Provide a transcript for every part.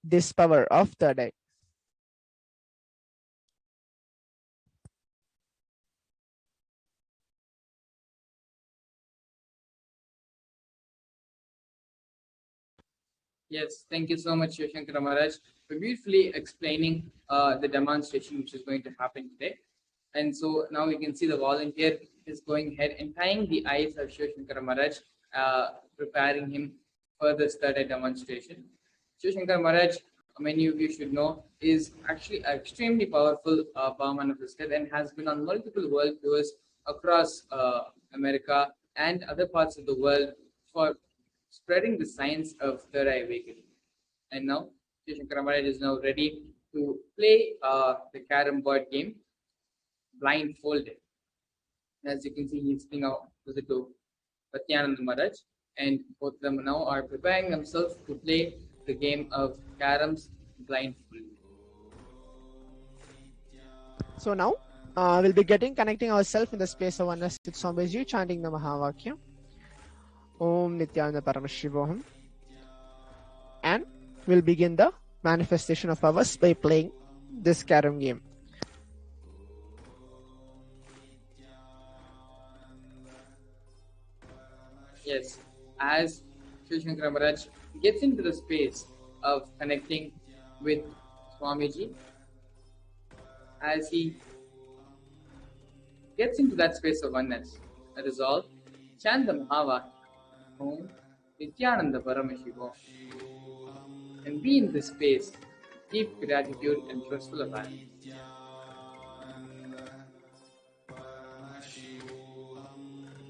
this power of third eye. Yes, thank you so much, Shivashankar Maharaj, for beautifully explaining the demonstration which is going to happen today. And so now we can see the volunteer is going ahead and tying the eyes of Shivashankar Maharaj, preparing him for this third eye demonstration. Shivashankar Maharaj, many of you should know, is actually an extremely powerful power manifestor and has been on multiple world tours across America and other parts of the world for spreading the science of third eye awakening. And now, Shivashankar Maharaj is now ready to play the carom board game blindfolded. As you can see, he's sitting opposite to Satyananda Maharaj, and both of them now are preparing themselves to play the game of caroms blindfolded. So now we'll be connecting ourselves in the space of oneness with Swamiji, chanting the Mahavakya. Om Nityananda Paramashivoham. And we'll begin the manifestation of ours by playing this carom game. Yes, as Shivashankar Maharaj gets into the space of connecting with Swamiji, as he gets into that space of oneness, that is all, chant the Mahava, Om Nityananda Paramashiva, and be in this space, deep gratitude and trustful abandon.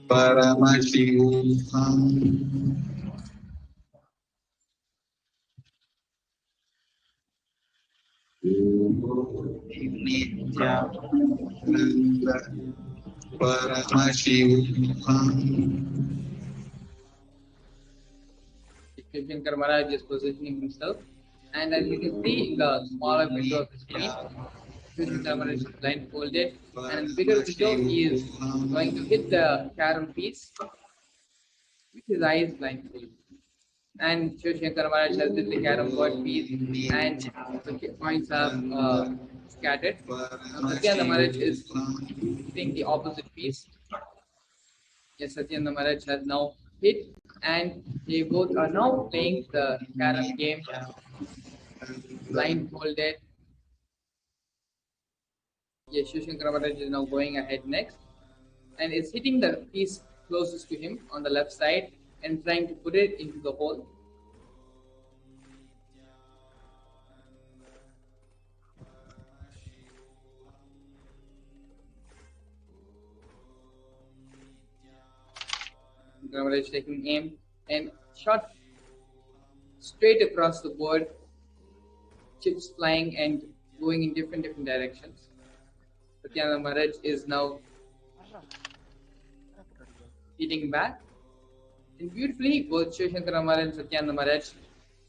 Paramashivam. Nityananda Paramashivam. Shivashankar Maharaj is positioning himself, and as you can see in the smaller window of the screen, Shivashankar Maharaj is blindfolded, and in the bigger window he is going to hit the carom piece with his eyes blindfolded. And Shivashankar Maharaj has hit the carom board piece, and the points have scattered. Satyananda Maharaj is hitting the opposite piece. Yes, Satyananda Maharaj has now hit, and they both are now playing the carom game blindfolded. Yes, Shivashankar Maharaj is now going ahead next and is hitting the piece closest to him on the left side and trying to put it into the hole. Maharaj is taking aim and shot straight across the board, chips flying and going in different directions. Satyananda Maharaj is now hitting back, and beautifully both Shivashankar Maharaj and Satyananda Maharaj,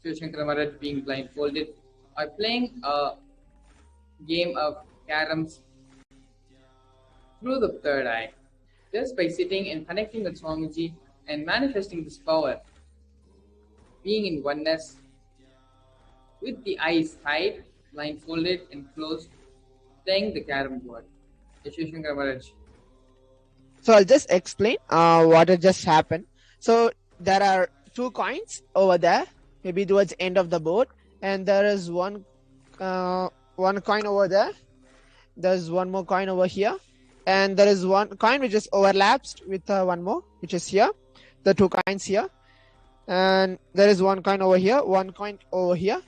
Shivashankar Maharaj being blindfolded, are playing a game of caroms through the third eye, just by sitting and connecting with Swamiji and manifesting this power, being in oneness with the eyes tied, blindfolded and closed, playing the carom board. Shivashankar Maharaj. So I'll just explain what had just happened. So there are 2 coins over there, maybe towards the end of the board, and there is one coin over there. There's one more coin over here, and there is one coin which is overlaps with one more, which is here. The 2 coins here, and there is one coin over here, one coin over here,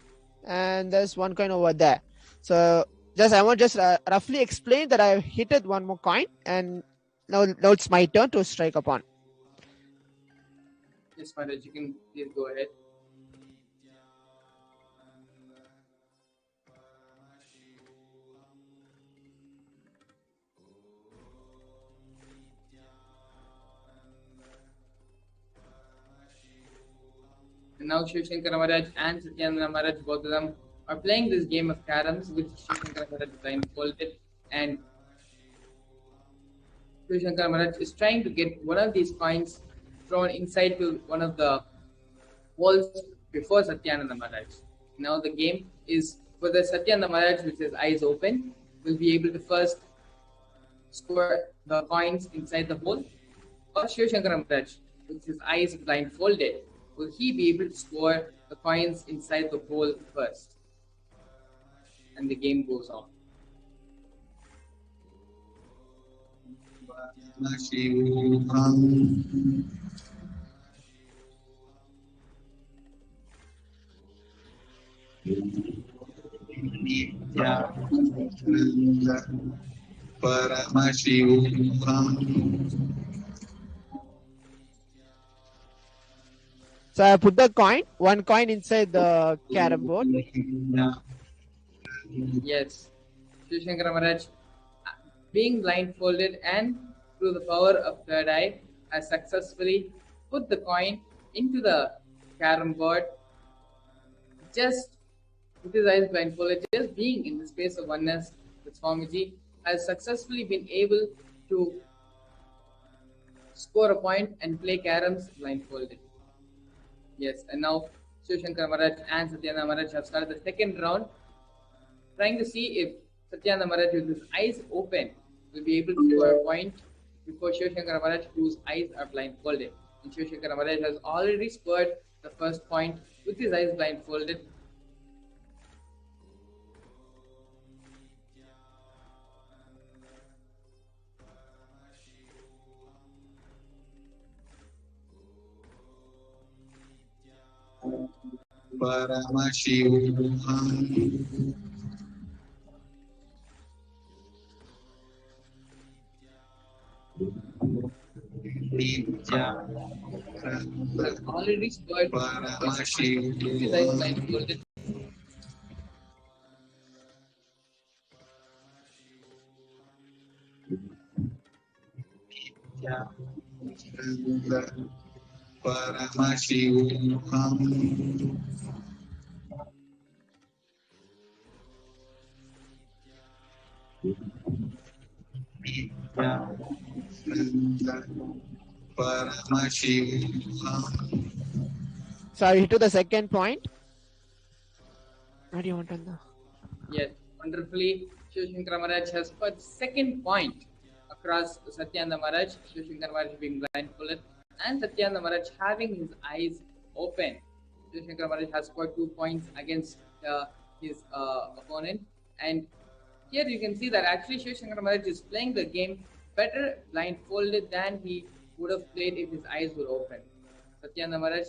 and there's one coin over there. So I want just roughly explain that I have hit one more coin, and now it's my turn to strike upon. Yes, Maharaj, you can please go ahead. And now Shivashankar Maharaj and Satyananda Maharaj, both of them, are playing this game of caroms, which Shivashankar Maharaj blindfolded, and Shivashankar Maharaj is trying to get one of these coins thrown inside to one of the holes before Satyananda Maharaj. Now the game is for the Satyanda Maharaj, which has eyes open, will be able to first score the coins inside the hole, or Shiv Shankara Maharaj, with his eyes blindfolded, will he be able to score the coins inside the hole first? And the game goes on. So I put the coin, one coin inside the carom board. Yes, Shiv Shankara Maharaj, being blindfolded and through the power of third eye, has successfully put the coin into the carom board just with his eyes blindfolded, just being in the space of oneness with Swamiji, has successfully been able to score a point and play caroms blindfolded. Yes, and now Shiv Shankar Maharaj and Satyana Maharaj have started the second round, trying to see if Satyana Maharaj, with his eyes open, will be able to score a point before Shiv Shankar Maharaj, whose eyes are blindfolded. And Shiv Shankar Maharaj has already scored the first point with his eyes blindfolded. Already scored first point with his eyes blindfolded. So I hit to the second point. What do you want to know? Yes, wonderfully, Shiv Shankar Maharaj has scored second point across Satyanda Maharaj, Shiv Shankar Maharaj being blindfolded, and Satyanda Maharaj having his eyes open. Shiv Shankar Maharaj has scored 2 points against his opponent, and here you can see that actually Shiv Shankar Maharaj is playing the game better blindfolded than he would have played if his eyes were open. Satyanda Maharaj,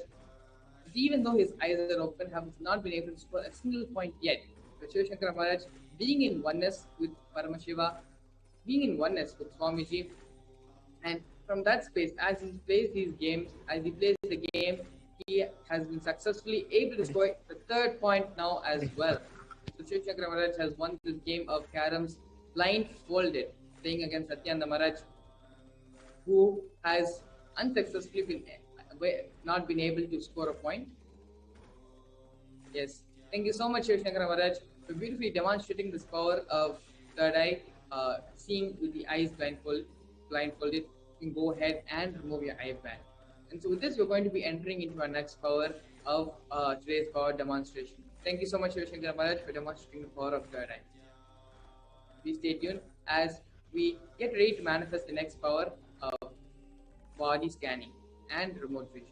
even though his eyes are open, have not been able to score a single point yet. But Shiv Shankara Maharaj, being in oneness with Paramashiva, being in oneness with Swamiji, and from that space, as he plays these games, as he plays the game, he has been successfully able to score the third point now as well. So Shiv Shankara Maharaj has won this game of caroms blindfolded, playing against Satyanda Maharaj, who has unsuccessfully been not been able to score a point. Yes, thank you so much, Shiv Shankara Maharaj, for beautifully demonstrating this power of third eye, seeing with the eyes blindfolded. You can go ahead and remove your eye band. And so with this, we're going to be entering into our next power of today's power demonstration. Thank you so much, Shiv Shankara Maharaj, for demonstrating the power of third eye. Please stay tuned as we get ready to manifest the next power of body scanning and remote vision.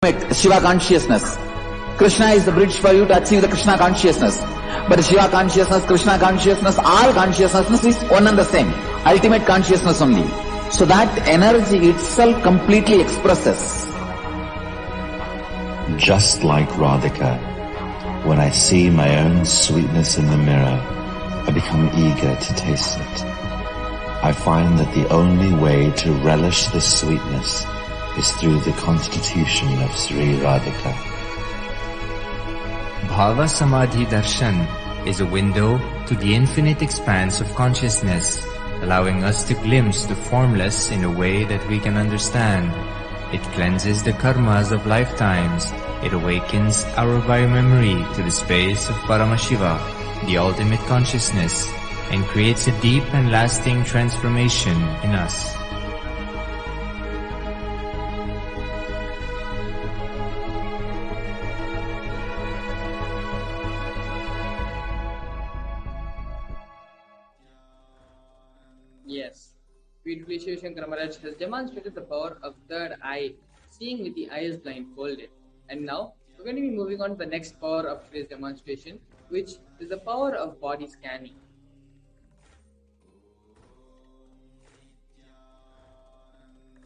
Shiva consciousness. Krishna is the bridge for you to achieve the Krishna consciousness. But the Shiva consciousness, Krishna consciousness, all consciousness is one and the same. Ultimate consciousness only. So that energy itself completely expresses. Just like Radhika, when I see my own sweetness in the mirror, I become eager to taste it. I find that the only way to relish this sweetness is through the constitution of Sri Radhika. Bhava Samadhi Darshan is a window to the infinite expanse of consciousness, allowing us to glimpse the formless in a way that we can understand. It cleanses the karmas of lifetimes. It awakens our biomemory to the space of Paramashiva, the ultimate consciousness, and creates a deep and lasting transformation in us. Yes, beautifully Shiv Shankar Maharaj has demonstrated the power of third eye, seeing with the eyes blindfolded. And now, we're going to be moving on to the next power of today's demonstration, which is the power of body scanning.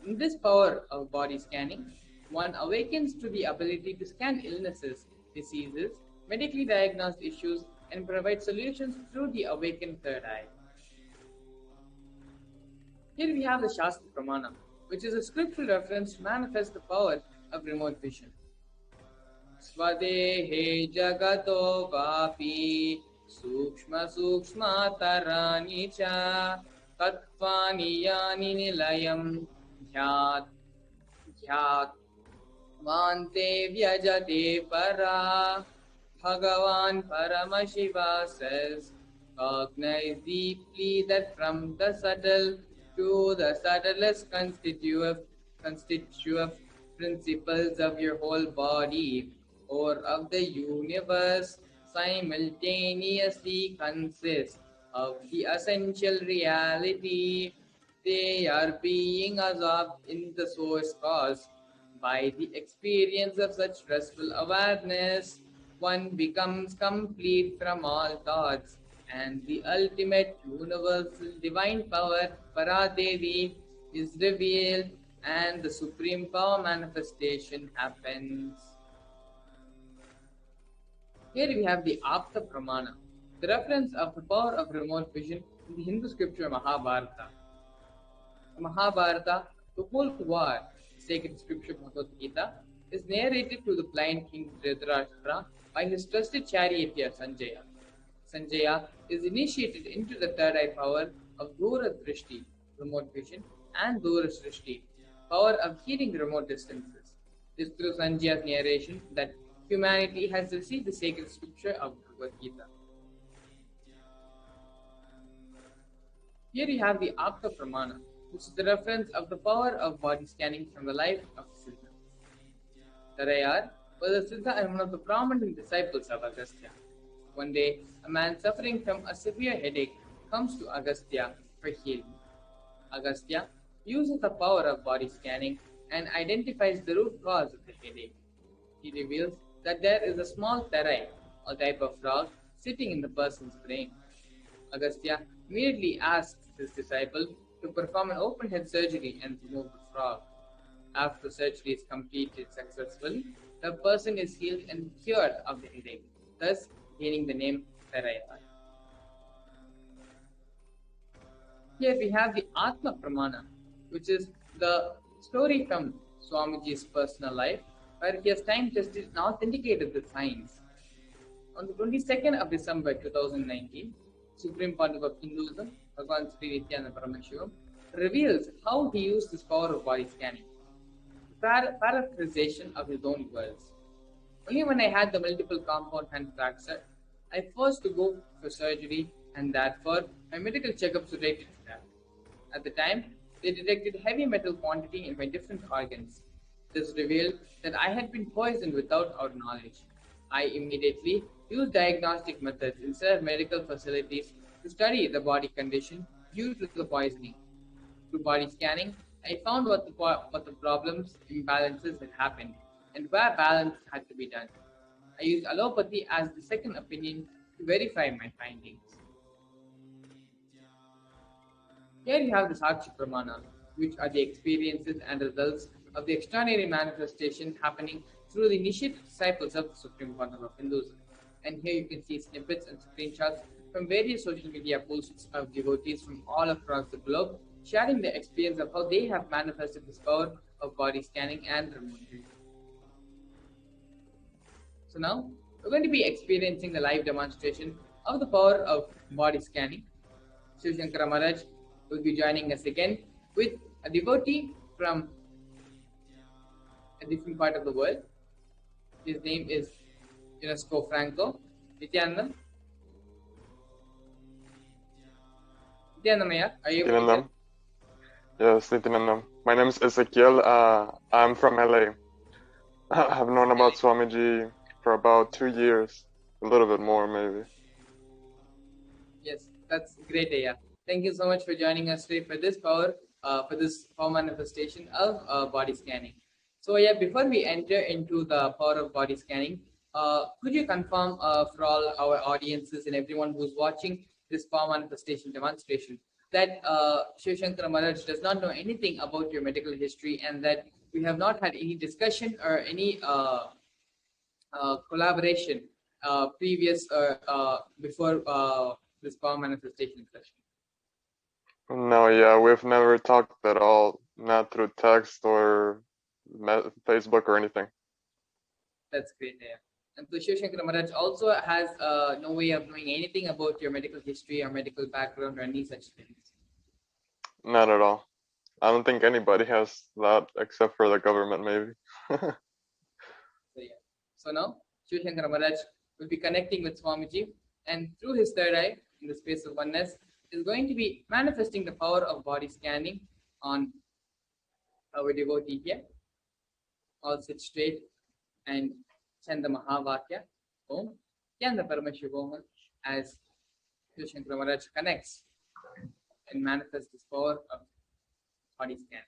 In this power of body scanning, one awakens to the ability to scan illnesses, diseases, medically diagnosed issues, and provide solutions through the awakened third eye. Here we have the Shastra Pramana, which is a scriptural reference to manifest the power of remote vision. Swadehe jagato vapi sukshma sukshma tarani cha tattvani yani nilayam dhyat dhyat vante vyajate para. Bhagavan Paramashiva says, cognize deeply that from the subtle to the subtlest constitutive principles of your whole body or of the universe simultaneously consist of the essential reality. They are being absorbed in the source cause. By the experience of such restful awareness, one becomes complete from all thoughts, and the ultimate universal divine power, Paradevi, is revealed, and the supreme power manifestation happens. Here we have the Apta Pramana, the reference of the power of remote vision in the Hindu scripture Mahabharata. The Mahabharata, the whole war, sacred scripture Bhagavad Gita, is narrated to the blind king Dhritarashtra by his trusted charioteer Sanjaya. Sanjaya is initiated into the third eye power of Dura Drishti, remote vision, and Dura Srishti, power of hearing remote distances. It is through Sanjaya's narration that humanity has received the sacred scripture of Bhagavad Gita. Here you have the Apta Pramana, which is the reference of the power of body scanning from the life of Siddha. Tarayar was a Siddha and one of the prominent disciples of Agastya. One day, a man suffering from a severe headache comes to Agastya for healing. Agastya uses the power of body scanning and identifies the root cause of the headache. He reveals that there is a small terai, a type of frog, sitting in the person's brain. Agastya immediately asks his disciple to perform an open head surgery and remove the frog. After surgery is completed successfully, the person is healed and cured of the headache, thus gaining the name Tarayar. Here we have the Atma Pramana, which is the story from Swamiji's personal life, where he has time tested and authenticated the science. On the 22nd of December 2019, Supreme Pontiff of Hinduism, Bhagavan Sri Nityananda Paramashivam, reveals how he used this power of body scanning. Paraphrasation of his own words. Only when I had the multiple compound hand fracture, I forced to go for surgery, and therefore my medical checkups related to that. At the time, they detected heavy metal quantity in my different organs. This revealed that I had been poisoned without our knowledge. I immediately used diagnostic methods instead of medical facilities to study the body condition due to the poisoning. Through body scanning, I found what the problems, imbalances had happened. and where balance had to be done. I used allopathy as the second opinion to verify my findings. Here you have the Sakshi Pramana, which are the experiences and results of the extraordinary manifestation happening through the initiate disciples of the Supreme Corner of Hinduism. And here you can see snippets and screenshots from various social media posts of devotees from all across the globe sharing their experience of how they have manifested this power of body scanning and remote viewing. So now we're going to be experiencing the live demonstration of the power of body scanning. Shiv Shankara Maharaj will be joining us again with a devotee from a different part of the world. His name is UNESCO Franco. Nityanandam. Nityanandam, are you able to Nityanandam. Yes, Nityanandam. My name is Ezekiel. I'm from LA. I've known about Swamiji for about 2 years, a little bit more maybe. Yes, that's great, Aya. Thank you so much for joining us today for this power manifestation of body scanning. So, yeah, before we enter into the power of body scanning, could you confirm for all our audiences and everyone who's watching this power manifestation demonstration that Shiv Shankara Maharaj does not know anything about your medical history and that we have not had any discussion or any collaboration previous before this power manifestation session? No, yeah, we've never talked at all, not through text or Facebook or anything. That's great, yeah. And so Shiv Shankara Maharaj also has no way of knowing anything about your medical history or medical background or any such things. Not at all. I don't think anybody has that except for the government, maybe. So, yeah. So now Shiv Shankara Maharaj will be connecting with Swamiji, and through his third eye, in the space of oneness, is going to be manifesting the power of body scanning on our devotee here. All sit straight and chant the Mahavakya, Om, Yanda Paramashivoman, as Shiv Shankara Maharaj connects and manifests this power of body scan.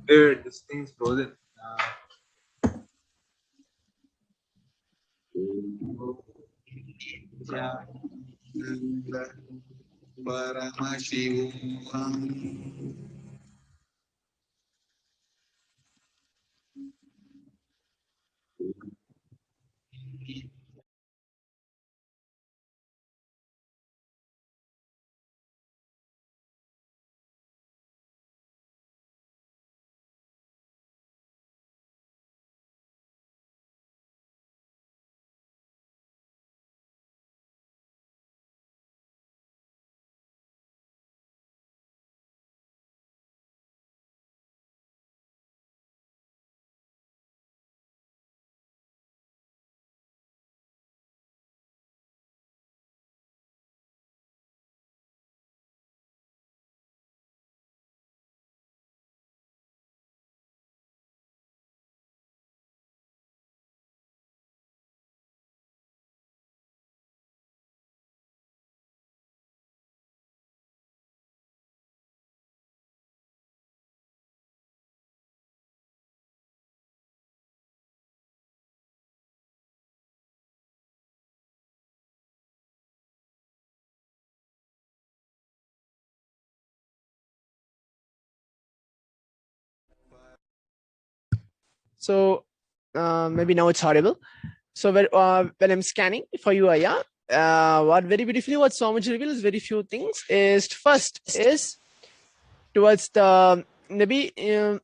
Dude, this thing's frozen. Nanda Paramashivam. So maybe now it's audible. So when I'm scanning for you, Aya, what very beautifully what Swamiji reveals very few things is first is towards the maybe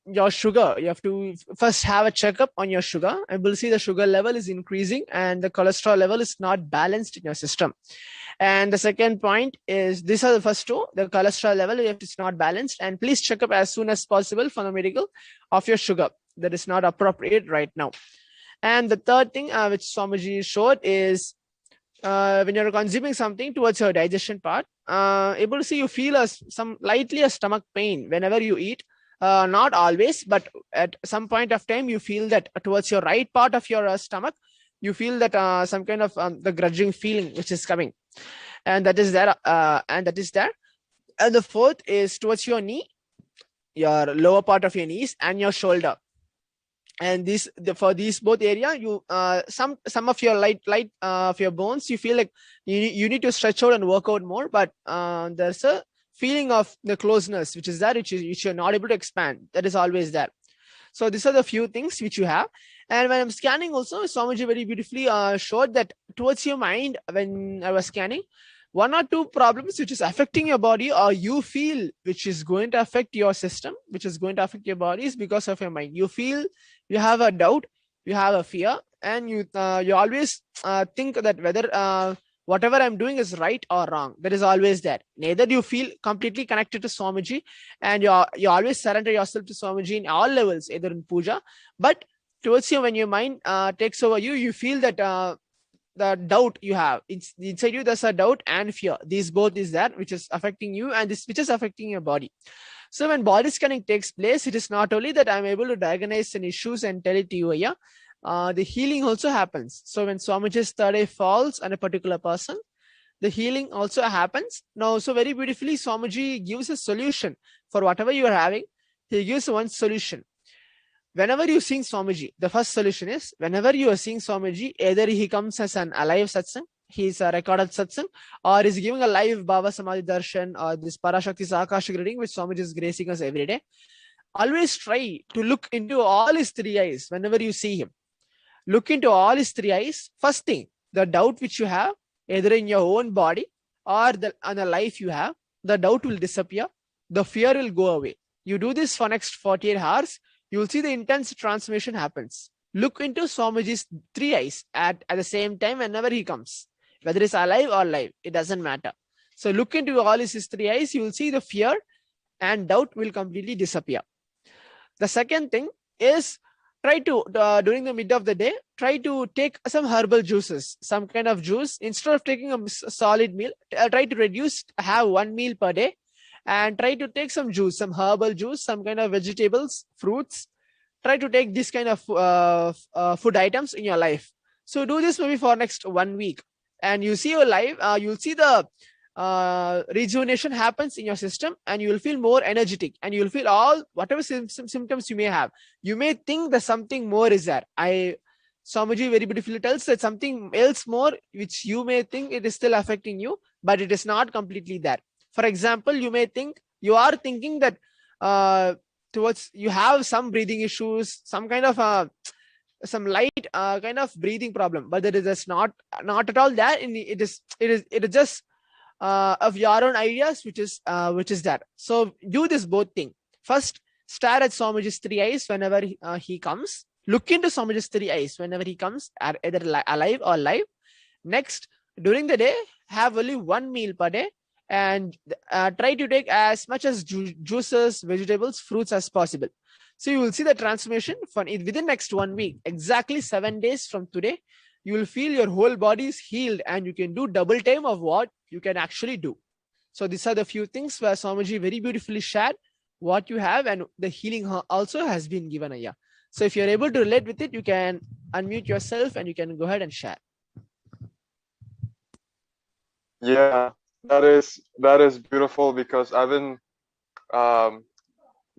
your sugar. You have to first have a checkup on your sugar, and we'll see the sugar level is increasing and the cholesterol level is not balanced in your system. And the second point is these are the first two: the cholesterol level if it's not balanced, and please check up as soon as possible for the medical of your sugar that is not appropriate right now. And the third thing which Swamiji showed is when you're consuming something towards your digestion part, able to see you feel some lightly a stomach pain whenever you eat. Not always, but at some point of time, you feel that towards your right part of your stomach, you feel that some kind of the grudging feeling which is coming, and that is there. And that is there. And the fourth is towards your knee, your lower part of your knees, and your shoulder. And for these both area, you some of your light of your bones, you feel like you need to stretch out and work out more, but there's a feeling of the closeness which is there, which you're not able to expand. That is always there. So these are the few things which you have. And when I'm scanning also, Swamiji very beautifully showed that towards your mind when I was scanning, one or two problems which is affecting your body or you feel which is going to affect your system, which is going to affect your body, is because of your mind. You feel you have a doubt, you have a fear, and you always think that whether whatever I'm doing is right or wrong. That is always there. Neither you feel completely connected to Swamiji, and you always surrender yourself to Swamiji in all levels, either in puja, but towards you when your mind takes over you, you feel that the doubt you have inside you, there's a doubt and fear. These both is that which is affecting you, and this which is affecting your body. So when body scanning takes place, it is not only that I'm able to diagnose an issues and tell it to you, yeah, the healing also happens. So when Swamiji's third eye falls on a particular person, the healing also happens. Now, so very beautifully, Swamiji gives a solution for whatever you are having. He gives one solution. Whenever you sing Swamiji, the first solution is whenever you are seeing Swamiji, either he comes as an alive satsang, he is a recorded satsang, or is giving a live Baba Samadhi Darshan or this Parashakti Akashic reading, which Swamiji is gracing us every day. Always try to look into all his three eyes whenever you see him. Look into all his three eyes. First thing, the doubt which you have, either in your own body or on the life you have, the doubt will disappear. The fear will go away. You do this for next 48 hours. You will see the intense transformation happens. Look into Swamiji's three eyes at the same time whenever he comes. Whether it's alive or live, it doesn't matter. So look into all his three eyes. You will see the fear and doubt will completely disappear. The second thing is try to, during the mid of the day, try to take some herbal juices, some kind of juice. Instead of taking a solid meal, try to reduce, have one meal per day, and try to take some juice, some herbal juice, some kind of vegetables, fruits. Try to take this kind of food items in your life. So do this maybe for next 1 week, and you see your life, you'll see the rejuvenation happens in your system, and you will feel more energetic, and you will feel all whatever symptoms you may have. You may think that something more is there. Swamiji very beautifully tells that something else more, which you may think it is still affecting you, but it is not completely there. For example, you are thinking that towards you have some breathing issues, some kind of some light kind of breathing problem, but it is not at all there. It is just of your own ideas, which is that. So do this both thing. First, stare at Swamiji's three eyes whenever he comes. Look into Swamiji's three eyes whenever he comes, either alive or live. Next, during the day, have only one meal per day, and try to take as much as juices, vegetables, fruits as possible. So you will see the transformation within next 1 week, exactly 7 days from today. You will feel your whole body is healed, and you can do double time of what you can actually do. So these are the few things where Swamiji very beautifully shared what you have, and the healing also has been given a year. So if you're able to relate with it, you can unmute yourself and you can go ahead and share. Yeah, that is beautiful, because I've been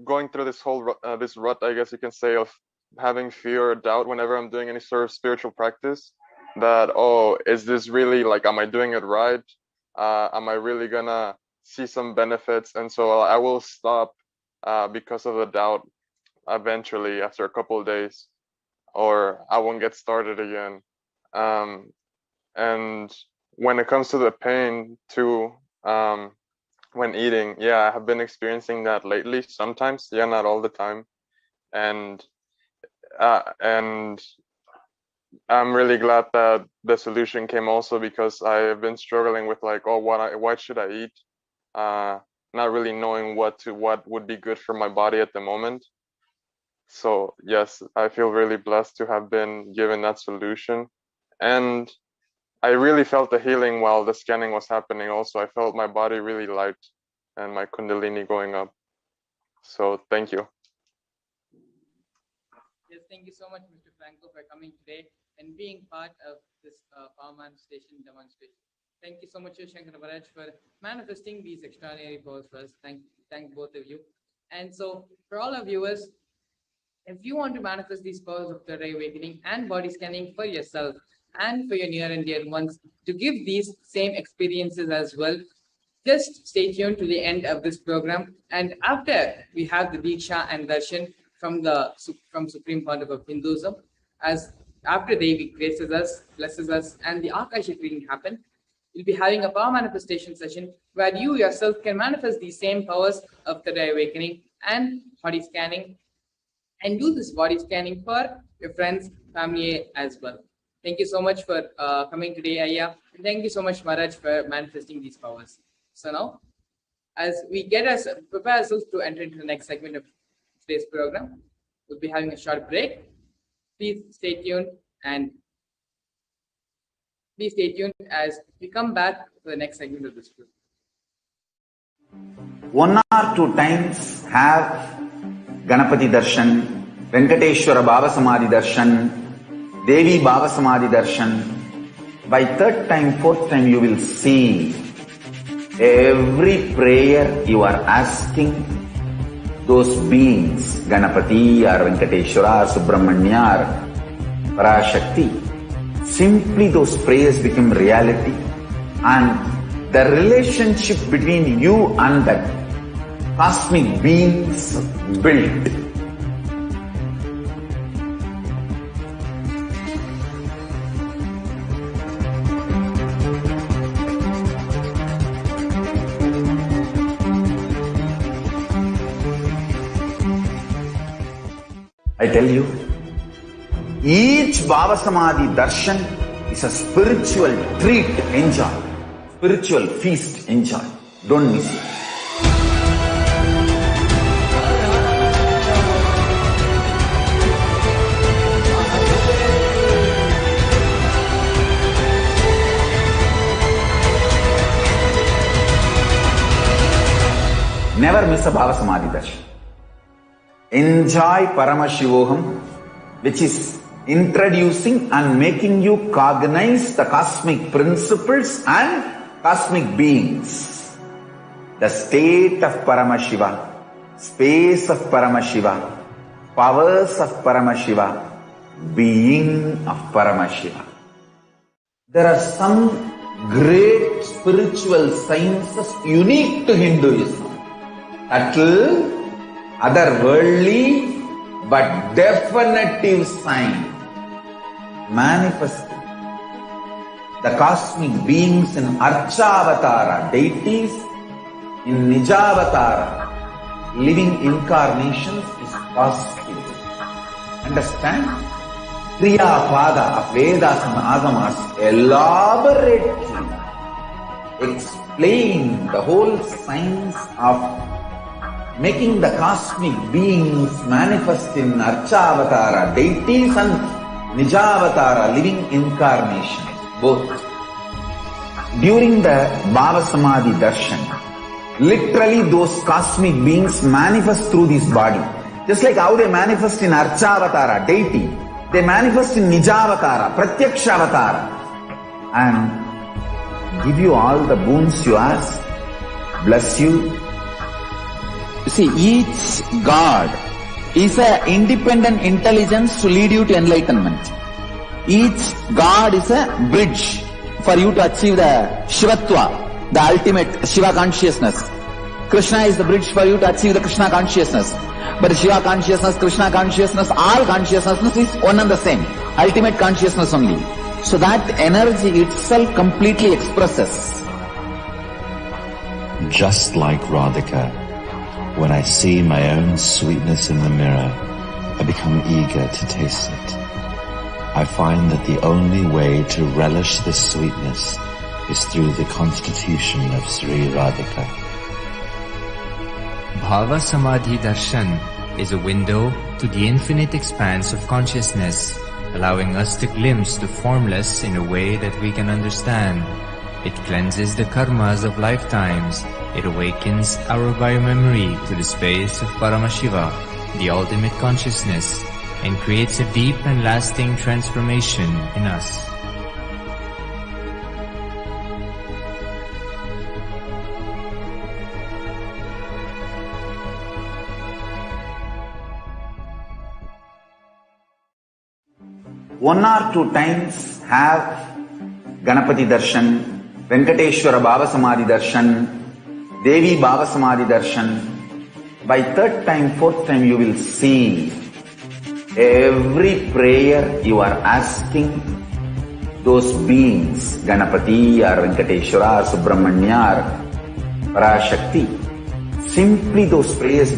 going through this whole this rut, I guess you can say, of having fear or doubt whenever I'm doing any sort of spiritual practice. That, oh, is this really, like, am I doing it right? Am I really gonna see some benefits? And so I will stop because of the doubt eventually after a couple of days, or I won't get started again. And when it comes to the pain too, when eating, yeah, I have been experiencing that lately sometimes, yeah, not all the time. And I'm really glad that the solution came also, because I have been struggling with, like, oh, what should I eat? Not really knowing what would be good for my body at the moment. So yes, I feel really blessed to have been given that solution. And I really felt the healing while the scanning was happening also. I felt my body really light and my kundalini going up. So thank you. Yes, thank you so much, Mr. Franco, for coming today and being part of this power manifestation demonstration. Thank you so much, Shankar Maharaj, for manifesting these extraordinary powers for us. Thank both of you. And so, for all our viewers, if you want to manifest these powers of third eye awakening and body scanning for yourself and for your near and dear ones, to give these same experiences as well, just stay tuned to the end of this program. And after we have the Diksha and Darshan from Supreme Pontiff of Hinduism, as after Devi graces us, blesses us, and the Akashic reading happen, we'll be having a power manifestation session where you yourself can manifest these same powers of third eye awakening and body scanning, and do this body scanning for your friends, family as well. Thank you so much for coming today, Ayya. And thank you so much, Maharaj, for manifesting these powers. So now, as we prepare ourselves to enter into the next segment of today's program, we'll be having a short break. Please stay tuned as we come back for the next segment of this program. 1 or 2 times have Ganapati Darshan, Venkateshwara Baba Samadhi Darshan, Devi Baba Samadhi Darshan. By 3rd time, 4th time, you will see every prayer you are asking those beings, Ganapati or Venkateshwara or Subramanya or Parashakti. Simply those prayers become reality, and the relationship between you and that cosmic beings built. I tell you, each Baba Samadhi Darshan is a spiritual treat, enjoy. Spiritual feast, enjoy. Don't miss it. Never miss a Baba Samadhi Darshan. Enjoy Paramashivoham, which is introducing and making you cognize the cosmic principles and cosmic beings. The state of Paramashiva, space of Paramashiva, powers of Paramashiva, being of Paramashiva. There are some great spiritual sciences unique to Hinduism. Subtle, otherworldly, but definitive sign. Manifesting the cosmic beings in Archavatara, deities in Nijavatara, living incarnations is possible. Understand? Kriyapada of Vedas and Agamas elaborately explain the whole science of making the cosmic beings manifest in Archavatara, deities and Nijavatara, living incarnations, both. During the Bhava Samadhi Darshan, literally those cosmic beings manifest through this body. Just like how they manifest in Archavatara, deity, they manifest in Nijavatara, Pratyakshavatara, and give you all the boons you ask, bless you. You see, each God is an independent intelligence to lead you to enlightenment. Each God is a bridge for you to achieve the Shivatva, the ultimate Shiva consciousness. Krishna is the bridge for you to achieve the Krishna consciousness. But Shiva consciousness, Krishna consciousness, all consciousness is one and the same. Ultimate consciousness only. So that energy itself completely expresses. Just like Radhika, when I see my own sweetness in the mirror, I become eager to taste it. I find that the only way to relish this sweetness is through the constitution of Sri Radhika. Bhava Samadhi Darshan is a window to the infinite expanse of consciousness, allowing us to glimpse the formless in a way that we can understand. It cleanses the karmas of lifetimes. It awakens our biomemory to the space of Paramashiva, the ultimate consciousness, and creates a deep and lasting transformation in us. One or two times have Ganapati Darshan, Venkateshwara Bhava Samadhi Darshan, Devi Bhava Samadhi Darshan. By third time, fourth time you will see every prayer you are asking those beings, Ganapati or Venkateshwara or Subramanya or Parashakti. Simply those prayers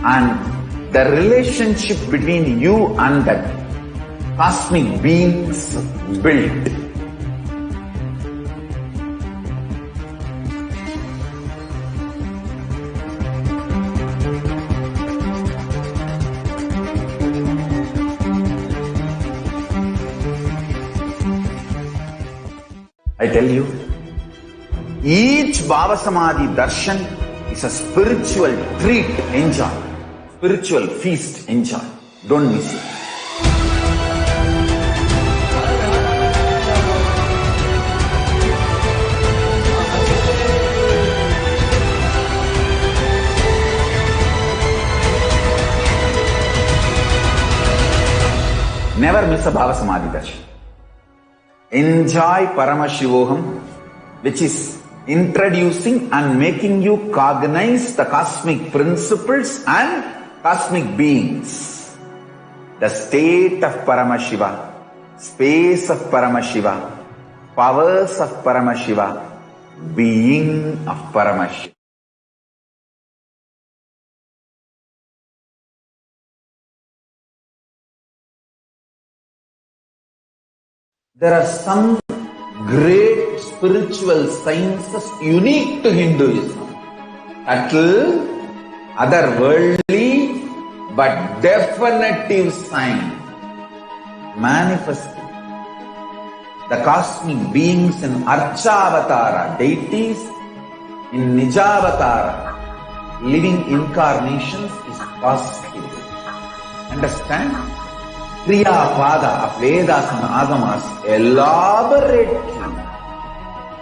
and the relationship between you and that cosmic beings built. I tell you, each Bhava Samadhi Darshan is a spiritual treat, enjoy. Spiritual feast, enjoy. Don't miss it. Never miss a Bhava Samadhi darshan. Enjoy Paramashivoham, which is introducing and making you cognize the cosmic principles and cosmic beings. The state of Paramashiva, space of Paramashiva, powers of Paramashiva, being of Paramashiva. There are some great spiritual sciences unique to Hinduism. Subtle, otherworldly, but definitive sign. Manifesting the cosmic beings in Archavatara, deities, in Nijavatara, living incarnations is possible. Understand? Kriya Pada of Vedas and Agamas elaborately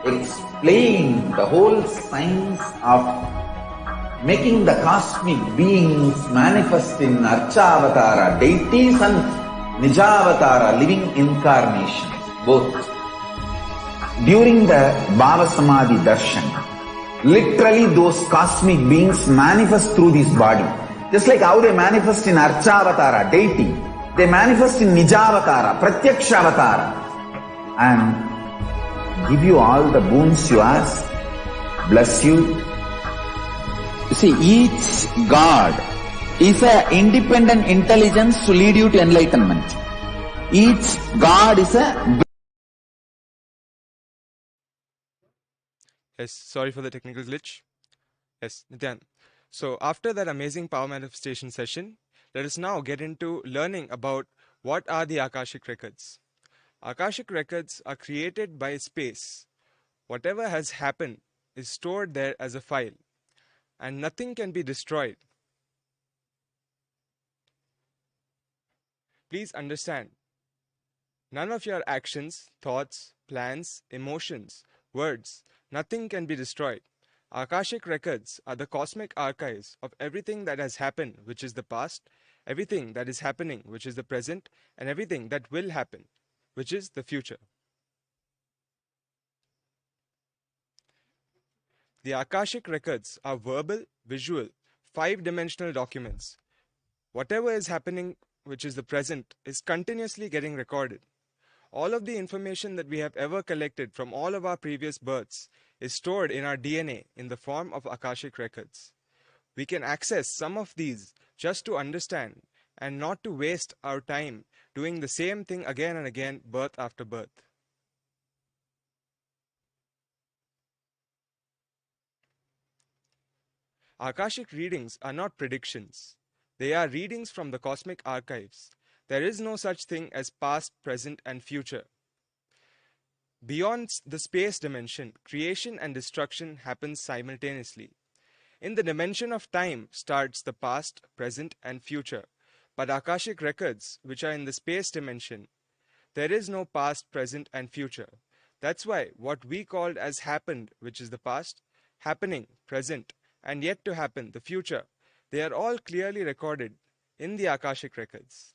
explain the whole science of making the cosmic beings manifest in Archavatara, deities, and Nijavatara, living incarnations, both. During the Bhava Samadhi Darshan, literally those cosmic beings manifest through this body. Just like how they manifest in Archavatara, deity, they manifest in Nijavatara, Pratyakshavatara, and give you all the boons you ask, bless you. See, each God is an independent intelligence to lead you to enlightenment. Each God is a... Yes, sorry for the technical glitch. Yes, Nityan. So after that amazing power manifestation session, let us now get into learning about what are the Akashic records. Akashic records are created by space. Whatever has happened is stored there as a file, and nothing can be destroyed. Please understand, none of your actions, thoughts, plans, emotions, words, nothing can be destroyed. Akashic records are the cosmic archives of everything that has happened, which is the past, everything that is happening, which is the present, and everything that will happen, which is the future. The Akashic records are verbal, visual, five-dimensional documents. Whatever is happening, which is the present, is continuously getting recorded. All of the information that we have ever collected from all of our previous births is stored in our DNA in the form of Akashic records. We can access some of these just to understand and not to waste our time doing the same thing again and again, birth after birth. Akashic readings are not predictions. They are readings from the cosmic archives. There is no such thing as past, present, and future. Beyond the space dimension, creation and destruction happens simultaneously. In the dimension of time starts the past, present, and future. But Akashic records, which are in the space dimension, there is no past, present, and future. That's why what we called as happened, which is the past, happening, present, and yet to happen, the future, they are all clearly recorded in the Akashic records.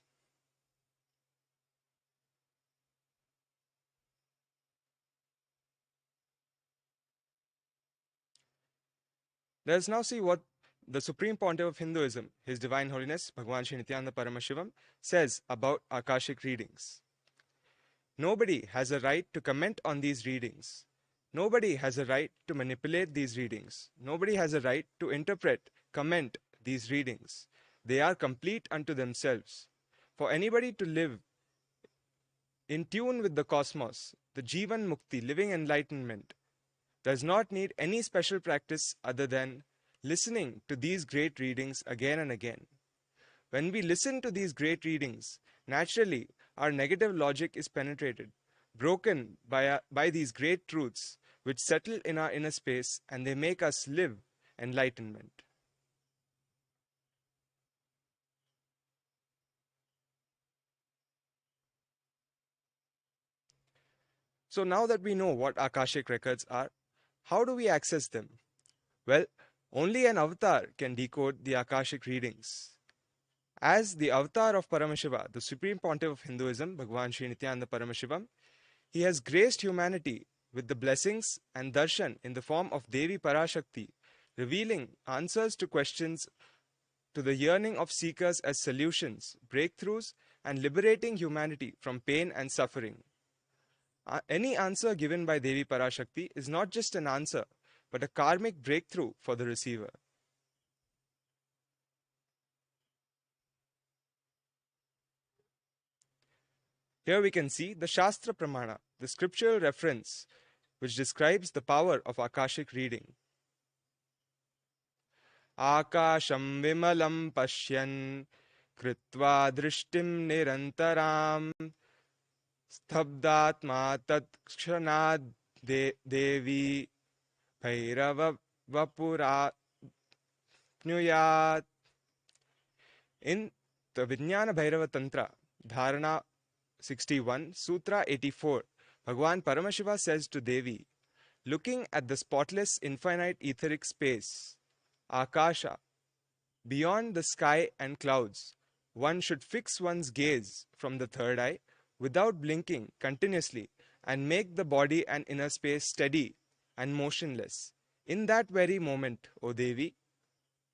Let us now see what the Supreme Pontiff of Hinduism, His Divine Holiness Bhagwan Shri Nityananda Paramashivam, says about Akashic readings. Nobody has a right to comment on these readings. Nobody has a right to manipulate these readings. Nobody has a right to interpret, comment these readings. They are complete unto themselves. For anybody to live in tune with the cosmos, the Jivan Mukti, living enlightenment, does not need any special practice other than listening to these great readings again and again. When we listen to these great readings, naturally our negative logic is penetrated, broken by these great truths which settle in our inner space, and they make us live enlightenment. So now that we know what Akashic records are, how do we access them? Well, only an avatar can decode the Akashic readings. As the avatar of Paramashiva, the Supreme Pontiff of Hinduism, Bhagwan Sri Nityananda Paramashivam, he has graced humanity with the blessings and darshan in the form of Devi Parashakti, revealing answers to questions to the yearning of seekers as solutions, breakthroughs, and liberating humanity from pain and suffering. Any answer given by Devi Parashakti is not just an answer, but a karmic breakthrough for the receiver. Here we can see the Shastra Pramana, the scriptural reference, which describes the power of Akashic reading. Akasham vimalam pashyan kritva drishtim nirantaram stabdatma tat kshanad devi bhairava vapura pnuyat. In the Vijnana Bhairava Tantra, Dharana 61, Sutra 84, Bhagwan Paramashiva says to Devi, looking at the spotless infinite etheric space, Akasha, beyond the sky and clouds, one should fix one's gaze from the third eye without blinking continuously and make the body and inner space steady and motionless. In that very moment, O Devi,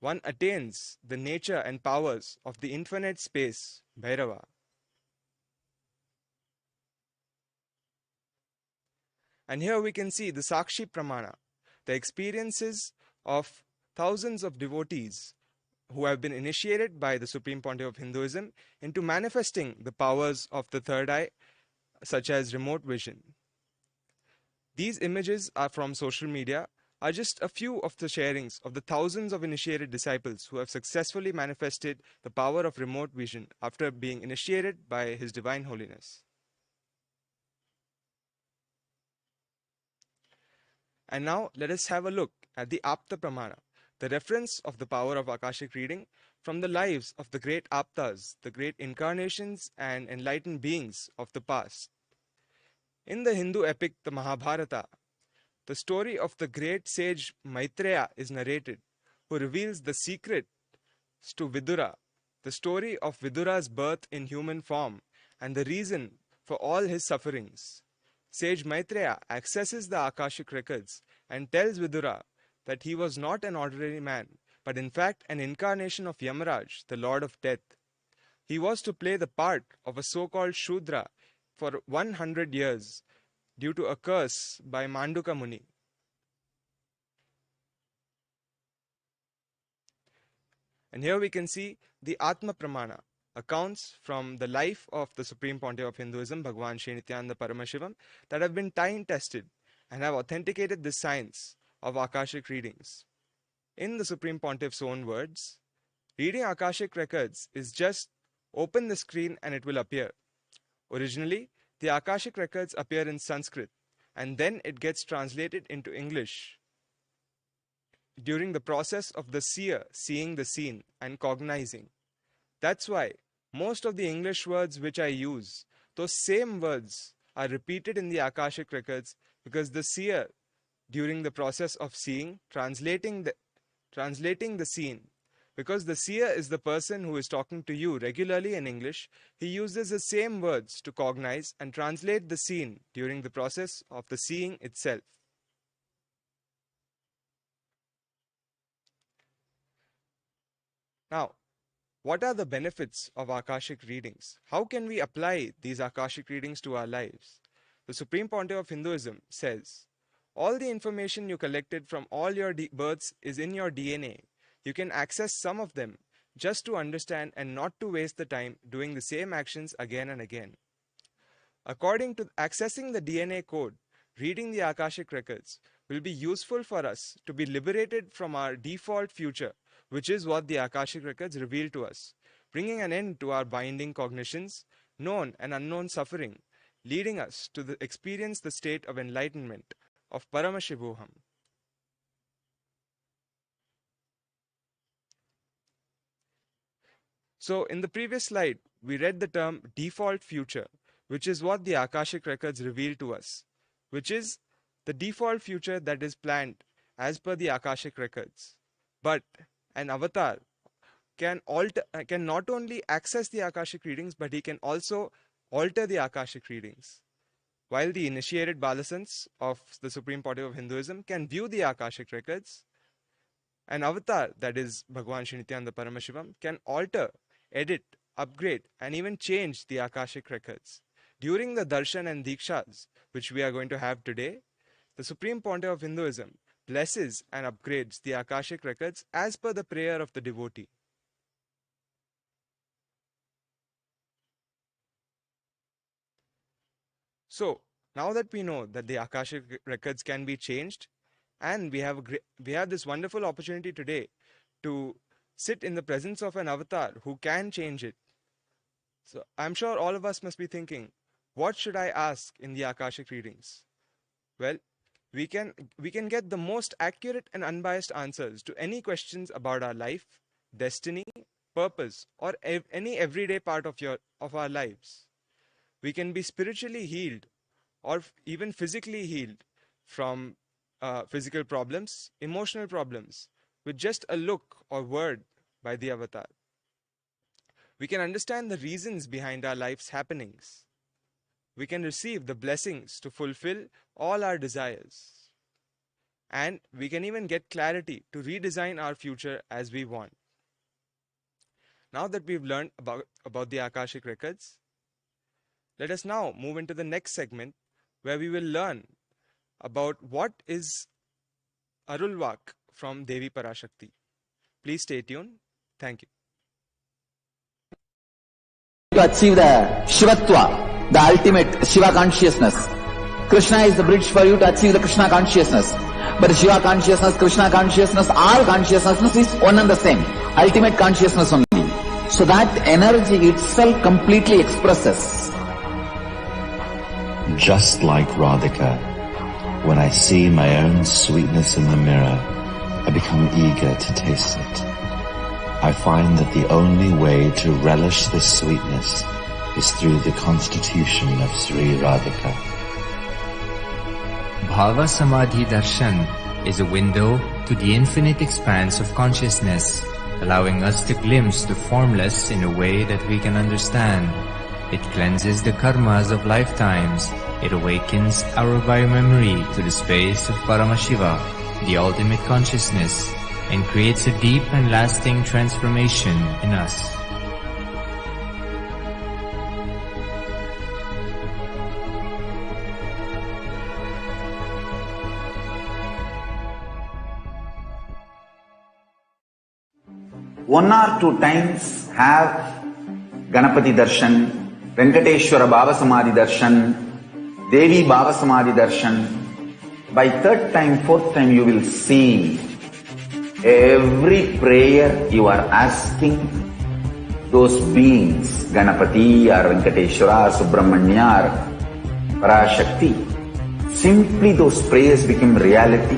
one attains the nature and powers of the infinite space, Bhairava. And here we can see the Sakshi Pramana, the experiences of thousands of devotees who have been initiated by the Supreme Pontiff of Hinduism into manifesting the powers of the third eye, such as remote vision. These images are from social media, are just a few of the sharings of the thousands of initiated disciples who have successfully manifested the power of remote vision after being initiated by His Divine Holiness. And now let us have a look at the Apta Pramana, the reference of the power of Akashic reading from the lives of the great Aptas, the great incarnations and enlightened beings of the past. In the Hindu epic, the Mahabharata, the story of the great sage Maitreya is narrated, who reveals the secret to Vidura, the story of Vidura's birth in human form and the reason for all his sufferings. Sage Maitreya accesses the Akashic records and tells Vidura that he was not an ordinary man, but in fact an incarnation of Yamaraj, the Lord of Death. He was to play the part of a so-called Shudra for 100 years due to a curse by Manduka Muni. And here we can see the Atma Pramana, accounts from the life of the Supreme Pontiff of Hinduism, Bhagwan Sri Nityananda Paramashivam, that have been time tested and have authenticated this science of Akashic readings. In the Supreme Pontiff's own words, reading Akashic records is just open the screen and it will appear. Originally, the Akashic records appear in Sanskrit and then it gets translated into English during the process of the seer seeing the scene and cognizing. That's why most of the English words which I use, those same words are repeated in the Akashic records because the seer, during the process of seeing, translating the scene, because the seer is the person who is talking to you regularly in English, he uses the same words to cognize and translate the scene during the process of the seeing itself. Now, what are the benefits of Akashic readings? How can we apply these Akashic readings to our lives? The Supreme Pontiff of Hinduism says, all the information you collected from all your births is in your DNA. You can access some of them just to understand and not to waste the time doing the same actions again and again. According to accessing the DNA code, reading the Akashic records will be useful for us to be liberated from our default future, which is what the Akashic records reveal to us, bringing an end to our binding cognitions, known and unknown suffering, leading us to experience the state of enlightenment, of Paramashivoham. So in the previous slide, we read the term default future, which is what the Akashic records reveal to us, which is the default future that is planned as per the Akashic records. But an avatar can not only access the Akashic readings, but he can also alter the Akashic readings. While the initiated Balasants of the Supreme Pontiff of Hinduism can view the Akashic records, an avatar, that is Bhagwan Shri Nityananda Paramashivam, can alter, edit, upgrade, and even change the Akashic records. During the darshan and dikshas, which we are going to have today, the Supreme Pontiff of Hinduism blesses and upgrades the Akashic records as per the prayer of the devotee. So, now that we know that the Akashic records can be changed, and we have this wonderful opportunity today to sit in the presence of an avatar who can change it. So, I'm sure all of us must be thinking, what should I ask in the Akashic readings? Well, we can get the most accurate and unbiased answers to any questions about our life, destiny, purpose, or any everyday part of our lives. We can be spiritually healed or even physically healed from physical problems, emotional problems, with just a look or word by the avatar. We can understand the reasons behind our life's happenings. We can receive the blessings to fulfill all our desires. And we can even get clarity to redesign our future as we want. Now that we've learned about the Akashic records, let us now move into the next segment where we will learn about what is Arulvak from Devi Parashakti. Please stay tuned. Thank you. To achieve the Shivatva, the ultimate Shiva consciousness. Krishna is the bridge for you to achieve the Krishna consciousness. But Shiva consciousness, Krishna consciousness, all consciousness is one and the same. Ultimate consciousness only. So that energy itself completely expresses. Just like Radhika, when I see my own sweetness in the mirror, I become eager to taste it. I find that the only way to relish this sweetness is through the constitution of Sri Radhika. Bhava Samadhi Darshan is a window to the infinite expanse of consciousness, allowing us to glimpse the formless in a way that we can understand. It cleanses the karmas of lifetimes. It awakens our biomemory to the space of Paramashiva, the ultimate consciousness, and creates a deep and lasting transformation in us. One or two times have Ganapati Darshan, Venkateshwara Bhava Samadhi Darshan, Devi Bhava Samadhi Darshan. By third time, fourth time you will see every prayer you are asking those beings, Ganapati or Venkateshwara or Subramanya or Parashakti. Simply those prayers become reality,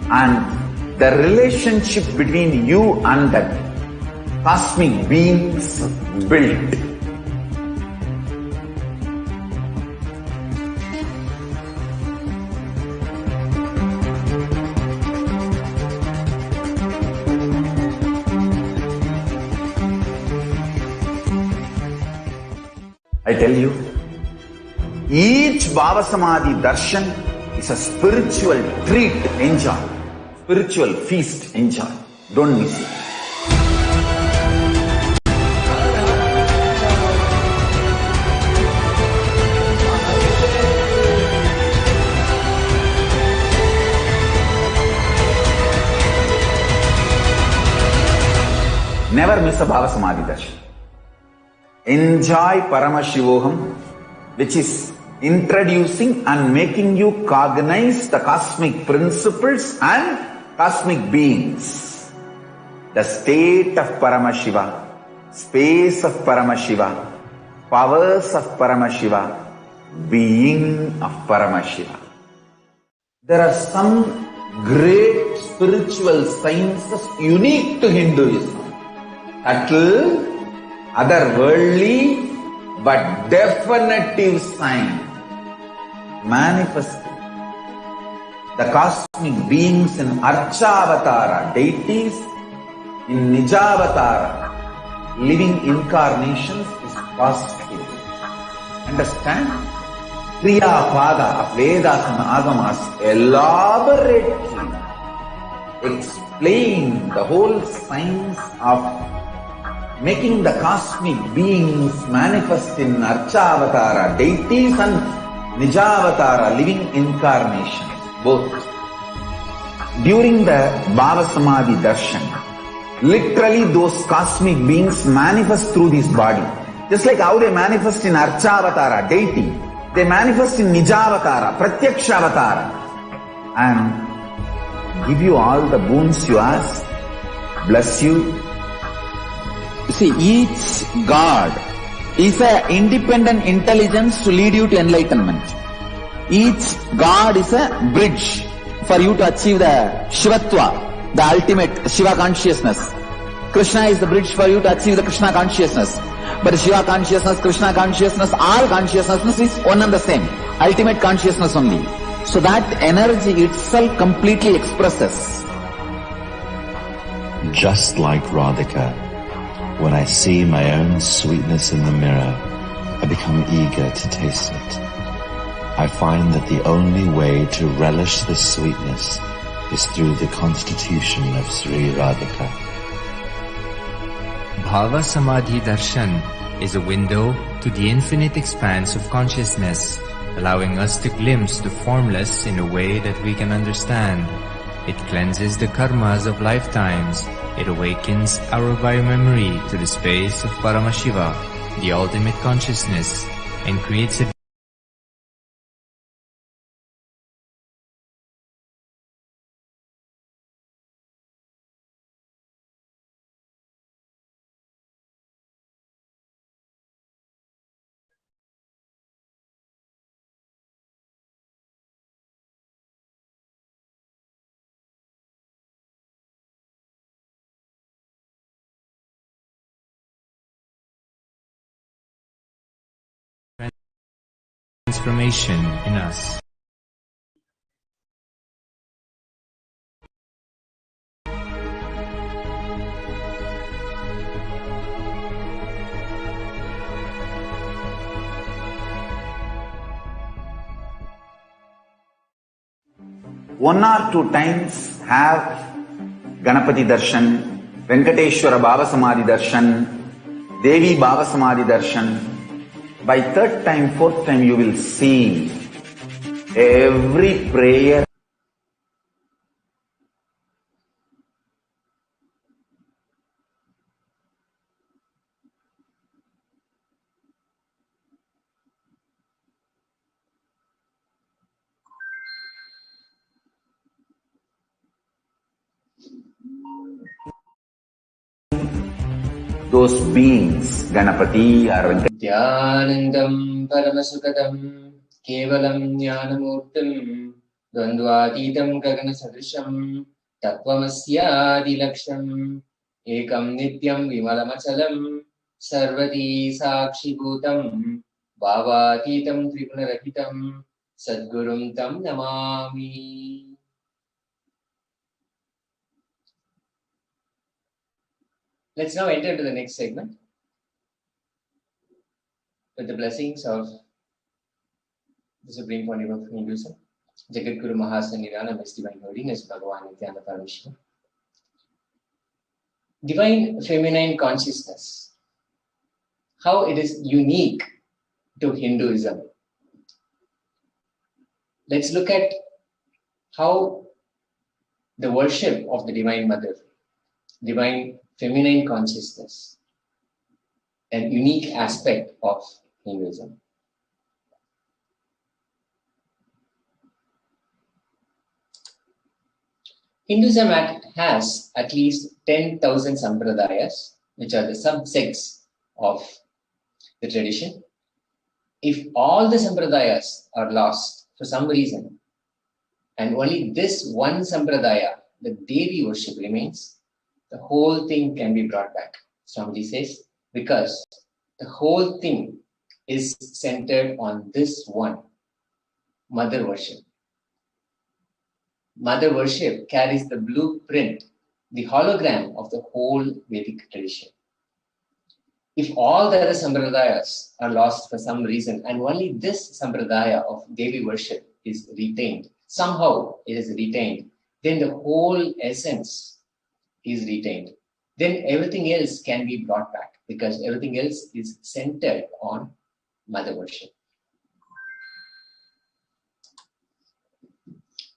and the relationship between you and that cosmic beings built. I tell you, each Bhava Samadhi Darshan is a spiritual treat, enjoy. Spiritual feast, enjoy. Don't miss it. Never miss a Bhava Samadhi Darshan. Enjoy Paramashivoham, which is introducing and making you cognize the cosmic principles and cosmic beings. The state of Paramashiva, space of Paramashiva, powers of Paramashiva, being of Paramashiva. There are some great spiritual sciences unique to Hinduism. Subtle, otherworldly, but definitive sign. Manifesting. The cosmic beings in Archavatara, deities, in Nijavatara, living incarnations is possible. Understand? Kriya Pada of Vedas and Agamas elaborately explain the whole science of making the cosmic beings manifest in Archavatara, deities, and Nijavatara, living incarnations, both. During the Bhava Samadhi Darshan, literally those cosmic beings manifest through this body. Just like how they manifest in Archavatara, deity, they manifest in Nijavatara, Pratyakshavatara, and give you all the boons you ask, bless you. See, each God is an independent intelligence to lead you to enlightenment. Each God is a bridge for you to achieve the Shivatva, the ultimate Shiva consciousness. Krishna is the bridge for you to achieve the Krishna consciousness. But Shiva consciousness, Krishna consciousness, all consciousness is one and the same. Ultimate consciousness only. So that energy itself completely expresses. Just like Radhika, when I see my own sweetness in the mirror, I become eager to taste it. I find that the only way to relish this sweetness is through the constitution of Sri Radhika. Bhava Samadhi Darshan is a window to the infinite expanse of consciousness, allowing us to glimpse the formless in a way that we can understand. It cleanses the karmas of lifetimes. It awakens our biomemory to the space of Paramashiva, the ultimate consciousness, and creates a transformation in us. One or two times have Ganapati Darshan, Venkateshwara Bhava Samadhi Darshan, Devi Bhava Samadhi Darshan. By third time, fourth time, you will see every prayer those beings, Ganapati or Venkateshwara. Dhyanandam Paramasukadam Kevalam Jnanamurtim Dvandvatitam Gagana Sadrisham Tattvamasya Laksham Ekam Nityam Vimalamachalam Sarvati Sakshi Bhutam Bhavatitam Tribunarahitam Sadgurum Tam Namami. Let's now enter into the next segment with the blessings of the Supreme Pontiff of Hinduism, Jagat Guru Mahasanirana, His Divine Holiness Bhagavan Nityananda Parashakti. Divine feminine consciousness, how it is unique to Hinduism. Let's look at how the worship of the Divine Mother, divine feminine consciousness, an unique aspect of Hinduism. Hinduism has at least 10,000 sampradayas, which are the subsects of the tradition. If all the sampradayas are lost for some reason, and only this one sampradaya, the Devi worship, remains, the whole thing can be brought back. Swamiji says, because the whole thing is centered on this one, mother worship. Mother worship carries the blueprint the hologram of the whole Vedic tradition. If all the other sampradayas are lost for some reason, and only this sampradaya of Devi worship is retained, somehow it is retained, then the whole essence is retained. Then everything else can be brought back because everything else is centered on mother worship.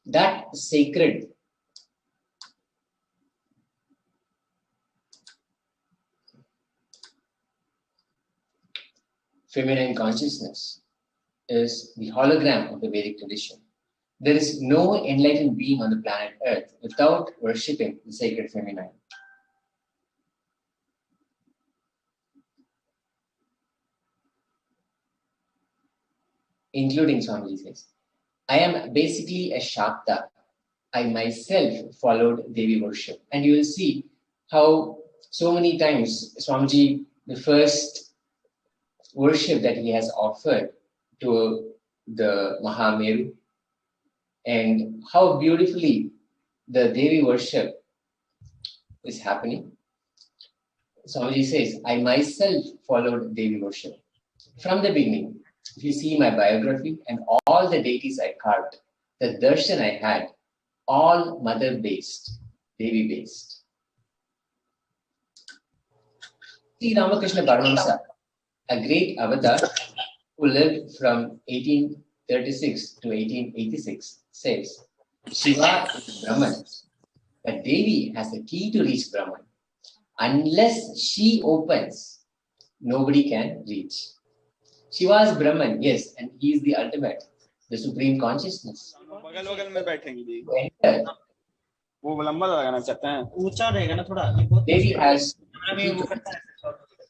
That sacred feminine consciousness is the hologram of the Vedic tradition. There is no enlightened being on the planet Earth without worshipping the sacred feminine. Including Swamiji says, I am basically a Shakta. I myself followed Devi worship. And you will see how so many times Swamiji, the first worship that he has offered to the Mahameru, and how beautifully the Devi worship is happening. Swamiji says, I myself followed Devi worship. From the beginning, if you see my biography and all the deities I carved, the darshan I had, all mother-based, Devi-based. Sri Ramakrishna Paramahamsa, a great avatar who lived from 1836 to 1886, says, Shiva is Brahman, but Devi has the key to reach Brahman. Unless she opens, nobody can reach. Shiva is Brahman, yes, and he is the ultimate, the supreme consciousness. Devi has,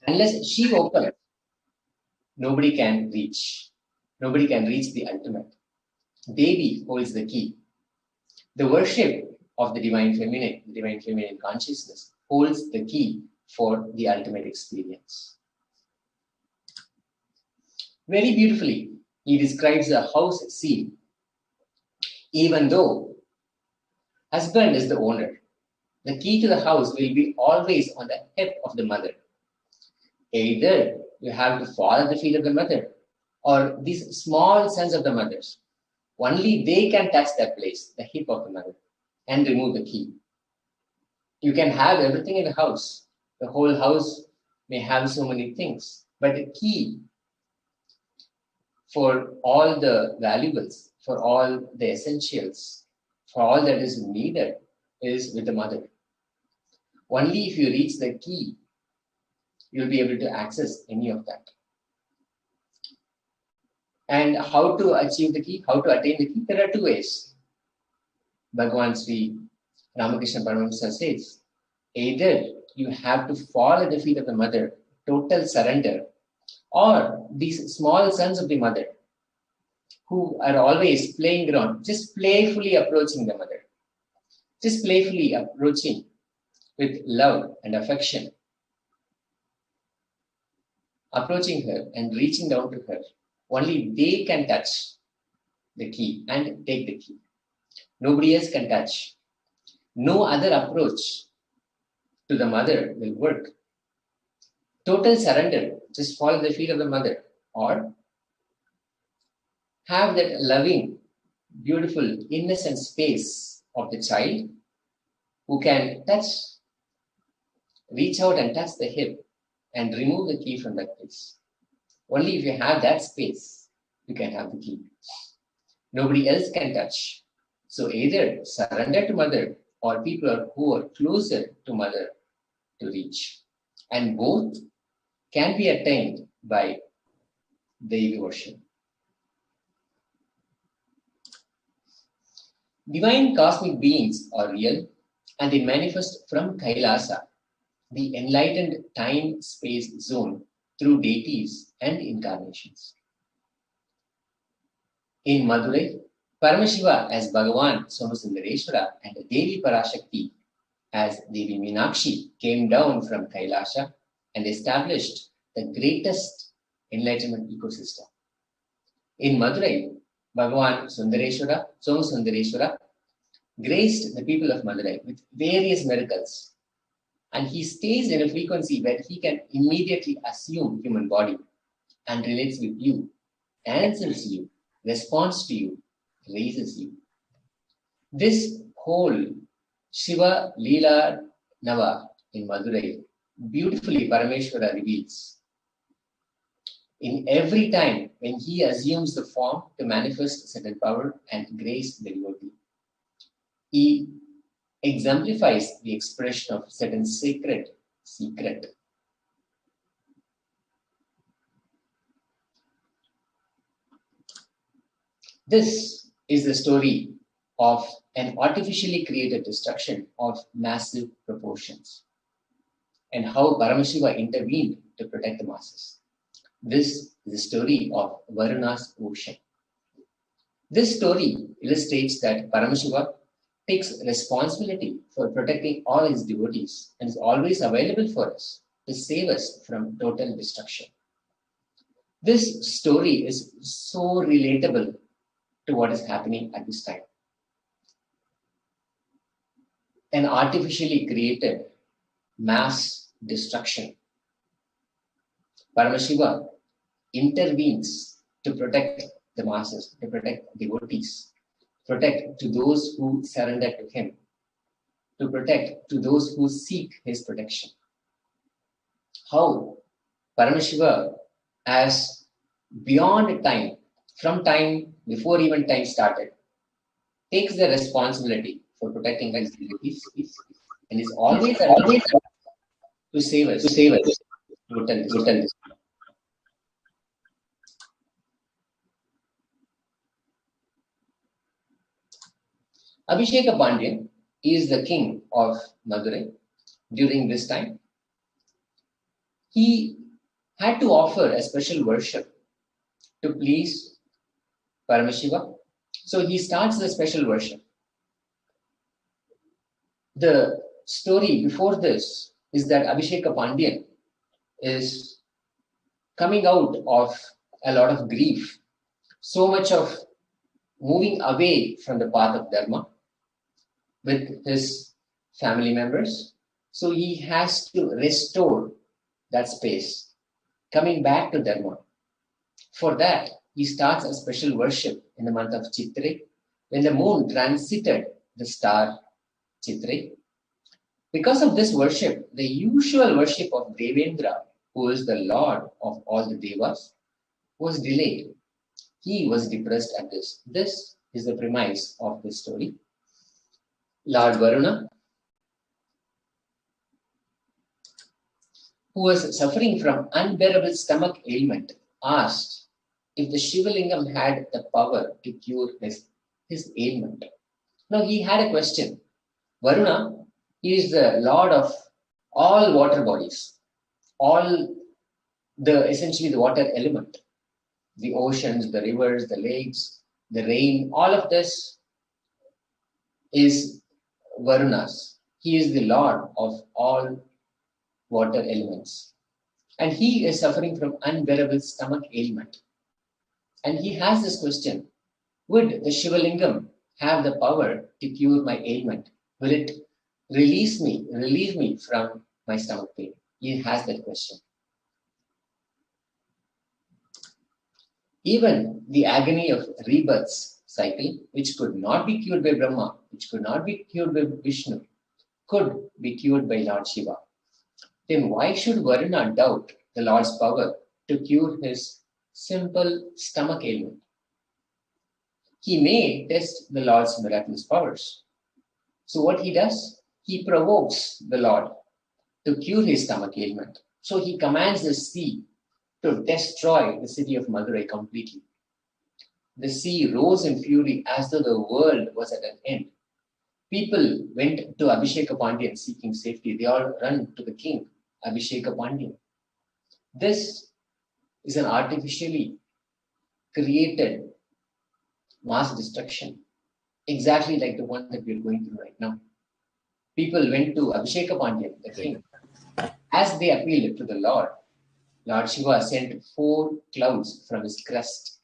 unless she opens, nobody can reach. Nobody can reach the ultimate. Devi holds the key. The worship of the divine feminine consciousness holds the key for the ultimate experience. Very beautifully, he describes a house scene. Even though husband is the owner, the key to the house will be always on the hip of the mother. Either you have to fall at the feet of the mother, or these small sons of the mothers, only they can touch that place, the hip of the mother, and remove the key. You can have everything in the house. The whole house may have so many things, but the key for all the valuables, for all the essentials, for all that is needed is with the mother. Only if you reach the key, you'll be able to access any of that. And how to achieve the key, how to attain the key? There are two ways. Bhagavan Sri Ramakrishna Paramahamsa says, either you have to fall at the feet of the mother, total surrender, or these small sons of the mother who are always playing around, just playfully approaching the mother, just playfully approaching with love and affection, approaching her and reaching down to her. Only they can touch the key and take the key. Nobody else can touch. No other approach to the mother will work. Total surrender, just fall at the feet of the mother, or have that loving, beautiful, innocent space of the child who can touch, reach out and touch the hip and remove the key from that place. Only if you have that space, you can have the key. Nobody else can touch. So either surrender to mother or people who are closer to mother to reach. And both can be attained by Devi worship. Divine cosmic beings are real and they manifest from Kailasa, the enlightened time-space zone, through deities and incarnations. In Madurai, Paramashiva as Bhagavan Somasundareshwara and Devi Parashakti as Devi Meenakshi came down from Kailasha and established the greatest enlightenment ecosystem. In Madurai, Bhagavan Somasundareshwara graced the people of Madurai with various miracles. And he stays in a frequency where he can immediately assume human body and relates with you, answers you, responds to you, raises you. This whole Shiva Leela Nava in Madurai, beautifully Parameshwara reveals. In every time when he assumes the form to manifest certain power and grace the devotee, he exemplifies the expression of certain sacred secret. This is the story of an artificially created destruction of massive proportions and how Paramashiva intervened to protect the masses. This is the story of Varuna's ocean. This story illustrates that Paramashiva takes responsibility for protecting all his devotees and is always available for us to save us from total destruction. This story is so relatable to what is happening at this time. An artificially created mass destruction. Paramashiva intervenes to protect the masses, to protect devotees, protect to those who surrender to him, to protect to those who seek his protection. How Paramashiva, as beyond time, from time before even time started, takes the responsibility for protecting his devotees and is always to save us. Total. Abhisheka Pandyan is the king of Madurai during this time. He had to offer a special worship to please Paramashiva. So he starts the special worship. The story before this is that Abhisheka Pandyan is coming out of a lot of grief, so much of moving away from the path of Dharma with his family members. So he has to restore that space, coming back to Dharma. For that, he starts a special worship in the month of Chitrai, when the moon transited the star Chitrai. Because of this worship, the usual worship of Devendra, who is the lord of all the devas, was delayed. He was depressed at this. This is the premise of this story. Lord Varuna, who was suffering from unbearable stomach ailment, asked if the Shivalingam had the power to cure his ailment. Now he had a question. Varuna, he is the lord of all water bodies, essentially the water element, the oceans, the rivers, the lakes, the rain, all of this is Varuna's. He is the lord of all water elements. And he is suffering from unbearable stomach ailment. And he has this question, would the Shivalingam have the power to cure my ailment? Will it relieve me from my stomach pain? He has that question. Even the agony of rebirths cycle, which could not be cured by Brahma, which could not be cured by Vishnu, could be cured by Lord Shiva. Then why should Varuna doubt the Lord's power to cure his simple stomach ailment? He may test the Lord's miraculous powers. So what he does? He provokes the Lord to cure his stomach ailment. So he commands the sea to destroy the city of Madurai completely. The sea rose in fury as though the world was at an end. People went to Abhisheka Pandyan seeking safety. They all run to the king, Abhisheka Pandyan. This is an artificially created mass destruction, exactly like the one that we are going through right now. People went to Abhisheka Pandyan, the king. As they appealed to the Lord, Lord Shiva sent 4 clouds from his crest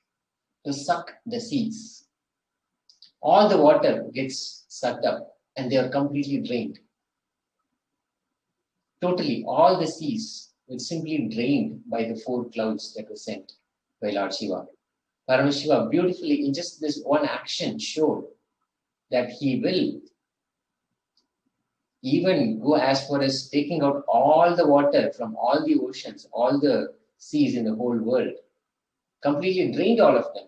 to suck the seas. all the water gets sucked up and they are completely drained. Totally, all the seas were simply drained by the 4 clouds that were sent by Lord Shiva. Paramashiva beautifully, in just this one action, showed that he will even go as far as taking out all the water from all the oceans, all the seas in the whole world, completely drained all of them.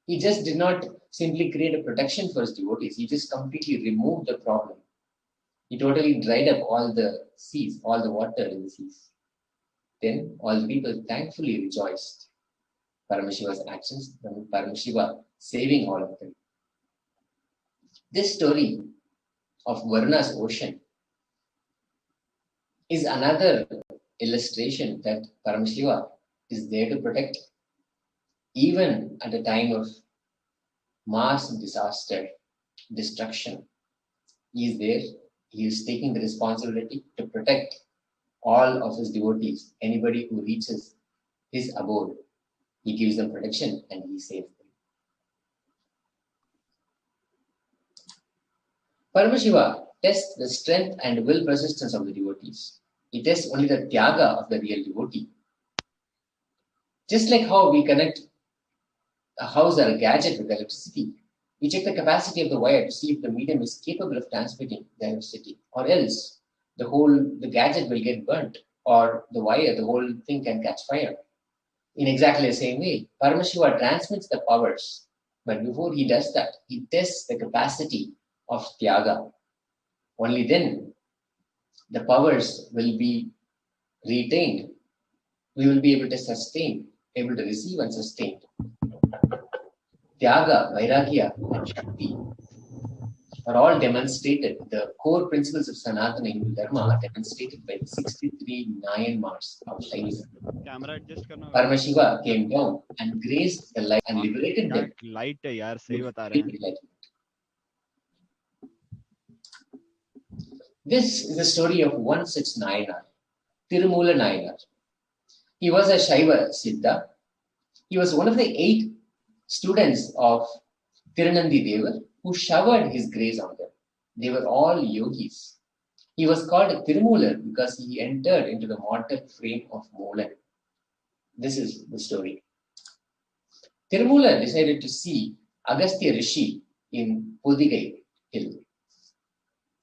He just did not simply create a protection for his devotees, he just completely removed the problem. He totally dried up all the seas, all the water in the seas. Then all the people thankfully rejoiced. Paramashiva's actions, Paramashiva saving all of them. This story of Varna's ocean is another illustration that Paramashiva is there to protect. Even at a time of mass disaster, destruction, he is there. He is taking the responsibility to protect all of his devotees. Anybody who reaches his abode, he gives them protection and he saves them. Paramashiva tests the strength and will persistence of the devotees. He tests only the tyaga of the real devotee. Just like how we connect a house or a gadget with electricity, we check the capacity of the wire to see if the medium is capable of transmitting the electricity, or else the gadget will get burnt, or the wire, the whole thing can catch fire. In exactly the same way, Paramashiva transmits the powers, but before he does that, he tests the capacity of tyaga. Only then the powers will be retained. We will be able to sustain, able to receive and sustain. Tyaga, Vairagya, and Shakti are all demonstrated. The core principles of Sanatana Hindu Dharma are demonstrated by the 63 Nayanmars of Shaivism. Paramashiva came down and graced the light and liberated them. Light है यार, सही बता रहे Complete हैं. enlightenment. This is the story of one such Nayanar, Tirumula Nayanar. He was a Shaiva Siddha. He was one of the 8 students of Tirunandi Devar who showered his grace on them. They were all yogis. He was called Tirumular because he entered into the mortal frame of Molan. This is the story. Tirumular decided to see Agastya Rishi in Podigai hill.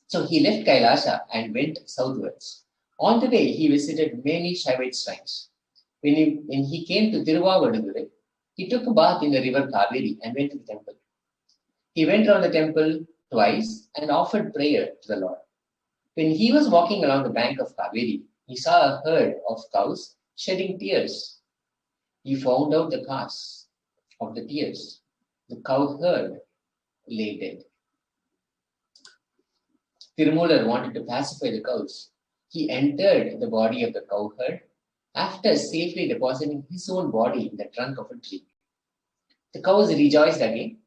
So he left Kailasha and went southwards. On the way, he visited many Shaivite shrines. When he came to Tiruvavadurai, he took a bath in the river Kaveri and went to the temple. He went around the temple twice and offered prayer to the Lord. When he was walking along the bank of Kaveri, he saw a herd of cows shedding tears. He found out the cause of the tears. The cow herd lay dead. Tirumular wanted to pacify the cows. He entered the body of the cow herd after safely depositing his own body in the trunk of a tree. The cows rejoiced again.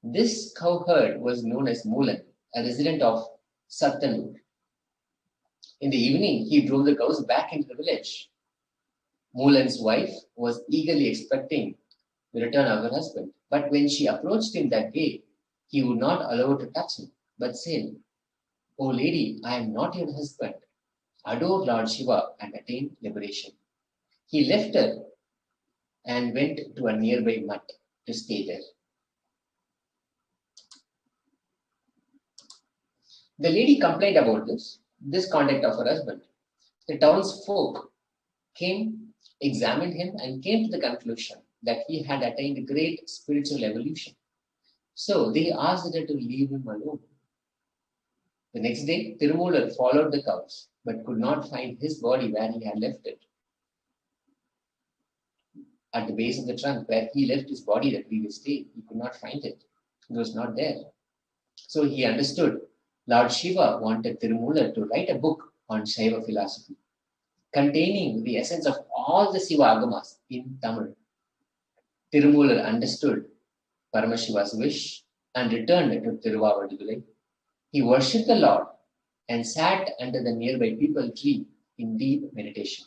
This cow herd was known as Mulan, a resident of Sattanur. In the evening, he drove the cows back into the village. Mulan's wife was eagerly expecting the return of her husband, but when she approached him that day, he would not allow her to touch him, but said, "O lady, I am not your husband. Adore Lord Shiva and attain liberation." He left her and went to a nearby mutt to stay there. The lady complained about this conduct of her husband. The townsfolk came, examined him, and came to the conclusion that he had attained great spiritual evolution. So they asked her to leave him alone. The next day, Tirumular followed the cows, but could not find his body where he had left it. At the base of the trunk where he left his body the previous day, he could not find it. It was not there. So he understood Lord Shiva wanted Tirumular to write a book on Shaiva philosophy, containing the essence of all the Shiva Agamas in Tamil. Tirumular understood Paramashiva's wish and returned to Tiruvavadurai. He worshipped the Lord and sat under the nearby peepal tree in deep meditation.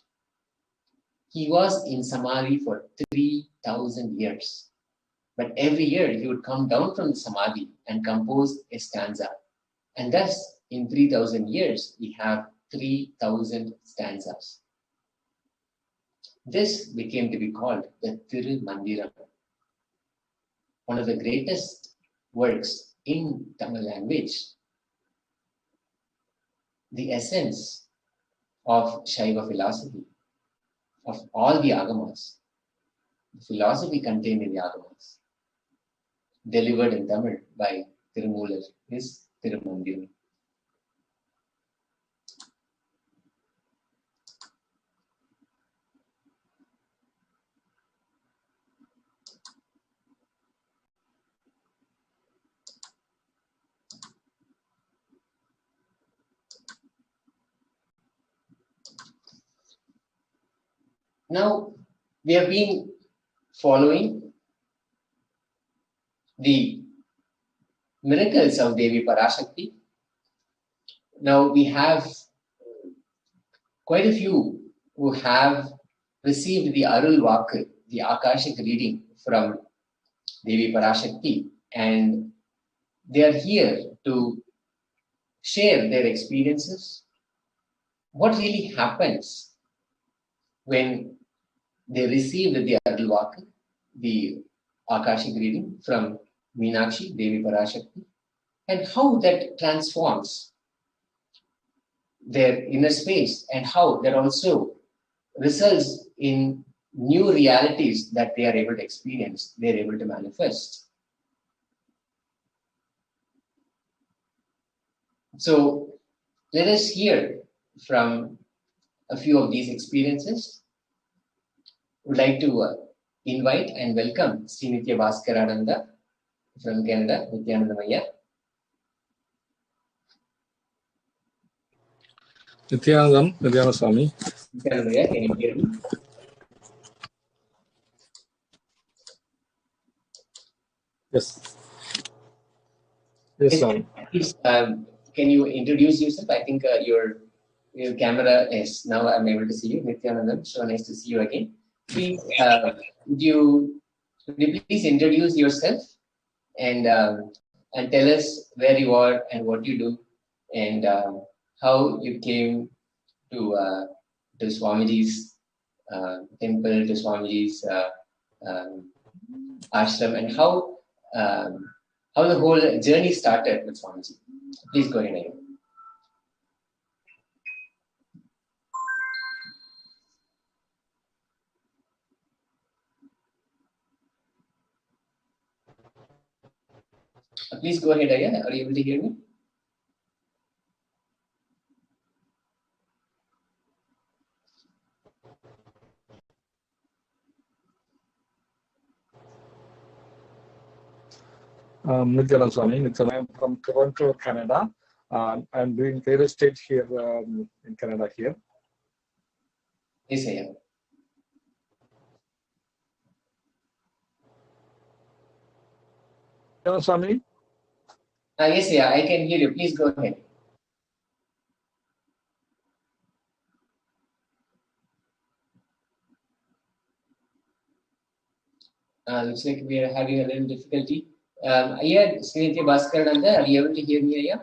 He was in Samadhi for 3,000 years. But every year he would come down from the Samadhi and compose a stanza. And thus, in 3,000 years, we have 3,000 stanzas. This became to be called the Thiru Mandiram, one of the greatest works in Tamil language. The essence of Shaiva philosophy, of all the Agamas, the philosophy contained in the Agamas, delivered in Tamil by Tirumular, is Thirumandiram. Now, we have been following the miracles of Devi Parashakti. Now, we have quite a few who have received the Arul Vaku, the Akashic reading from Devi Parashakti, and they are here to share their experiences. What really happens when they received the Arul Vaku, the Akashic reading from Meenakshi, Devi Parashakti, and how that transforms their inner space, and how that also results in new realities that they are able to experience, they are able to manifest. So let us hear from a few of these experiences. Would like to invite and welcome Sri Nitya Bhaskarananda from Canada, Nityananda Maya. Nityananda Swami. Nityananda Maya, can you hear me? Yes. Yes, Swami. Please, can you introduce yourself? I think your camera is now. I'm able to see you, Nityananda. So nice to see you again. Please, would you please introduce yourself and tell us where you are and what you do and how you came to Swamiji's temple, to Swamiji's ashram, and how the whole journey started with Swamiji. Please go ahead. Please go ahead, Aya. Are you able to hear me? Nityananda Swami. Nityananda, I'm from Toronto, Canada. I'm doing real estate here in Canada here. Yes, Aya. Nityananda Swami. Yes, Aya. I can hear you. Please go ahead. Looks like we are having a little difficulty. Aya, Sri Nitya Bhaskarananda, are you able to hear me, Aya?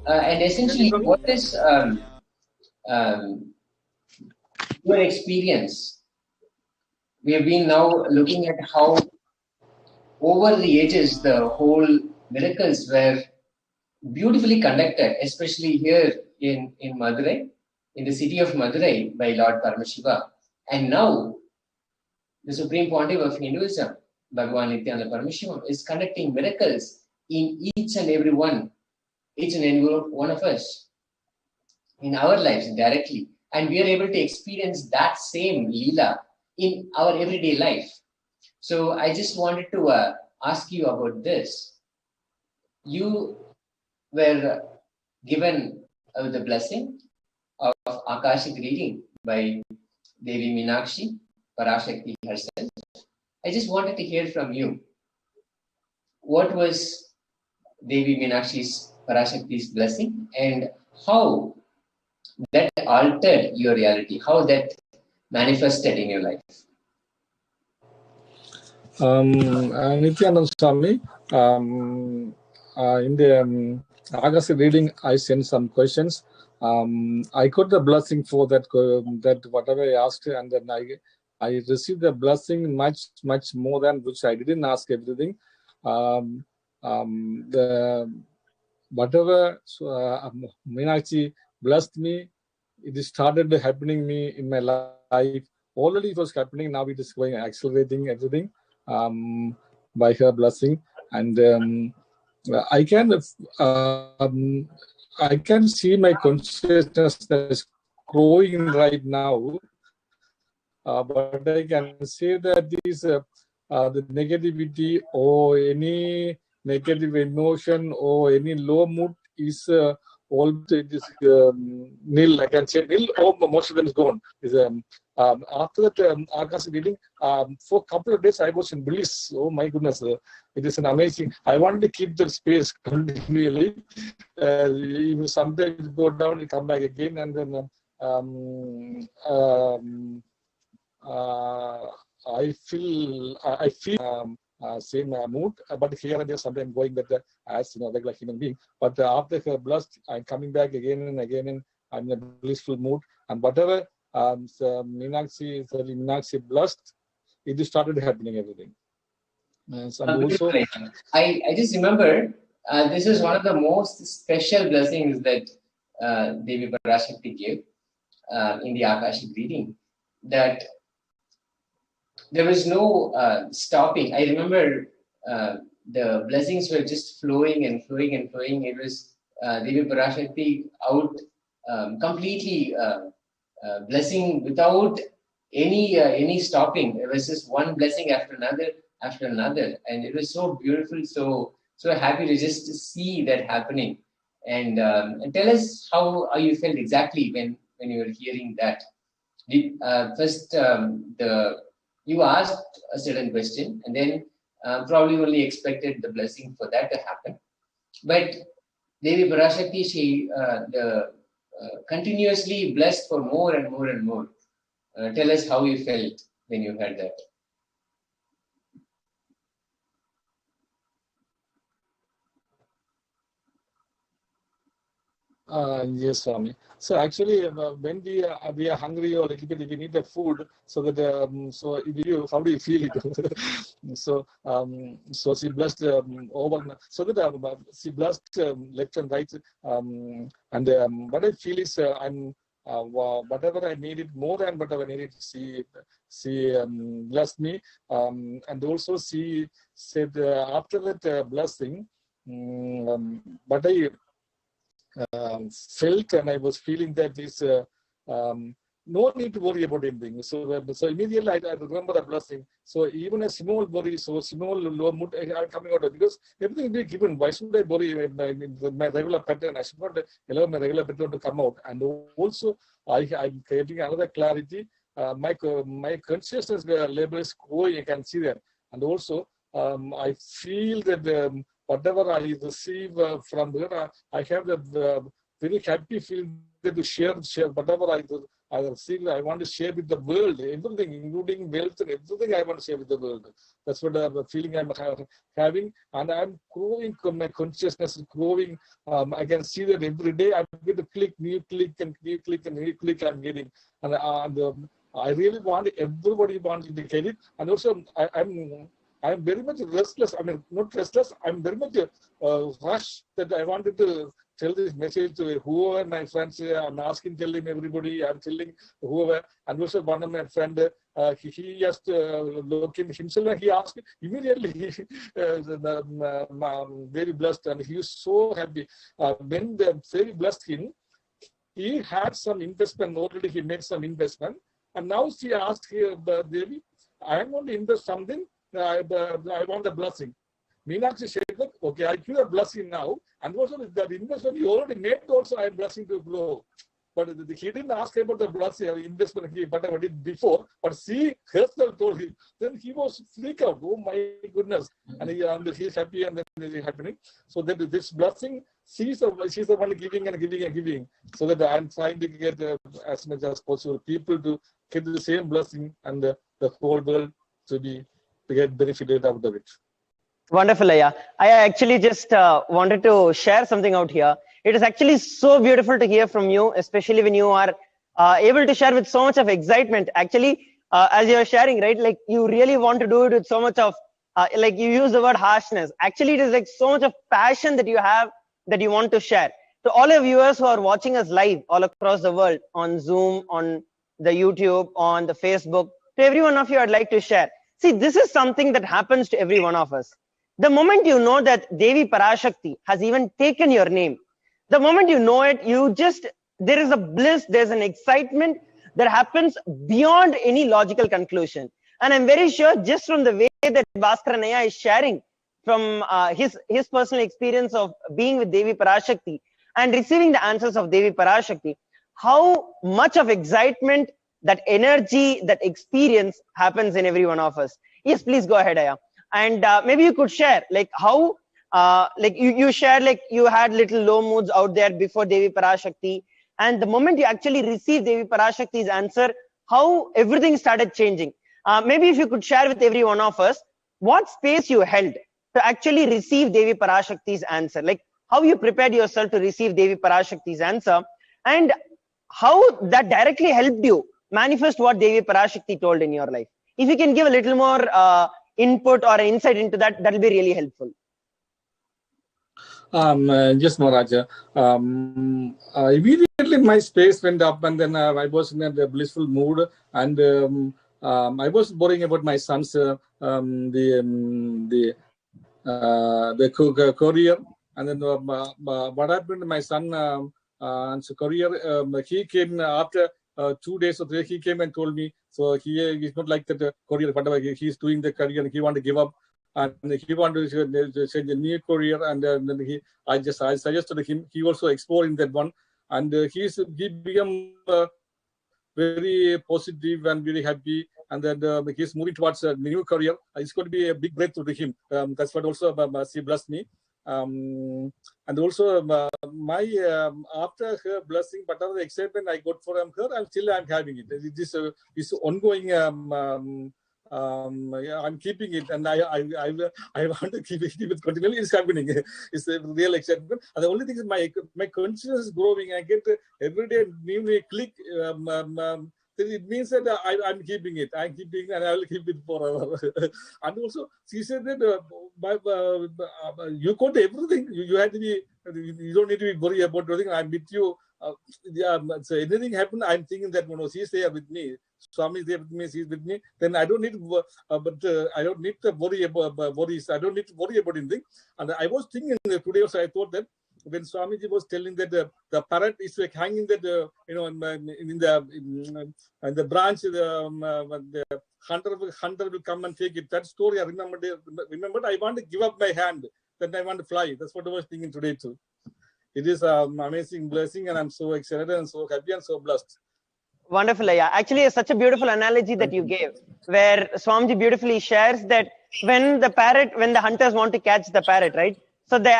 And essentially, what is your experience? We have been now looking at how over the ages the whole miracles were beautifully conducted, especially here in Madurai, in the city of Madurai by Lord Paramashiva. And now the Supreme Pontiff of Hinduism, Bhagavan Nityananda Paramashivam, is conducting miracles in each and every one of us, in our lives directly. And we are able to experience that same Leela in our everyday life. So I just wanted to ask you about this. you were given the blessing of Akashic reading by Devi Meenakshi, Parashakti herself. I just wanted to hear from you. What was Devi Meenakshi's Parashakti's blessing and how that altered your reality, how that manifested in your life? Nityanand Swami, in the August reading, I sent some questions. I got the blessing for that, that whatever I asked, and then I received the blessing much more than which I didn't ask everything. The whatever Meenakshi blessed me, it started happening me in my life. Already it was happening. Now it is going accelerating everything by her blessing, and I can see my consciousness that is growing right now. But I can say that the negativity or any negative emotion or any low mood is all it is nil. I can say nil, or most of them is gone. After that Akash reading, for a couple of days I was in bliss. Oh my goodness, it is an amazing. I want to keep the space continually. Even sometimes go down and come back again, and then I feel same mood, but here and there sometimes going better as regular human being. But after her blessed, I'm coming back again and again, and I'm in a blissful mood. And whatever Meenakshi blessed, it started happening everything. And also, I just remember this is one of the most special blessings that Devi Parashakti gave in the Akashic reading. That there was no stopping. I remember the blessings were just flowing and flowing and flowing. It was Devi Parashakti out completely blessing without any stopping. It was just one blessing after another, and it was so beautiful, so happy to just see that happening. And tell us how you felt exactly when you were hearing that. First, you asked a certain question, and then probably only expected the blessing for that to happen. But Devi Parashakti, she continuously blessed for more and more and more. Tell us how you felt when you heard that. Yes, Swami. So actually, when we are hungry or a little bit, we need the food. So that how do you feel it? So she blessed over. So that she blessed left and right. And what I feel is whatever I needed, more than whatever I needed, she blessed me. And also she said after that blessing, but I felt, and I was feeling that this no need to worry about anything. So immediately I remember the blessing. So even a small worry, so small low mood, I'm coming out of, because everything will be given. Why should I worry my regular pattern? I should not allow my regular pattern to come out. And also I'm creating another clarity. My consciousness level is growing. I can see that. And also I feel that whatever I receive from her, I have the very happy feeling to share whatever I receive. I want to share with the world, everything, including wealth and everything. I want to share with the world. That's what the feeling I'm having, and I'm growing. My consciousness is growing. I can see that every day I'm going to click, new click, and new click, and new click. I'm getting, and I really want everybody wanting to get it, and also I'm very much restless. I mean, not restless. I'm very much rushed that I wanted to tell this message to whoever my friends. I'm asking, telling everybody. I'm telling whoever. And also one of my friend, he just looked in himself and he asked immediately. Very blessed, and he was so happy. When the very blessed him, he had some investment already. He made some investment, and now she asked here, Devi, I am going to invest something. I want a blessing. Meenakshi said that, okay, I give a blessing now. And also that investment you already made also, I am blessing to grow. But he didn't ask about the blessing investment whatever did before. But she herself told him. Then he was freaked out. Oh my goodness! And he's happy, and then it's happening. So that this blessing, she's the one giving and giving and giving. So that I'm trying to get as much as possible people to get the same blessing, and the whole world to get benefited out of it. Wonderful, Aya. I actually just wanted to share something out here. It is actually so beautiful to hear from you, especially when you are able to share with so much of excitement. Actually, as you're sharing, right, like you really want to do it with so much of, like you use the word harshness. Actually, it is like so much of passion that you have that you want to share. To all our viewers who are watching us live all across the world on Zoom, on the YouTube, on the Facebook, to every one of you, I'd like to share. See, this is something that happens to every one of us. The moment you know that Devi Parashakti has even taken your name, the moment you know it, there is a bliss, there's an excitement that happens beyond any logical conclusion. And I'm very sure just from the way that Bhaskaranaya is sharing from his personal experience of being with Devi Parashakti and receiving the answers of Devi Parashakti, how much of excitement, that energy, that experience happens in every one of us. Yes, please go ahead, Aya. And maybe you could share like how, like you shared like you had little low moods out there before Devi Parashakti, and the moment you actually received Devi Parashakti's answer, how everything started changing. Maybe if you could share with every one of us what space you held to actually receive Devi Parashakti's answer, like how you prepared yourself to receive Devi Parashakti's answer, and how that directly helped you manifest what Devi Parashakti told in your life. If you can give a little more input or insight into that, that will be really helpful. Yes, Maharaja. Immediately my space went up, and then I was in a blissful mood, and I was worrying about my son's career, and then what happened to my son's career? He came after 2 days or 3. He came and told me. So he's not like that career, whatever he's doing the career, and he want to give up, and he wanted to change a new career, and then I suggested him. He also exploring that one, and he became very positive and very happy, and then he's moving towards a new career. It's going to be a big breakthrough to him. That's what also she blessed me. And also my after her blessing, whatever the excitement I got from her, I'm having it. It is this ongoing. I'm keeping it, and I want to keep it continually. It's happening. It's a real excitement. And the only thing is my consciousness is growing. I get every day new click. It means that I'm keeping it. I'm keeping it, and I will keep it forever. And also, she said that you got everything. You had to be. You don't need to be worried about everything. I'm with you. So anything happen, I'm thinking that she's there with me. Swami is there with me. She's with me. Then I don't need to. I don't need to worry about worries. I don't need to worry about anything. And I was thinking today also. I thought that when Swamiji was telling that the parrot is like hanging that in the branch, the hunter will come and take it. That story I remembered. I want to give up my hand. Then I want to fly. That's what I was thinking today too. It is an amazing blessing, and I'm so excited and so happy and so blessed. Wonderful, Aya. Actually, it's such a beautiful analogy that you gave, where Swamiji beautifully shares that when the hunters want to catch the parrot, right? So they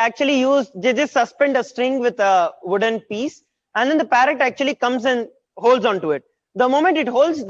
just suspend a string with a wooden piece, and then the parrot actually comes and holds onto it. The moment it holds,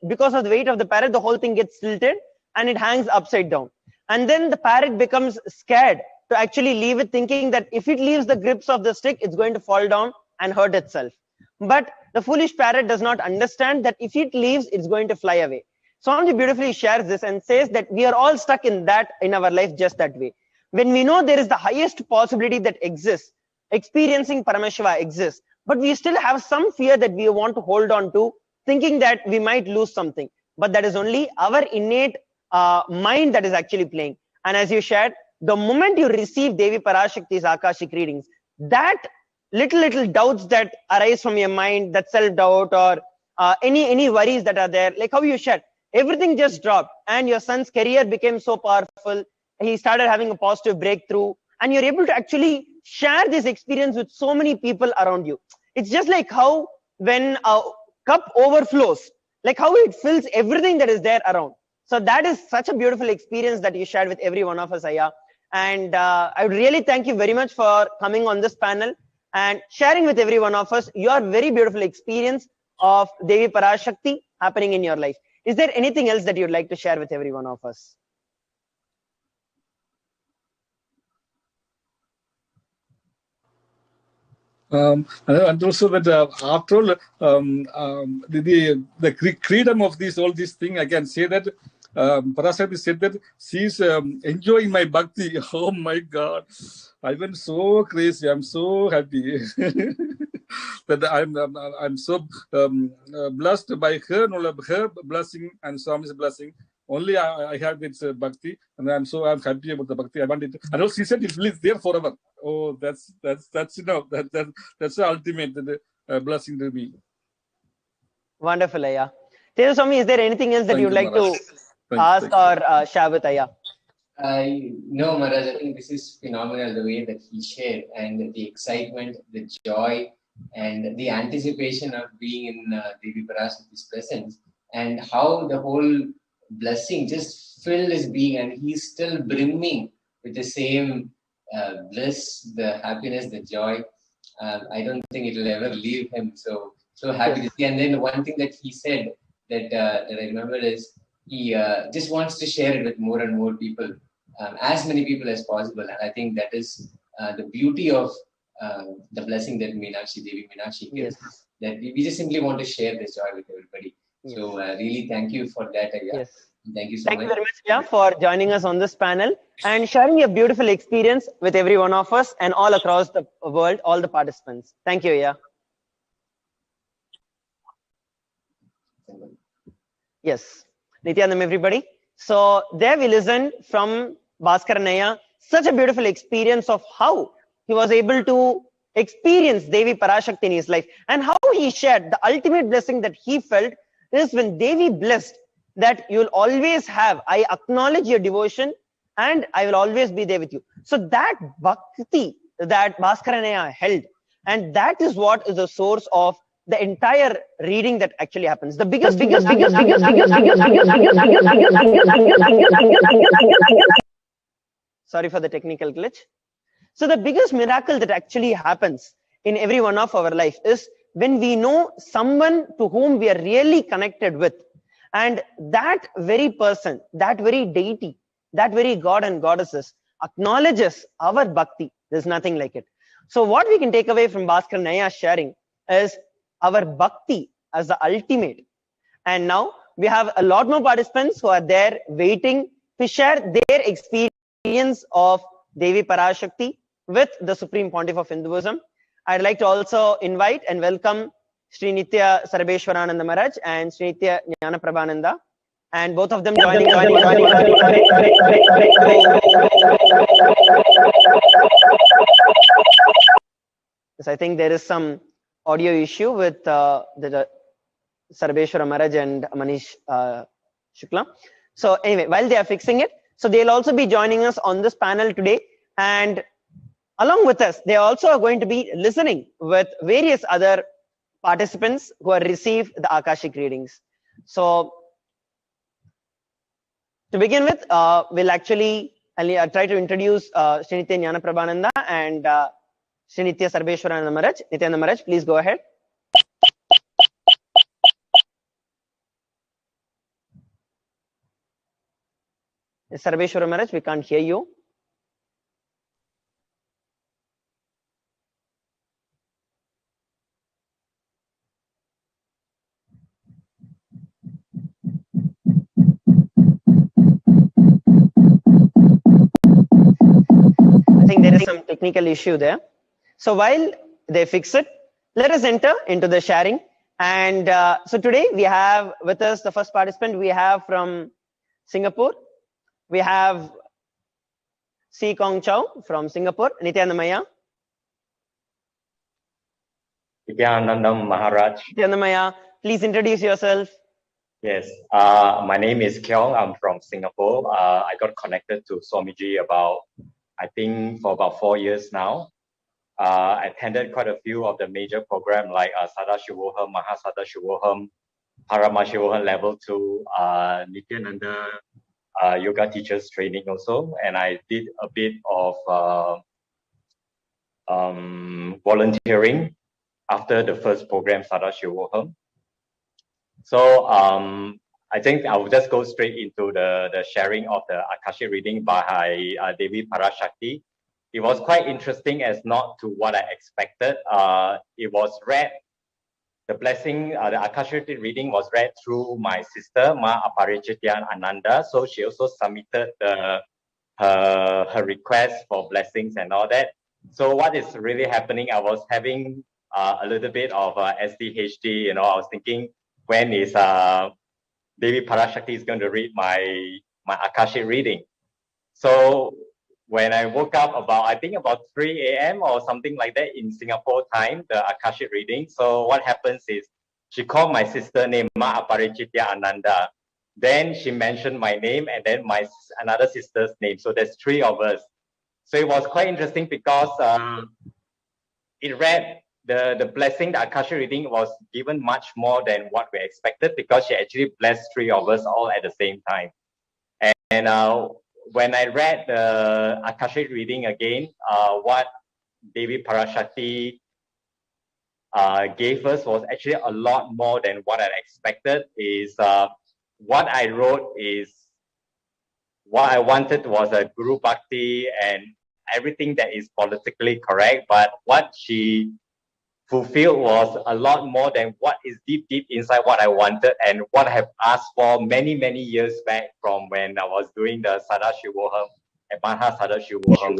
because of the weight of the parrot, the whole thing gets tilted and it hangs upside down. And then the parrot becomes scared to actually leave it, thinking that if it leaves the grips of the stick, it's going to fall down and hurt itself. But the foolish parrot does not understand that if it leaves, it's going to fly away. Swamiji beautifully shares this and says that we are all stuck in our life just that way. When we know there is the highest possibility that exists, experiencing Paramashiva exists, but we still have some fear that we want to hold on to, thinking that we might lose something. But that is only our innate mind that is actually playing. And as you shared, the moment you receive Devi Parashakti's Akashic readings, that little doubts that arise from your mind, that self-doubt or any worries that are there, like how you shared, everything just dropped and your son's career became so powerful. he started having a positive breakthrough, and you're able to actually share this experience with so many people around you. It's just like how when a cup overflows, like how it fills everything that is there around. So that is such a beautiful experience that you shared with every one of us, Aya. And I would really thank you very much for coming on this panel and sharing with every one of us your very beautiful experience of Devi Parashakti happening in your life. Is there anything else that you'd like to share with every one of us? And also that after all, the freedom of all these things, I can say that Parashakti said that she's enjoying my bhakti. Oh my God, I went so crazy. I'm so happy that I'm so blessed by her blessing and Swami's blessing. Only I have this bhakti, and I'm happy about the bhakti. I want it, and also she said it lives there forever. Oh, that's enough. That's the ultimate blessing to me. Wonderful, Aya. Swami, is there anything else that you'd like to ask or share with Aya? No, Maharaj, I think this is phenomenal, the way that he shared, and the excitement, the joy, and the anticipation of being in Devi Parashakti's presence, and how the whole blessing just filled his being, and he's still brimming with the same bliss, the happiness, the joy. I don't think it will ever leave him. So happy to see. And then one thing that he said that I remember is he just wants to share it with more and more people, as many people as possible. And I think that is the beauty of the blessing that Devi Meenakshi gives. That we just simply want to share this joy with everybody. Yes. So really thank you for that. Yes. Thank you so much. Thank you very much, Aya, for joining us on this panel and sharing your beautiful experience with every one of us and all across the world, all the participants. Thank you, Aya. Yes. Nityanam, everybody. So there we listened from Bhaskaranaya, such a beautiful experience of how he was able to experience Devi Parashakti in his life and how he shared the ultimate blessing that he felt is when Devi blessed that you will always have, I acknowledge your devotion and I will always be there with you. So that bhakti that Bhaskaranaya held, and that is what is the source of the entire reading that actually happens. The biggest. Sorry for the technical glitch. So the biggest miracle that actually happens in every one of our life is when we know someone to whom we are really connected with, and that very person, that very deity, that very God and goddesses acknowledges our bhakti. There's nothing like it. So what we can take away from Bhaskaranaya sharing is our bhakti as the ultimate. And now we have a lot more participants who are there waiting to share their experience of Devi Parashakti with the Supreme Pontiff of Hinduism. I'd like to also invite and welcome Sri Nitya Sarabeshwarananda Maharaj and Sri Nitya Jnana Prabhananda, and both of them joining. Yes, I think there is some audio issue with the Sarabeshwara Maharaj and Manish Shukla. So anyway, while they are fixing it, so they'll also be joining us on this panel today, and along with us, they also are going to be listening with various other participants who have received the Akashic readings. So to begin with, I'll try to introduce Sri Nitya Jnana Prabhananda and Sri Nitya Sarabeshwarananda Maharaj. Nityananda Maharaj, please go ahead. Sarabeshwara Maharaj, we can't hear you. I think there is some technical issue there. So while they fix it, let us enter into the sharing. And so today we have with us the first participant we have from Singapore. We have C. Kong Chow from Singapore. Nityanamaya. Nityanandam Maharaj. Nityanamaya, please introduce yourself. Yes, my name is Kyong. I'm from Singapore. I got connected to Swamiji about, I think, for about 4 years now. I attended quite a few of the major programs like Sada Shivoham, Mahasada Shivoham, Parama Shivoham Level 2, Nityananda Yoga Teachers Training also. And I did a bit of volunteering after the first program, Sada Shivoham. So I think I will just go straight into the sharing of the Akashic reading by Devi Parashakti. It was quite interesting as not to what I expected. It was read, the blessing, the Akashic reading was read through my sister, Ma Aparijitya Ananda. So she also submitted her request for blessings and all that. So what is really happening, I was having a little bit of SDHD, you know, I was thinking, when is Devi Parashakti is going to read my Akashic reading. So when I woke up I think about 3 a.m. or something like that in Singapore time, the Akashic reading. So what happens is she called my sister named Ma Aparijitya Ananda. Then she mentioned my name and then another sister's name. So there's 3 of us. So it was quite interesting because it read the blessing, the Akashic reading was given much more than what we expected because she actually blessed 3 of us all at the same time. And when I read the Akashic reading again, what Devi Parashakti gave us was actually a lot more than what I expected. Is what I wrote is what I wanted was a Guru Bhakti and everything that is politically correct, but what she fulfilled was a lot more than what is deep inside what I wanted and what I have asked for many years back from when I was doing the Sada Shivoham and Maha Sada Shivoham.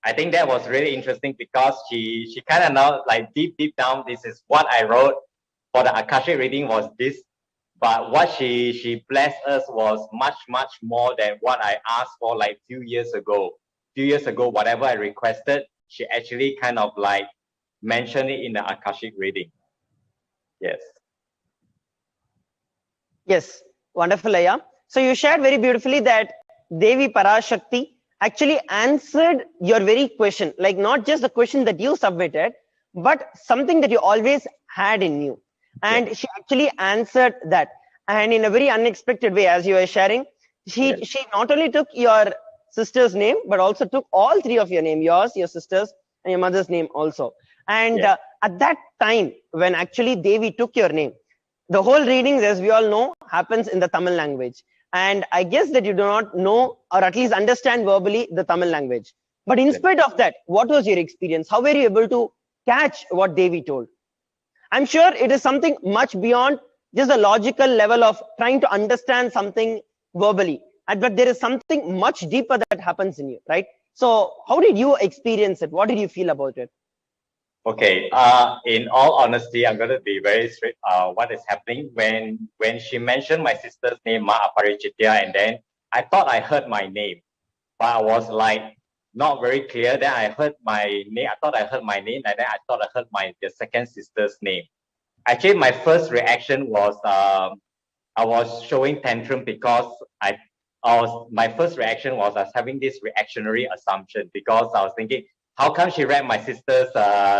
I think that was really interesting because she kind of now like deep down, this is what I wrote for the Akashic reading was this, but what she blessed us was much more than what I asked for like few years ago, whatever I requested, she actually kind of like mentioned it in the Akashic reading. Yes. Yes, wonderful, Aya. So you shared very beautifully that Devi Parashakti actually answered your very question, like not just the question that you submitted, but something that you always had in you. And yes, she actually answered that. And in a very unexpected way, as you were sharing, she not only took your sister's name, but also took all 3 of your name, yours, your sister's, and your mother's name also. And at that time, when actually Devi took your name, the whole readings, as we all know, happens in the Tamil language. And I guess that you do not know or at least understand verbally the Tamil language. But in spite of that, what was your experience? How were you able to catch what Devi told? I'm sure it is something much beyond just the logical level of trying to understand something verbally. But there is something much deeper that happens in you, right? So how did you experience it? What did you feel about it? Okay, in all honesty, I'm going to be very straight. What is happening when she mentioned my sister's name, Ma Aparijitya, and then I thought I heard my name, but I was like not very clear. Then I heard my name. I thought I heard my name, and then I thought I heard the second sister's name. Actually, my first reaction was I was showing tantrum because my first reaction was I was having this reactionary assumption because I was thinking, how come she read my sister's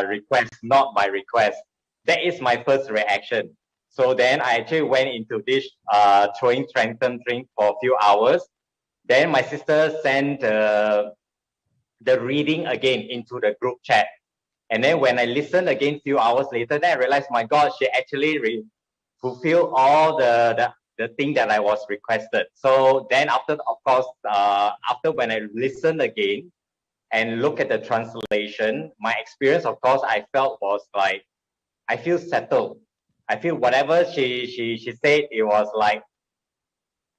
request, not my request? That is my first reaction. So then I actually went into this throwing tantrum thing for a few hours. Then my sister sent the reading again into the group chat. And then when I listened again a few hours later, then I realized, my God, she actually fulfilled all the thing that I was requested. So then after, of course, after when I listened again, and look at the translation, my experience, of course, I felt was like, I feel settled. I feel whatever she said, it was like,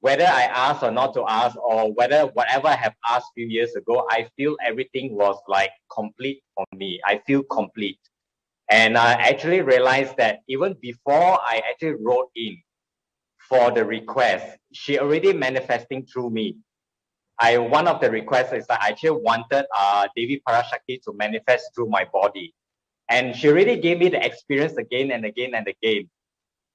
whether I asked or not to ask, or whatever I have asked few years ago, I feel everything was like complete for me. I feel complete. And I actually realized that even before I actually wrote in for the request, she already manifesting through me. One of the requests is that I actually wanted Devi Parashakti to manifest through my body. And she really gave me the experience again and again and again.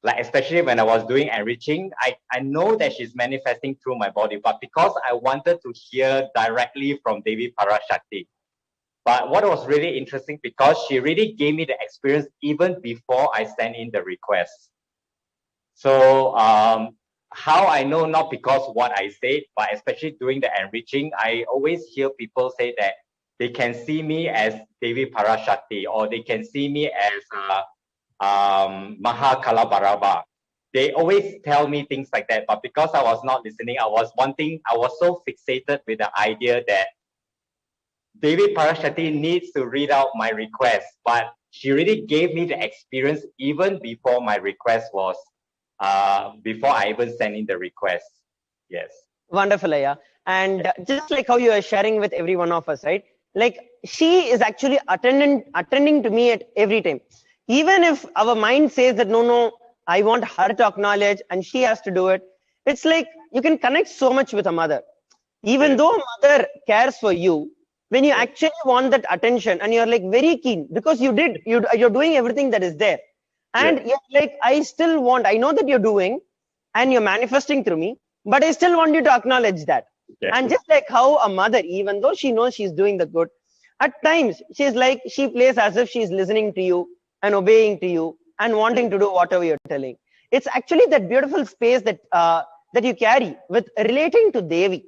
like especially when I was doing enriching, I know that she's manifesting through my body, but because I wanted to hear directly from Devi Parashakti. But what was really interesting, because she really gave me the experience even before I sent in the request. So how I know, not because what I said, but especially during the enriching, I always hear people say that they can see me as Devi Parashakti, or they can see me as Mahakalabaraba. They always tell me things like that, but because I was not listening, I was so fixated with the idea that Devi Parashakti needs to read out my request, but she really gave me the experience even before my request was, before I even sent in the request. Yes. Wonderful, Aya. And just like how you are sharing with every one of us, right? Like she is actually attending to me at every time. Even if our mind says that no, I want her to acknowledge and she has to do it. It's like you can connect so much with a mother. Even though mother cares for you, when you actually want that attention and you're like very keen because you're doing everything that is there. And you're like, I still want, I know that you're doing and you're manifesting through me, but I still want you to acknowledge that. And just like how a mother, even though she knows she's doing the good, at times she's like, she plays as if she's listening to you and obeying to you and wanting to do whatever you're telling. It's actually that beautiful space that that you carry with relating to Devi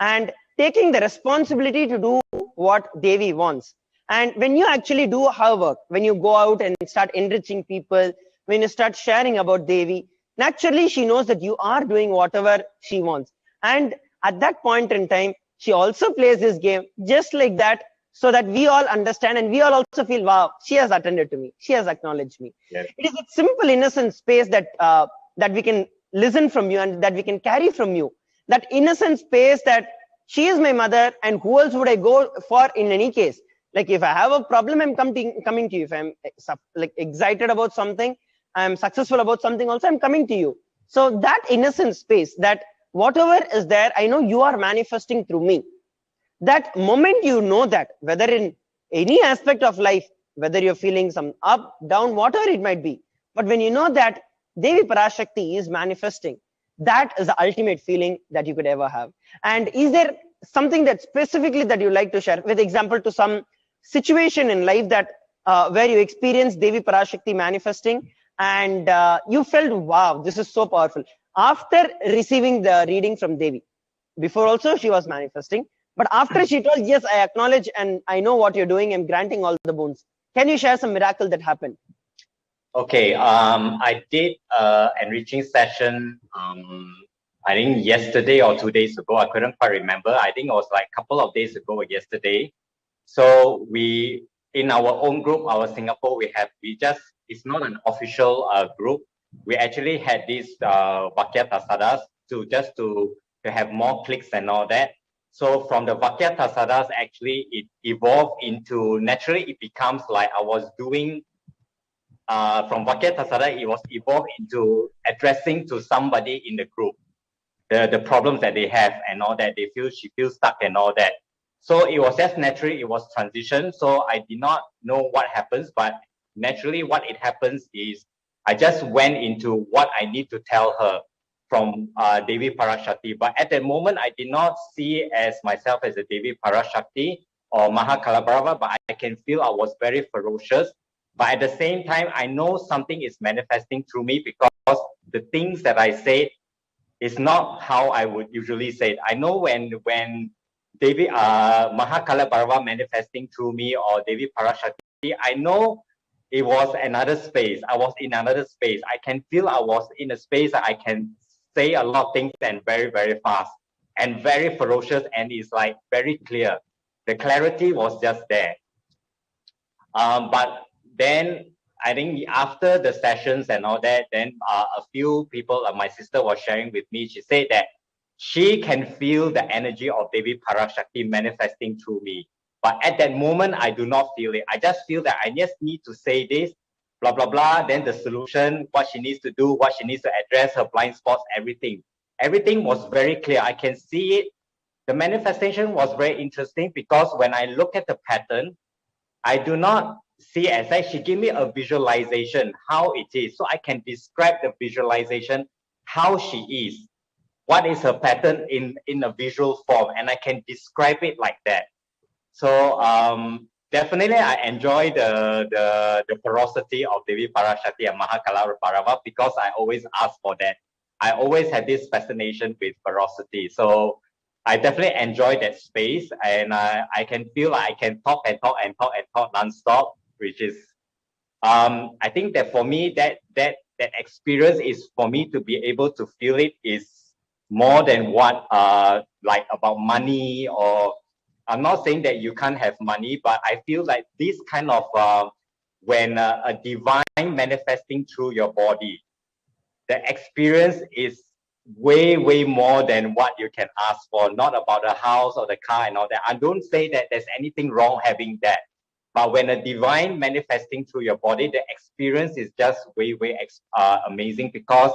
and taking the responsibility to do what Devi wants. And when you actually do her work, when you go out and start enriching people, when you start sharing about Devi, naturally she knows that you are doing whatever she wants. And at that point in time, she also plays this game just like that, so that we all understand and we all also feel, wow, she has attended to me, she has acknowledged me. It is a simple innocent space that that we can listen from you and that we can carry from you, that innocent space that she is my mother and who else would I go for in any case. Like if I have a problem, I'm coming to you. If I'm like excited about something, I'm successful about something also, I'm coming to you. So that innocent space, that whatever is there, I know you are manifesting through me. That moment you know that, whether in any aspect of life, whether you're feeling some up, down, whatever it might be, but when you know that Devi Parashakti is manifesting, that is the ultimate feeling that you could ever have. And is there something that specifically that you like to share with example to some situation in life that where you experienced Devi Parashakti manifesting and you felt, wow, this is so powerful after receiving the reading from Devi? Before also she was manifesting, but after she told, yes, I acknowledge and I know what you're doing, I'm granting all the boons. Can you share some miracle that happened? Okay, I did enriching session, I think yesterday or 2 days ago. I couldn't quite remember. I think it was like a couple of days ago or yesterday. So we, in our own group, our Singapore, it's not an official group. We actually had these Vakya Tasadas to have more clicks and all that. So from the Vakya Tasadas, actually it evolved into, naturally it becomes like I was doing, from Vakya Tasada, it was evolved into addressing to somebody in the group, the problems that they have and all that. She feels stuck and all that. So it was just naturally, it was transition. So I did not know what happens, but naturally what it happens is I just went into what I need to tell her from Devi Parashakti. But at that moment, I did not see as myself as a Devi Parashakti or Mahakalabarava, but I can feel I was very ferocious. But at the same time, I know something is manifesting through me because the things that I say is not how I would usually say it. I know when Devi Mahakalabarava manifesting through me or Devi Parashakti, I know it was another space. I was in another space. I can feel I was in a space that I can say a lot of things and very, very fast and very ferocious, and it's like very clear. The clarity was just there. But then I think after the sessions and all that, then a few people, my sister was sharing with me, she said that she can feel the energy of Devi Parashakti manifesting through me. But at that moment, I do not feel it. I just feel that I just need to say this, blah, blah, blah. Then the solution, what she needs to do, what she needs to address, her blind spots, everything. Everything was very clear. I can see it. The manifestation was very interesting because when I look at the pattern, I do not CSI, she gave me a visualization, how it is. So I can describe the visualization, how she is, what is her pattern in a visual form, and I can describe it like that. So definitely I enjoy the ferocity of Devi Parashakti and Mahakala Bharava because I always ask for that. I always had this fascination with ferocity. So I definitely enjoy that space, and I can feel like I can talk and talk and talk and talk nonstop, which is I think that for me that experience is for me to be able to feel it is more than what like about money, or I'm not saying that you can't have money, but I feel like this kind of when a divine manifesting through your body, the experience is way more than what you can ask for. Not about the house or the car and all that. I don't say that there's anything wrong having that, but when a divine manifesting through your body, the experience is just way amazing, because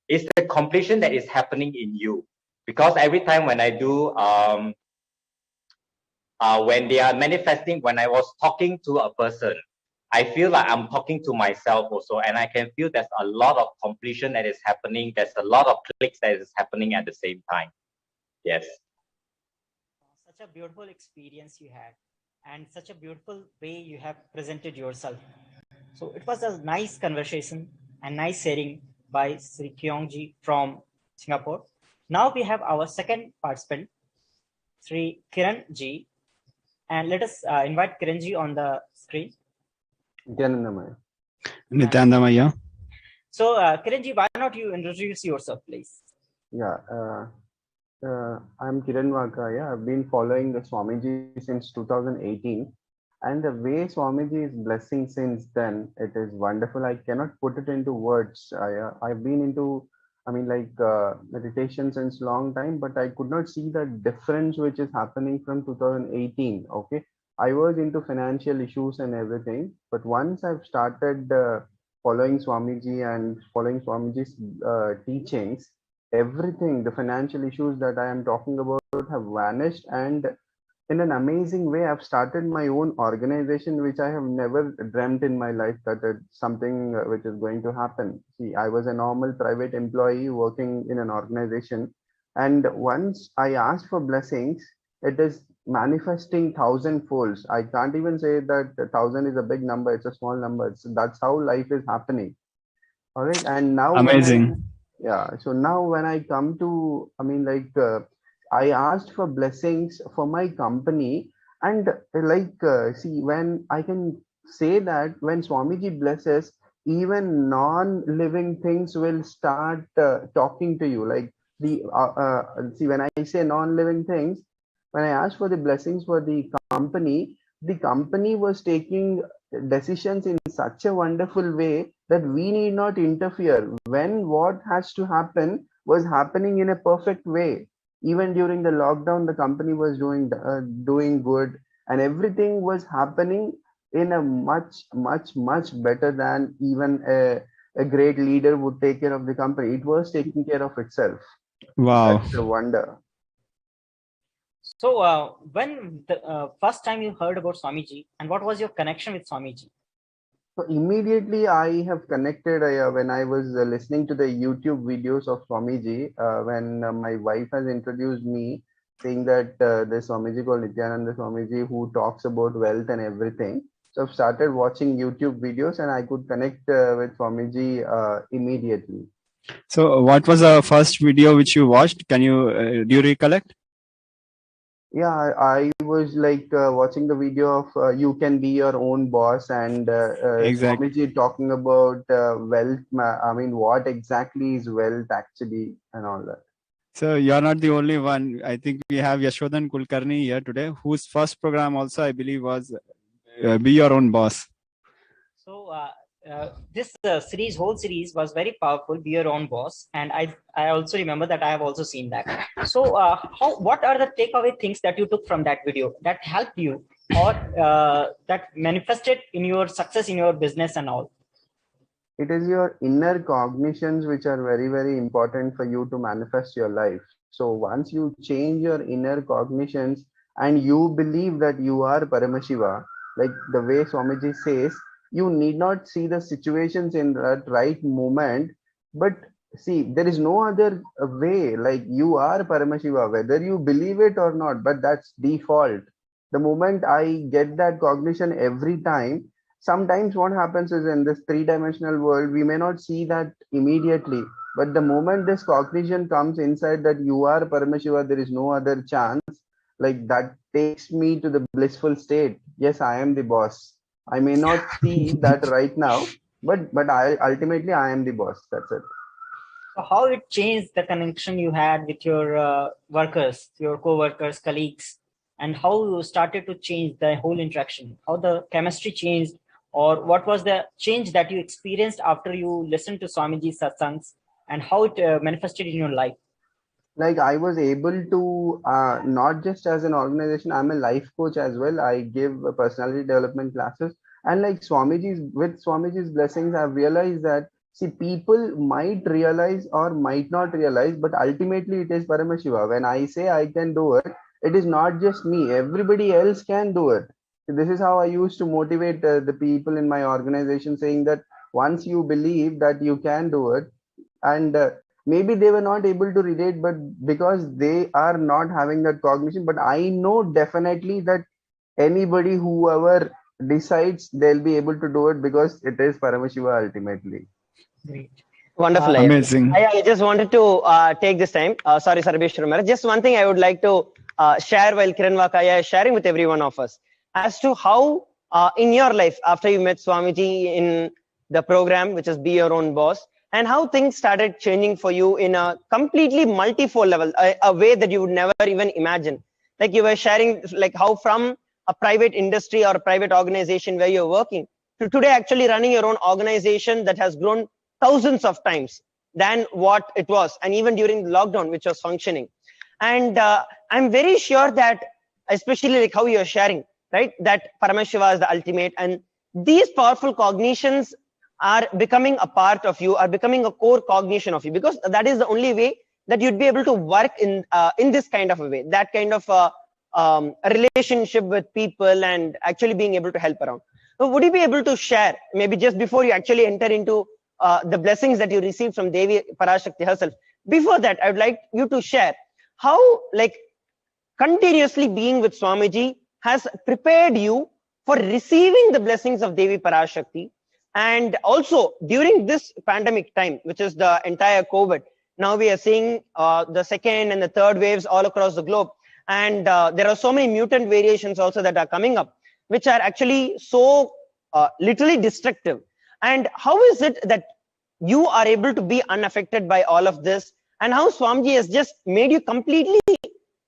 it's the completion that is happening in you. Because every time when I do when they are manifesting, when I was talking to a person, I feel like I'm talking to myself also, and I can feel there's a lot of completion that is happening. There's a lot of clicks that is happening at the same time. Yes. Such a beautiful experience you had, and such a beautiful way you have presented yourself. So it was a nice conversation and nice sharing by Sri Kyongji from Singapore. Now we have our second participant, Sri Kiranji, and let us invite Kiranji on the screen. Nityanandamaya. So Kiranji, why not you introduce yourself, please? Yeah, I'm Kiran Vakaya. I've been following the Swamiji since 2018, and the way Swamiji is blessing since then, it is wonderful. I cannot put it into words. I've been into, meditation since long time, but I could not see the difference which is happening from 2018. Okay, I was into financial issues and everything, but once I've started following Swamiji and following Swamiji's teachings, everything, the financial issues that I am talking about have vanished, and in an amazing way, I've started my own organization, which I have never dreamt in my life that it's something which is going to happen. See, I was a normal private employee working in an organization, and once I asked for blessings, it is manifesting thousandfolds. I can't even say that 1,000 is a big number; it's a small number. That's how life is happening. All right, and now amazing. So now when I come to, I asked for blessings for my company, and see, when I can say that when Swamiji blesses, even non-living things will start talking to you. Like see, when I say non-living things, when I asked for the blessings for the company was taking decisions in such a wonderful way that we need not interfere. When what has to happen was happening in a perfect way. Even during the lockdown, the company was doing good, and everything was happening in a much better than even a great leader would take care of the company. It was taking care of itself. Wow. That's a wonder. So when the first time you heard about Swamiji, and what was your connection with Swamiji? So immediately I have connected when I was listening to the YouTube videos of Swamiji, when my wife has introduced me, saying that there's Swamiji called Nityananda Swamiji who talks about wealth and everything. So I've started watching YouTube videos, and I could connect with Swamiji immediately. So what was the first video which you watched? Can you, do you recollect? Yeah, I was watching the video of you can be your own boss, and Exactly. Swamiji talking about wealth. I mean, what exactly is wealth actually, and all that. So you're not the only one. I think we have Yashodhan Kulkarni here today, whose first program also, I believe, was Be Your Own Boss. So this whole series was very powerful. Be Your Own Boss, and I also remember that I have also seen that. So what are the takeaway things that you took from that video that helped you, or that manifested in your success in your business and all? It is your inner cognitions which are very important for you to manifest your life. So once you change your inner cognitions and you believe that you are Paramashiva, like the way Swamiji says, you need not see the situations in that right moment, but see, there is no other way. Like you are Paramashiva, whether you believe it or not, but that's default. The moment I get that cognition every time, sometimes what happens is in this three-dimensional world, we may not see that immediately, but the moment this cognition comes inside that you are Paramashiva, there is no other chance, like that takes me to the blissful state. Yes, I am the boss. I may not see that right now, but I ultimately I am the boss. That's it. So how it changed the connection you had with your workers, your co-workers, colleagues, and how you started to change the whole interaction, how the chemistry changed, or what was the change that you experienced after you listened to Swamiji's satsangs, and how it manifested in your life. Like I was able to not just as an organization, I'm a life coach as well. I give personality development classes, and like Swamiji's blessings, I've realized that see, people might realize or might not realize, but ultimately it is Paramashiva. When I say I can do it, it is not just me. Everybody else can do it. This is how I used to motivate the people in my organization, saying that once you believe that you can do it, and maybe they were not able to relate, but because they are not having that cognition, but I know definitely that anybody, whoever decides, they'll be able to do it because it is Paramashiva ultimately. Great. Wonderful. Amazing. I just wanted to take this time. Sorry, Sarabeshwaram. Just one thing I would like to share while Kiran Vakaya is sharing with every one of us as to how in your life, after you met Swamiji in the program, which is Be Your Own Boss, and how things started changing for you in a completely multifold level, a way that you would never even imagine. Like you were sharing, like how from a private industry or a private organization where you're working to today actually running your own organization that has grown thousands of times than what it was, and even during the lockdown, which was functioning. And I'm very sure that, especially like how you're sharing, right, that Paramashiva is the ultimate, and these powerful cognitions are becoming a part of you, are becoming a core cognition of you, because that is the only way that you'd be able to work in this kind of a way, that kind of a relationship with people and actually being able to help around. So would you be able to share, maybe just before you actually enter into the blessings that you received from Devi Parashakti herself, before that, I would like you to share how, like, continuously being with Swamiji has prepared you for receiving the blessings of Devi Parashakti. And also during this pandemic time, which is the entire COVID, now we are seeing the second and the third waves all across the globe. And there are so many mutant variations also that are coming up, which are actually so literally destructive. And how is it that you are able to be unaffected by all of this? And how Swamiji has just made you completely,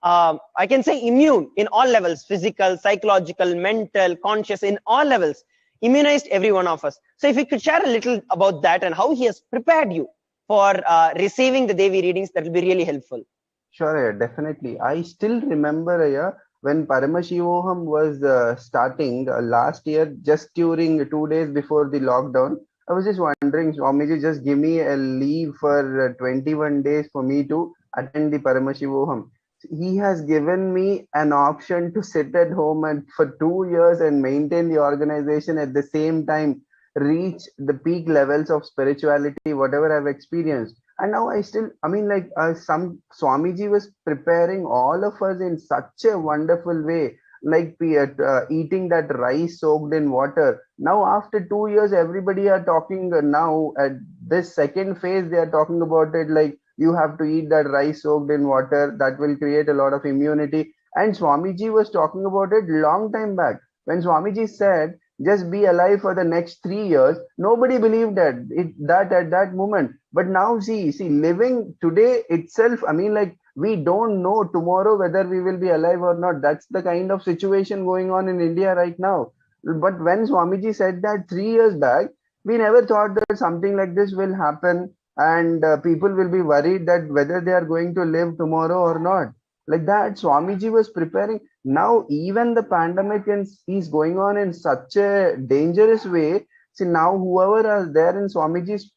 I can say, immune in all levels, physical, psychological, mental, conscious, in all levels, immunized every one of us. So if you could share a little about that and how he has prepared you for receiving the Devi readings, that will be really helpful. Sure, yeah, definitely. I still remember when Paramashivoham was starting last year, just during 2 days before the lockdown. I was just wondering, Swamiji, just give me a leave for 21 days for me to attend the Paramashivoham. He has given me an option to sit at home and for 2 years and maintain the organization at the same time, reach the peak levels of spirituality, whatever I've experienced. And now I mean, like some Swamiji was preparing all of us in such a wonderful way, like eating that rice soaked in water. Now after 2 years, everybody are talking now at this second phase, they are talking about it like you have to eat that rice soaked in water, that will create a lot of immunity. And Swamiji was talking about it long time back. When Swamiji said just be alive for the next 3 years, nobody believed that at that moment. But now see living today itself, I mean, like we don't know tomorrow whether we will be alive or not. That's the kind of situation going on in India right now. But when Swamiji said that 3 years back, we never thought that something like this will happen, and people will be worried that whether they are going to live tomorrow or not. Like that, Swamiji was preparing. Now even the pandemic is going on in such a dangerous way. See, now whoever is there in Swamiji's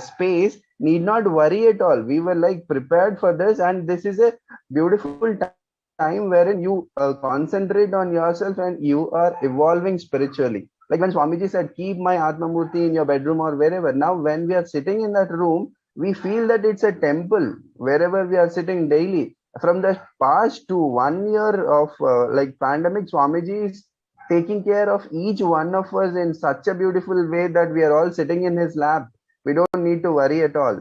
space need not worry at all. We were like prepared for this, and this is a beautiful time time wherein you concentrate on yourself and you are evolving spiritually. Like when Swamiji said, keep my Atma Murti in your bedroom or wherever. Now, when we are sitting in that room, we feel that it's a temple wherever we are sitting daily. From the past to 1 year of like pandemic, Swamiji is taking care of each one of us in such a beautiful way that we are all sitting in his lap. We don't need to worry at all.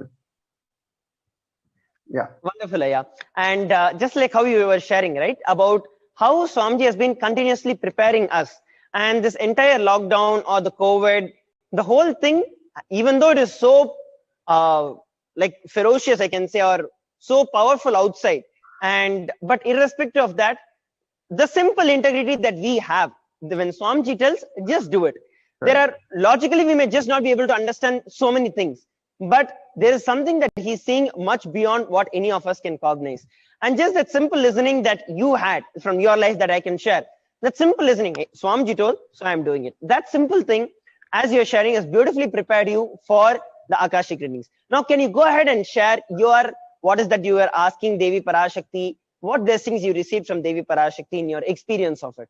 Yeah. Wonderful, Aya. And just like how you were sharing, right, about how Swamiji has been continuously preparing us. And this entire lockdown or the COVID, the whole thing, even though it is so like ferocious, I can say, or so powerful outside, but irrespective of that, the simple integrity that we have, when Swamiji tells, just do it. There are logically we may just not be able to understand so many things, but there is something that he's saying much beyond what any of us can cognize. And just that simple listening that you had from your life that I can share, that simple listening, hey, Swamiji told, so I'm doing it. That simple thing, as you're sharing, has beautifully prepared you for the Akashic readings. Now, can you go ahead and share your, what is that you were asking Devi Parashakti, what blessings you received from Devi Parashakti in your experience of it?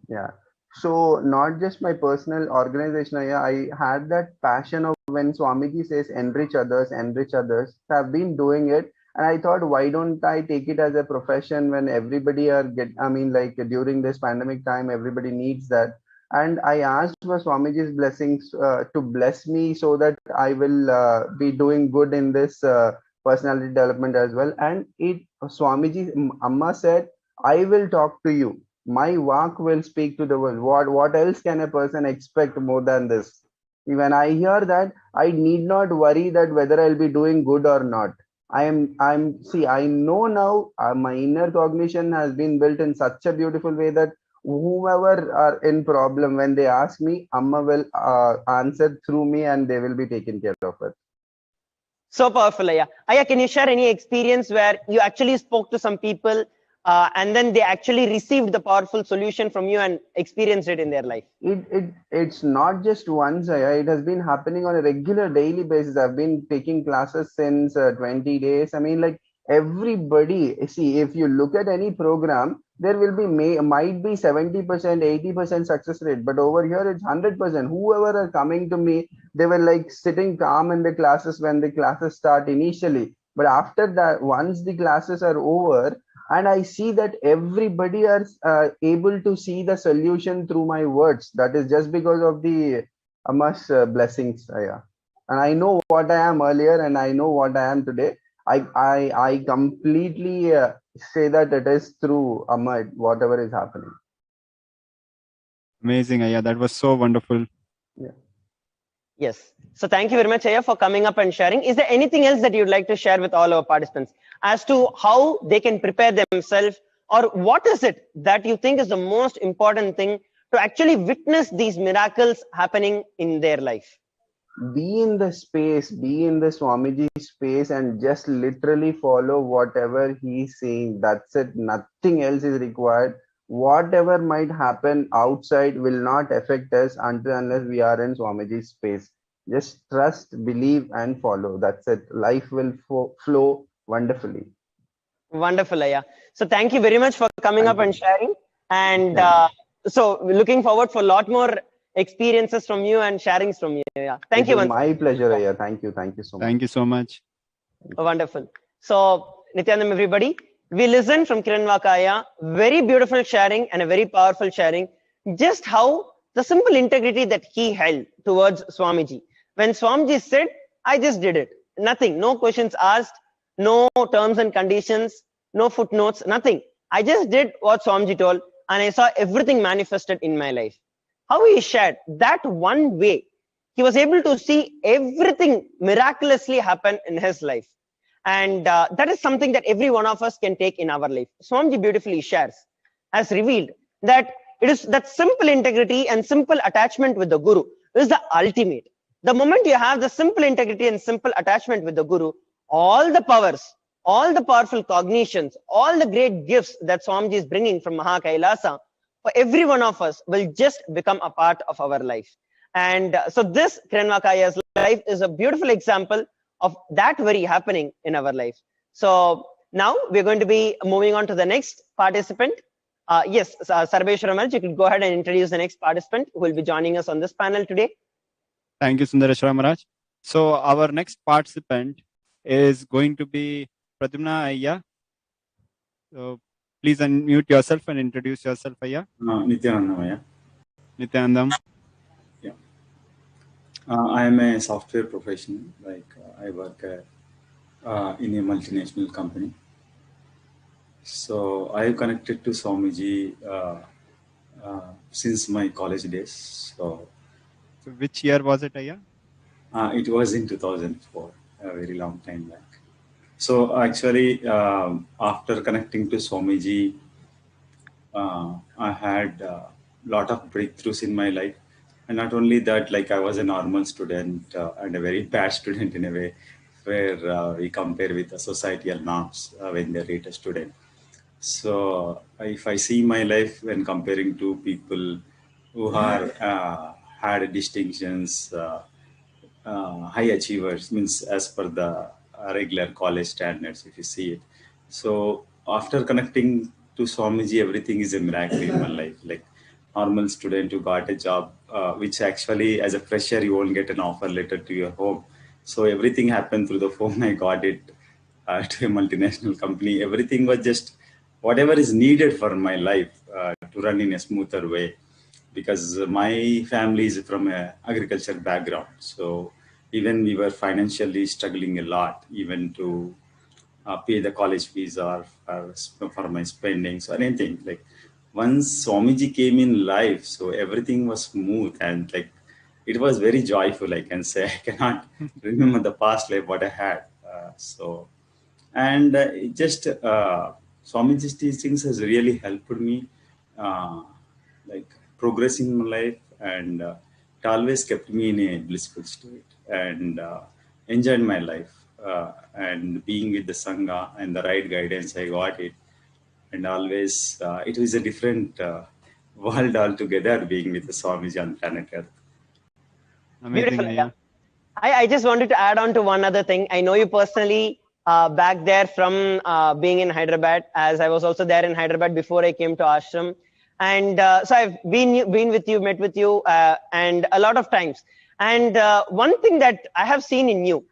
Yeah. So not just my personal organization, I had that passion of when Swamiji says enrich others, enrich others. So I've been doing it, and I thought, why don't I take it as a profession when everybody like during this pandemic time, everybody needs that. And I asked for Swamiji's blessings to bless me so that I will be doing good in this personality development as well. And Swamiji, Amma said, I will talk to you. My walk will speak to the world. What else can a person expect more than this? When I hear that, I need not worry that whether I'll be doing good or not. I know now my inner cognition has been built in such a beautiful way that whomever are in problem, when they ask me, Amma will answer through me and they will be taken care of it. So powerful, Aya. Aya, can you share any experience where you actually spoke to some people and then they actually received the powerful solution from you and experienced it in their life? It's not just once, Aya. It has been happening on a regular daily basis. I've been taking classes since 20 days. I mean, like everybody, see, if you look at any program, there will be might be 70%, 80% success rate, but over here it's 100%. Whoever are coming to me, they were like sitting calm in the classes when the classes start initially. But after that, once the classes are over, and I see that everybody are able to see the solution through my words. That is just because of the Amma's blessings. Yeah. And I know what I am earlier, and I know what I am today. I completely say that it is through Amma, whatever is happening. Amazing, Aya. That was so wonderful. Yeah. Yes. So thank you very much, Aya, for coming up and sharing. Is there anything else that you'd like to share with all our participants as to how they can prepare themselves, or what is it that you think is the most important thing to actually witness these miracles happening in their life? Be in the space, be in the Swamiji space, and just literally follow whatever he's saying. That's it. Nothing else is required. Whatever might happen outside will not affect us until unless we are in Swamiji's space. Just trust, believe, and follow. That's it. Life will flow wonderfully. Wonderful, Aya. So thank you very much for coming up and sharing. And so looking forward for a lot more experiences from you and sharings from you. Yeah. Thank you. My pleasure, Aya. Thank you. Thank you so much. Thank you so much. Wonderful. So Nityanandam, everybody, we listened from Kiran Vakaya, very beautiful sharing and a very powerful sharing, just how the simple integrity that he held towards Swamiji. When Swamiji said, I just did it. Nothing, no questions asked, no terms and conditions, no footnotes, nothing. I just did what Swamiji told, and I saw everything manifested in my life. How he shared that one way, he was able to see everything miraculously happen in his life. And that is something that every one of us can take in our life. Swamiji beautifully shares, has revealed that it is that simple integrity and simple attachment with the Guru is the ultimate. The moment you have the simple integrity and simple attachment with the Guru, all the powers, all the powerful cognitions, all the great gifts that Swamiji is bringing from Maha Kailasa, for every one of us will just become a part of our life. And so this Kiran Vakaya's life is a beautiful example of that very happening in our life. So Now we're going to be moving on to the next participant. Yes, Sarveshwar Maharaj, you could go ahead and introduce the next participant who will be joining us on this panel today. Thank you, Sundareshwar Maharaj. So our next participant is going to be Pradyumna Ayya. So please unmute yourself and introduce yourself, Ayya. Nityanandamaya. Nityanandam. Yeah. I am a software professional. I work in a multinational company. So I have connected to Swamiji since my college days. So which year was it, Ayya? It was in 2004, a very long time back. So actually, after connecting to Swamiji, I had a lot of breakthroughs in my life. And not only that, like I was a normal student and a very bad student in a way, where we compare with the societal norms when they rate a student. So if I see my life when comparing to people who are had distinctions, high achievers, means as per the regular college standards, if you see it. So after connecting to Swamiji, everything is a miracle in my life. Like normal student who got a job, which actually as a fresher, you won't get an offer letter to your home. So everything happened through the phone. I got it to a multinational company. Everything was just whatever is needed for my life to run in a smoother way, because my family is from a agriculture background. So even we were financially struggling a lot, even to pay the college fees or for my spendings or anything. Like once Swamiji came in life, so everything was smooth and like it was very joyful, I can say. I cannot remember the past life what I had. It just Swamiji's teachings has really helped me like progress in my life, and it always kept me in a blissful state and enjoyed my life. And being with the Sangha and the right guidance, I got it. And always, it was a different world altogether being with the Swamiji on planet Earth. Amazing, Beautiful. Yeah. I just wanted to add on to one other thing. I know you personally back there from being in Hyderabad, as I was also there in Hyderabad before I came to ashram. And so I've been with you, met with you, and a lot of times. And one thing that I have seen in you,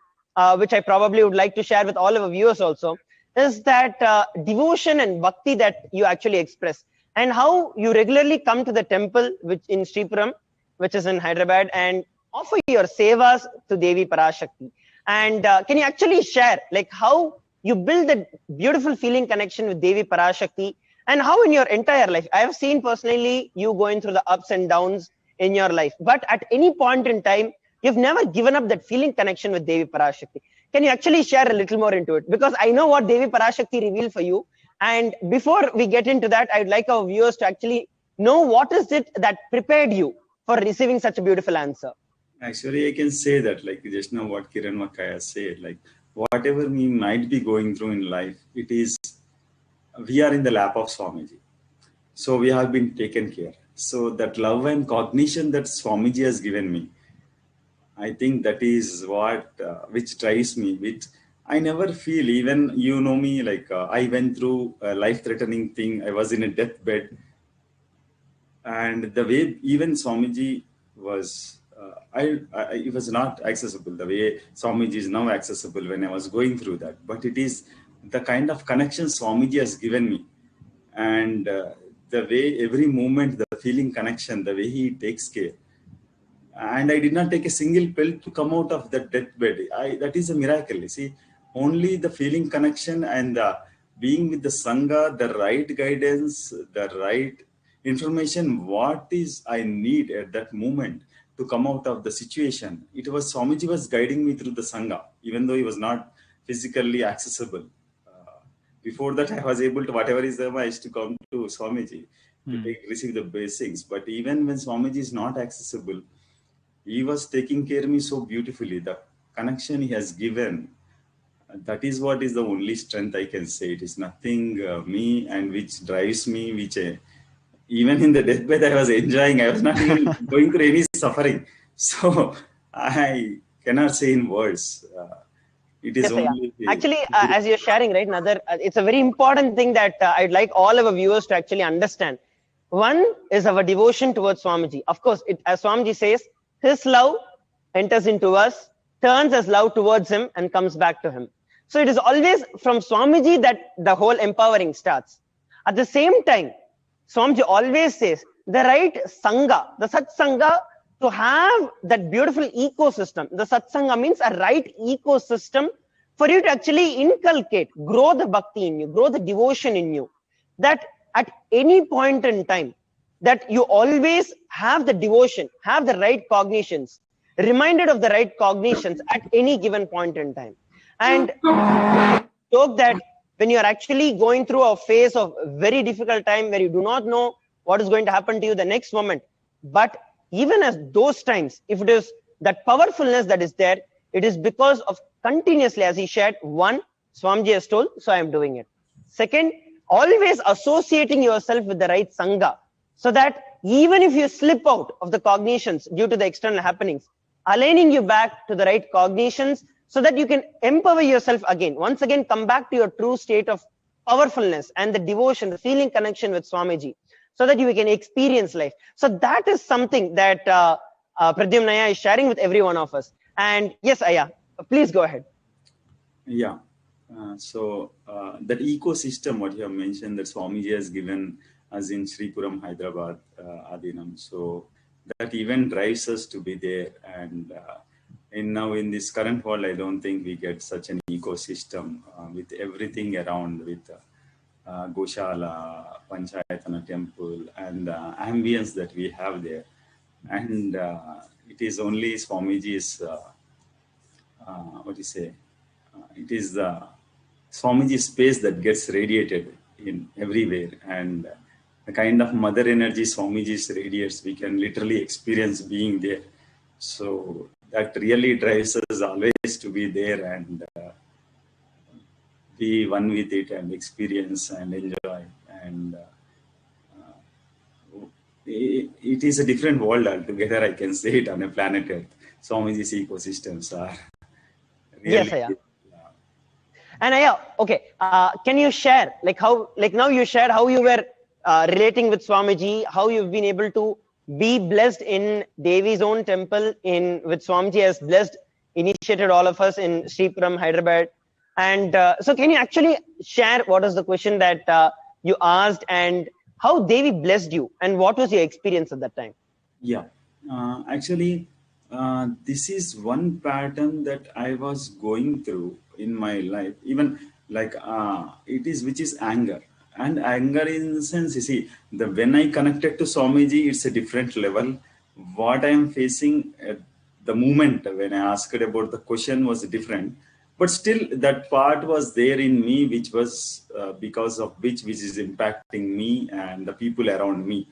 which I probably would like to share with all of our viewers also, is that devotion and bhakti that you actually express, and how you regularly come to the temple, which in Sripuram, which is in Hyderabad, and offer your sevas to Devi Parashakti. And can you actually share like how you build that beautiful feeling connection with Devi Parashakti, and how in your entire life, I have seen personally you going through the ups and downs in your life, but at any point in time, you've never given up that feeling connection with Devi Parashakti. Can you actually share a little more into it? Because I know what Devi Parashakti revealed for you. And before we get into that, I'd like our viewers to actually know what is it that prepared you for receiving such a beautiful answer. Actually, I can say that, like just now what Kiran Makaya said, like whatever we might be going through in life, it is, we are in the lap of Swamiji. So we have been taken care. So that love and cognition that Swamiji has given me, I think that is what, which drives me, which I never feel, even you know me, like I went through a life-threatening thing. I was in a deathbed. And the way even Swamiji was, it was not accessible the way Swamiji is now accessible when I was going through that. But it is the kind of connection Swamiji has given me. And the way every moment, the feeling connection, the way he takes care. And I did not take a single pill to come out of that deathbed. That is a miracle. You see, only the feeling connection and being with the Sangha, the right guidance, the right information, what is I need at that moment to come out of the situation. It was Swamiji was guiding me through the Sangha, even though he was not physically accessible. Before that, I was able to, whatever is there, I used to come to Swamiji to receive the basics. But even when Swamiji is not accessible, he was taking care of me so beautifully. The connection he has given, that is what is the only strength I can say. It is nothing me, and which drives me, which even in the deathbed I was enjoying. I was not even going through any suffering. So I cannot say in words. It is Yes, yeah. only Actually, as you're sharing, right, Nadar, it's a very important thing that I'd like all our viewers to actually understand. One is our devotion towards Swamiji. Of course, as Swamiji says, his love enters into us, turns as love towards him, and comes back to him. So it is always from Swamiji that the whole empowering starts. At the same time, Swamiji always says the right Sangha, the Satsanga, to have that beautiful ecosystem. The Satsanga means a right ecosystem for you to actually inculcate, grow the bhakti in you, grow the devotion in you. That at any point in time, that you always have the devotion, have the right cognitions, reminded of the right cognitions at any given point in time. And joke that when you are actually going through a phase of very difficult time where you do not know what is going to happen to you the next moment, but even as those times, if it is that powerfulness that is there, it is because of continuously, as he shared, one, Swamiji has told, so I am doing it. Second, always associating yourself with the right Sangha, so that even if you slip out of the cognitions due to the external happenings, aligning you back to the right cognitions so that you can empower yourself again. Once again, come back to your true state of powerfulness and the devotion, the feeling connection with Swamiji, so that you can experience life. So that is something that Pradyumnaya is sharing with every one of us. And yes, Aya, please go ahead. Yeah. So that ecosystem, what you have mentioned, that Swamiji has given us in Sripuram, Hyderabad, Adinam. So that even drives us to be there. And now in this current world, I don't think we get such an ecosystem with everything around, with Goshala, Panchayatana temple, and ambience that we have there. And it is only Swamiji's, what do you say? It is the Swamiji space that gets radiated in everywhere, and the kind of mother energy Swamiji's radiates, we can literally experience being there. So that really drives us always to be there and be one with it and experience and enjoy. And it is a different world altogether. I can say it on a planet Earth. Swamiji's ecosystems are really. Yes, Aya. And Aya, okay, can you share how now you shared how you were relating with Swamiji, how you've been able to be blessed in Devi's own temple with Swamiji has blessed, initiated all of us in Sripuram, Hyderabad. And so can you actually share what is the question that you asked and how Devi blessed you and what was your experience at that time? Yeah, actually, this is one pattern that I was going through in my life, even like which is anger. And anger in the sense, you see, when I connected to Swamiji, it's a different level. What I am facing at the moment when I asked about the question was different. But still, that part was there in me, which was because of which is impacting me and the people around me.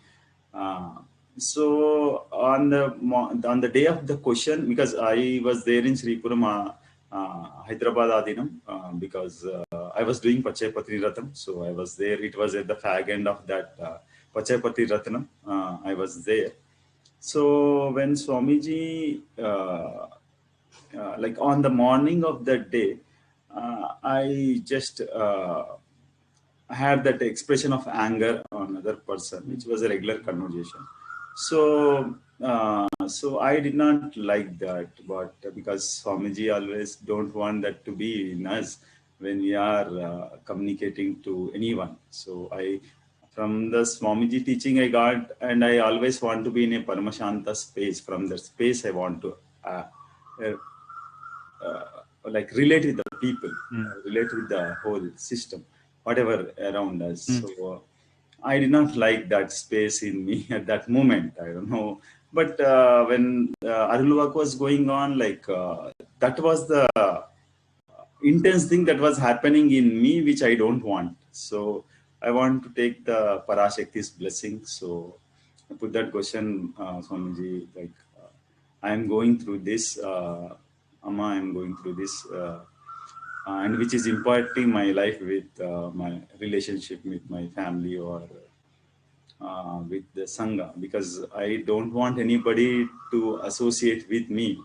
So on the day of the question, because I was there in Sripuram, Hyderabad Adinam, because I was doing Pachayapati Ratham. So I was there. It was at the fag end of that Pachayapati Rathanam. I was there. So when Swamiji, like on the morning of that day, I just had that expression of anger on another person, which was a regular conversation. So, so I did not like that, but because Swamiji always don't want that to be in us when we are communicating to anyone. So from the Swamiji teaching I got, and I always want to be in a Paramashanta space. From that space, I want to like relate with the people, relate with the whole system, whatever around us. So I did not like that space in me at that moment. I don't know. But when Arulvak was going on, that was the intense thing that was happening in me, which I don't want. So I want to take the Parashakti's blessing. So I put that question, Swamiji, I am going through this, Amma, I am going through this, and which is impacting my life with my relationship with my family or with the Sangha, because I don't want anybody to associate with me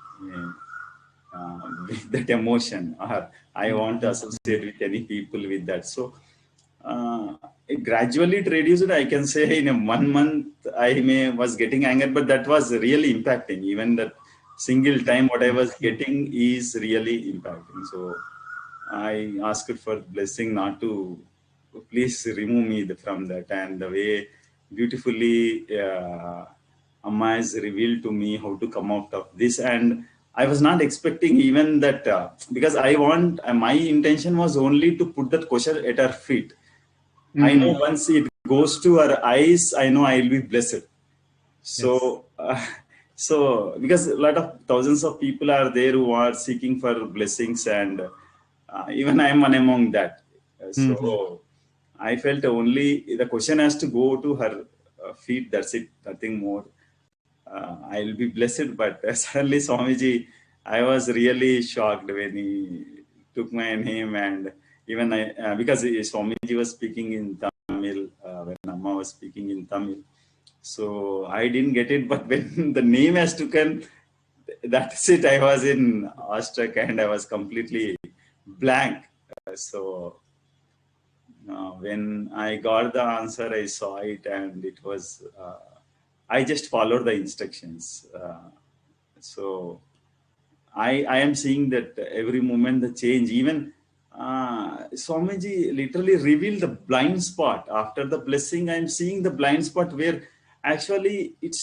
with that emotion, or I want to associate with any people with that. So it gradually it reduced. I can say in a 1 month I was getting anger, but that was really impacting. Even that single time what I was getting is really impacting. So I asked for blessing not to please remove me from that. And the way beautifully Amma has revealed to me how to come out of this. And I was not expecting even that because I want, my intention was only to put that question at her feet. I know once it goes to her eyes, I know I will be blessed. So, so because a lot of thousands of people are there who are seeking for blessings, and even I am one among that. So I felt only the question has to go to her feet. That's it, nothing more. I will be blessed. But suddenly, Swamiji, I was really shocked when he took my name, and even I because Swamiji was speaking in Tamil when Amma was speaking in Tamil. So I didn't get it, but when the name has taken, that's it. I was in awestruck and I was completely blank. So when I got the answer, I saw it, and it was. I just followed the instructions. So I am seeing that every moment the change. Even Swamiji literally revealed the blind spot after the blessing. I am seeing the blind spot where actually it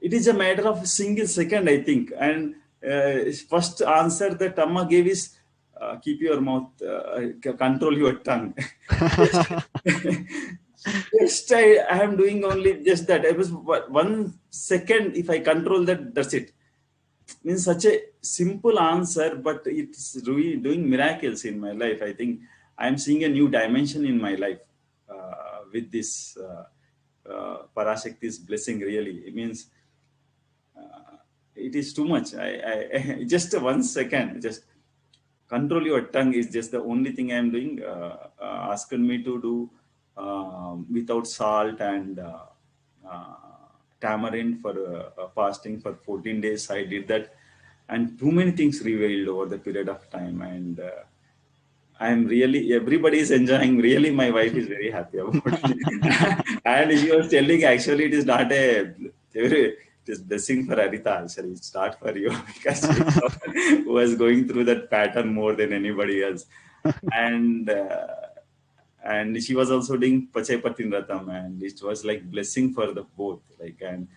is a matter of a single second, I think. And first answer that Amma gave is keep your mouth, control your tongue. Just I am doing only just that. It was 1 second. If I control that, that's it. Means such a simple answer, but it's really doing miracles in my life. I think I am seeing a new dimension in my life with this Parashakti's blessing. Really, it means it is too much. I just 1 second, just control your tongue is just the only thing I am doing. Asking me to do without salt and tamarind for fasting for 14 days. I did that, and too many things revealed over the period of time. And I'm really, everybody is enjoying. Really, my wife is very happy about it. And she was telling, actually, it is not it is blessing for Arita. Actually, it's not for you because she was going through that pattern more than anybody else. And she was also doing Pachai Patinratam, and it was like blessing for the both. Like, and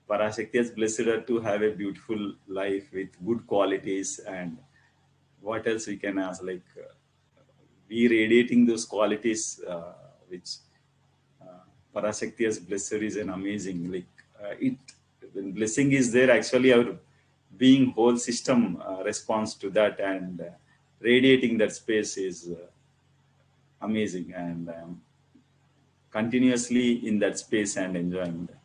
Parashakti has blessed her to have a beautiful life with good qualities. And what else we can ask? Like, we radiating those qualities, which Parashakti has blessed is an amazing. Like, when blessing is there, actually our being whole system responds to that, and radiating that space is amazing. And continuously in that space and enjoying that.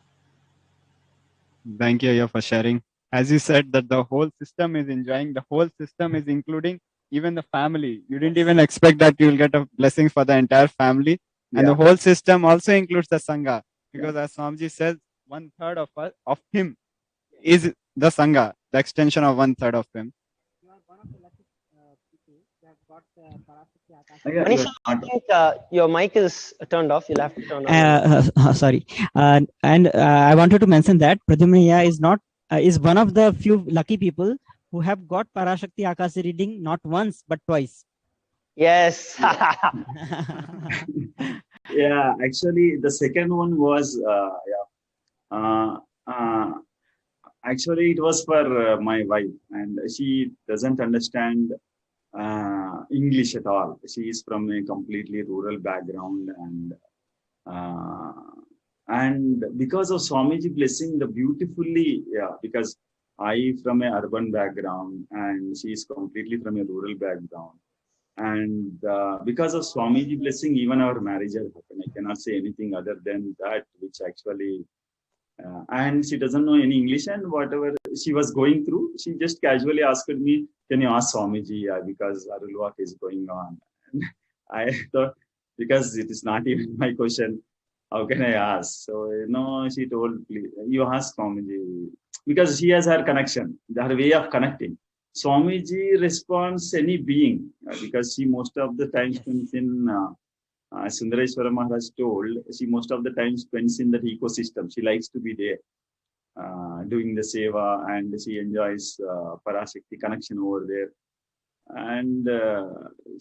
Thank you, Aya, for sharing. As you said, that the whole system is enjoying, the whole system is including even the family. You didn't even expect that you'll get a blessing for the entire family. And the whole system also includes the Sangha. Because as Swamiji says, 1/3 of him is the Sangha, the extension of 1/3 of him. You are one of the lucky people who have got Parashakti Akashic. Manisha, I think your mic is turned off. You'll have to turn on. Sorry. And I wanted to mention that Pradyumna is not is one of the few lucky people who have got Parashakti Akashic reading not once but twice. Yes. Yeah, actually, the second one was actually it was for my wife, and she doesn't understand English at all. She is from a completely rural background, and because of Swamiji blessing, the beautifully, because I from a urban background and she is completely from a rural background. And because of Swamiji blessing, even our marriage has happened. I cannot say anything other than that, which actually, and she doesn't know any English, and whatever she was going through, she just casually asked me, can you ask Swamiji, because Arulwak is going on. And I thought, because it is not even my question, how can I ask? So, she told, please, you ask Swamiji. because she has her connection, her way of connecting. Swamiji responds any being because she most of the time spends in Sundareshwara Maharaj told, she most of the time spends in that ecosystem. She likes to be there doing the seva, and she enjoys Parashakti connection over there. And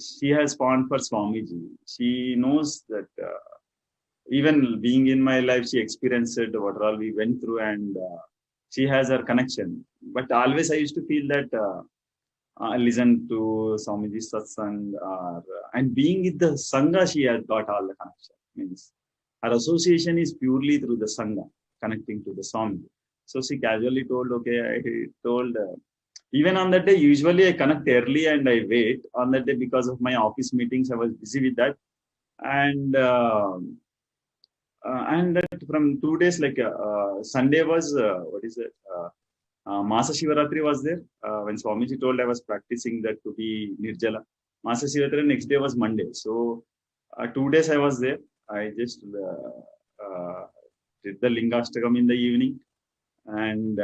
she has fond for Swamiji. She knows that even being in my life, she experienced what all we went through, and she has her connection. But always I used to feel that I listen to Swamiji's satsang, and being with the Sangha, she has got all the connection. Means her association is purely through the Sangha, connecting to the Swamiji. So she casually told, okay, I told, even on that day, usually I connect early and I wait. On that day, because of my office meetings, I was busy with that. And that from 2 days, like Sunday was, what is it? Masa Shivaratri was there. When Swamiji told, I was practicing that to be Nirjala. Masa Shivaratri next day was Monday. So 2 days I was there. I just did the Lingashtakam in the evening, and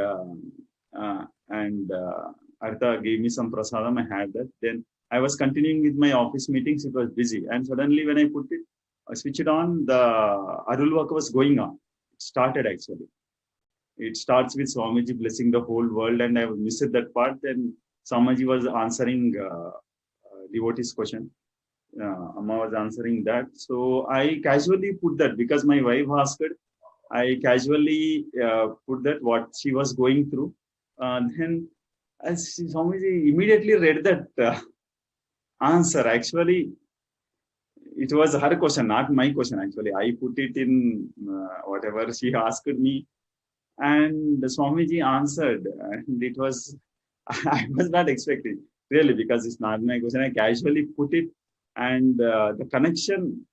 Artha gave me some prasadam. I had that. Then I was continuing with my office meetings. It was busy, and suddenly when I put it, I switched it on. The Arulvaka was going on. It started actually. It starts with Swamiji blessing the whole world, and I missed that part. Then Swamiji was answering devotee's question. Amma was answering that. So I casually put that because my wife asked. I casually put that what she was going through. Then as Swamiji immediately read that answer. Actually, it was her question, not my question. Actually, I put it in whatever she asked me. And the Swamiji answered, and it was, I was not expecting, really, because it's not my question. I casually put it, and the connection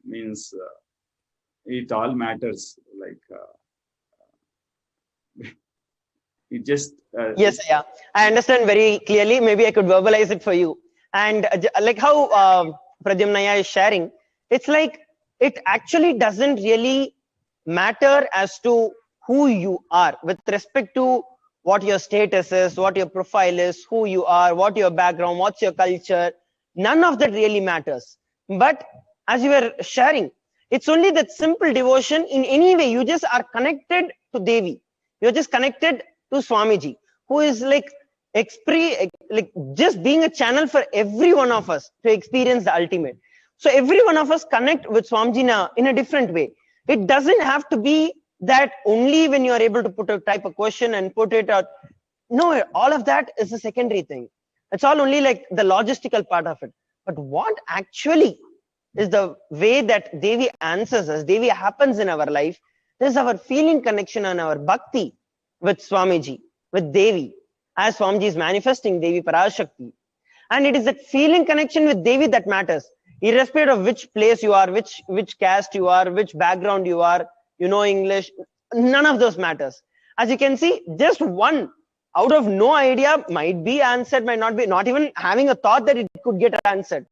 means it all matters. Like, it just. Yes, yeah. I understand very clearly. Maybe I could verbalize it for you. And like how Pradyumnaya is sharing, it's like it actually doesn't really matter as to who you are with respect to what your status is, what your profile is, who you are, what your background, what's your culture. None of that really matters. But as you were sharing, it's only that simple devotion. In any way, you just are connected to Devi. You're just connected to Swamiji, who is like just being a channel for every one of us to experience the ultimate. So every one of us connect with Swamiji in a different way. It doesn't have to be that only when you are able to put a type of question and put it out. No, all of that is a secondary thing. It's all only like the logistical part of it. But what actually is the way that Devi answers us, Devi happens in our life, is our feeling connection and our bhakti with Swamiji, with Devi, as Swamiji is manifesting Devi Parashakti. And it is that feeling connection with Devi that matters, irrespective of which place you are, which caste you are, which background you are, you know English, none of those matters. As you can see, just one out of no idea might be answered, might not be, not even having a thought that it could get answered.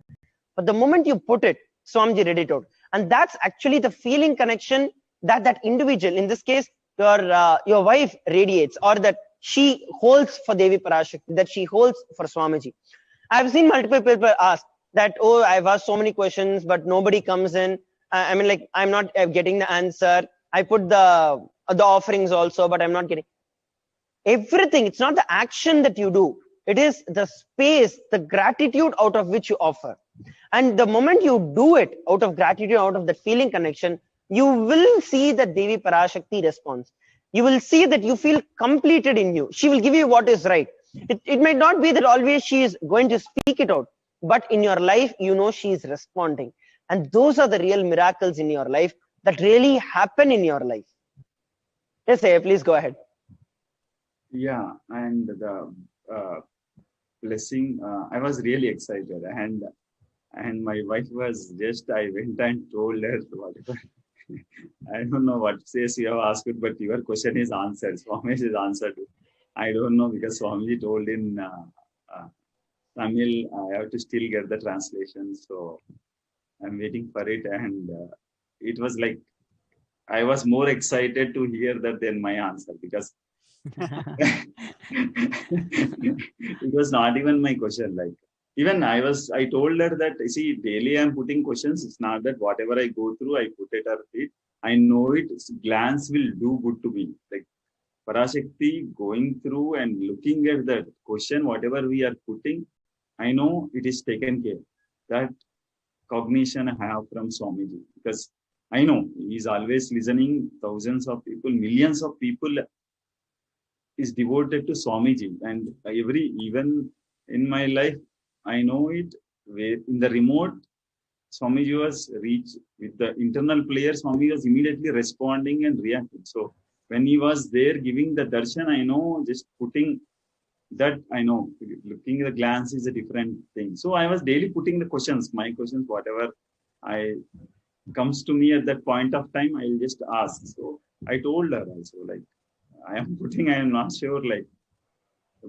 But the moment you put it, Swamiji read it out. And that's actually the feeling connection that that individual, in this case, your wife radiates, or that she holds for Devi Parashakti, that she holds for Swamiji. I've seen multiple people ask that, oh, I've asked so many questions, but nobody comes in. I mean, like, I'm not getting the answer. I put the offerings also, but I'm not getting everything. It's not the action that you do. It is the space, the gratitude out of which you offer. And the moment you do it out of gratitude, out of that feeling connection, you will see that Devi Parashakti response. You will see that you feel completed in you. She will give you what is right. It might not be that always she is going to speak it out, but in your life, you know she is responding. And those are the real miracles in your life that really happen in your life. Yes, Aya, please go ahead. Yeah, and the blessing, I was really excited, and my wife was just, I went and told her whatever. I don't know what says you have asked, but your question is answered. Swamiji is answered. I don't know, because Swamiji told in Tamil, I have to still get the translation, so I'm waiting for it. And it was like, I was more excited to hear that than my answer, because It was not even my question. Like, even I told her that, see, daily I'm putting questions. It's not that whatever I go through, I put it or it. I know it. Glance will do good to me. Like, Parashakti going through and looking at that question, whatever we are putting, I know it is taken care. That cognition I have from Swamiji, because I know he is always listening. Thousands of people, millions of people is devoted to Swamiji, and even in my life, I know it. Where in the remote, Swamiji was reached with the internal player. Swamiji was immediately responding and reacting. So when he was there giving the darshan, I know just putting that, I know looking at the glance is a different thing. So I was daily putting the questions, my questions, whatever I comes to me at that point of time, I'll just ask. So I told her also, like, I am not sure, like,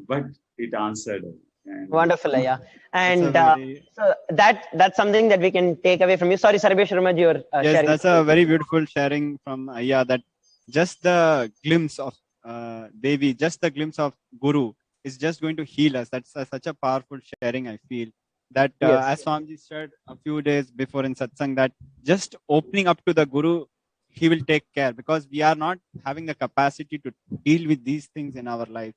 but it answered. And Wonderful, yeah. And very so that's something that we can take away from you. Sorry, Sarvesh Ramaj, you're yes, sharing. that's a very beautiful sharing from Aya. That just the glimpse of Devi, just the glimpse of Guru is just going to heal us. That's such a powerful sharing. I feel that as Swamiji said a few days before in satsang, that just opening up to the Guru, he will take care, because we are not having the capacity to deal with these things in our life.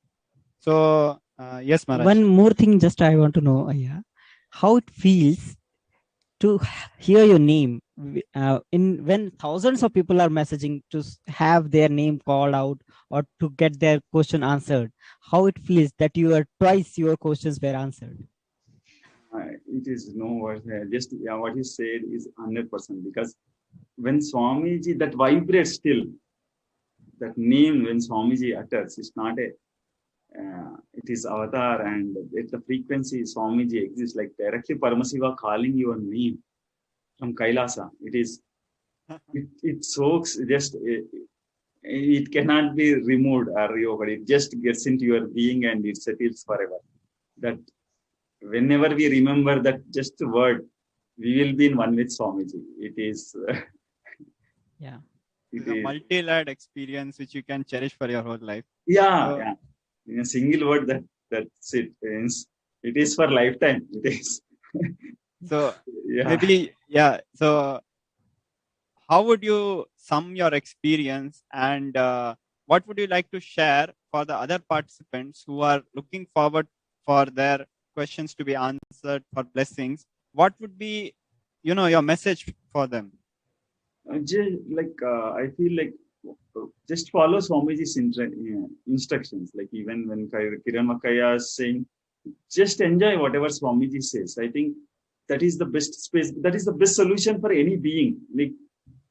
So yes, Maharaj. One more thing, just I want to know, Aya, how it feels to hear your name in when thousands of people are messaging to have their name called out or to get their question answered. How it feels that your questions were answered. It is no words. Just what you said is 100%, because when Swamiji, that vibrates still. That name when Swamiji utters, it's not a. It is avatar, and the frequency Swamiji exists, like directly Paramasiva calling your name from Kailasa. It soaks, just it cannot be removed or revoked. It just gets into your being and it settles forever. That whenever we remember that just word, we will be in one with Swamiji. It is. Yeah. It's a multi-layered experience which you can cherish for your whole life. Yeah. In a single word, that's it. It is for lifetime. It is. So yeah. maybe So how would you sum your experience, and what would you like to share for the other participants who are looking forward for their questions to be answered for blessings? What would be, your message for them? I feel like just follow Swamiji's instructions. Like even when Kiran Makaya is saying, just enjoy whatever Swamiji says. I think that is the best space. That is the best solution for any being. Like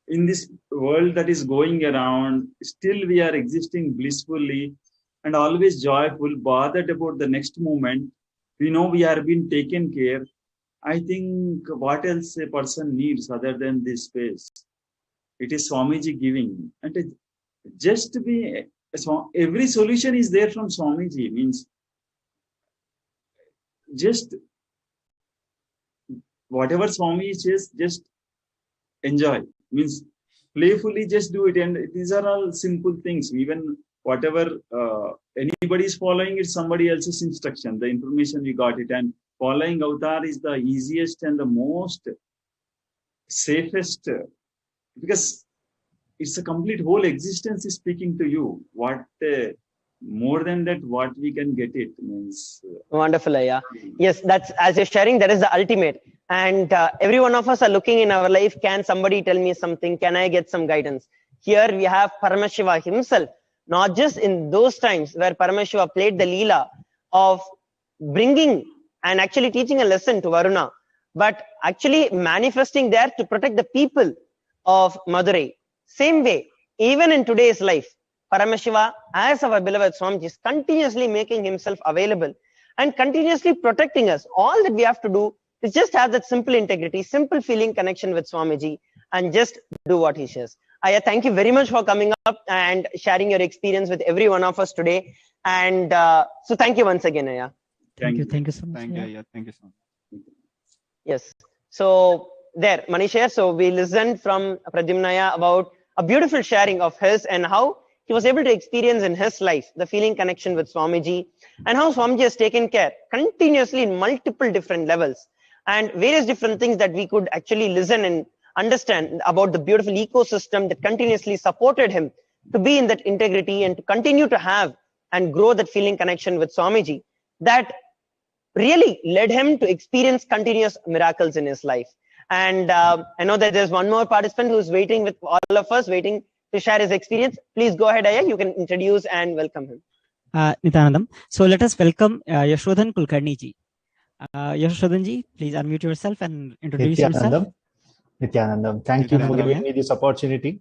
in this world that is going around, still we are existing blissfully and always joyful, bothered about the next moment. We know we are being taken care. I think what else a person needs other than this space? It is Swamiji giving. And just to be, every solution is there from Swamiji. Means just whatever Swamiji says, just enjoy. Means playfully just do it. And these are all simple things. Even whatever anybody is following, it's somebody else's instruction. The information we got it. And following avatar is the easiest and the most safest, because it's a complete whole existence is speaking to you. What more than that, what we can get it means. Wonderful, yeah. Yes, that's, as you're sharing, that is the ultimate. And every one of us are looking in our life. Can somebody tell me something? Can I get some guidance? Here we have Paramashiva himself, not just in those times where Paramashiva played the Leela of bringing and actually teaching a lesson to Varuna, but actually manifesting there to protect the people of Madurai. Same way, even in today's life, Paramashiva, as our beloved Swamiji, is continuously making himself available and continuously protecting us. All that we have to do is just have that simple integrity, simple feeling connection with Swamiji, and just do what he says. Aya, thank you very much for coming up and sharing your experience with every one of us today. And so thank you once again, Aya. Thank you so much. Thank you, Aya. Thank you so much. Yes. So there, Manish here. So we listened from Pradyumnaya about a beautiful sharing of his and how he was able to experience in his life the feeling connection with Swamiji, and how Swamiji has taken care continuously in multiple different levels and various different things that we could actually listen and understand about the beautiful ecosystem that continuously supported him to be in that integrity and to continue to have and grow that feeling connection with Swamiji, that really led him to experience continuous miracles in his life. And I know that there's one more participant who's waiting with all of us, waiting to share his experience. Please go ahead, Aya. You can introduce and welcome him. Nityanandam. So let us welcome Yashodhan Kulkarni ji. Yashodhan ji, please unmute yourself and introduce yourself. Nityanandam, thank you for giving me this opportunity.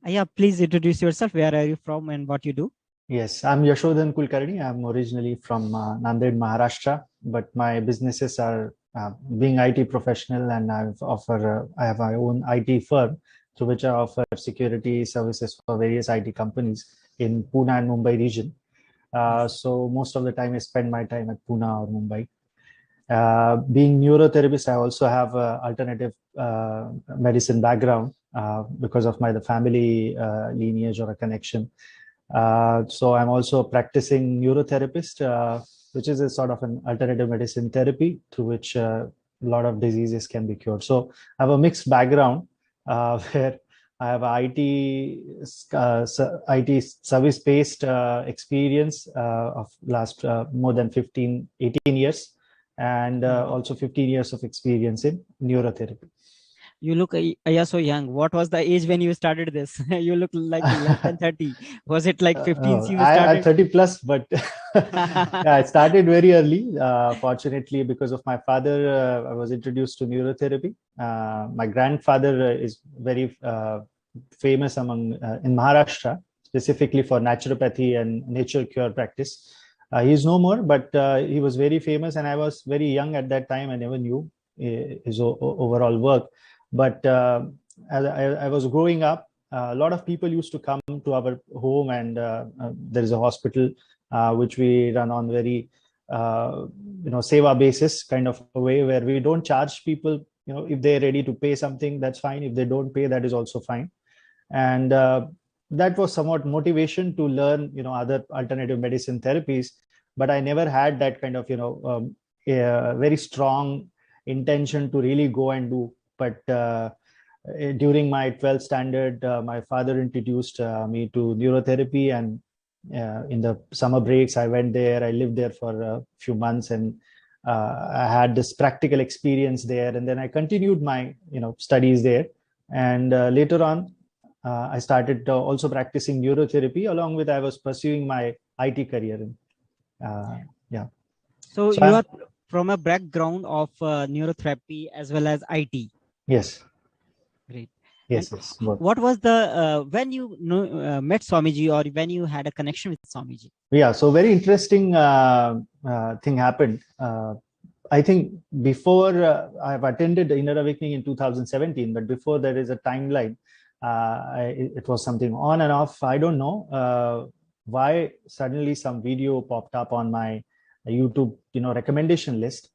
Aya, please introduce yourself. Where are you from and what you do? Yes, I'm Yashodhan Kulkarni. I'm originally from Nanded, Maharashtra, but my businesses are being IT professional, and I have my own IT firm through which I offer security services for various IT companies in Pune and Mumbai region. So most of the time I spend my time at Pune or Mumbai. Being neurotherapist, I also have a alternative medicine background because of the family lineage or a connection. So I'm also a practicing neurotherapist, which is a sort of an alternative medicine therapy through which a lot of diseases can be cured. So I have a mixed background where I have IT service-based experience of last more than 18 years, and also 15 years of experience in neurotherapy. You look so young. What was the age when you started this? You look like less than 30. Was it like 15 you started? I'm 30 plus, but yeah, I started very early. Fortunately, because of my father, I was introduced to neurotherapy. My grandfather is very famous in Maharashtra, specifically for naturopathy and nature cure practice. He's no more, but he was very famous, and I was very young at that time. I never knew his overall work. But as I was growing up, a lot of people used to come to our home, and there is a hospital which we run on very seva basis kind of a way, where we don't charge people. If they're ready to pay something, that's fine. If they don't pay, that is also fine. And that was somewhat motivation to learn other alternative medicine therapies. But I never had that kind of very strong intention to really go and do. But during my 12th standard, my father introduced me to neurotherapy, and in the summer breaks, I went there. I lived there for a few months, and I had this practical experience there. And then I continued my studies there. And later on, I started also practicing neurotherapy along with I was pursuing my IT career. Yeah. So you are from a background of neurotherapy as well as IT. Yes. Great. Yes. And Yes. what was the when you met Swamiji, or when you had a connection with Swamiji? Yeah. So very interesting thing happened. I think before I've attended the Inner Awakening in 2017, but before there is a timeline. It was something on and off. I don't know why suddenly some video popped up on my YouTube recommendation list.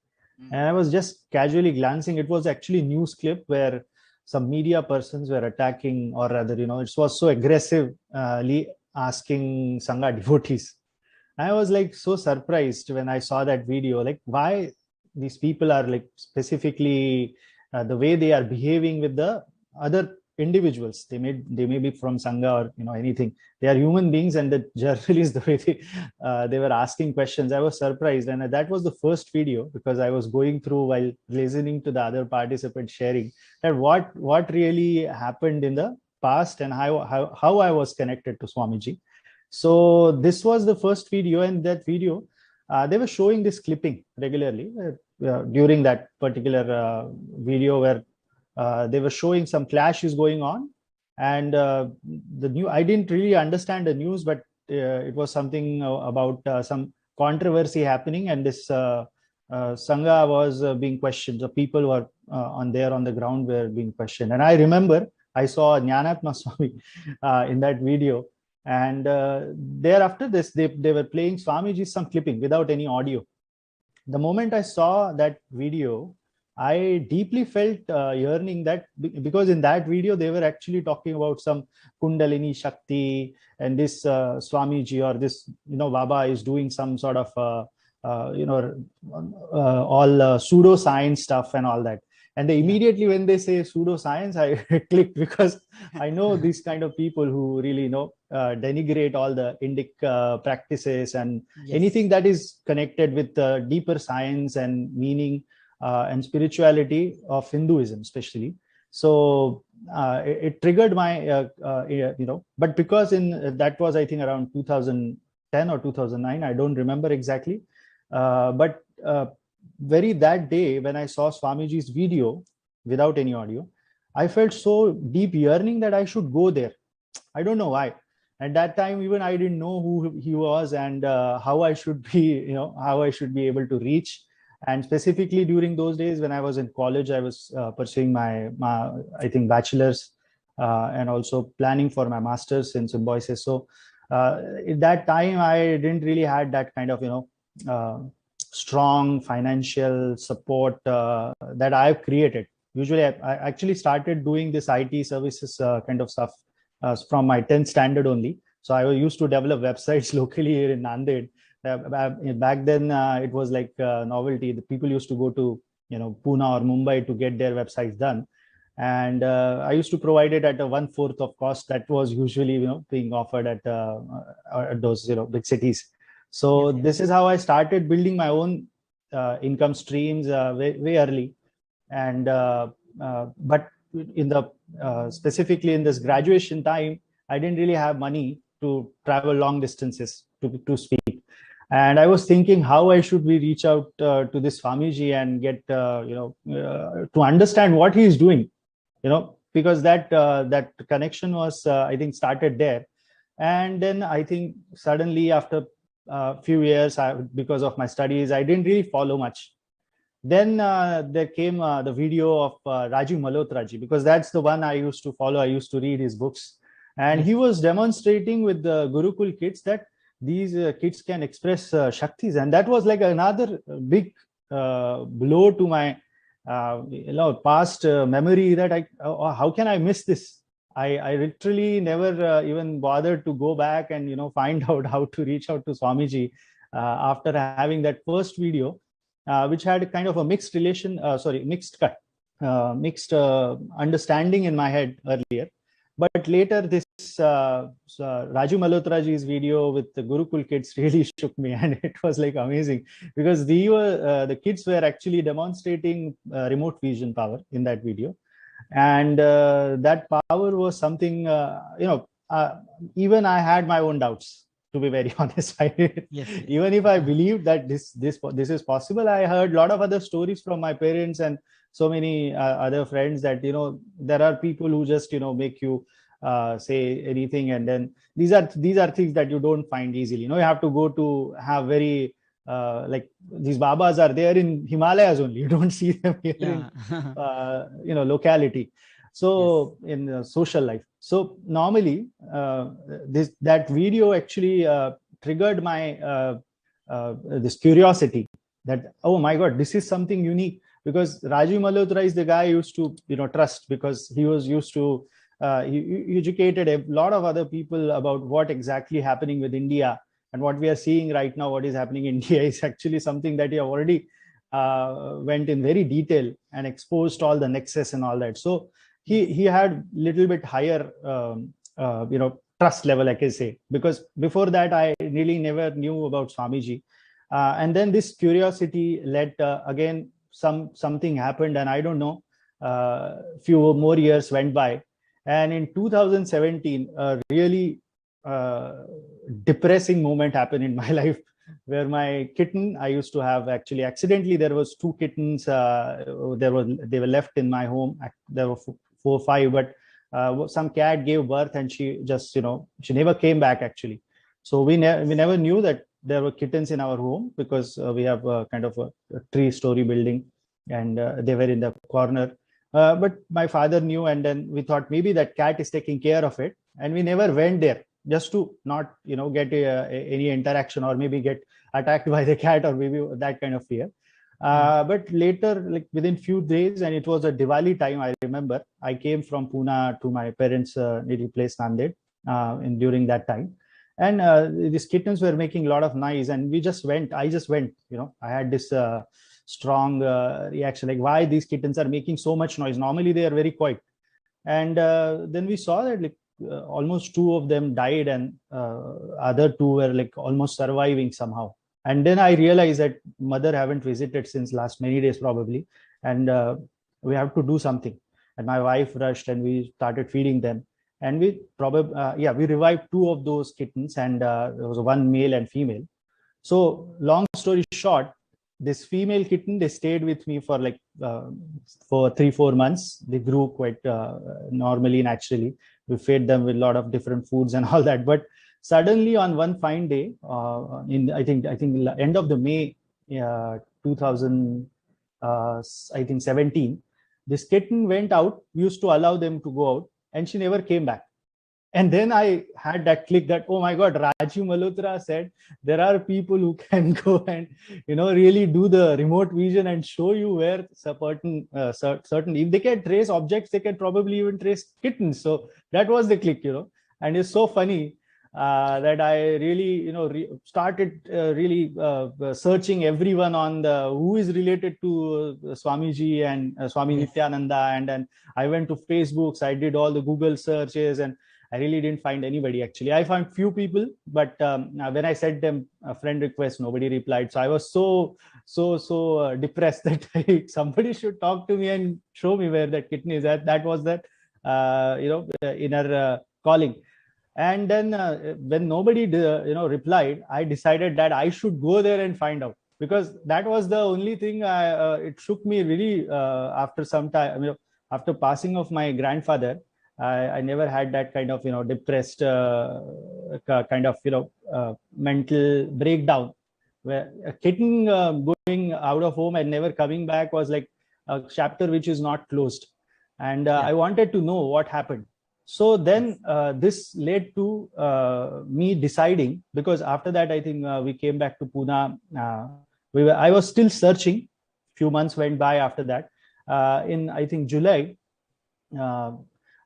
And I was just casually glancing. It was actually a news clip where some media persons were attacking, or rather, it was so aggressively asking Sangha devotees. I was like so surprised when I saw that video, like why these people are like specifically the way they are behaving with the other individuals. They may be from Sangha or anything. They are human beings, and that generally is the way they were asking questions. I was surprised, and that was the first video, because I was going through while listening to the other participants sharing that what really happened in the past and how I was connected to Swamiji. So this was the first video, and that video they were showing this clipping regularly during that particular video where they were showing some clash is going on, and I didn't really understand the news, but it was something about some controversy happening, and this Sangha was being questioned. The people were on the ground were being questioned. And I remember I saw Jnanatma Swami in that video, and thereafter this they were playing Swamiji's some clipping without any audio. The moment I saw that video, I deeply felt yearning that because in that video they were actually talking about some Kundalini Shakti, and this Swamiji or this Baba is doing some sort of all pseudoscience stuff and all that. And they immediately when they say pseudoscience, I clicked, because I know these kind of people who really denigrate all the Indic practices and anything that is connected with deeper science and meaning and spirituality of Hinduism, especially. So it triggered my, but because that was, I think, around 2010 or 2009, I don't remember exactly. But very that day when I saw Swamiji's video without any audio, I felt so deep yearning that I should go there. I don't know why. At that time, even I didn't know who he was and how I should be, how I should be able to reach. And specifically during those days when I was in college, I was pursuing my I think, bachelor's and also planning for my master's in symbiosis. So at that time, I didn't really had that kind of, strong financial support that I've created. Usually, I actually started doing this IT services kind of stuff from my 10th standard only. So I used to develop websites locally here in Nanded. Back then, it was like novelty. The people used to go to Pune or Mumbai to get their websites done, and I used to provide it at a 1/4 of cost that was usually being offered at those big cities. So this is how I started building my own income streams way early, and but in the specifically in this graduation time, I didn't really have money to travel long distances to speak. And I was thinking how I should reach out to this Swamiji and get to understand what he is doing, because that connection was I think started there. And then I think suddenly after a few years, because of my studies, I didn't really follow much. Then there came the video of Rajiv Malhotra ji, because that's the one I used to follow. I used to read his books, and he was demonstrating with the Gurukul kids that these kids can express Shaktis, and that was like another big blow to my past memory, that how can I miss this? I literally never even bothered to go back and find out how to reach out to Swamiji after having that first video, which had kind of a mixed understanding in my head earlier. But later, this Raju Malhotra ji's video with the Gurukul kids really shook me, and it was like amazing, because the kids were actually demonstrating remote vision power in that video. And that power was something, even I had my own doubts, to be very honest. Even if I believed that this is possible, I heard a lot of other stories from my parents and so many other friends that there are people who just make you say anything, and then these are things that you don't find easily. You have to go to have very like these Babas are there in Himalayas only. You don't see them here in locality. So in social life. So normally that video actually triggered my this curiosity that, oh my God, this is something unique, because Rajiv Malhotra is the guy I used to trust, because he was used to he educated a lot of other people about what exactly happening with India. And what we are seeing right now, what is happening in India, is actually something that he already went in very detail and exposed all the nexus and all that. So he had little bit higher trust level, I can say, because before that I really never knew about Swamiji. And then this curiosity led again something happened, and I don't know, few more years went by, and in 2017 a really depressing moment happened in my life, where my kitten I used to have, actually accidentally, there was 2 kittens, they were left in my home. There were 4 or 5, but some cat gave birth, and she just she never came back actually. So we never knew that there were kittens in our home, because we have kind of a 3-story building, and they were in the corner. But my father knew, and then we thought maybe that cat is taking care of it, and we never went there, just to not get any interaction, or maybe get attacked by the cat, or maybe that kind of fear. But later, like within few days, and it was a Diwali time, I remember, I came from Pune to my parents' native place, Nanded, during that time. And these kittens were making a lot of noise, and I just went, I had this strong reaction, like why these kittens are making so much noise. Normally, they are very quiet. And then we saw that like almost two of them died, and other two were like almost surviving somehow. And then I realized that mother haven't visited since last many days probably, and we have to do something. And my wife rushed, and we started feeding them. And we probably we revived two of those kittens, and there was one male and female. So long story short, this female kitten, they stayed with me for like for 3-4 months. They grew quite normally, naturally. We fed them with a lot of different foods and all that. But suddenly on one fine day, in I think end of the May 2000, 17, this kitten went out. We used to allow them to go out, and she never came back. And then I had that click that, oh my God, Raju Malhotra said there are people who can go and, really do the remote vision and show you where certain, if they can trace objects, they can probably even trace kittens. So that was the click, and it's so funny that I really, started really searching everyone on who is related to Swamiji and Swami Nityananda. And then I went to Facebooks, I did all the Google searches, and I really didn't find anybody. Actually, I found few people, but when I sent them a friend request, nobody replied. So I was so depressed that somebody should talk to me and show me where that kitten is. That was that inner calling. And then when nobody replied, I decided that I should go there and find out, because that was the only thing. It shook me really after some time. After passing of my grandfather, I never had that kind of depressed kind of mental breakdown, where a kitten going out of home and never coming back was like a chapter which is not closed. And I wanted to know what happened. So then this led to me deciding, because after that I think we came back to Pune. I was still searching. Few months went by after that. In I think July,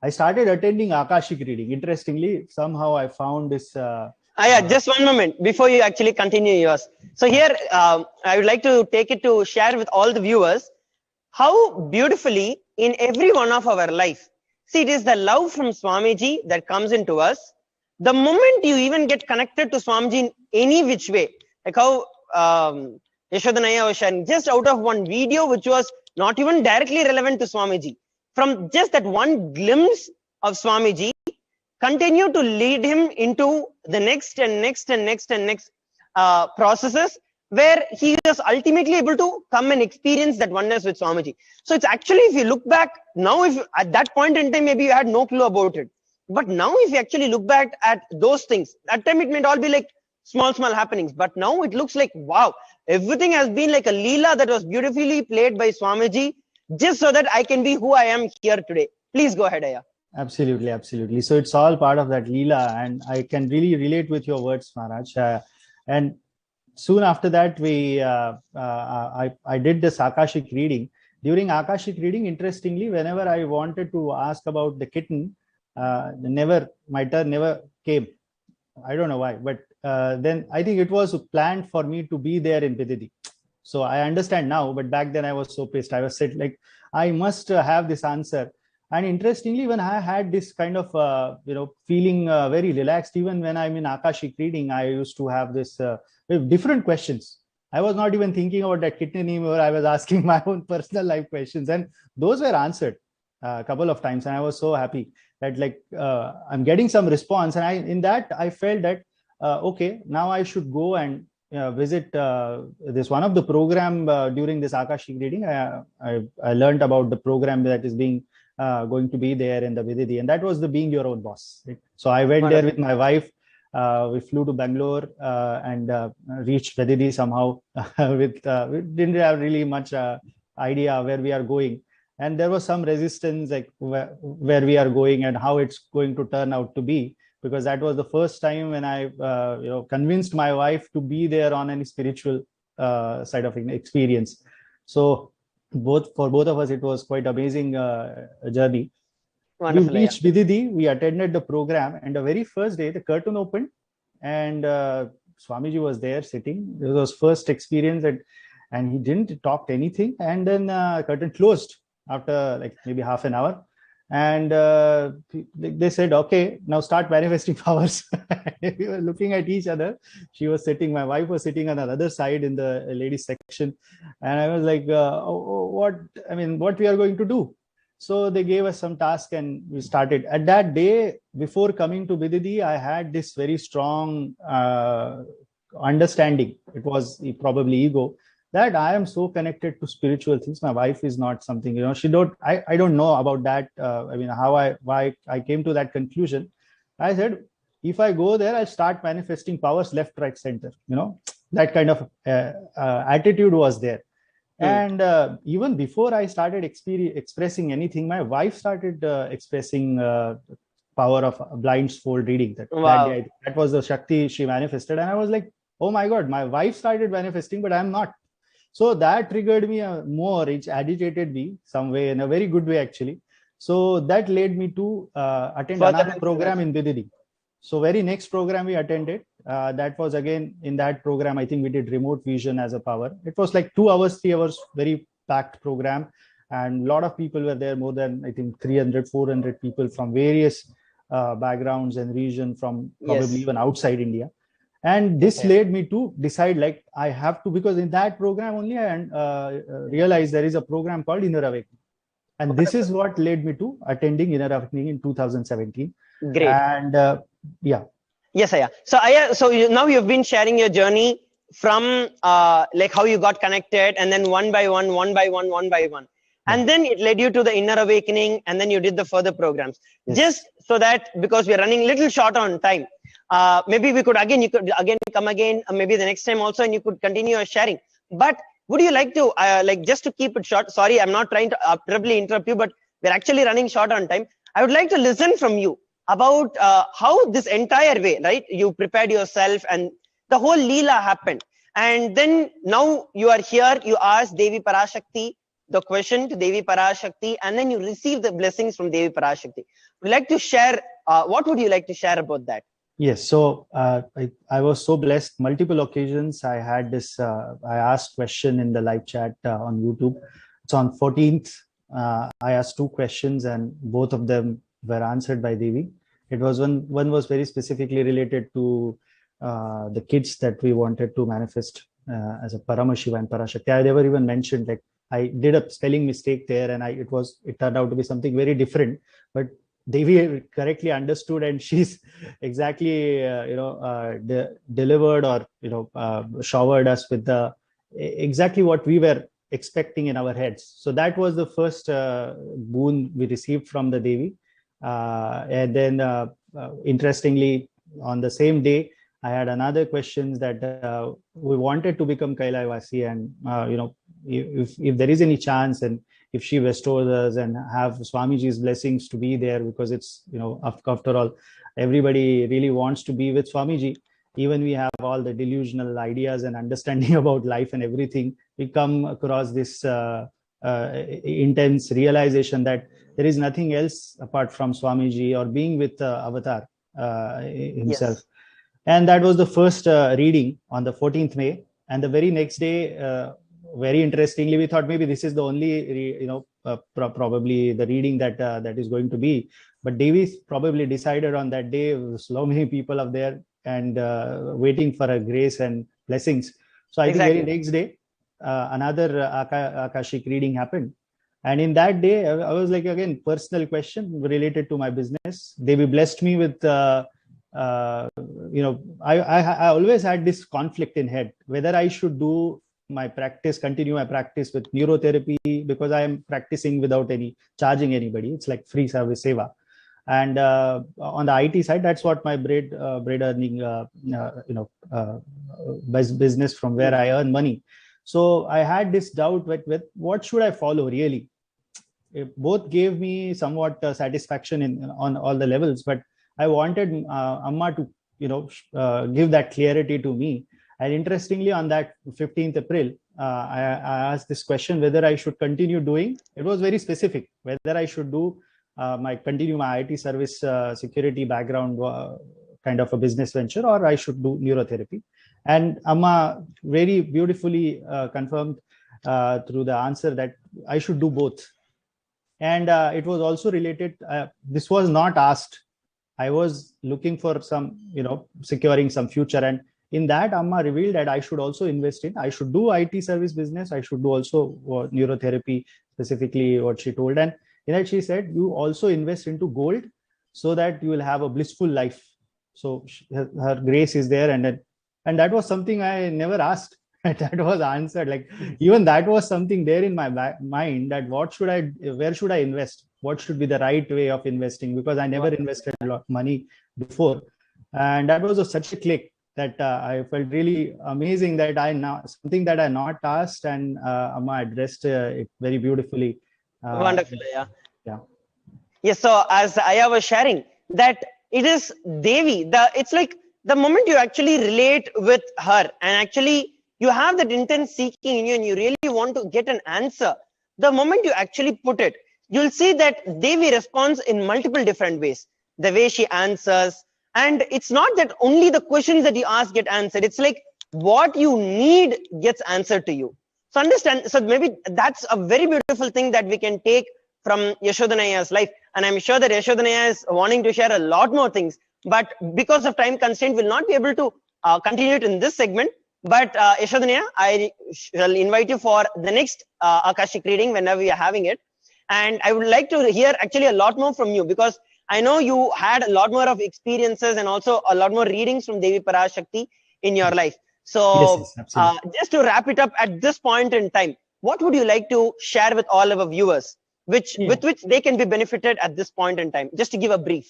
I started attending Akashic reading. Interestingly, somehow I found this. Just one moment before you actually continue yours. So here, I would like to take it to share with all the viewers how beautifully in every one of our life. See, it is the love from Swamiji that comes into us. The moment you even get connected to Swamiji in any which way, like how Yashodanaya was sharing, just out of one video which was not even directly relevant to Swamiji, from just that one glimpse of Swamiji, continue to lead him into the next and next and next and next processes, where he is ultimately able to come and experience that oneness with Swamiji. So it's actually, if you look back now, if at that point in time maybe you had no clue about it, but now if you actually look back at those things, that time it may all be like small happenings, but now it looks like, wow, everything has been like a Leela that was beautifully played by Swamiji, just so that I can be who I am here today. Please go ahead, Aya. Absolutely. So it's all part of that Leela, and I can really relate with your words, Maharaj. And soon after that, I did this Akashic reading. During Akashic reading, interestingly, whenever I wanted to ask about the kitten, my turn never came. I don't know why, but then I think it was planned for me to be there in Bididi. So I understand now, but back then I was so pissed. I was said like, I must have this answer. And interestingly, when I had this kind of feeling very relaxed, even when I'm in Akashic reading, I used to have this different questions. I was not even thinking about that kitten anymore. I was asking my own personal life questions, and those were answered a couple of times. And I was so happy that like I'm getting some response. And I felt that okay, now I should go and visit this one of the program during this Akashic reading. I learned about the program that is being going to be there in the Vididi, and that was the Being Your Own Boss. Right? So I went there with my wife. We flew to Bangalore and reached Vididi somehow. We didn't have really much idea where we are going, and there was some resistance, like where we are going and how it's going to turn out to be. Because that was the first time when I convinced my wife to be there on any spiritual side of an experience. So for both of us, it was quite amazing journey. Wonderful. We reached Vididi, we attended the program, and the very first day the curtain opened, and Swamiji was there sitting. It was first experience, and he didn't talk anything, and then curtain closed after like maybe half an hour, and they said, okay, now start manifesting powers. We were looking at each other. She was sitting, my wife was sitting on the other side in the ladies section, and I was like, what we are going to do? So they gave us some task and we started. At that day, before coming to Bididi, I had this very strong understanding. It was probably ego that I am so connected to spiritual things. My wife is not something, she don't, I don't know about that. Why I came to that conclusion. I said, if I go there, I'll start manifesting powers left, right, center, that kind of attitude was there. And even before I started expressing anything, my wife started expressing power of blindfold reading. That was the Shakti she manifested. And I was like, oh my God, my wife started manifesting, but I'm not. So that triggered me more. It agitated me some way, in a very good way, actually. So that led me to attend another program in Bididi. So very next program we attended, that was again in that program, I think we did remote vision as a power. It was like 2 hours, 3 hours, very packed program. And a lot of people were there, more than I think 300, 400 people from various backgrounds and region, from probably even outside India. And this led me to decide, like, I have to, because in that program only I realized there is a program called Inner Awakening. And this is what led me to attending Inner Awakening in 2017. Great. And yeah. Yes, Aya. So Aya, now you've been sharing your journey from like how you got connected, and then one by one. And then it led you to the Inner Awakening, and then you did the further programs. Yes. Just so that, because we're running a little short on time, maybe you could again come again, maybe the next time also, and you could continue your sharing. But would you like to, just to keep it short, sorry, I'm not trying to abruptly interrupt you, but we're actually running short on time. I would like to listen from you about how this entire way, right? You prepared yourself and the whole Leela happened. And then now you are here, you ask Devi Parashakti the question to Devi Parashakti, and then you receive the blessings from Devi Parashakti. Would you like to share, what would you like to share about that? Yes, so I was so blessed. Multiple occasions I had this, I asked question in the live chat on YouTube. It's on 14th. I asked 2 questions and both of them were answered by Devi. It was one was very specifically related to the kids that we wanted to manifest as a Paramashiva and Parashakti. I never even mentioned, like, I did a spelling mistake there, and it turned out to be something very different. But Devi correctly understood, and she's exactly delivered or showered us with the exactly what we were expecting in our heads. So that was the first boon we received from the Devi. And then interestingly, on the same day, I had another questions that we wanted to become Kailayavasi, and if there is any chance, and if she restores us and have Swamiji's blessings to be there, because it's, after all, everybody really wants to be with Swamiji. Even we have all the delusional ideas and understanding about life and everything, we come across this intense realization that there is nothing else apart from Swamiji, or being with Avatar himself. Yes. And that was the first reading on the 14th May. And the very next day, very interestingly, we thought maybe this is the only, probably the reading that is going to be. But Devi probably decided on that day, so many people are there and waiting for a grace and blessings. So I think very next day, another Akashic reading happened. And in that day, I was like, again, personal question related to my business. Devi blessed me with, I always had this conflict in head, whether I should do my practice, continue my practice with neurotherapy, because I am practicing without charging anybody. It's like free service seva. And on the IT side, that's what my bread earning, business from where I earn money. So I had this doubt with what should I follow really. It both gave me somewhat satisfaction on all the levels, but I wanted Amma to give that clarity to me. And interestingly, on that 15th April, I asked this question whether I should continue doing. It was very specific whether I should do continue my IT service security background kind of a business venture, or I should do neurotherapy. And Amma very beautifully confirmed through the answer that I should do both. And it was also related. This was not asked. I was looking for some, securing some future, and in that Amma revealed that I should also invest in. I should do IT service business. I should do also neurotherapy, specifically what she told. And in that she said, you also invest into gold so that you will have a blissful life. So her grace is there, and that was something I never asked. That was answered. Like even that was something there in my mind, that where should I invest? What should be the right way of investing? Because I never invested a lot of money before, and that was such a click that I felt really amazing that something that I not asked, and Amma addressed it very beautifully. Wonderful, yeah. Yeah. Yes, so as Aya was sharing, that it is Devi, it's like the moment you actually relate with her and actually you have that intense seeking in you and you really want to get an answer, the moment you actually put it, you'll see that Devi responds in multiple different ways. The way she answers, and it's not that only the questions that you ask get answered, it's like what you need gets answered to you. So understand, so maybe that's a very beautiful thing that we can take from Yashodhanaya's life. And I'm sure that Yashodhanaya is wanting to share a lot more things, but because of time constraint, we'll not be able to continue it in this segment. But Yashodhanaya, I shall invite you for the next Akashic reading whenever we are having it. And I would like to hear actually a lot more from you, because I know you had a lot more of experiences and also a lot more readings from Devi Parashakti in your life. So yes, just to wrap it up at this point in time, what would you like to share with all our viewers, with which they can be benefited at this point in time? Just to give a brief.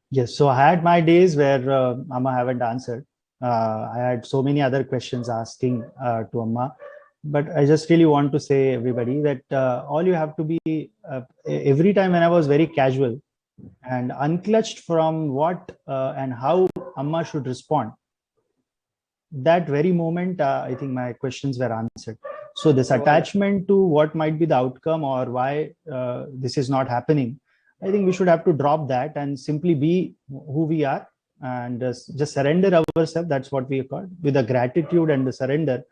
Yes, so I had my days where Amma haven't answered. I had so many other questions asking to Amma, but I just really want to say everybody that all you have to be every time when I was very casual and unclutched from what and how Amma should respond. That very moment, I think my questions were answered. So this attachment to what might be the outcome or why this is not happening, I think we should have to drop that and simply be who we are and just surrender ourselves. That's what we call with the gratitude and the surrender.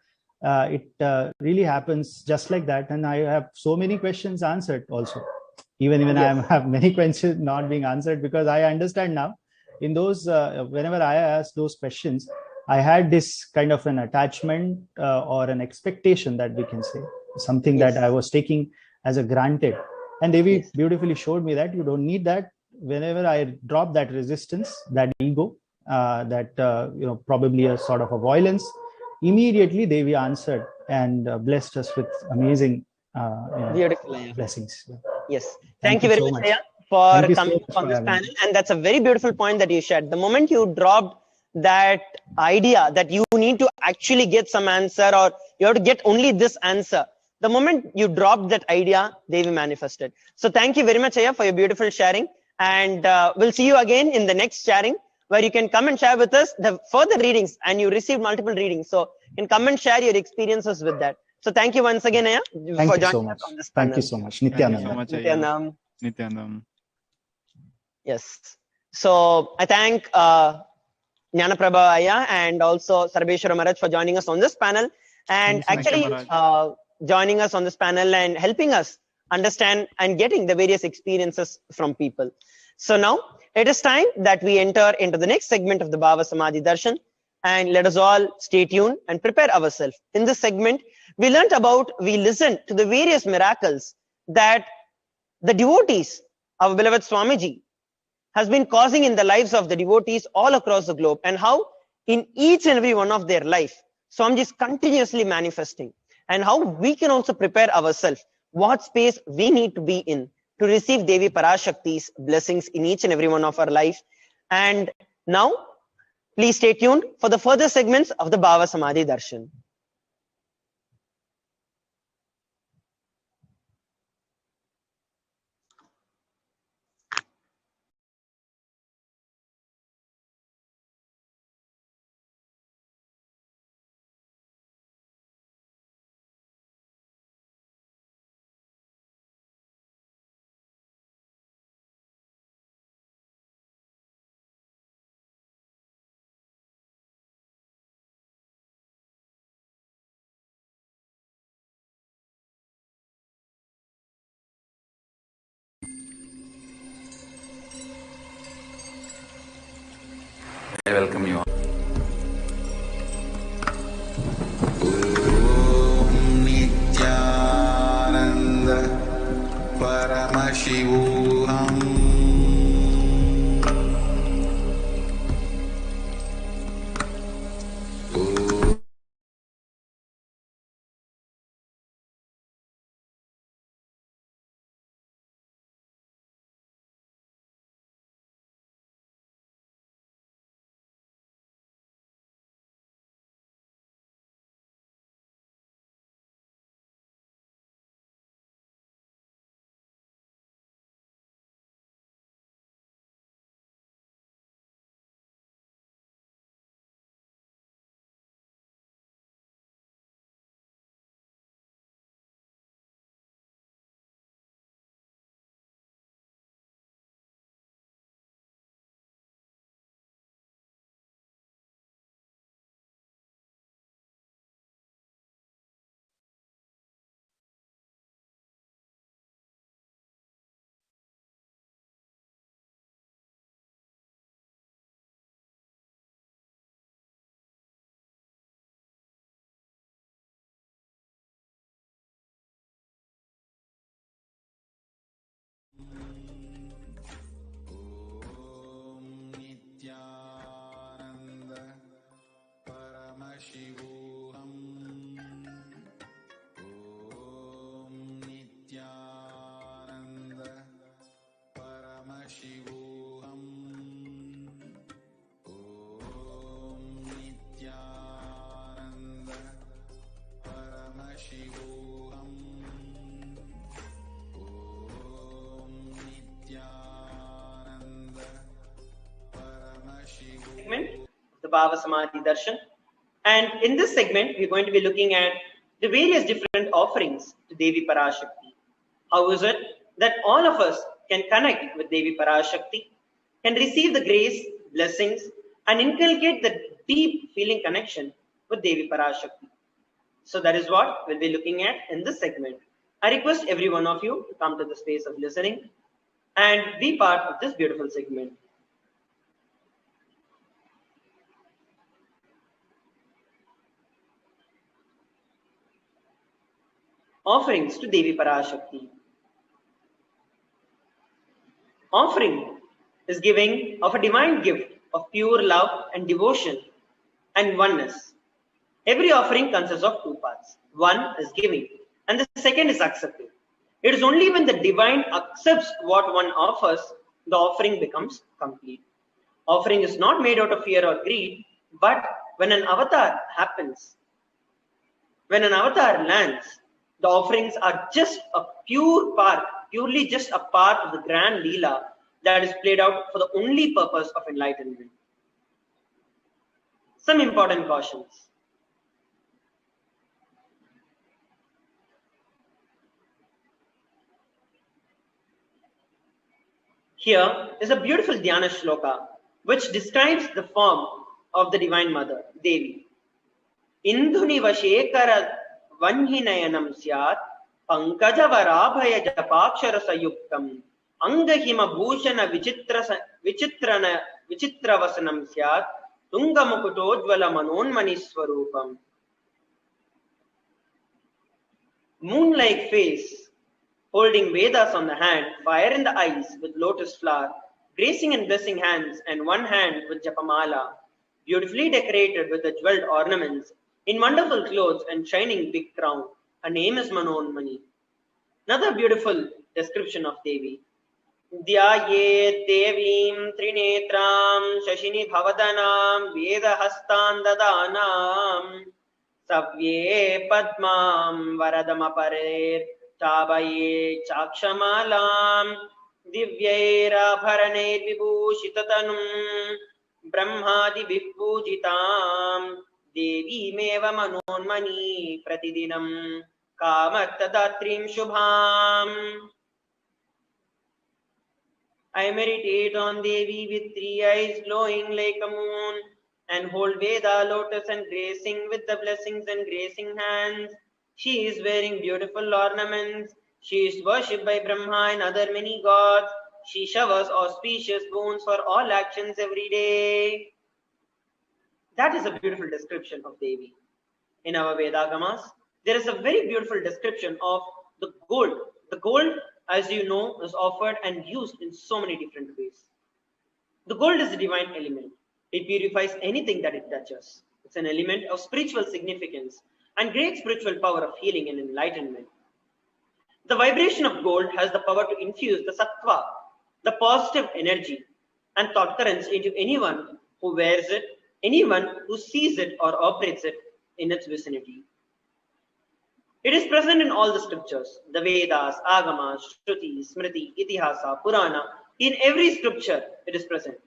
It really happens just like that. And I have so many questions answered also. Even I have many questions not being answered, because I understand now in those, whenever I ask those questions, I had this kind of an attachment or an expectation that we can say, something that I was taking as a granted. And Devi beautifully showed me that you don't need that. Whenever I drop that resistance, that ego, that probably a sort of a violence, immediately Devi answered and blessed us with amazing Beautiful, blessings. Yes. Thank you very so much, much. Aya, for Thank you so coming much on for this having panel. me. And that's a very beautiful point that you shared. The moment you dropped that idea that you need to actually get some answer, or you have to get only this answer, the moment you dropped that idea, they will manifested. So thank you very much, Aya, for your beautiful sharing. And we'll see you again in the next sharing, where you can come and share with us the further readings, and you received multiple readings. So you can come and share your experiences with that. So thank you once again, Aya, Thank for you so joining us much. on this Thank panel. you so much. Thank you so Nityananda. much, Aya. Nityanam. Nityanam. Yes. So I thank Jnanaprabha Aya and also Sarveshwara Maharaj for joining us on this panel, and Thank you, actually joining us on this panel and helping us understand and getting the various experiences from people. So now it is time that we enter into the next segment of the Bhava Samadhi Darshan, and let us all stay tuned and prepare ourselves. In this segment, we listened to the various miracles that the devotees, our beloved Swamiji, has been causing in the lives of the devotees all across the globe, and how in each and every one of their life, Swamiji is continuously manifesting, and how we can also prepare ourselves, what space we need to be in to receive Devi Parashakti's blessings in each and every one of our life. And now, please stay tuned for the further segments of the Bhava Samadhi Darshan. Segment, the Bhava Samadhi Darshan. And in this segment, we're going to be looking at the various different offerings to Devi Parashakti. How is it that all of us can connect with Devi Parashakti, can receive the grace, blessings, and inculcate the deep feeling connection with Devi Parashakti? So that is what we'll be looking at in this segment. I request every one of you to come to the space of listening and be part of this beautiful segment. Offerings to Devi Parashakti. Offering is giving of a divine gift of pure love and devotion and oneness. Every offering consists of two parts. One is giving and the second is accepting. It is only when the divine accepts what one offers, the offering becomes complete. Offering is not made out of fear or greed, but when an avatar happens, when an avatar lands, the offerings are just a purely just a part of the grand Leela that is played out for the only purpose of enlightenment. Some important cautions. Here is a beautiful Dhyana shloka which describes the form of the Divine Mother, Devi. Indhuni Vashekara Vanhinayanam Syat Pankaja Varabhaya Japakshara Sayuktam Angahima Bhushana Vichitravasanam Syat Tungamukutodvala Manonmani Swarupam. Moon-like face, holding Vedas on the hand, fire in the eyes with lotus flower, gracing and blessing hands, and one hand with Japamala, beautifully decorated with the jeweled ornaments, in wonderful clothes and shining big crown. Her name is Manonmani. Another beautiful description of Devi. Dhyayet Devim Trinetram Shashini Bhavadanam Vedahastan Dadanam Savye Padmam Varadamaparer Tabaye Chakshamalam Divyaira Bharaner Vibhushitatanum Brahmadi Vibhujitam Devi Meva Manonmani Pratidinam Kamartadatrim Shubham. I meditate on Devi with 3 eyes glowing like a moon and hold Veda lotus and gracing with the blessings and gracing hands. She is wearing beautiful ornaments. She is worshipped by Brahma and other many gods. She showers auspicious boons for all actions every day. That is a beautiful description of Devi. In our Vedagamas, there is a very beautiful description of the gold. The gold, as you know, is offered and used in so many different ways. The gold is a divine element. It purifies anything that it touches. It's an element of spiritual significance and great spiritual power of healing and enlightenment. The vibration of gold has the power to infuse the sattva, the positive energy and thought currents into anyone who wears it, anyone who sees it or operates it in its vicinity. It is present in all the scriptures, the Vedas, Agamas, Shruti, Smriti, Itihasa, Purana. In every scripture, it is present.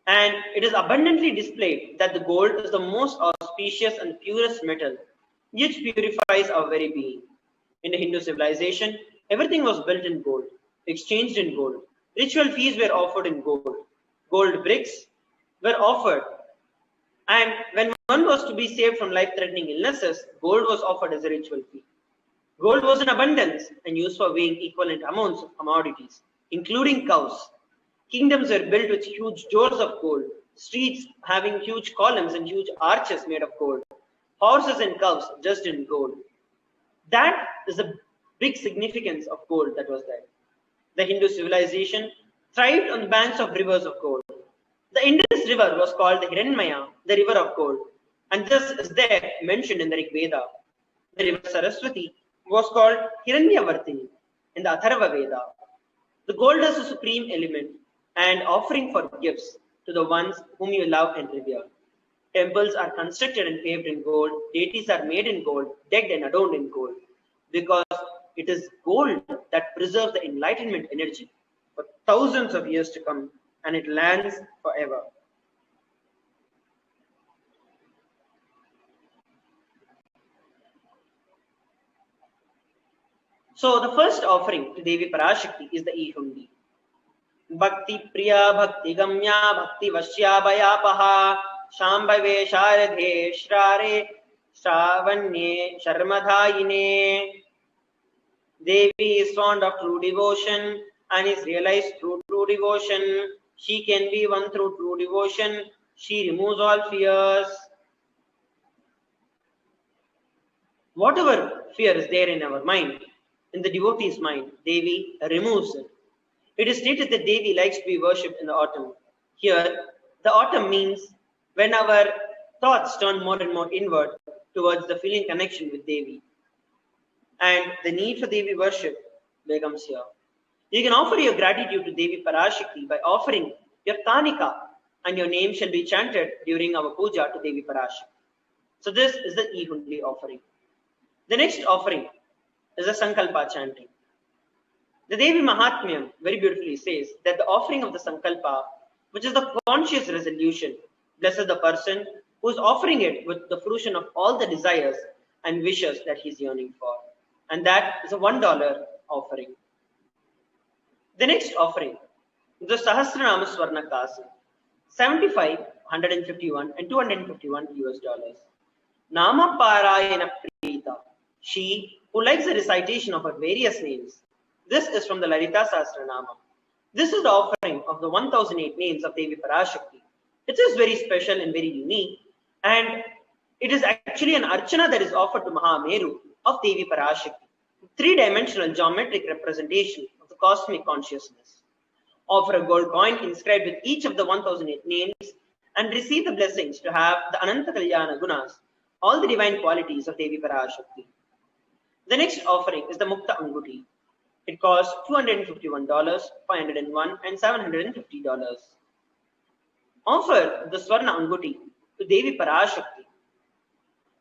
And it is abundantly displayed that the gold is the most auspicious and purest metal, which purifies our very being. In the Hindu civilization, everything was built in gold, exchanged in gold. Ritual feasts were offered in gold. Gold bricks were offered. And when one was to be saved from life-threatening illnesses, gold was offered as a ritual fee. Gold was in abundance and used for weighing equivalent amounts of commodities, including cows. Kingdoms were built with huge doors of gold, streets having huge columns and huge arches made of gold, horses and cows dressed in gold. That is the big significance of gold that was there. The Hindu civilization thrived on the banks of rivers of gold. The Indus River was called the Hiranmaya, the river of gold, and this is there mentioned in the Rig Veda. The river Saraswati was called Hiranyavartini in the Atharva Veda. The gold is the supreme element and offering for gifts to the ones whom you love and revere. Temples are constructed and paved in gold. Deities are made in gold, decked and adorned in gold, because it is gold that preserves the enlightenment energy for thousands of years to come, and it lasts forever. So the first offering to Devi Parashakti is the e-hundi. Bhakti Priya Bhakti Gamya Bhakti Vashya Bhayapaha Shambhave Sharadhe Shrare Shravanye Sharmadhayine. Devi is fond of true devotion and is realized through true devotion. She can be won through true devotion. She removes all fears. Whatever fear is there in our mind, in the devotee's mind, Devi removes it. It is stated that Devi likes to be worshipped in the autumn. Here, the autumn means when our thoughts turn more and more inward towards the feeling connection with Devi. And the need for Devi worship becomes here. You can offer your gratitude to Devi Parashakti by offering your kanika, and your name shall be chanted during our puja to Devi Parashakti. So this is the e-hundi offering. The next offering is the Sankalpa chanting. The Devi Mahatmyam very beautifully says that the offering of the Sankalpa, which is the conscious resolution, blesses the person who is offering it with the fruition of all the desires and wishes that he is yearning for. And that is a $1 offering. The next offering is the Sahasranama Swarna Kasi, 75, 151, and $251 US. Nama Parayana Prita, she who likes the recitation of her various names. This is from the Lalita Sahasranama. This is the offering of the 1008 names of Devi Parashakti. It is very special and very unique, and it is actually an archana that is offered to Mahameru of Devi Parashakti, three-dimensional geometric representation of the cosmic consciousness. Offer a gold coin inscribed with each of the 1008 names and receive the blessings to have the Ananta Kalyana Gunas, all the divine qualities of Devi Parashakti. The next offering is the Mukta Anguti. It costs $251, $501, and $750. Offer the Swarna Anguti to Devi Parashakti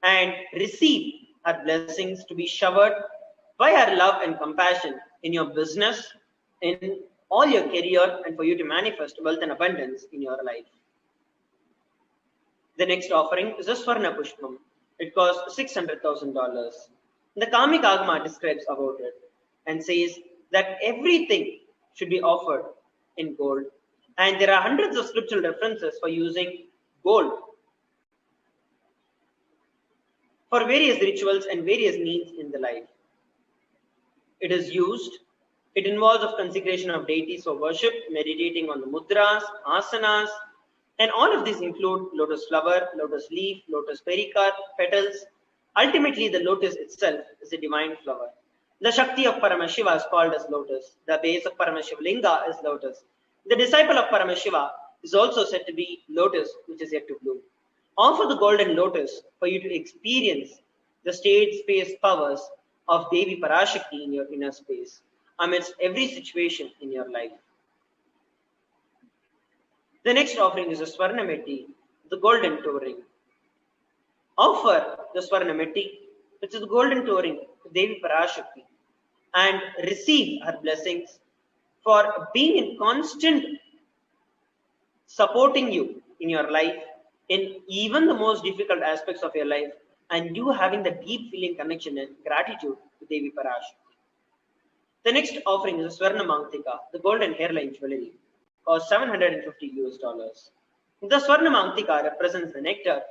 and receive her blessings to be showered by her love and compassion in your business, in all your career, and for you to manifest wealth and abundance in your life. The next offering is the Swarna Pushpam. It costs $600,000. The Kamik Agama describes about it and says that everything should be offered in gold. And there are hundreds of scriptural references for using gold for various rituals and various needs in the life. It is used. It involves of consecration of deities for worship, meditating on the mudras, asanas, and all of these include lotus flower, lotus leaf, lotus pericarp, petals. Ultimately, the lotus itself is a divine flower. The Shakti of Paramashiva is called as lotus. The base of Paramashiva Linga is lotus. The disciple of Paramashiva is also said to be lotus, which is yet to bloom. Offer the golden lotus for you to experience the state space powers of Devi Parashakti in your inner space amidst every situation in your life. The next offering is the Swarnametti, the golden toe ring. Offer the Swarnametti, which is the golden toe ring, to Devi Parashakti and receive her blessings for being in constant supporting you in your life in even the most difficult aspects of your life, and you having the deep feeling connection and gratitude to Devi Parashakti. The next offering is the Swarna Mangtika, the golden hairline jewelry, costs $750 US. The Swarna Mangtika represents the nectar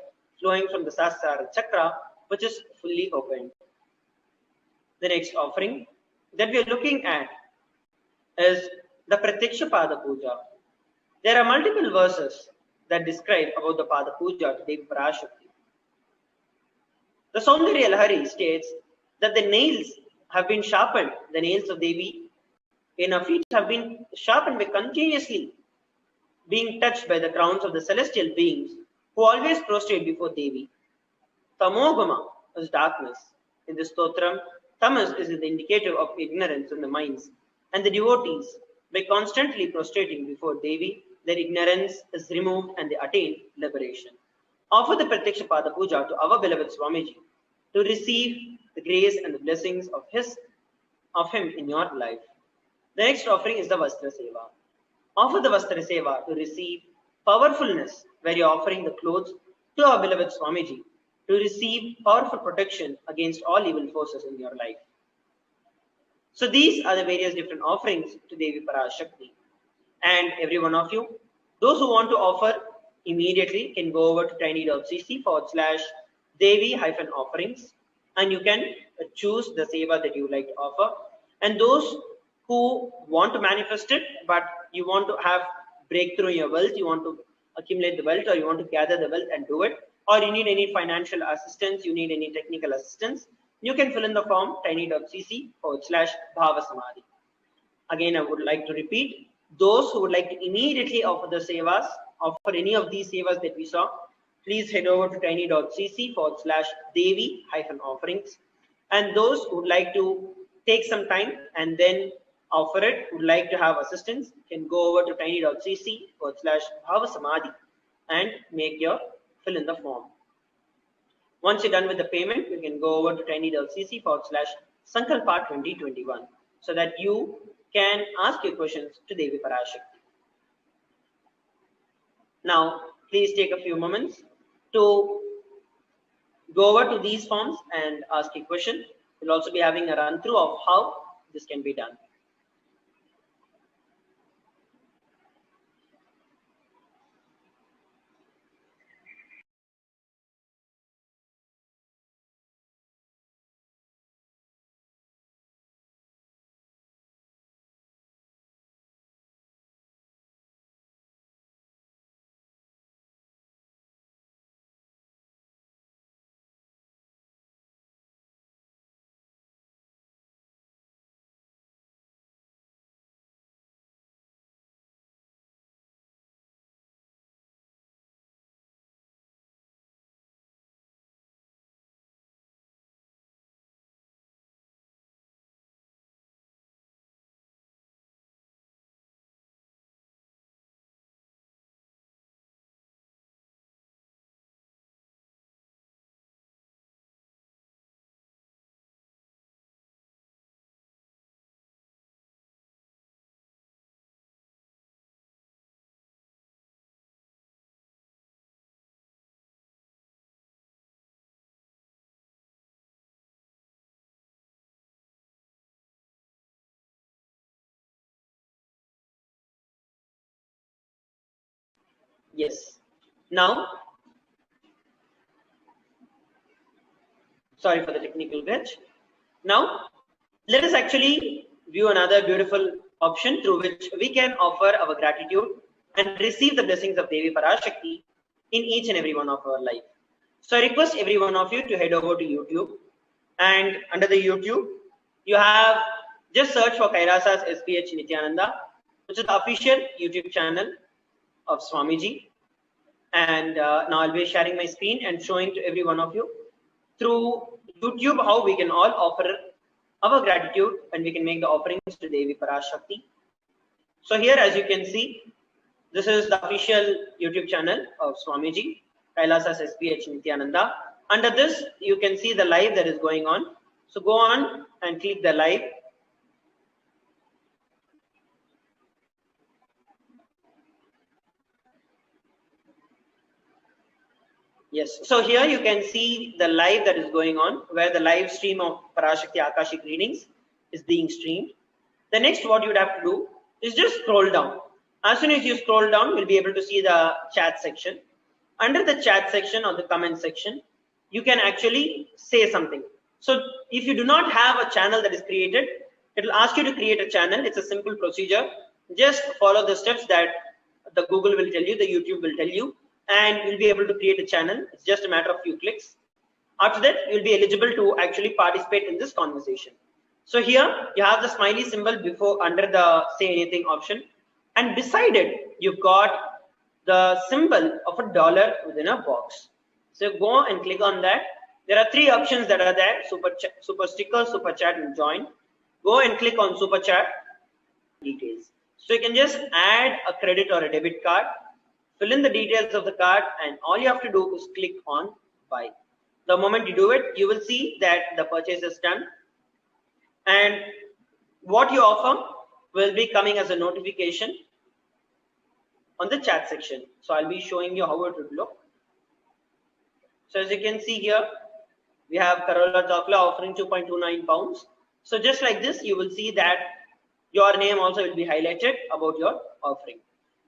flowing from the Sahasrara Chakra, which is fully opened. The next offering that we are looking at is the Pratyaksha Pada Puja. There are multiple verses that describe about the Pada Puja to Devi Parashakti. The Saundarya Lahari states that the nails have been sharpened, the nails of Devi in her feet have been sharpened by continuously being touched by the crowns of the celestial beings who always prostrate before Devi. Tamogama is darkness. In this stotram, tamas is the indicator of ignorance in the minds, and the devotees By constantly prostrating before Devi, their ignorance is removed and they attain liberation. Offer the Pratyaksha Pada Puja to our beloved Swamiji to receive the grace and the blessings of him in your life. The next offering is the Vastra Seva. Offer the Vastra Seva to receive powerfulness, where you're offering the clothes to our beloved Swamiji to receive powerful protection against all evil forces in your life. So these are the various different offerings to Devi Parashakti. And every one of you, those who want to offer immediately can go over to tiny.cc/Devi-offerings and you can choose the seva that you like to offer. And those who want to manifest it, but you want to have breakthrough in your wealth, you want to accumulate the wealth, or you want to gather the wealth and do it, or you need any financial assistance, you need any technical assistance, you can fill in the form tiny.cc/Bhavasamadhi. Again, I would like to repeat, those who would like to immediately offer the sevas, offer any of these sevas that we saw, please head over to tiny.cc/Devi-offerings. And those who would like to take some time and then offer it, would like to have assistance, can go over to tiny.cc/Bhavasamadhi and make your fill in the form. Once you're done with the payment, you can go over to tiny.cc/Sankalpa 2021 so that you can ask your questions to Devi Parashakti. Now, please take a few moments to go over to these forms and ask a question. We'll also be having a run through of how this can be done. Yes. Now, sorry for the technical glitch. Now, let us actually view another beautiful option through which we can offer our gratitude and receive the blessings of Devi Parashakti in each and every one of our life. So I request every one of you to head over to YouTube, and under the YouTube, you have just search for Kairasas SPH Nityananda, which is the official YouTube channel of Swamiji. And now I'll be sharing my screen and showing to every one of you through YouTube how we can all offer our gratitude and we can make the offerings to Devi Parashakti. So here, as you can see, this is the official YouTube channel of Swamiji, Kailasas SPH Nityananda. Under this, you can see the live that is going on. So go on and click the live. Yes, so here you can see the live that is going on, where the live stream of Parashakti Akashic readings is being streamed. The next what you would have to do is just scroll down. As soon as you scroll down, you'll be able to see the chat section. Under the chat section or the comment section, you can actually say something. So if you do not have a channel that is created, it will ask you to create a channel. It's a simple procedure. Just follow the steps that the Google will tell you, the YouTube will tell you, and you'll be able to create a channel. It's just a matter of few clicks. After that, you'll be eligible to actually participate in this conversation. So here you have the smiley symbol before under the say anything option, and beside it you've got the symbol of $1 within a box. So go and click on that. There are three options that are there: super sticker, super chat, and join. Go and click on super chat details. So you can just add a credit or a debit card, fill in the details of the card, and all you have to do is click on buy. The moment you do it, you will see that the purchase is done, and what you offer will be coming as a notification on the chat section. So I'll be showing you how it would look. So as you can see here, we have Carola Chocolate offering 2.29 pounds. So just like this, you will see that your name also will be highlighted about your offering.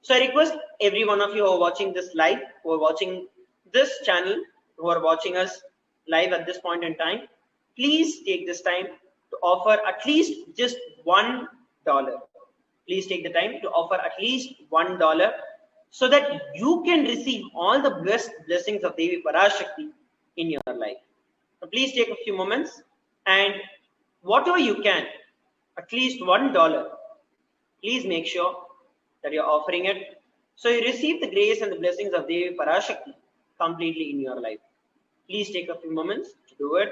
So I request every one of you who are watching this live, who are watching this channel, who are watching us live at this point in time, please take this time to offer at least just $1. Please take the time to offer at least $1 so that you can receive all the blessings of Devi Parashakti in your life. So please take a few moments and whatever you can, at least $1, please make sure that you're offering it so you receive the grace and the blessings of Devi Parashakti completely in your life. Please take a few moments to do it.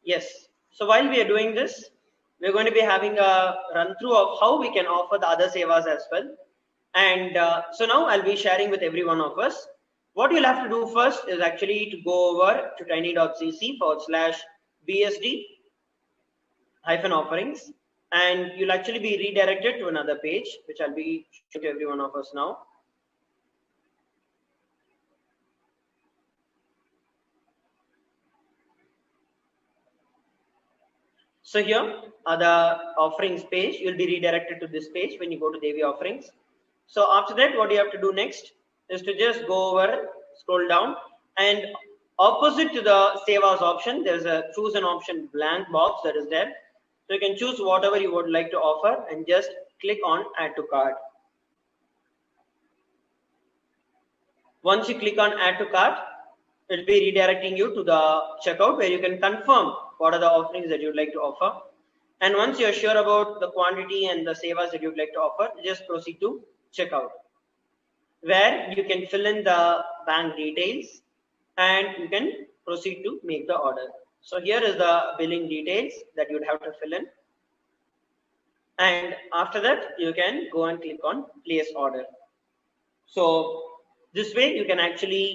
Yes. So while we are doing this, we're going to be having a run through of how we can offer the other sevas as well. And so now I'll be sharing with every one of us. What you'll have to do first is actually to go over to tiny.cc/BSD offerings, and you'll actually be redirected to another page, which I'll be showing to every one of us now. So here are the offerings page. You'll be redirected to this page when you go to Devi offerings. So after that, what you have to do next is to just go over, scroll down, and opposite to the Sevas option, there's a choose an option blank box that is there. So you can choose whatever you would like to offer and just click on add to cart. Once you click on add to cart, it will be redirecting you to the checkout where you can confirm what are the offerings that you'd like to offer. And once you're sure about the quantity and the sevas that you'd like to offer, just proceed to checkout, where you can fill in the bank details and you can proceed to make the order. So here is the billing details that you'd have to fill in. and after that you can go and click on place order. So this way you can actually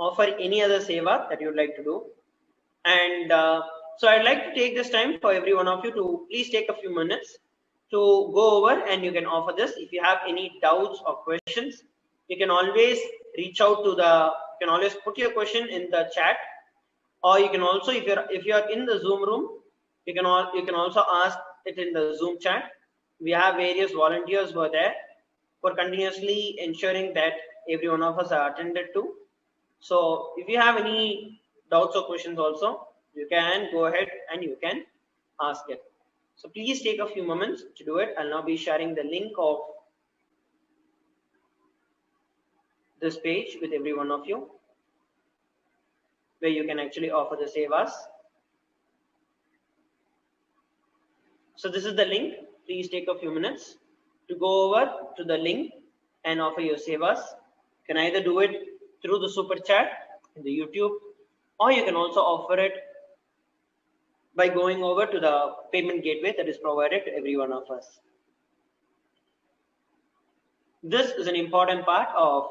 offer any other seva that you would like to do. And so I'd like to take this time for every one of you to please take a few minutes to go over, and you can offer this. If you have any doubts or questions, you can always reach out to you can always put your question in the chat, or you can also, if you're in the Zoom room, you can also ask it in the Zoom chat. We have various volunteers who are there for continuously ensuring that every one of us are attended to. So if you have any doubts or questions also, you can go ahead and you can ask it. So please take a few moments to do it. I'll now be sharing the link of this page with every one of you, where you can actually offer the sevas. So this is the link. Please take a few minutes to go over to the link and offer your sevas. You can either do it through the super chat in the YouTube, or you can also offer it by going over to the payment gateway that is provided to every one of us. This is an important part of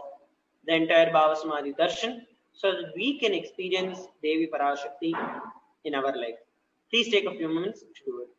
the entire Bhava Samadhi Darshan, so that we can experience Devi Parashakti in our life. Please take a few moments to do it.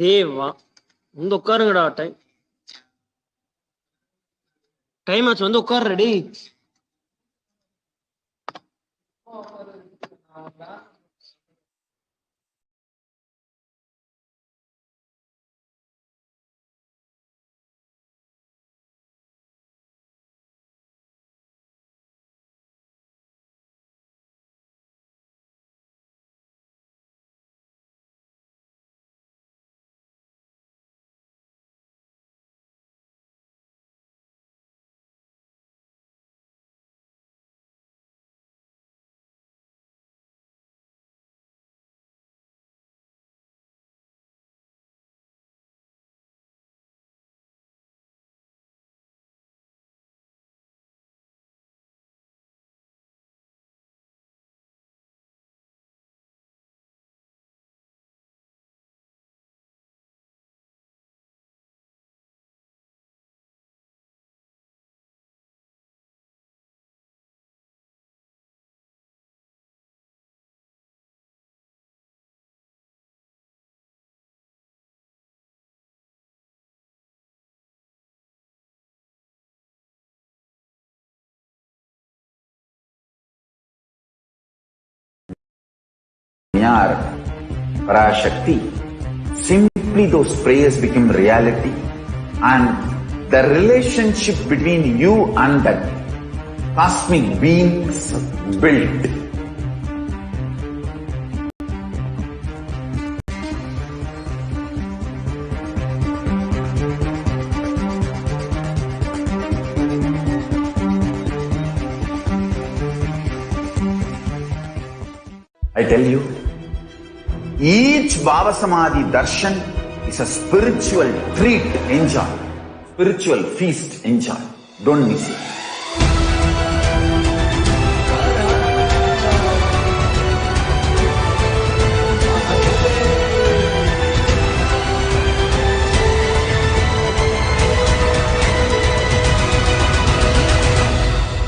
ஏவா வந்து உட்காருங்கடா. Time ஆச்சு, வந்து உட்காருடி. Subramanyar, Parashakti. Simply those prayers become reality, and the relationship between you and that cosmic beings built. I tell you, each Bhava Samadhi darshan is a spiritual treat, enjoy. Spiritual feast, enjoy. Don't miss it.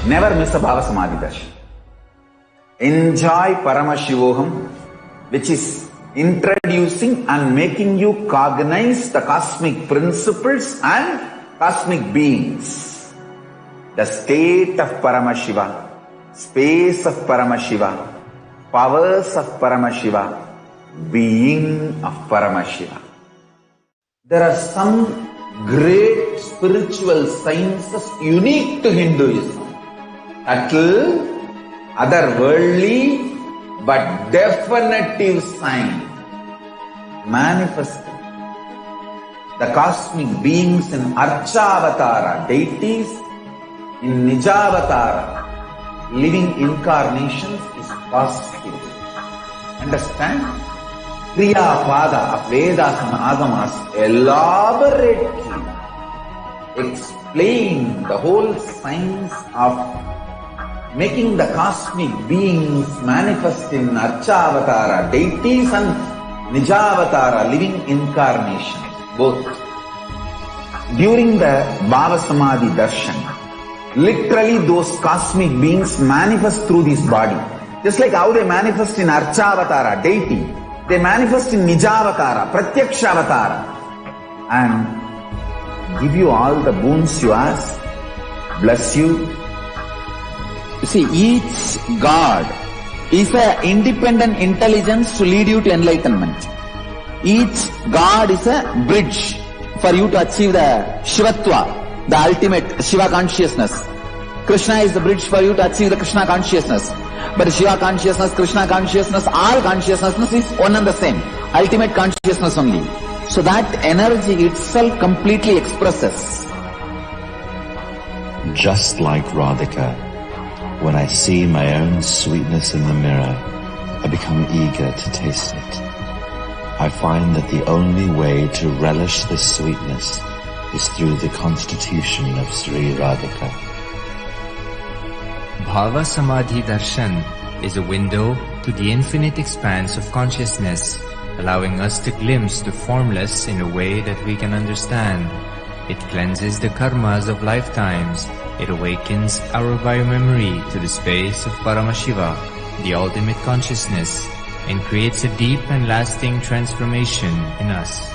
Never miss a Bhava Samadhi darshan. Enjoy Paramashivoham, which is introducing and making you cognize the cosmic principles and cosmic beings. The state of Paramashiva, space of Paramashiva, powers of Paramashiva, being of Paramashiva. There are some great spiritual sciences unique to Hinduism. Subtle, otherworldly, but definitive sign. Manifesting the cosmic beings in Archavatara, deities in Nijavatara, living incarnations is possible. Understand? Kriya Pada of Vedas and Agamas elaborately explain the whole science of making the cosmic beings manifest in Archavatara, deities and Nijavatara, living incarnations, both. During the Bhava Samadhi darshan, literally those cosmic beings manifest through this body. Just like how they manifest in Archavatara, deity, they manifest in Nijavatara, Pratyakshavatara, and give you all the boons you ask, bless you. You see, each God is an independent intelligence to lead you to enlightenment. Each God is a bridge for you to achieve the Shivatva, the ultimate Shiva consciousness. Krishna is the bridge for you to achieve the Krishna consciousness. But Shiva consciousness, Krishna consciousness, all consciousness is one and the same. Ultimate consciousness only. So that energy itself completely expresses. Just like Radhika, when I see my own sweetness in the mirror, I become eager to taste it. I find that the only way to relish this sweetness is through the constitution of Sri Radhika. Bhava Samadhi Darshan is a window to the infinite expanse of consciousness, allowing us to glimpse the formless in a way that we can understand. It cleanses the karmas of lifetimes. It awakens our biomemory to the space of Paramashiva, the ultimate consciousness, and creates a deep and lasting transformation in us.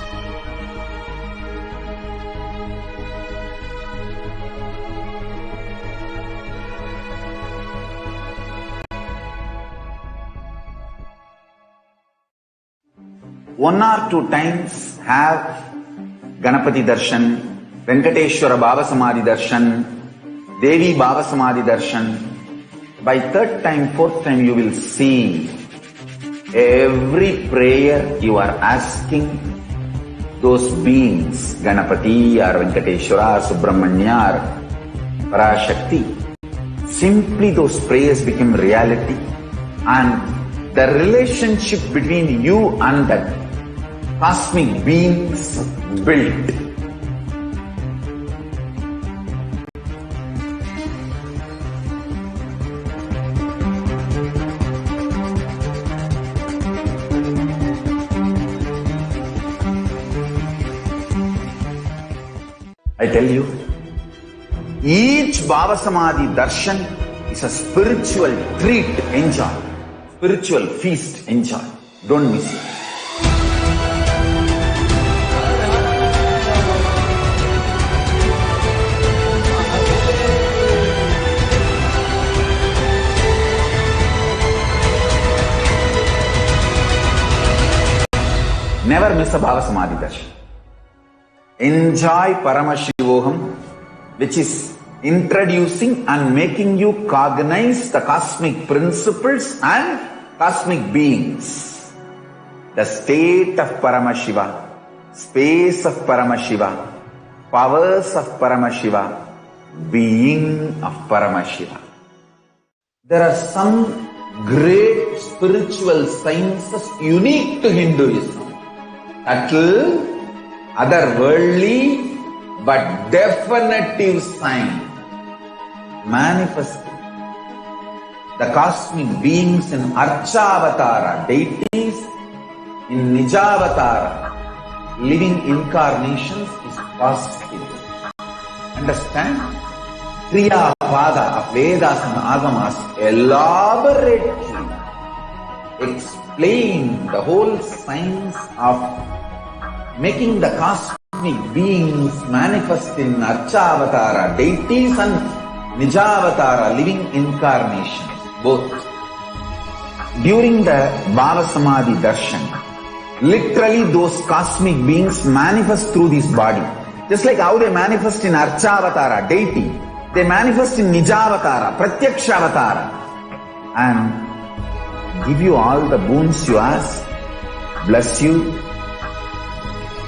One or two times have Ganapati Darshan, Venkateshwara Bhava Samadhi Darshan, Devi Bhava Samadhi Darshan. By third time, fourth time, you will see every prayer you are asking those beings, Ganapati or Venkateshwara, Subramanya or Parashakti. Simply those prayers become reality, and the relationship between you and that cosmic beings built. I tell you, each Bhava Samadhi darshan is a spiritual treat, enjoy. Spiritual feast, enjoy. Don't miss it. Never miss a Bhava Samadhi darshan. Enjoy Paramashivoham, which is introducing and making you cognize the cosmic principles and cosmic beings. The state of Paramashiva, space of Paramashiva, powers of Paramashiva, being of Paramashiva. There are some great spiritual sciences unique to Hinduism. Subtle, otherworldly, but definitive sign. Manifesting the cosmic beings in Archavatara, deities in Nijavatara, living incarnations is possible. Understand? Kriya Pada of Vedas and Agamas elaborately explain the whole science of making the cosmic beings manifest in Archavatara, deities and Nijavatara, living incarnations, both. During the Bhava Samadhi Darshan, literally those cosmic beings manifest through this body. Just like how they manifest in Archavatara, deity, they manifest in Nijavatara, Pratyakshavatara, and give you all the boons you ask, bless you.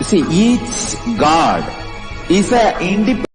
You see, each God is an independent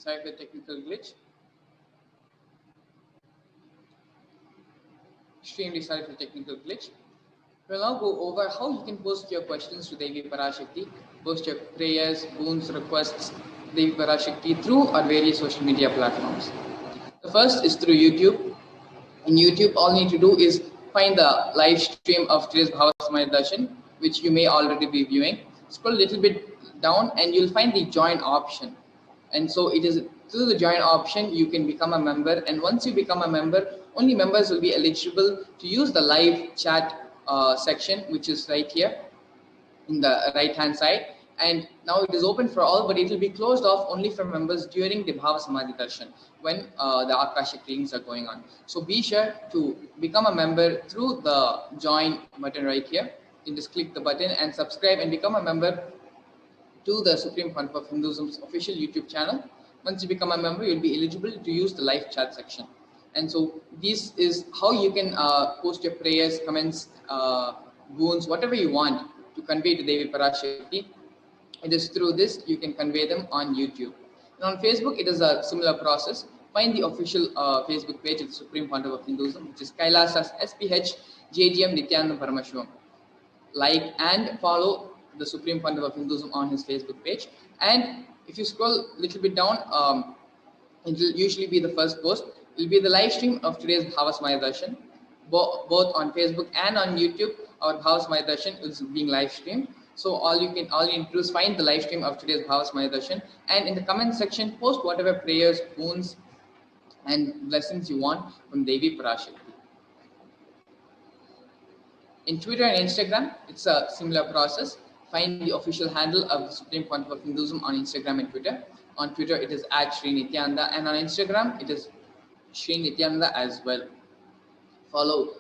Sorry for the technical glitch. Extremely sorry for the technical glitch. We'll now go over how you can post your questions to Devi Parashakti, post your prayers, boons, requests, Devi Parashakti through our various social media platforms. The first is through YouTube. In YouTube, all you need to do is find the live stream of today's Bhavasamaya Darshan, which you may already be viewing. Scroll a little bit down and you'll find the join option. And so it is through the join option you can become a member, and once you become a member, only members will be eligible to use the live chat section, which is right here in the right hand side. And now it is open for all, but it will be closed off only for members during the Bhava Samadhi Darshan, when the Akashic readings are going on. So be sure to become a member through the join button right here. You can just click the button and subscribe and become a member to the Supreme Court of Hinduism's official YouTube channel. Once you become a member, you'll be eligible to use the live chat section. And so this is how you can post your prayers, comments, boons, whatever you want to convey to Devi Parashakti. It is through this you can convey them on YouTube. And on Facebook, it is a similar process. Find the official Facebook page of the Supreme Court of Hinduism, which is Kailasa's SPH JGM Nityananda Paramashivam. Like and follow the Supreme Pandit of Hinduism on his Facebook page. And if you scroll a little bit down, it will usually be the first post. It will be the live stream of today's Bhavasamaya Darshan. Both on Facebook and on YouTube, our Bhavasamaya Darshan is being live streamed. So all you need to do is find the live stream of today's Bhavasamaya Darshan, and in the comment section, post whatever prayers, boons, and blessings you want from Devi Parashakti. In Twitter and Instagram, it's a similar process. Find the official handle of the Supreme Court of Hinduism on Instagram and Twitter. On Twitter, it is at Sri Nityananda, and on Instagram, it is Sri Nityananda as well. Follow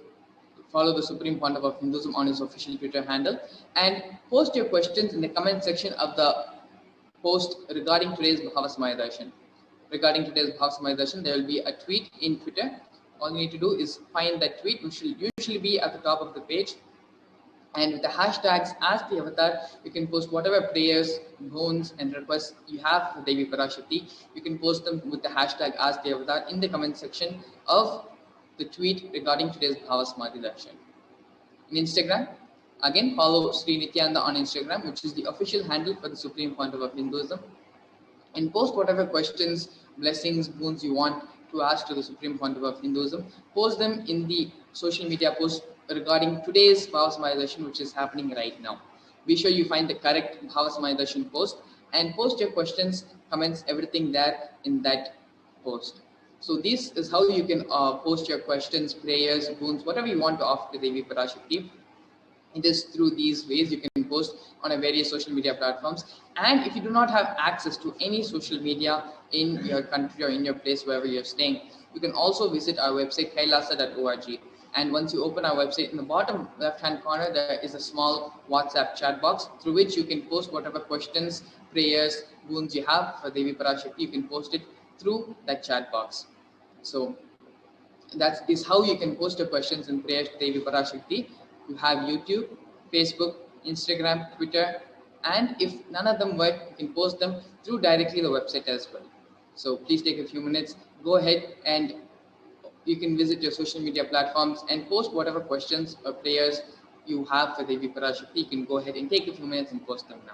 the Supreme Court of Hinduism on his official Twitter handle, and post your questions in the comment section of the post regarding today's Bhavasamaya Darshan. Regarding today's Bhavasamaya Darshan, there will be a tweet in Twitter. All you need to do is find that tweet, which will usually be at the top of the page. And with the hashtags Ask the Avatar, you can post whatever prayers, boons, and requests you have for Devi Parashakti. You can post them with the hashtag Ask the Avatar in the comment section of the tweet regarding today's Bhavasamaya Darshan. In Instagram, again, follow Sri Nityananda on Instagram, which is the official handle for the Supreme Court of Hinduism, and post whatever questions, blessings, boons you want to ask to the Supreme Court of Hinduism. Post them in the social media post regarding today's Bhavasamaya Darshan, which is happening right now. Be sure you find the correct Bhavasamaya Darshan post and post your questions, comments, everything there in that post. So this is how you can post your questions, prayers, boons, whatever you want to offer to Devi Parashakti. It is through these ways you can post on a various social media platforms. And if you do not have access to any social media in your country or in your place wherever you're staying, you can also visit our website kailasa.org. And once you open our website, in the bottom left-hand corner, there is a small WhatsApp chat box through which you can post whatever questions, prayers, boons you have for Devi Parashakti. You can post it through that chat box. So that is how you can post your questions and prayers to Devi Parashakti. You have YouTube, Facebook, Instagram, Twitter, and if none of them work, you can post them through directly the website as well. So please take a few minutes, go ahead and you can visit your social media platforms and post whatever questions or prayers you have for Devi Parashakti. You can go ahead and take a few minutes and post them now.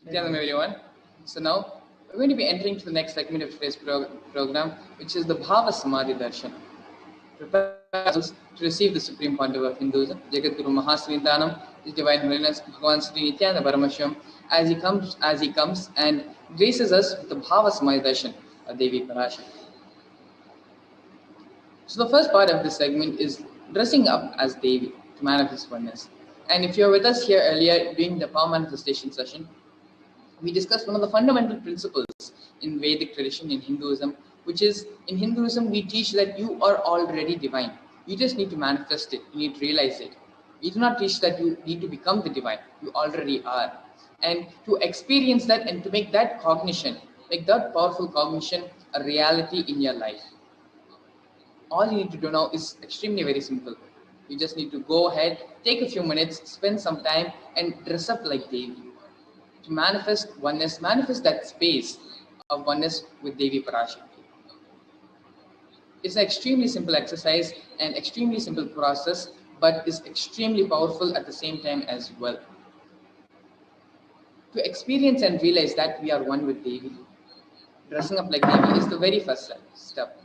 Nityanam, everyone. So now we're going to be entering to the next segment of today's program, which is the Bhava Samadhi Darshan. Prepare ourselves to receive the Supreme Pontiff of Hinduism, Jagat Guru Mahasrintanam, His Divine Holiness Bhagavan Sri Nityananda Parameshwaram, as he comes and graces us with the Bhava Samadhi Darshan of Devi Parashakti. So the first part of this segment is dressing up as Devi to manifest oneness. And if you're with us here earlier during the power manifestation session, we discussed one of the fundamental principles in Vedic tradition in Hinduism, which is in Hinduism we teach that you are already divine. You just need to manifest it. You need to realize it. We do not teach that you need to become the divine. You already are. And to experience that and to make that cognition, make that powerful cognition a reality in your life, all you need to do now is extremely very simple. You just need to go ahead, take a few minutes, spend some time, and dress up like Devi. To manifest oneness, manifest that space of oneness with Devi Parashakti. It's an extremely simple exercise and extremely simple process, but is extremely powerful at the same time as well. To experience and realize that we are one with Devi, dressing up like Devi is the very first step.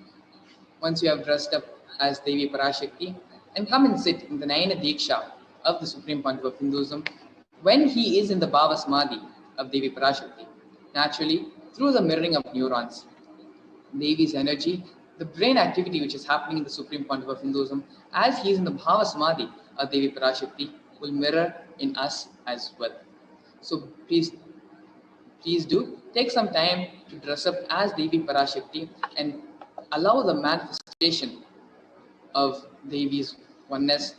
Once you have dressed up as Devi Parashakti and come and sit in the Nayana Diksha of the Supreme Pontiff of Hinduism, when he is in the Bhava Samadhi of Devi Parashakti, naturally, through the mirroring of neurons, Devi's energy, the brain activity which is happening in the Supreme Pontiff of Hinduism, as he is in the Bhava Samadhi of Devi Parashakti, will mirror in us as well. So please do take some time to dress up as Devi Parashakti and allow the manifestation of Devi's oneness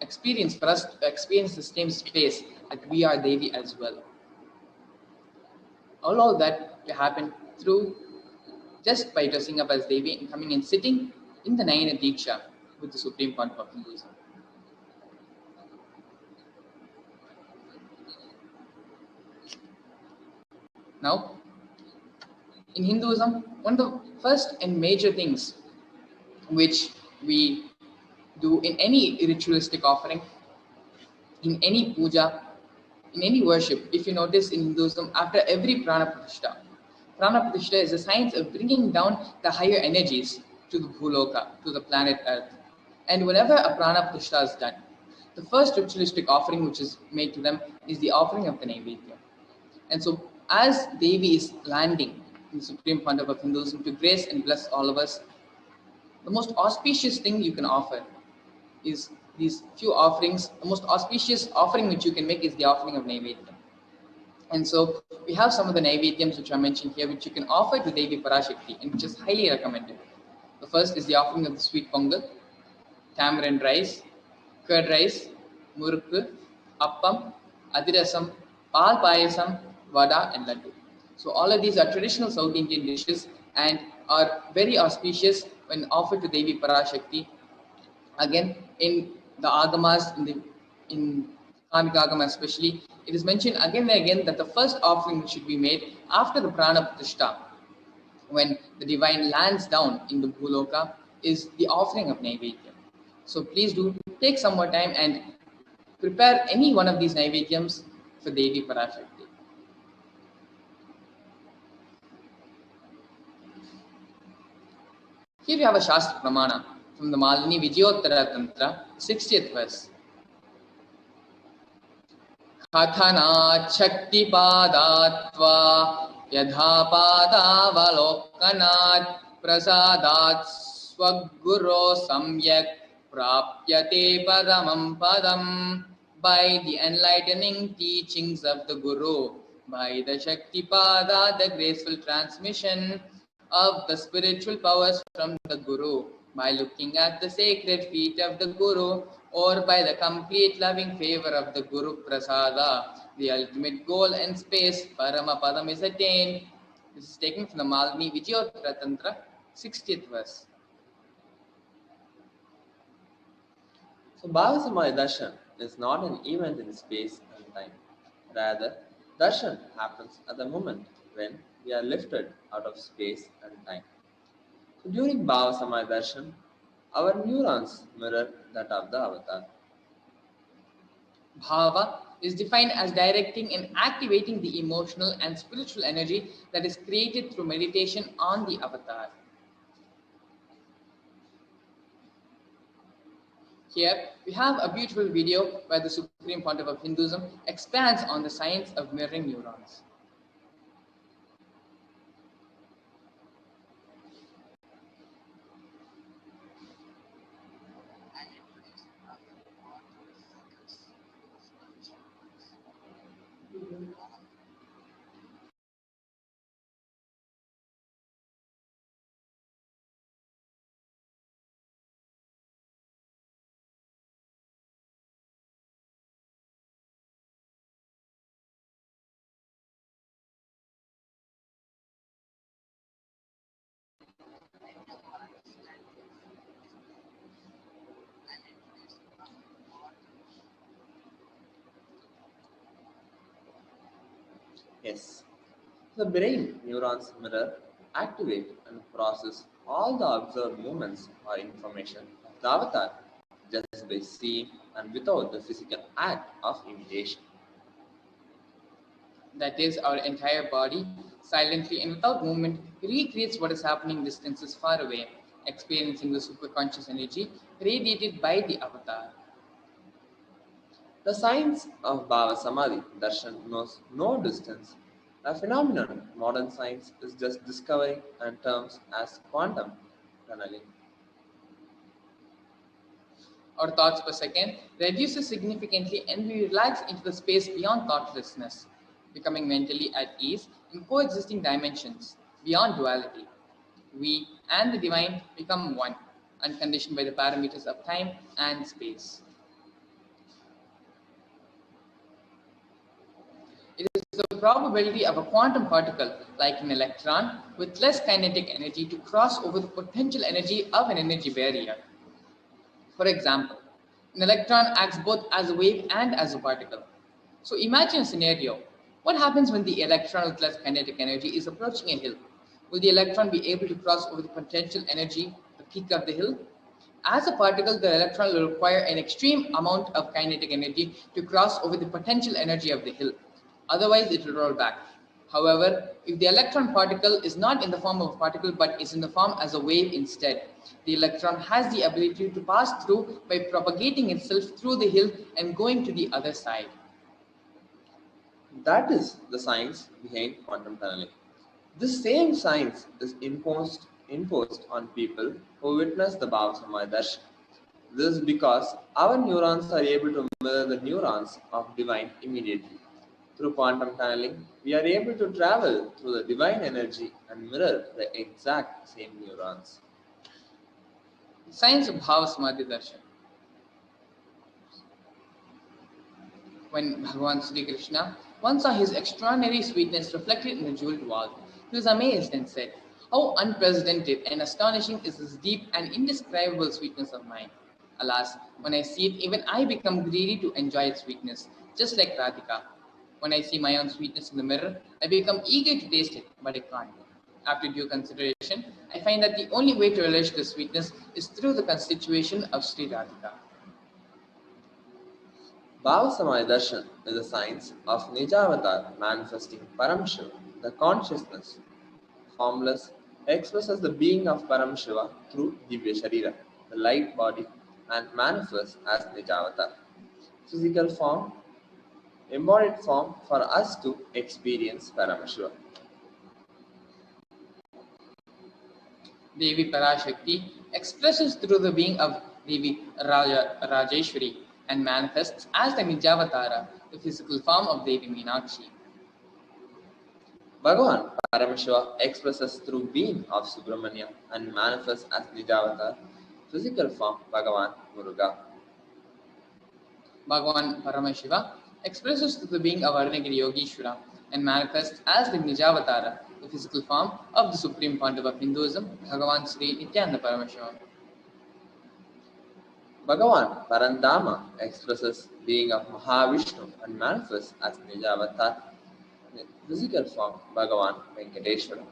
experience for us to experience the same space that we are Devi as well. Allow that to happen through just by dressing up as Devi and coming and sitting in the Nayana Diksha with the Supreme Pontiff of Hinduism. Now, in Hinduism, one of the first and major things which we do in any ritualistic offering, in any puja, in any worship, if you notice in Hinduism, after every prana pratishtha is a science of bringing down the higher energies to the bhuloka, to the planet Earth. And whenever a prana pratishtha is done, the first ritualistic offering which is made to them is the offering of the Naivedya. And so, as Devi is landing in the Supreme Pontiff of Hinduism to grace and bless all of us, the most auspicious thing you can offer is these few offerings. The most auspicious offering which you can make is the offering of Naivedya. And so we have some of the Naivedyams which are mentioned here, which you can offer to Devi Parashakti and which is highly recommended. The first is the offering of the sweet pongal, tamarind rice, curd rice, murukku, appam, adirasam, pal payasam, vada, and laddu. So all of these are traditional South Indian dishes and are very auspicious when offered to Devi Parashakti. Again, in the Agamas, in Kamika Agama especially, it is mentioned again and again that the first offering should be made after the Prana Pratishtha, when the divine lands down in the Bhuloka, is the offering of Naivedya. So please do take some more time and prepare any one of these Naivedyams for Devi Parashakti. Here we have a Shastra Pramana from the Malini Vijayottara Tantra, 60th verse. Kathanat Shakti Padatva Yadha Padavalokanat Prasadat Swaguro Samyak Prapyate Paramam Padam. By the enlightening teachings of the Guru, by the Shakti Pada, the graceful transmission of the spiritual powers from the Guru, by looking at the sacred feet of the Guru, or by the complete loving favor of the Guru Prasada, the ultimate goal and space, Paramapadam, is attained. This is taken from the Malini Vijayottara Tantra, 60th verse. So Bhava Samadhi Darshan is not an event in space and time. Rather, darshan happens at the moment when we are lifted out of space and time. So during Bhava Samadhi Darshan, our neurons mirror that of the avatar. Bhava is defined as directing and activating the emotional and spiritual energy that is created through meditation on the avatar. Here, we have a beautiful video where the Supreme Pontiff of Hinduism expands on the science of mirroring neurons. Yes. The brain neurons mirror, activate, and process all the observed movements or information of the avatar just by seeing and without the physical act of imitation. That is, our entire body, silently and without movement, recreates what is happening distances far away, experiencing the superconscious energy radiated by the avatar. The science of Bhava Samadhi Darshan knows no distance, a phenomenon modern science is just discovering and terms as quantum tunneling. Our thoughts per second reduces significantly and we relax into the space beyond thoughtlessness, becoming mentally at ease in coexisting dimensions, beyond duality. We and the divine become one, unconditioned by the parameters of time and space. It is the probability of a quantum particle, like an electron, with less kinetic energy to cross over the potential energy of an energy barrier. For example, an electron acts both as a wave and as a particle. So imagine a scenario. What happens when the electron with less kinetic energy is approaching a hill? Will the electron be able to cross over the potential energy, the peak of the hill? As a particle, the electron will require an extreme amount of kinetic energy to cross over the potential energy of the hill. Otherwise, it will roll back. However, if the electron particle is not in the form of a particle but is in the form as a wave instead, the electron has the ability to pass through by propagating itself through the hill and going to the other side. That is the science behind quantum tunneling. This same science is imposed on people who witness the Bhava Samadhi Darshan. This is because our neurons are able to mirror the neurons of divine immediately. Through quantum tunneling, we are able to travel through the divine energy and mirror the exact same neurons. Science of Bhava Samadhi Darshan. When Bhagavan Sri Krishna once saw his extraordinary sweetness reflected in the jeweled wall, he was amazed and said, "How unprecedented and astonishing is this deep and indescribable sweetness of mine! Alas, when I see it, even I become greedy to enjoy its sweetness, just like Radhika. When I see my own sweetness in the mirror, I become eager to taste it, but I can't. After due consideration, I find that the only way to relish this sweetness is through the constitution of Sri Radhika." Bhava Samadhi Darshan is the science of Nijavatar manifesting Param the consciousness, formless, expresses the being of Param through Divya Sharira, the light body, and manifests as Nijavatar, physical form, embodied form for us to experience Param Devi Parashakti expresses through the being of Devi Rajeshwari and manifests as the Nijavatara, the physical form of Devi Meenakshi. Bhagavan Parameshwara expresses through being of Subramanya and manifests as Nijavatar, physical form Bhagavan Muruga. Bhagavan Paramashiva expresses through the being of Arunagiri Yogeshwara and manifests as the Nijavatara, the physical form of the Supreme Pontiff of Hinduism, Bhagavan Sri Nityananda Paramashiva. Bhagavan Parandama expresses being of Mahavishnu and manifests as Nijavatar, physical form Bhagavan Venkateshwara.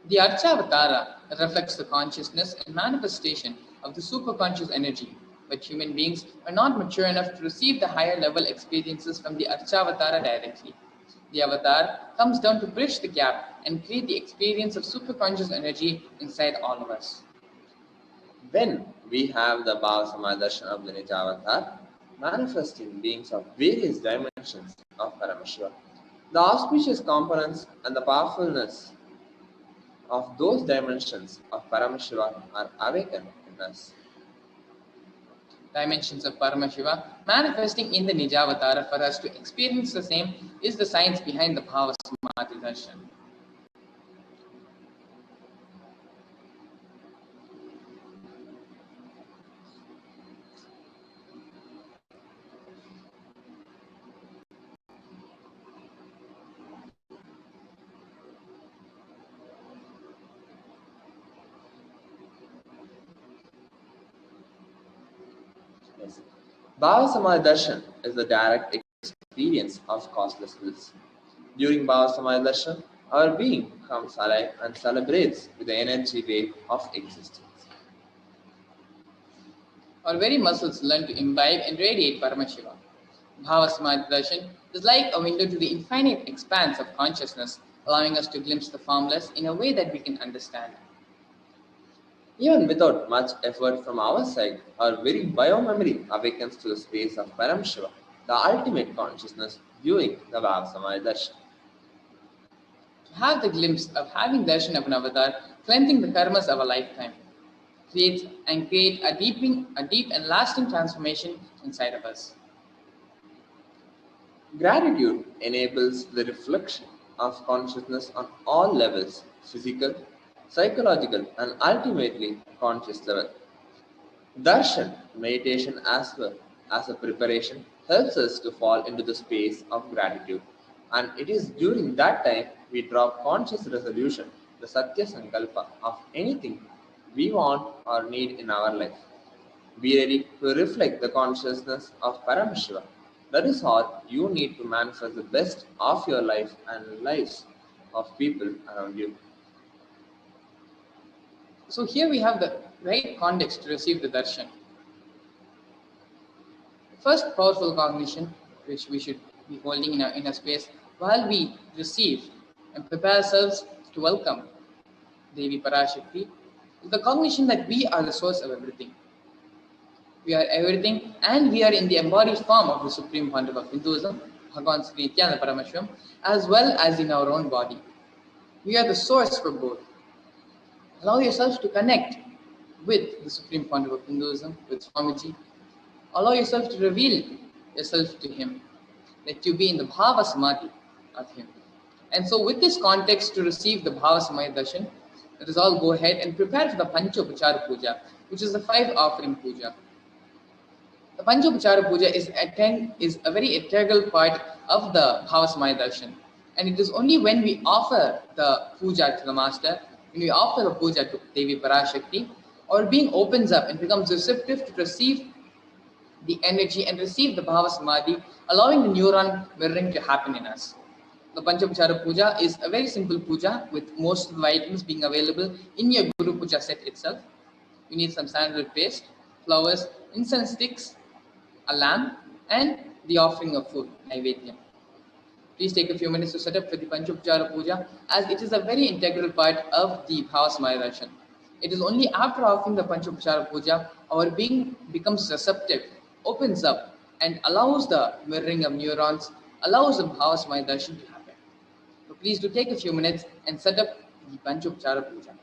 The Archavatara reflects the consciousness and manifestation of the superconscious energy, but human beings are not mature enough to receive the higher level experiences from the Archavatara directly. The avatar comes down to bridge the gap and create the experience of superconscious energy inside all of us. When we have the Bhava Samadharshan of the Nijavatar, manifesting beings of various dimensions of Paramashiva, the auspicious components and the powerfulness of those dimensions of Paramashiva are awakened in us. Dimensions of Paramashiva manifesting in the Nijavatara for us to experience the same is the science behind the Bhava Samadhi Darshan. Yes. Bhava Samadhi Darshan is the direct experience of causeless bliss. During Bhava Samadhi Darshan, our being comes alive and celebrates with the energy wave of existence. Our very muscles learn to imbibe and radiate Paramashiva. Bhava Samadhi Darshan is like a window to the infinite expanse of consciousness, allowing us to glimpse the formless in a way that we can understand. Even without much effort from our side, our very biomemory awakens to the space of Paramshiva, the ultimate consciousness, viewing the Bhava Samadhi Darshan. To have the glimpse of having darshan of an avatar, cleansing the karmas of a lifetime, create a deep and lasting transformation inside of us. Gratitude enables the reflection of consciousness on all levels, physical, psychological, and ultimately conscious level. Darshan, meditation as well as a preparation, helps us to fall into the space of gratitude. And it is during that time we draw conscious resolution, the Satya Sankalpa of anything we want or need in our life. Be ready to reflect the consciousness of Paramashiva. That is all you need to manifest the best of your life and lives of people around you. So here we have the right context to receive the darshan. First powerful cognition, which we should be holding in a space while we receive and prepare ourselves to welcome Devi Parashakti, is the cognition that we are the source of everything. We are everything, and we are in the embodied form of the Supreme Pontiff of Hinduism, Bhagavan Sri Nityananda Parameshwaram, as well as in our own body. We are the source for both. Allow yourself to connect with the Supreme Pontiff of Hinduism, with Swamiji. Allow yourself to reveal yourself to him. Let you be in the Bhava Samadhi of him. And so with this context to receive the Bhava Samadhi Darshan, let us all go ahead and prepare for the Panchopachara Puja, which is the 5 offering puja. The Panchopachara Puja is a very integral part of the Bhava Samadhi Darshan. And it is only when we offer the puja to the Master, when we offer the puja to Devi Parashakti, our being opens up and becomes receptive to receive the energy and receive the Bhava Samadhi, allowing the neuron mirroring to happen in us. The Panchopachara Puja is a very simple puja with most of the items being available in your Guru Puja set itself. You need some sandalwood paste, flowers, incense sticks, a lamp, and the offering of food, Naivedyam. Please take a few minutes to set up for the Panchopachara Puja, as it is a very integral part of the Bhava Samadhi Darshan. It is only after offering the Panchopachara Puja, our being becomes receptive, opens up, and allows the mirroring of neurons, allows the Bhava Samadhi Darshan to happen. So please do take a few minutes and set up the Panchopachara Puja.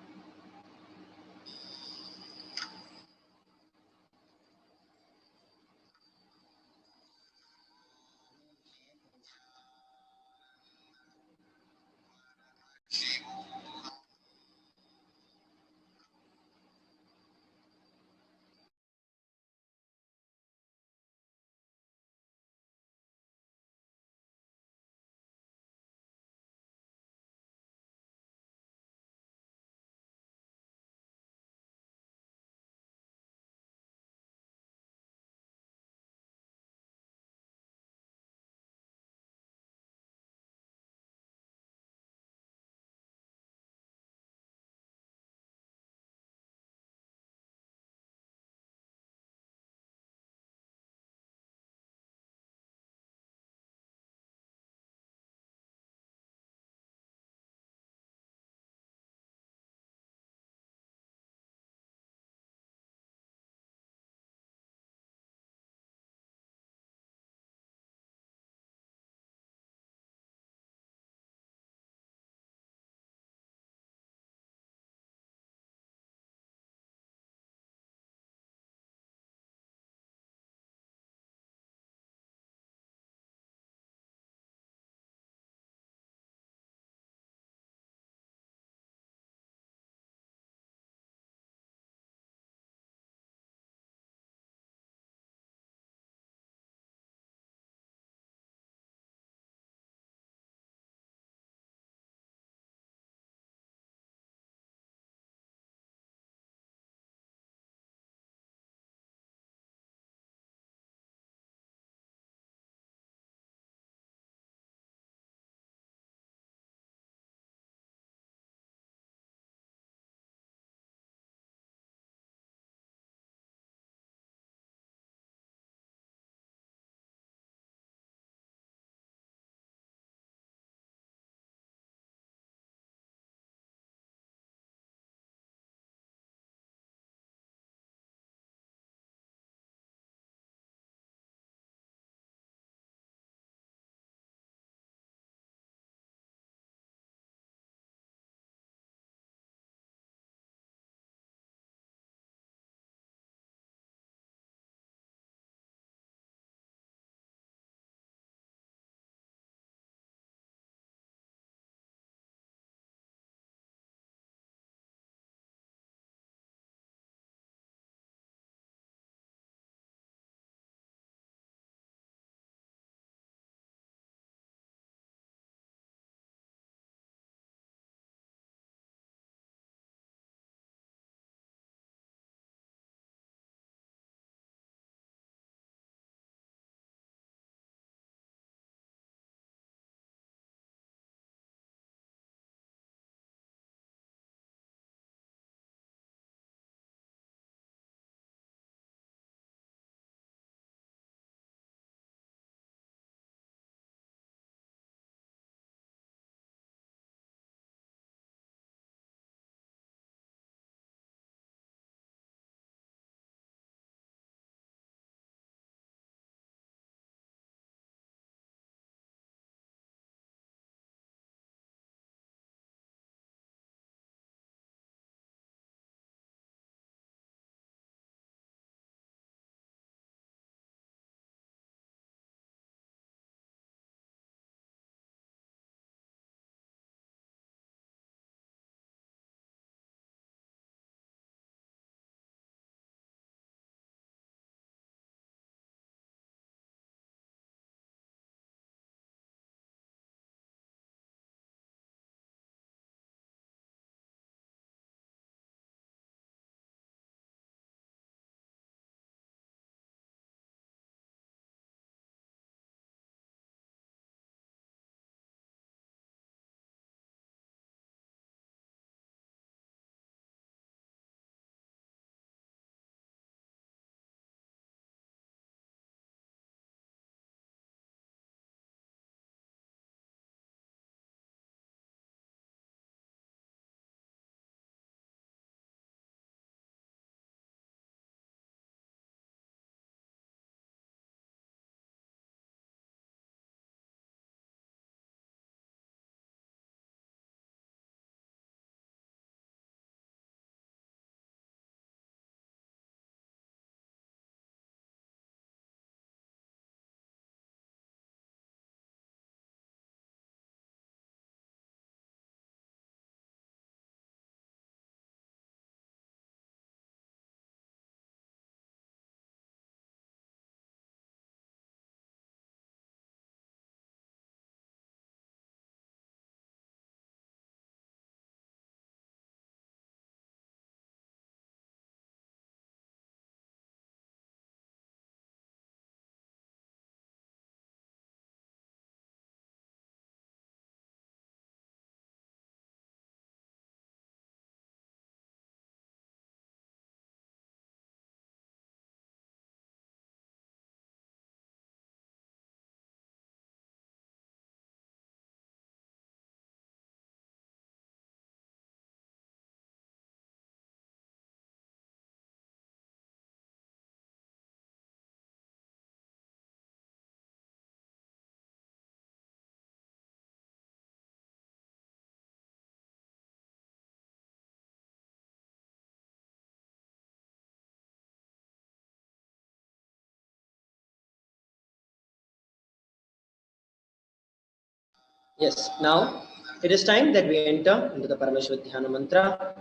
Yes, now it is time that we enter into the Parameshwar Dhyana mantra.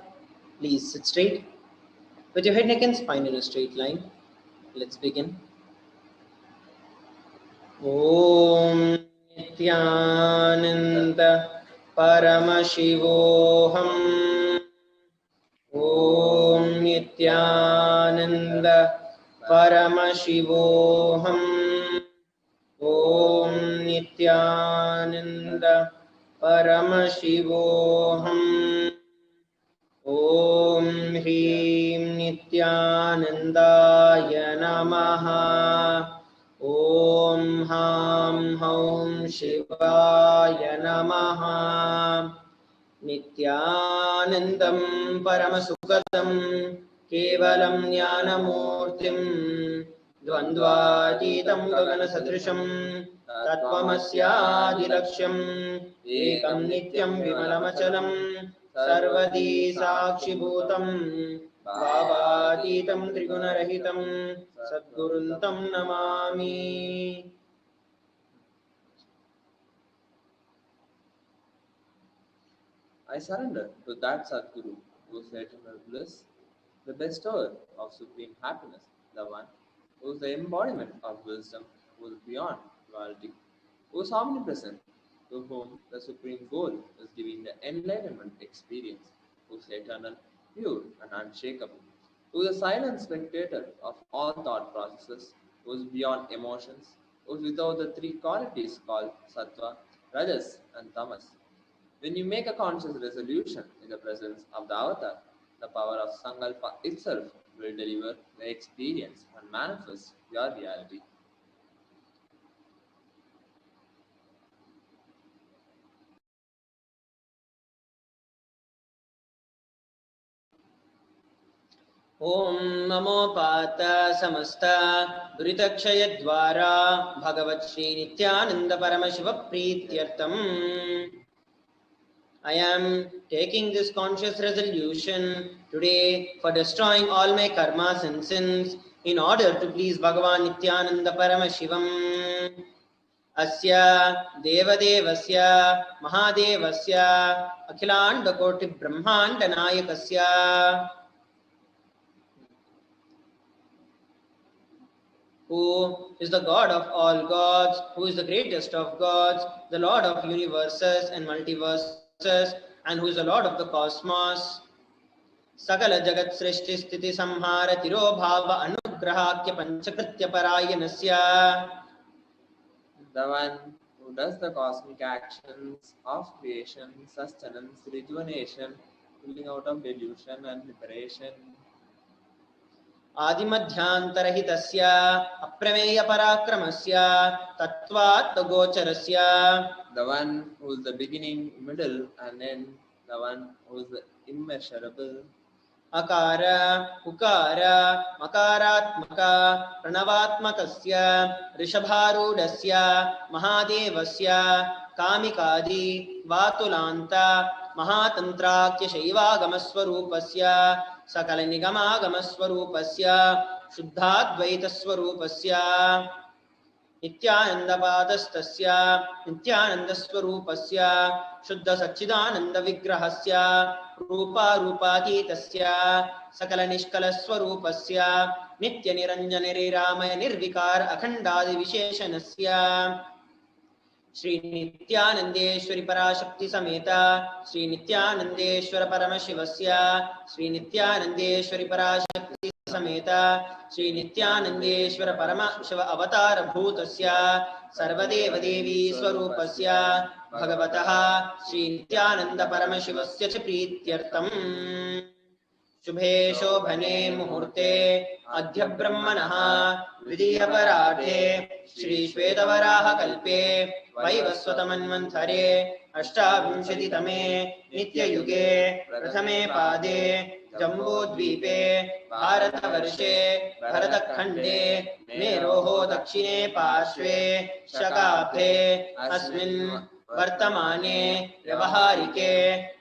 Please sit straight with your head, neck, and spine in a straight line. Let's begin. Om Nityananda Paramashivoham. Om Nityananda Paramashivoham. Om Nityananda Paramashivoham. Om Hrim Nityanandaya Namaha. Om Ham Haum Shivaya Namaha. Nityanandam Paramasukadam Kevalam Jnanamurtim Dvandvatitam Gaganasadrisham Tattvamasyadiraksham Ekam Nityam Vimalamachalam Sarvadi Sakshibhutam Bhavatitam Trigunarahitam Sadguruntam Namami. I surrender to that Sadguru who is eternal bliss, the bestower of supreme happiness, the one who is the embodiment of wisdom, who is beyond duality, who is omnipresent, to whom the supreme goal is giving the enlightenment experience, who is eternal, pure, and unshakable, who is the silent spectator of all thought processes, who is beyond emotions, who is without the three qualities called sattva, rajas, and tamas. When you make a conscious resolution in the presence of the avatar, the power of Sankalpa itself will deliver the experience and manifest your reality. Om Namo Pata Samasta Duritakshayadvara Bhagavat Shri Nityananda Paramashiva Prityartam. I am taking this conscious resolution today for destroying all my karmas and sins in order to please Bhagavan Nityananda Paramashivam. Asya Devadevasya Mahadevasya Akhilanda Koti Brahmanda Nayakasya, who is the God of all gods, who is the greatest of gods, the Lord of universes and multiverses, and who is the Lord of the cosmos. Sakala Jagat Srishti Sthiti Samhara Tiro Bhava Anugrahakya Panchakritya Parayanasya, The one who does the cosmic actions of creation, sustenance, rejuvenation, pulling out of delusion and liberation. Adimadhyantarhitasya Aprameya Parakramasya Tattvat Gocharasya, The one who is the beginning, middle, and end, the one who is the immeasurable. Akara, Ukara, Makaratmaka, Pranavatmakasya, Rishabharudasya, Mahadevasya, Kamikadi, Vatulanta, Mahatantrakya Shaivagamaswarupasya, Sakalanigamagamaswarupasya, Shuddhadvaitaswarupasya, Nityanandapadastasya, Nityanandaswarupasya, Shuddha Satchidananda Vigrahasya, Rupa Rupatītasya, Sakala Nishkala Swarupasya, Nitya Niranjana Ramaya Nirvikar Akhandadi Visheshanasya, Shri Nityanandeshwari Parashakti Sameta, Shri Nityanandeshwara Paramashivasya, Shri Nityanandeshwari Parashakti Sameta, Shri Nityanandeshwara Paramashiva Avatar Bhutasya, Sarvadeva Devi Swarupasya, Bhagavataha, Shri Nityananda Paramashivasya Cha Prityartam. शुभे शोभने मुहूर्ते अद्य ब्रह्मणः द्वितीयपरार्धे श्री श्वेतवराह कल्पे वैवस्वतमन्वन्तरे अष्टाविंशतितमे नित्ययुगे प्रथमे पादे जम्बूद्वीपे भारतवर्षे भरतखण्डे मेरोः दक्षिणे पार्श्वे शकाब्दे अस्मिन् वर्तमाने व्यवहारिके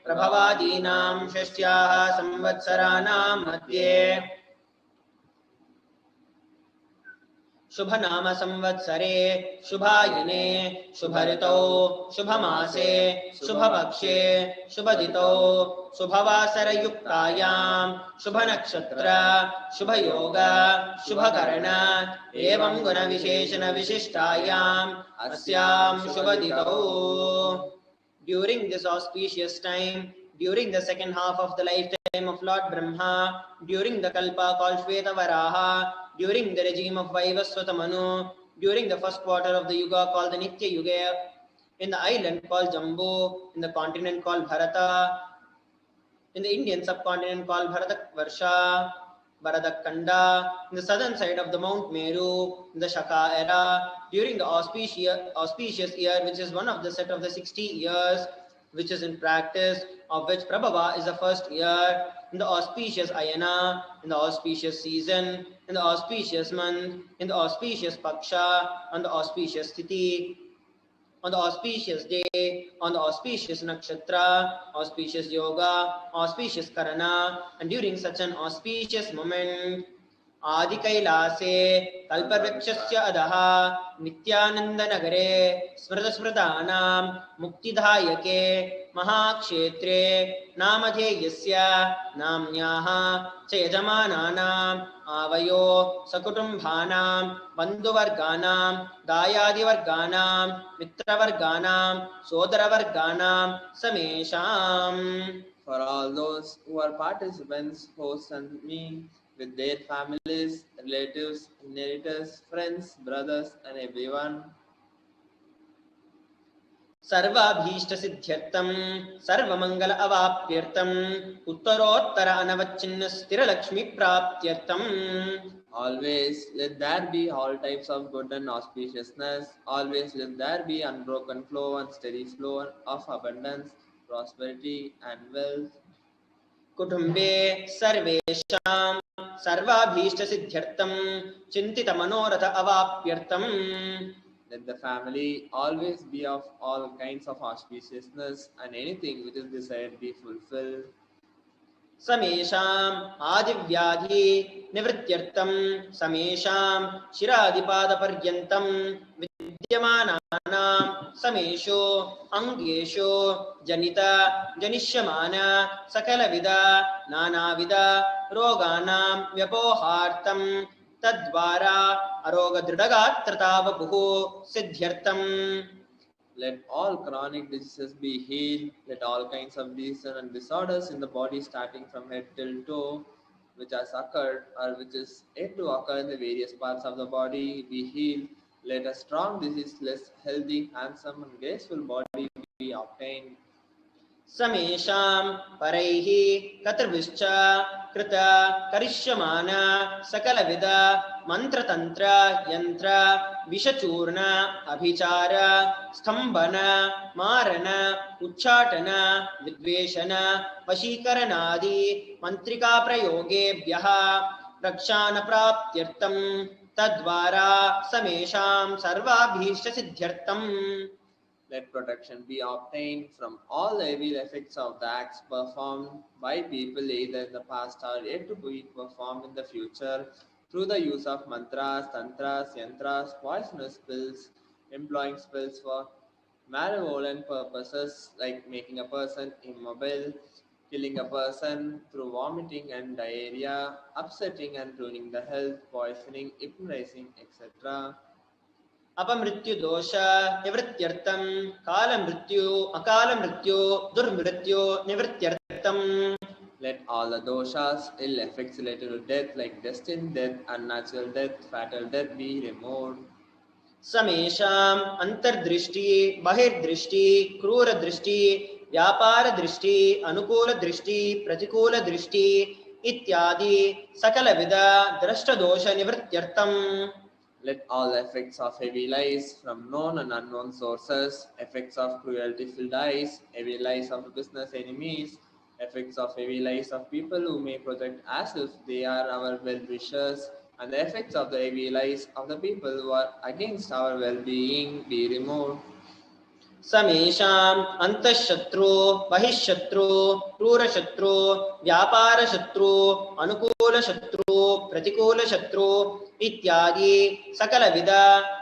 प्रभवादीनां षष्ट्याः संवत्सराणां मध्ये शुभनाम संवत्सरे शुभायने शुभऋतौ शुभमासे शुभपक्षे शुभदितौ शुभवासरयुक्तायां शुभनक्षत्र शुभयोग शुभकर्ण एवं गुणविशेषणविशिष्टायाम् अस्यां शुभदितौ. During this auspicious time, during the second half of the lifetime of Lord Brahma, during the Kalpa called Shvetavaraha, during the regime of Vaivasvata Manu, during the first quarter of the Yuga called the Nitya Yuga, in the island called Jambu, in the continent called Bharata, in the Indian subcontinent called Bharatavarsha, Bharadakanda, in the southern side of the Mount Meru, in the Shaka era, during the auspicious year, which is one of the set of the 60 years, which is in practice, of which Prabhava is the first year, in the auspicious Ayana, in the auspicious season, in the auspicious month, in the auspicious Paksha, on the auspicious Sthiti, on the auspicious day, on the auspicious nakshatra, auspicious yoga, auspicious karana, and during such an auspicious moment, Adi Kailase, Kalparvekshasya Adaha, Nityananda Smrita Muktidhayake, Mahakshetre, Namadheyasya, Namnyaha, Chayajamananam, Avayo, Sakutumbhanam, Bandhuvarganam, Dayadivarganam, Mitravarganam, Sodaravarganam, Samesham. For all those who are participants, hosts and me, with their families, relatives, inheritors, friends, brothers and everyone. सर्वाभीष्टसिद्ध्यर्थं सर्वमङ्गल अवाप्त्यर्थं उत्तरोत्तर अनवच्छिन्न स्थिरलक्ष्मीप्राप्त्यर्थम्. Always let there be all types of good and auspiciousness. Always let there be unbroken flow and steady flow of abundance, prosperity and wealth. कुटुम्बे सर्वेषां सर्वाभीष्टसिद्ध्यर्थं चिन्तितमनोरथ अवाप्त्यर्थम्. Let the family always be of all kinds of auspiciousness and anything which is desired be fulfilled. समेषाम् आदिव्याधि निवृत्त्यर्थं समेषां शिरादिपादपर्यन्तं विद्यमानानां समेषु अङ्गेषु जनित जनिष्यमान सकलविध नानाविध रोगाणां व्यपोहार्थं तद्वारा अरोगदृढगात्रतावपुः सिद्ध्यर्थम्. Let all chronic diseases be healed. Let all kinds of diseases and disorders in the body starting from head till toe, which has occurred or which is yet to occur in the various parts of the body, be healed. Let a strong, diseaseless, healthy, handsome and graceful body be obtained. समेषां परैः कतृभिश्च कृत करिष्यमान सकलविध मंत्रतंत्र यंत्र विषचूर्ण अभिचार स्तंभन मारन उच्चाटन विद्वेषण वशीकरणादि मंत्रिका प्रयोगेभ्यः रक्षान प्राप्त्यर्थं तद्वारा समेषां सर्वाभीष्ट सिद्ध्यर्थम्. Let protection be obtained from all the evil effects of the acts performed by people either in the past or yet to be performed in the future through the use of mantras, tantras, yantras, poisonous spells, employing spells for malevolent purposes like making a person immobile, killing a person through vomiting and diarrhea, upsetting and ruining the health, poisoning, hypnotizing, etc. अपमृत्यु दोष निवृत्त्यर्थं काल मृत्यु अकाल मृत्यु दुर्मृत्यु निवृत्त्यर्थं. Let all the doshas, ill effects related to death like destined death, unnatural death, fatal death be removed. समेषाम् अंतर्दृष्टि बहिर्दृष्टि क्रूर दृष्टि व्यापार दृष्टि अनुकूल दृष्टि प्रतिकूल दृष्टि इत्यादि सकलविध दृष्ट दोष निवृत्त्यर्थं. Let all the effects of heavy lies from known and unknown sources, effects of cruelty-filled eyes, heavy lies of business enemies, effects of heavy lies of people who may project as if they are our well-wishers, and the effects of the heavy lies of the people who are against our well-being be removed. समेषाम् अन्तःशत्रु बहिःशत्रु क्रूरशत्रु व्यापारशत्रु अनुकूलशत्रु प्रतिकूलशत्रु इत्यादि सकलविध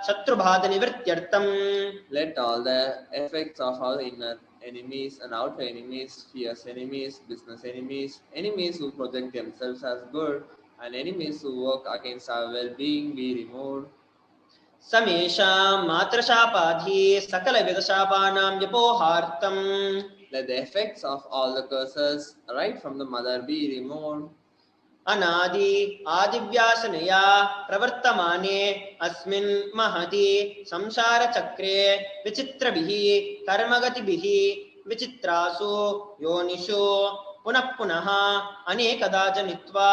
शत्रुबाधनिवृत्त्यर्थम्. Let all the effects of our inner enemies and outer enemies, fierce enemies, business enemies, enemies who project themselves as good, and enemies who work against our well-being be removed. समेषां मातृशापाधि सकलविधशापानां व्यपोहार्थम्. Let the effects of all the curses right from the mother be removed. अनादि आदिव्यासनया प्रवर्तमाने अस्मिन् महति संसारचक्रे विचित्रभिः कर्मगतिभिः विचित्रासु योनिषु पुनः पुनः अनेकदा जनित्वा.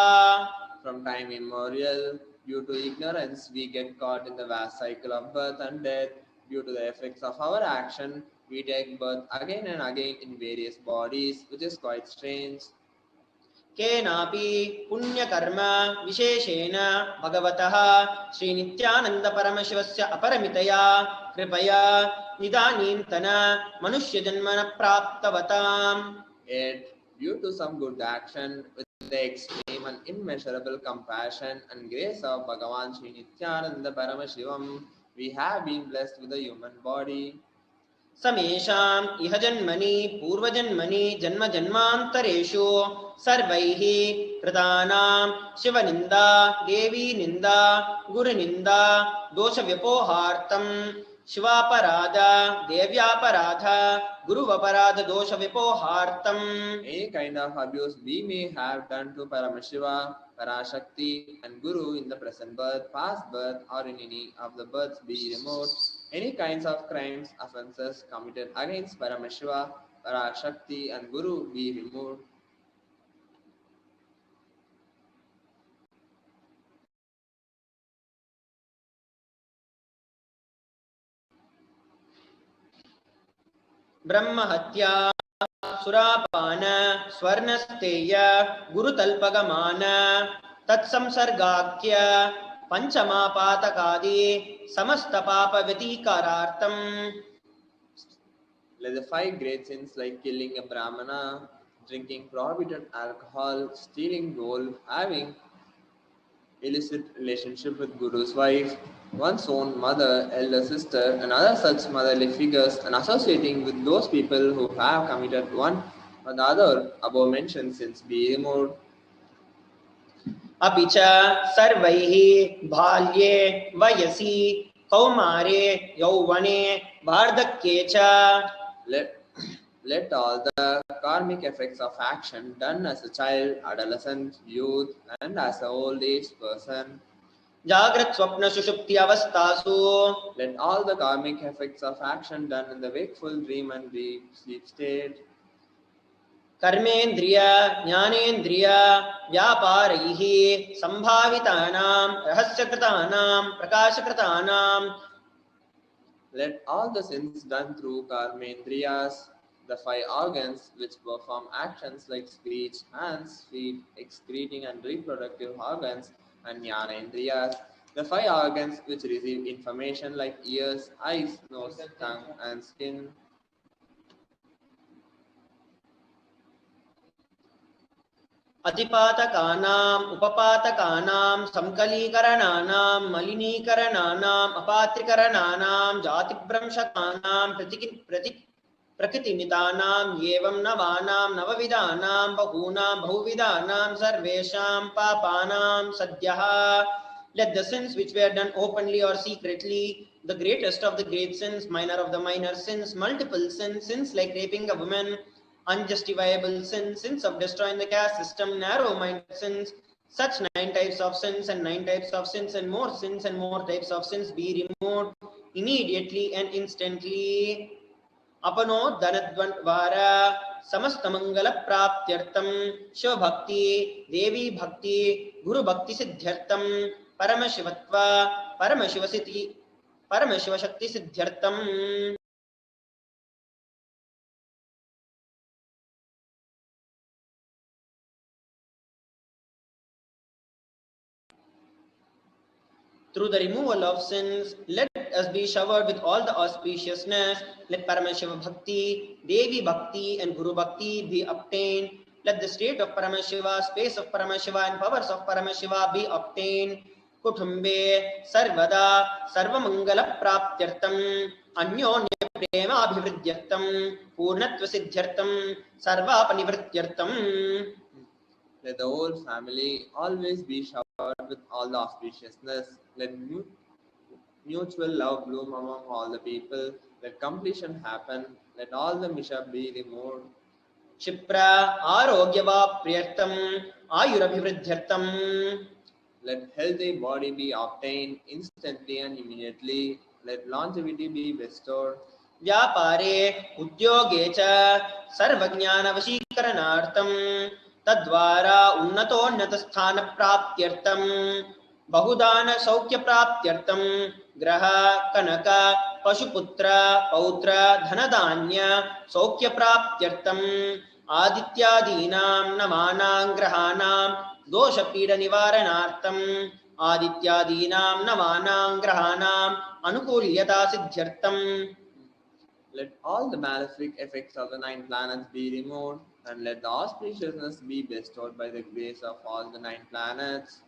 From time immemorial, due to ignorance, we get caught in the vast cycle of birth and death. Due to the effects of our action, we take birth again and again in various bodies, which is quite strange. केनापि पुण्यकर्म विशेषेण भगवतः श्रीनित्यानंद परमशिवस्य अपरमितया कृपया इदानीन्तन मनुष्यजन्मन प्राप्तवताम्. Yet, due to some good action, with the extreme and immeasurable compassion and grace of Bhagavan Sri Nityananda Paramashivam, we have been blessed with a human body. समेषाम् इह जन्मनि पूर्वजन्मनि जन्म जन्मान्तरेषु सर्वैः कृतानां शिवनिन्दा देवीनिन्दा गुरुनिन्दा दोषव्यपोहार्थं शिवापराध देव्यापराध गुरुवपराध दोषव्यपोहार्थम्. Any kind of abuse we may have done to Paramashiva, Parashakti and Guru in the present birth, past birth or in any of the births be removed. Any kinds of crimes, offences committed against Paramashiva, Parashakti and Guru be removed. ब्रह्महत्या सुरापान स्वर्णस्तेय गुरुतल्पगमान तत्संसर्गाख्य पंचमापातकादि समस्त पाप व्यतीकारार्थम्. Let the 5 great sins like killing a brahmana, drinking prohibited alcohol, stealing gold, having illicit relationship with Guru's wife, one's own mother, elder sister, and other such motherly figures, and associating with those people who have committed one or the other above mentioned sins be removed. अपि च सर्वैः बाल्ये वयसि कौमारे यौवने वार्धक्ये च. Let all the karmic effects of action done as a child, adolescent, youth, and as an old age person. जागृत स्वप्न सुषुप्ति अवस्थासु. Let all the karmic effects of action done in the wakeful, dream, and deep sleep state. कर्मेन्द्रिय ज्ञानेन्द्रिय व्यापारैः संभावितानां रहस्यकृतानां प्रकाशकृतानां. Let all the sins done through karmendriyas, the 5 organs which perform actions like speech, hands, feet, excreting and reproductive organs, and jnanendriyas, the 5 organs which receive information like ears, eyes, nose, tongue, and skin. अतिपातकानां उपपातकानां संकलीकरणानां मलिनीकरणानां अपात्रीकरणानां जातिभ्रंशकानां प्रकृतिमितानां एवं नवानां नवविधानां बहूनां बहुविधानां सर्वेषां पापानां सद्यः. Let the sins which were done openly or secretly, the greatest of the great sins, minor of the minor sins, multiple sins, sins like raping a woman, unjustifiable sins, sins of destroying the caste system, narrow-minded sins, such 9 types of sins and 9 types of sins and more types of sins be removed immediately and instantly. अपनो धनद्वारा समस्त मंगल प्राप्त्यर्थम शिव भक्ति देवी भक्ति गुरु भक्ति सिद्ध्यर्थम परम शिवत्व परम Shiv Shakti सिद्ध्यर्थम. Through the removal of sins, let us be showered with all the auspiciousness. Let Paramashiva Bhakti, Devi Bhakti and Guru Bhakti be obtained. Let the state of Paramashiva, space of Paramashiva and powers of Paramashiva be obtained. Kutumbe Sarvada Sarvamangala Praptyartam Anyonya Premabhivridyartam Purnatva Siddhyartam Sarvapanivrityartam. Let the whole family always be showered with all the auspiciousness. Let mutual love bloom among all the people. Let completion happen. Let all the mishap be removed. Shipra Arogyava Priyartam Ayurabhivridyartam. Let healthy body be obtained instantly and immediately. Let longevity be bestowed. Vyapare Udyoge cha Sarvajnana Vashikaranartam Tadvara Unnatonnata Praptyartam Bahudana Saukya Praptyartam Graha Kanaka Pashuputra Pautra Dhanadanya Saukya Praptyartam Adityadinam Namanam Grahanam Dosha Pida Nivaranartam Adityadinam Namanam Grahanam Anukulyata Siddhyartam. Let all the malefic effects of the 9 planets be removed, and let the auspiciousness be bestowed by the grace of all the 9 planets.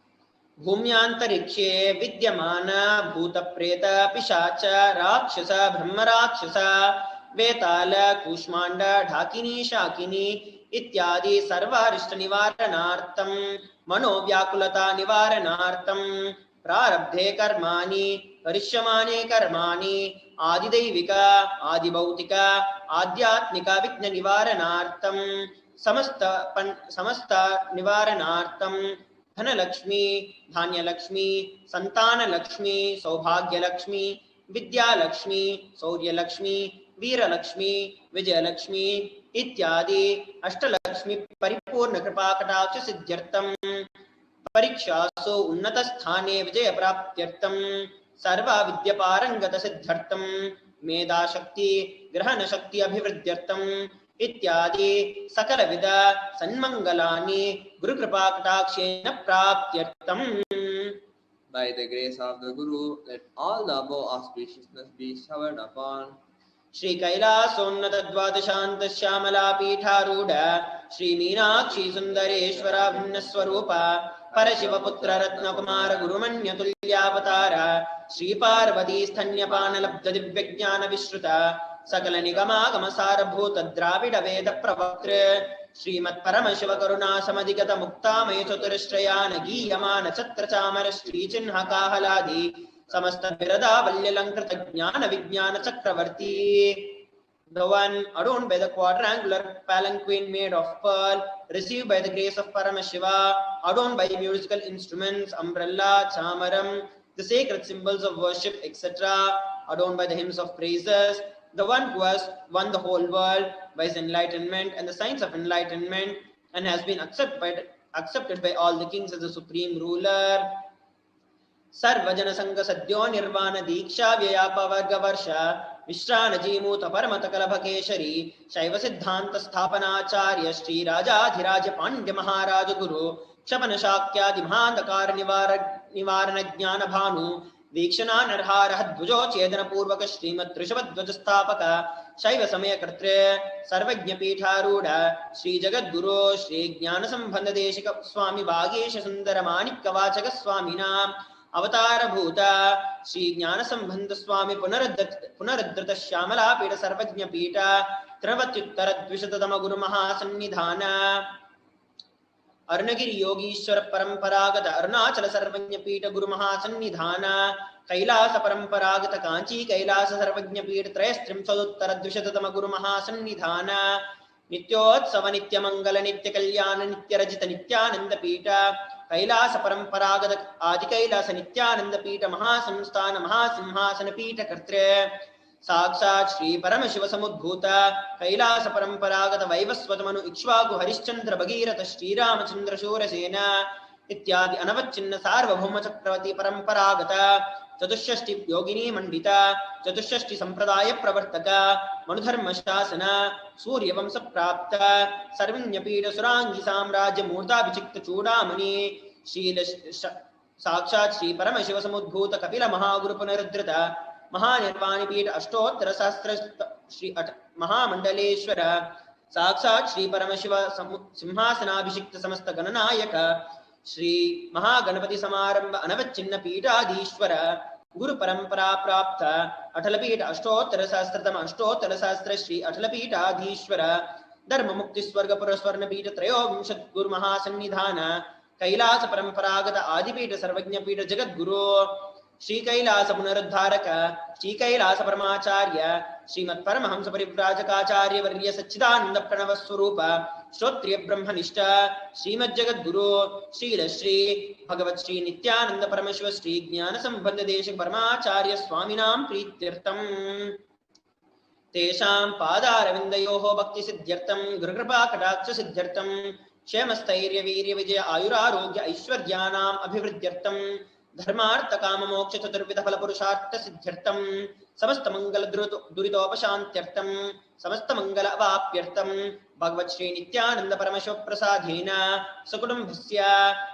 Bhumyantarikshe Vidyamana Bhuta Preta Pishacha Rakshasa Brahma Rakshasa Vetala Kushmanda Dhakini Shakini Ityadi Sarvarishta Nivaranartam Mano Vyakulata Nivaranartam Prarabdhe Karmani Parishamane Karmani Adidevika Adibautika Adhyatmika Vigna Nivaranartam Samasta Nivaranartam Dhanalakshmi, Dhanyalakshmi, Santanalakshmi, Saubhagyalakshmi, Vidyalakshmi, Sauryalakshmi, Veeralakshmi, Vijayalakshmi, Ityadi, Ashtalakshmi, Paripurna Kripakataksha Siddhyartam, Parikshasu, Unnatasthane Vijaya Praptyartam, Sarva Vidyaparangata Siddhartam, Meda Shakti, Grahana Shakti Abhivridyartam, इत्यादि सकलविद सन्मंगलानि गुरुकृपाकटाक्षेण प्राप्त्यर्थम्. By the grace of the Guru, let all the above auspiciousness be showered upon. Shri Kailasonnata Dvadashanta Shyamala Pitharuda Shri Meenakshi Sundareshwara Bhinnaswarupa Parashiva Putra Ratna Kumara Gurumanya Tulyavatara Shri Parvati Sthanyapana Labdha Divyajnana Vishruta Sakala Nigamagama Sarabhuta Dravida Veda Pravaktra Srimat Paramashiva Karuna Samadhigata Mukta Mayachaturashrayana Giyamana Chatra Chamara Shri Chinha Kahaladi Samasta Virada Valyalankrita Jnana Vijnana Chakravarti. The one adorned by the quadrangular palanquin made of pearl, received by the grace of Paramashiva, adorned by musical instruments, umbrella, chamaram, the sacred symbols of worship, etc., adorned by the hymns of praises, the one who has won the whole world by his enlightenment and the signs of enlightenment and has been accepted by all the kings as the supreme ruler. Sarvajana Sangha Sadhyo Nirvana Diksha Vyayapa Varga Varsha Vishrana Jimuta Paramata Kalabhakeshari Shaiva Siddhanta Sthapanacharya Shri Raja Dhiraja Pandya Maharaja Guru Kshabana Shakya Dimhandakar Nivarana Jnana Bhanu Vikshana Narhara Dvujo Chedana Purvaka Srimat Rishabadvajastapaka Shaiva Samaya Kartre Sarvajna Pitharuda Shri Jagat Guru Shri Jnana Sambandha Deshika Swami Bhagesha Sundara Manikka Vachaka Swamina Avatara Bhuta Shri Jnana Sambandha Swami Punaradhrita Shyamala Pita Sarvajna Pita Travatyuttara Dvishatadama Guru Mahasannidhana Arunagiri Yogishwara Paramparagata Arunachala Sarvajna Pita Guru Mahasannidhana Kailasa Paramparagata Kanchi Kailasa Sarvajna Pita Trayastrim Saduttara Dvishatadama Guru Mahasannidhana Nityotsava Nitya Mangala Nitya Kalyana Nitya Rajita Nityananda Pita Kailasa Paramparagata Adi Kailasa Nityananda Pita Mahasamsthana Mahasimhasana Pita Kartre Sakshat Shri Paramashiva Samudbhuta Kailasa Paramparagata Vaivasvatamanu Ikshvaku Harishchandra Bhagirata Shri Ramachandra Shurasena Ityadi Anavachinna Sarvabhuma Chakravati Paramparagata Chatushashti Yogini Mandita Chatushashti Sampradaya Pravartaka Manudharma Shasana Surya Vamsa Prapta Sarvinyapida Surangi Samraja Murta Vichikta Chudamani Shri Sakshat Shri Paramashiva Samudbhuta Kapila Mahaguru Punaruddhrita महानिर्वाणपीठ अष्टोत्तर सहस्र श्री महामंडलेश्वर साक्षात् श्री परमशिव सिंहासनाभिषिक्त समस्त गणनायक श्री महागणपति समारंभ अनवच्छिन्न पीठाधीश्वर गुरु परंपरा प्राप्त अटलपीठ अष्टोत्तर सहस्रतम अष्टोत्तर सहस्र श्री अटलपीठाधीश्वर धर्म मुक्ति स्वर्ग पुरस्वर्ण पीठ त्रयोविंशत् गुरु महासन्निधान कैलास परंपरागत आदिपीठ सर्वज्ञ पीठ जगत गुरु श्री कैलास पुनरुद्धारक श्री कैलास परमाचार्य श्रीमत् परमहंस परिव्राजकाचार्य वर्य सच्चिदानंद प्रणव स्वरूप श्रोत्रिय ब्रह्मनिष्ठ श्रीमद् जगत गुरु श्रील श्री भगवत श्री नित्यानंद परमेश्वर श्री ज्ञान संबंध देश परमाचार्य स्वामिनां प्रीत्यर्थम् तेषां पादारविन्दयोः भक्ति सिद्ध्यर्थं गुरुकृपा कटाक्ष सिद्ध्यर्थं क्षेमस्थैर्य वीर्य विजय आयुरारोग्य ऐश्वर्याणाम् अभिवृद्ध्यर्थं धर्मार्थ काम मोक्ष चतुर्विध फल पुरुषार्थ सिद्ध्यर्थं समस्त मंगल दुरितोपशान्त्यर्थं समस्त मंगल अवाप्यर्थं भगवत श्री नित्यानंद परमेश्वर प्रसादेन सकुटुम्बस्य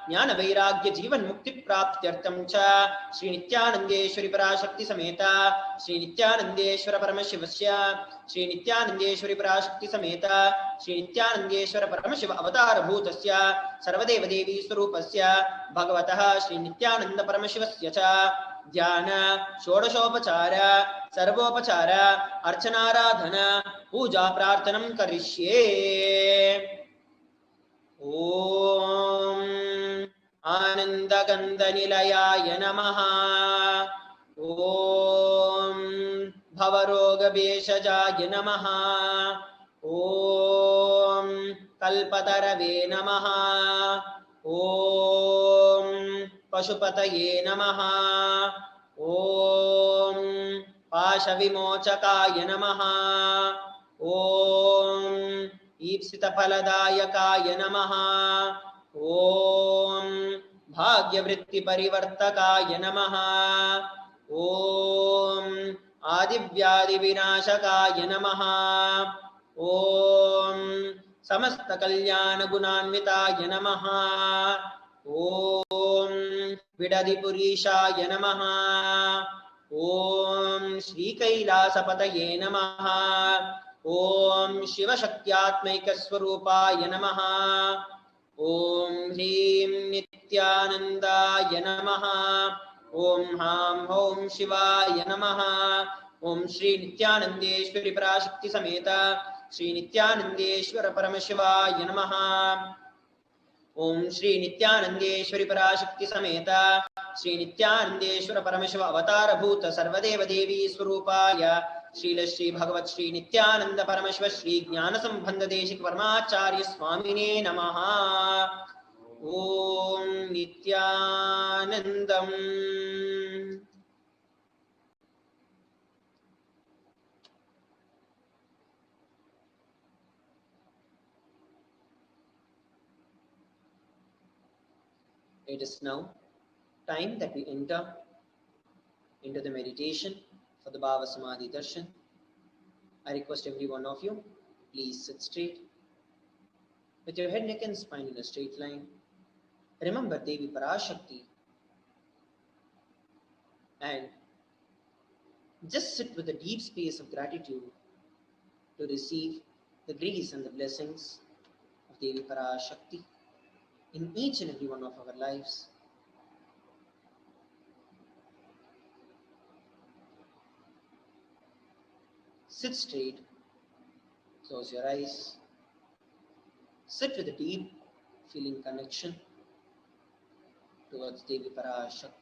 ज्ञान वैराग्य जीवन मुक्ति प्राप्त्यर्थं च श्री नित्यानंदेश्वरी पराशक्ति समेत श्री नित्यानंदेश्वर परमशिवस्य श्री नित्यानंदेश्वरी पराशक्ति समेत श्री नित्यानंदेश्वर परमशिव अवतार भूतस्य सर्वदेव देवी स्वरूपस्य भगवतः श्री नित्यानंद परमशिवस्य च ध्यान षोडशोपचार सर्वोपचार अर्चनाराधन पूजा प्रार्थनं करिष्ये। ओम आनंदगंधनिलयाय नमः। ओम भवरोगभेषजाय नमः। ओम कल्पतरवे नमः। ओम पशुपतये नमः। ओम पाशविमोचकाय नमः। ओम ईप्सितफलदायकाय नमः। ओम भाग्यवृत्तिपरिवर्तकाय नमः। ओम आदिव्याधिविनाशकाय नमः। ओम समस्तकल्याणगुणान्विताय नमः। ओम विडदिपुरीशाय नमः। ओम श्रीकैलासपतये नमः। ओम शिवशक्त्यात्मैकस्वरूपाय नमः। ओम ह्रीं नित्यानन्दाय नमः। ओम हां हौं शिवाय नमः। ओम श्री नित्यानंदेश्वरी पराशक्ति समेत श्री नित्यानंदेश्वर परमशिवाय नमः। ओम श्री नित्यानंदेश्वरी पराशक्ति समेत श्री नित्यानंदेश्वर परमशिव अवतार भूत सर्वदेव देवी स्वरूपाय श्रील श्री भगवत श्री नित्यानंद परमशिव श्री ज्ञान संबंध देशिक परमाचार्य स्वामिने नमः। ओम Nityanandam. It is now time that we enter into the meditation for the Bhava Samadhi Darshan. I request every one of you, please sit straight with your head, neck and spine in a straight line. Remember Devi Parashakti and just sit with a deep space of gratitude to receive the grace and the blessings of Devi Parashakti in each and every one of our lives. Sit straight, close your eyes, sit with a deep feeling connection towards Devi Parashakti.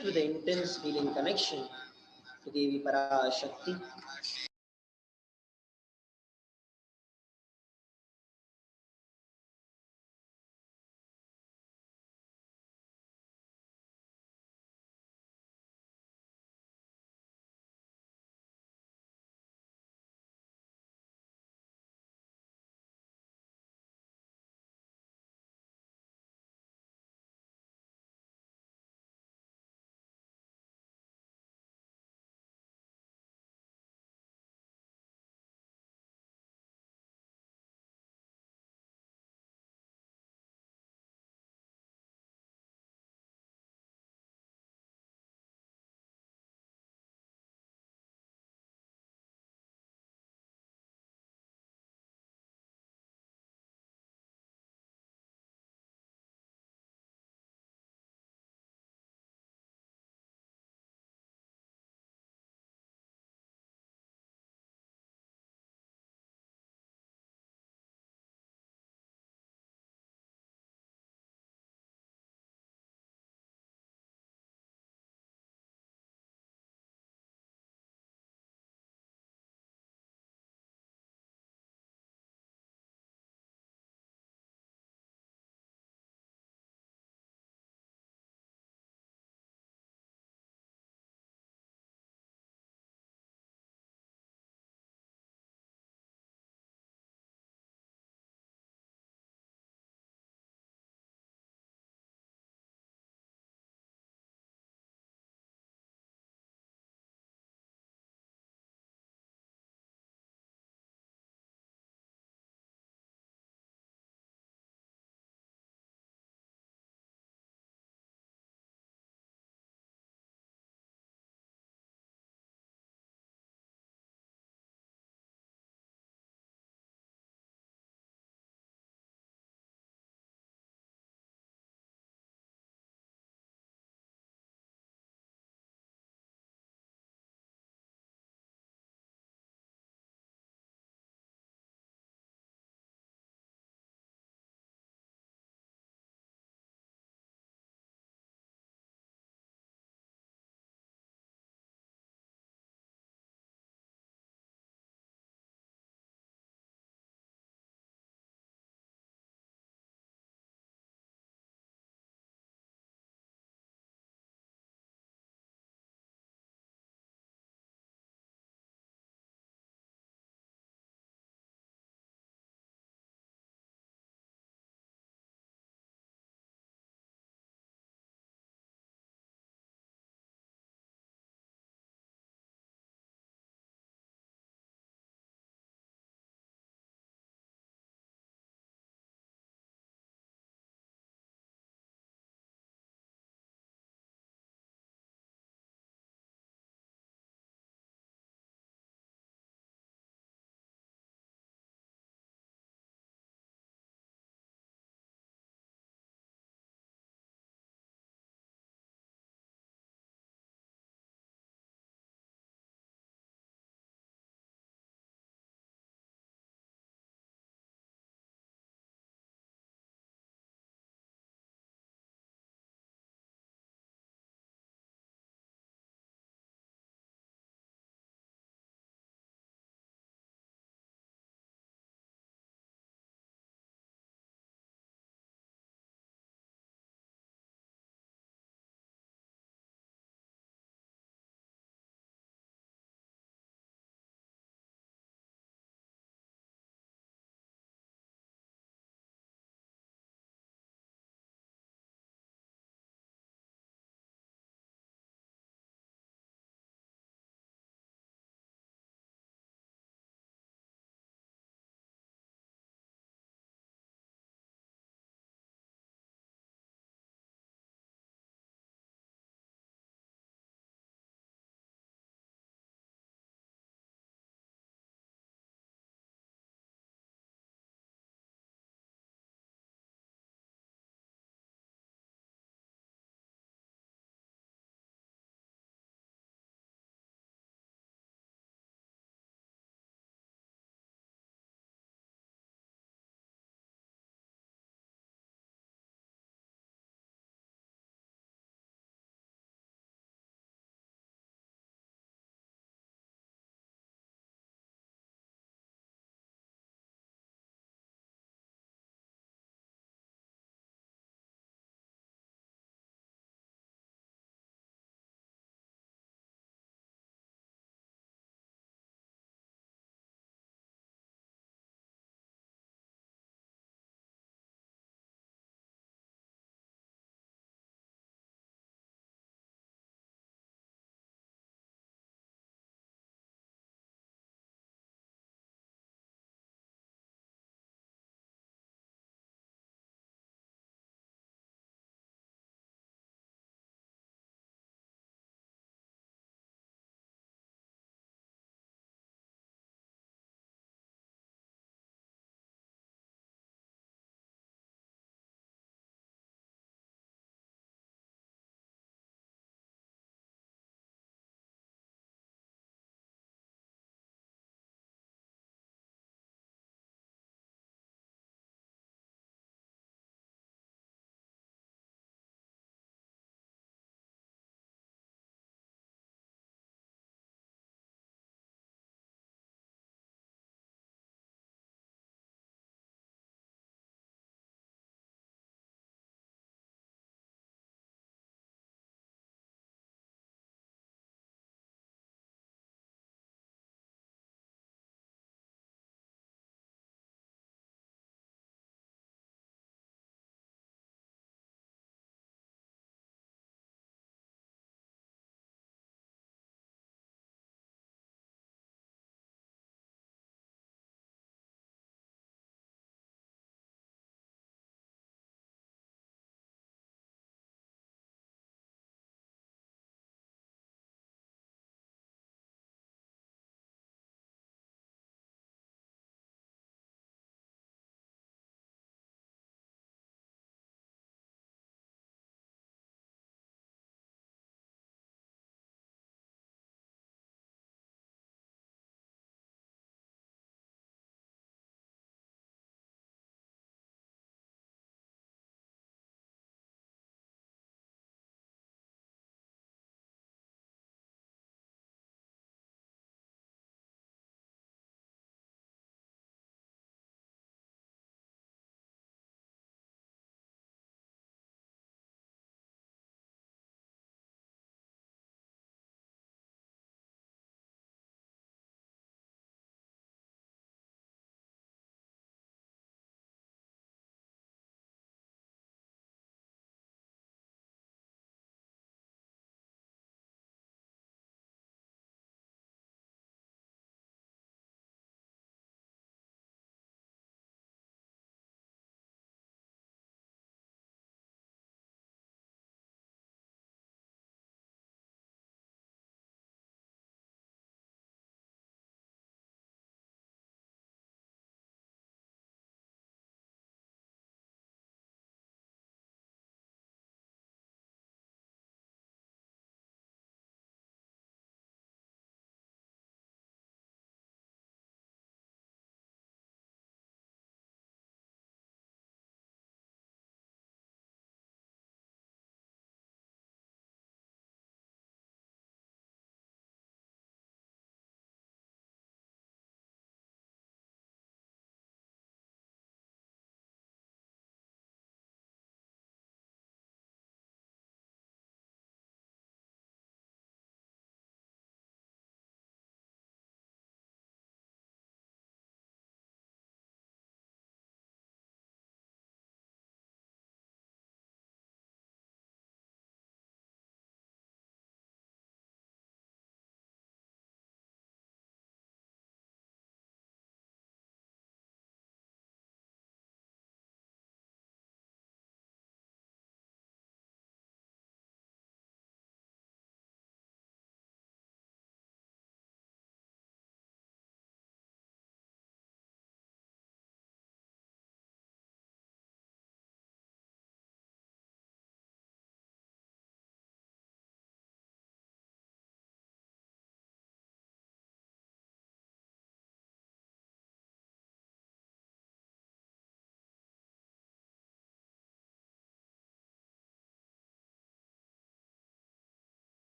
with the intense healing connection to Devi Parashakti.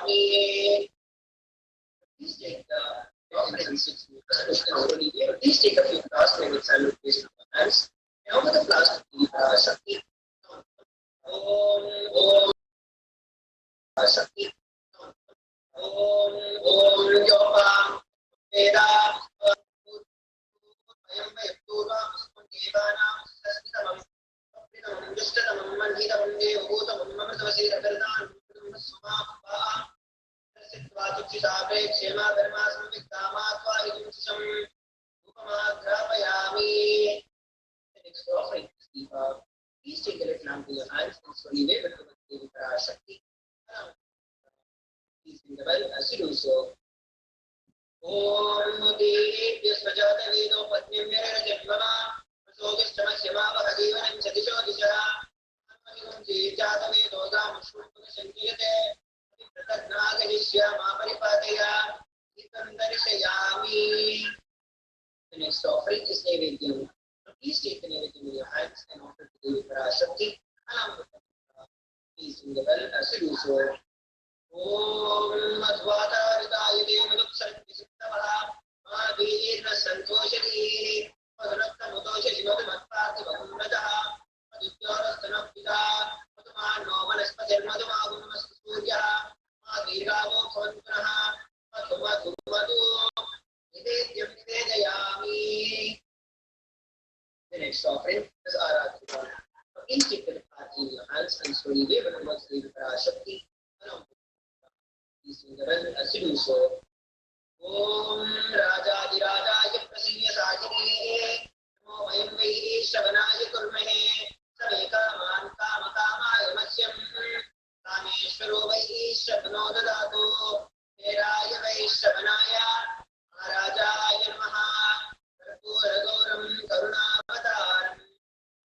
Please take the offerings which you already gave. Please take a few flowers and salutation of your hands. Now with the flowers to the Parashakti. Om Parashakti. Om Yoga Veda. Next offering is the please take the left lamp to your hands and slowly wave it to the Parashakti. Please ring the bell as you do so. Om Devi Svajata Vedo Patnim Mirajatmana Sogistamashyama Bhagavan Sadisho Disha Jata Vedo Gam Shrupa Sankirate Pratatnagadishya Maparipataya Ikandarishayami. The next offering is Nevedyu. Please take the Nevedyu in your hands and offer to the Parashakti. Please ring the bell as you do so. Om Madhvata Ridaya Devadukshanti Siddhavaha Mahavirna Santoshati Madhunakta Mudosha Shivati Matpati Bahumrajaha Madhutyorasthanapita Madhumano Manaspatir Madhumagunamastu Surya Madhirgavo Kvantraha Madhumadhu Nidetyam Nidejayami. The next offering is Aradhana. Please take the party in your hands and slowly wave it towards the Parashakti. Please ring the bell as you do so. Om Rajadiraja Prasya Sajini Namo Vayam Vaihi Shravanaya Kurmahe Sareka Man Kama Kamaya Mashyam Kameshwaro Vaihi Shravano Dadatu Heraya Vaihi Shravanaya Maharaja Namaha Karpura Gauram Karunavataram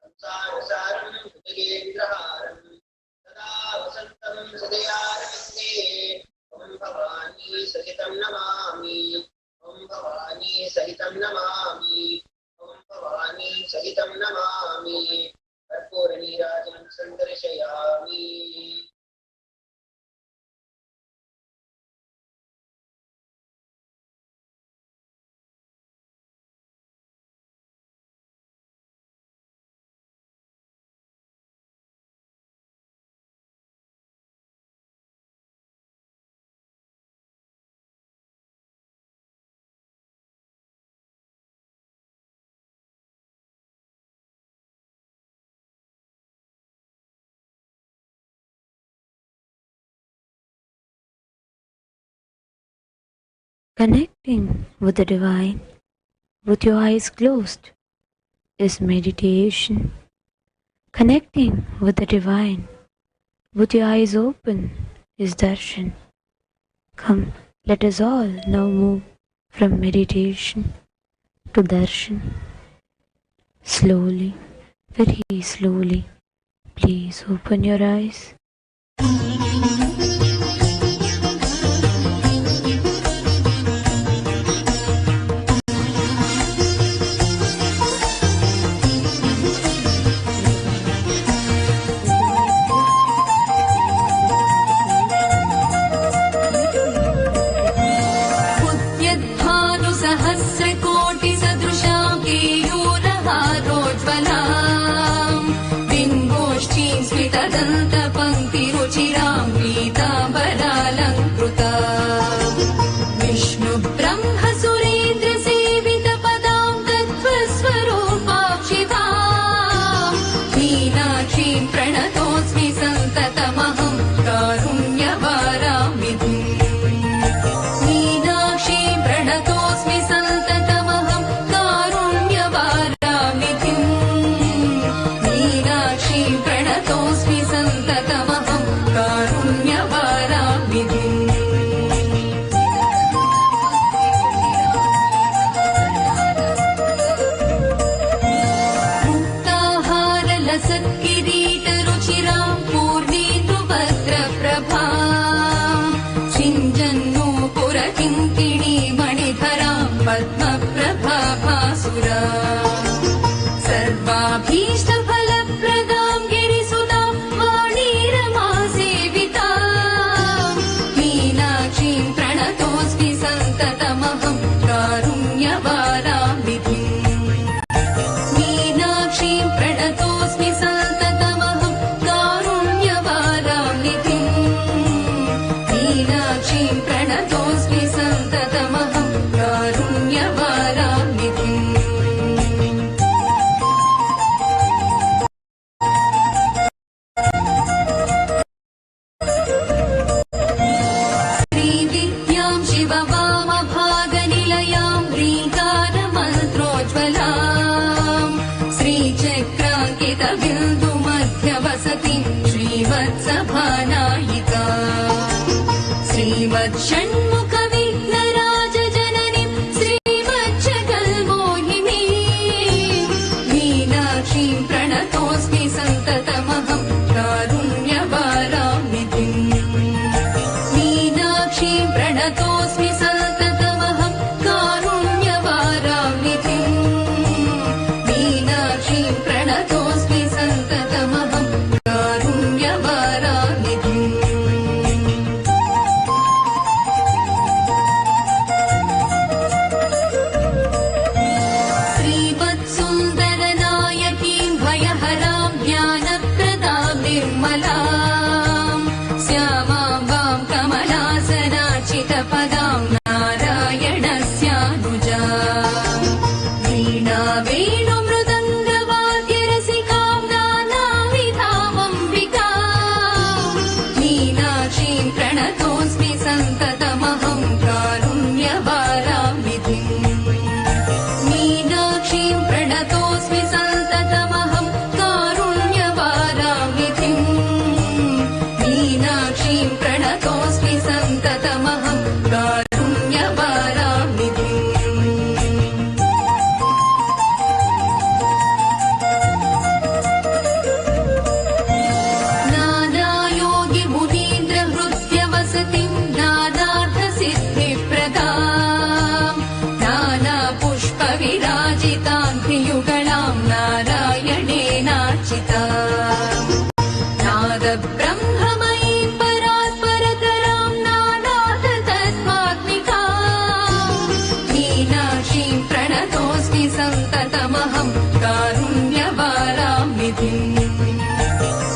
Samsarasaram Kudagendraharam Sada Vasantam Sadayarvinde Om Bhavani Sahitam Namami. Om Bhavani Sahitam Namami. Om Bhavani Sahitam Namami. Karpura Nirajanam Sandarshayami. Connecting with the divine with your eyes closed is meditation. Connecting with the divine with your eyes open is darshan. Come, let us all now move from meditation to darshan. Slowly, very slowly, please open your eyes. सर्वाभीष्टफलप्रदां गिरिसुतां वाणीरमा सेविता सभानायिका श्रीमच्छण्मुखविघ्नराजजननीं श्रीमज्जगन्मोहिनी मीनाक्षीं प्रणतोऽस्मि सन्ततमहं कारुण्यवारानिधिम् मीनाक्षीं प्रणतोऽस्मि सन्ततमहं कारुण्यवारानिधिम् मीनाक्षीं प्रणतोऽस्मि सन्ततमहं कारुण्यवारानिधिम् श्रीमत्सुन्दरनायकीं भयहरां ज्ञानप्रदां निर्मलां श्यामां वां कमलासनाचितपदां नारायणस्यानुजा वीणा वेणुमृदङ्गवाद्यरसिकां नानाविधामम्बिकां मीनाक्षीं प्रणतोऽस्मि सन्ततमहं कारुण्यवारानिधिम् मीनाक्षीं प्रणतोऽस्मि सन्ततमहं कारुण्यवारानिधिम् मीनाक्षीं प्रणतोऽस्मि सन्ततमहं कारुण्यवारानिधिम् नानायोगिमुनीन्द्रहृद्यवसतिं नानार्थसिद्धिप्रदां नानापुष्पविराजितां त्रियुगलां नारायणेनार्चिताम् नादब्रह्ममयीं परात्परतरां नानाथतत्त्वात्मिकां मीनाक्षीं प्रणतोऽस्मि सन्ततमहं कारुण्यवारानिधिम्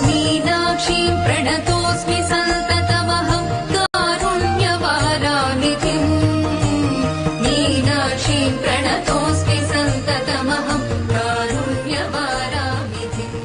मीनाक्षीं प्रणतोऽस्मि सन्ततमहं कारुण्यवारानिधिम् मीनाक्षीं प्रणतोऽस्मि सन्ततमहं कारुण्यवारानिधिम्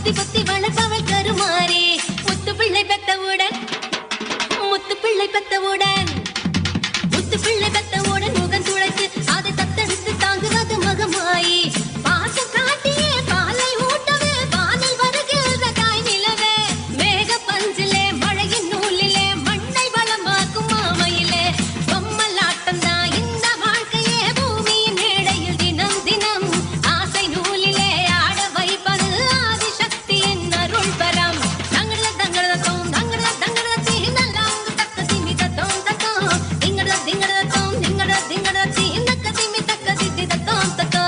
பொத்தி பொத்தி வளர்ப்பவள் கருமாறே. முத்து பிள்ளை பெத்தவுடன் முத்து பிள்ளை பெத்தவுடன் முகம் துளைத்து அதை தத்தெடுத்து தாங்குவது மகமாயி. பாசம் காட்டியே பாலை ஊட்டவே வானில் வருகிற தாய் நிலவே. மேக பஞ்சிலே மழையின் நூலிலே மண்ணை வளமாக்கும் மாமையிலே. பொம்மலாட்டம் தான் இந்த வாழ்க்கையே பூமியின் மேடையில் தினம் தினம் ஆசை நூலிலே ஆட வைப்பது ஆதிசக்தியின் அருள் பரம். தங்கட தங்கட தோம் தங்கட தங்கட தீ நல்லாங்கு தக்க திமி தத்தோம் தத்தோம் திங்கட திங்கட தோம் திங்கட திங்கட தீ நக்க திமி தக்க தித்தி தத்தோம் தத்தோம்.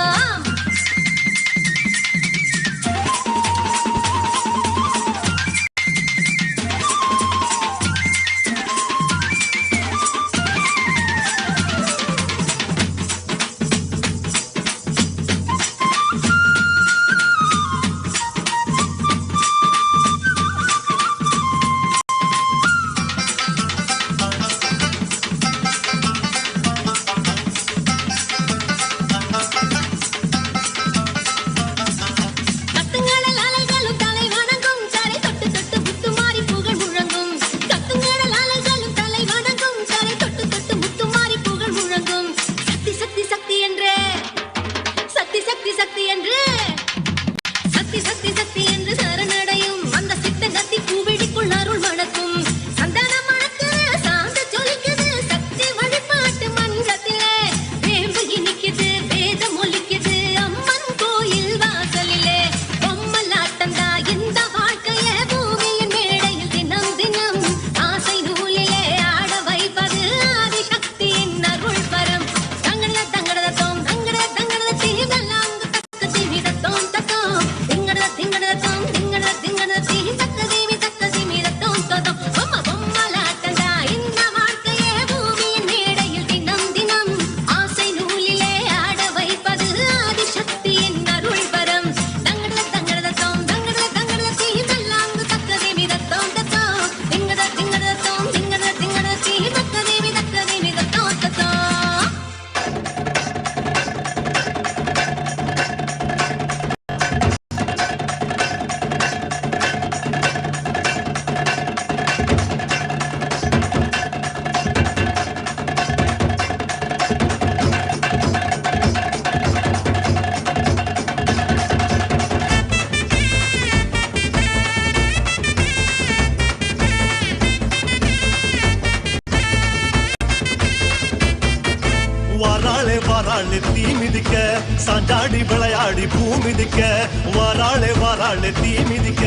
கத்துங்கடல் அலைகளும் தலை வணங்கும் தரை தொட்டு தொட்டு முத்துமாரி புகழ் முழங்கும். கத்துங்கடல் அலைகளும் தலை வணங்கும் தரை தொட்டு தொட்டு முத்துமாரி புகழ் முழங்கும். சக்தி சக்தி சக்தி என்று சக்தி சக்தி சக்தி என்று சக்தி சக்தி சக்தி என்று சரணடையும் அந்த சித்த கத்தி பூவிழிக்குள் அருள் மணக்கும். சந்தனம் மணக்குது சாந்து ஜொலிக்குது சக்தி வழிபாட்டு மன்றத்திலே. வேம்பு இனிக்குது வேதம் ஒலிக்குது அம்மன் கோயில் வாசலிலே. பொம்மலாட்டம் தான் இந்த வாழ்க்கையே பூமியின் மேடையில் தினம் தினம் ஆசை நூலிலே ஆட வைப்பது ஆதிசக்தியின் அருள் பரம். தங்கட தங்கட தோம் தங்கட தங்கட தீ நல்லாங்கு தக்க திமி தத்தோம் தத்தோம் திங்கட திங்கட தோம் திங்கட திங்கட தீ தக்க திமி தத்தோம் தத்தோம். பொம்மலாட்டம் தான் இந்த வாழ்க்கையே பூமியின் மேடையில் தினம் தினம் ஆசை நூலிலே ஆட வைப்பது ஆதிசக்தியின் அருள் பரம். தங்கட தங்கட தோம் தங்கட தங்கட தீ நல்லாங்கு தக்க திமி தத்தோம் தத்தோம் திங்கட திங்கட தோம் திங்கட திங்கட தீ தக்க திமி தத்தோம் தத்தோம். வாராளே வாராளே தீ மிதிக்க சாஞ்சாடி விளையாடி பூ மிதிக்க. வாராளே வாராளே தீ மிதிக்க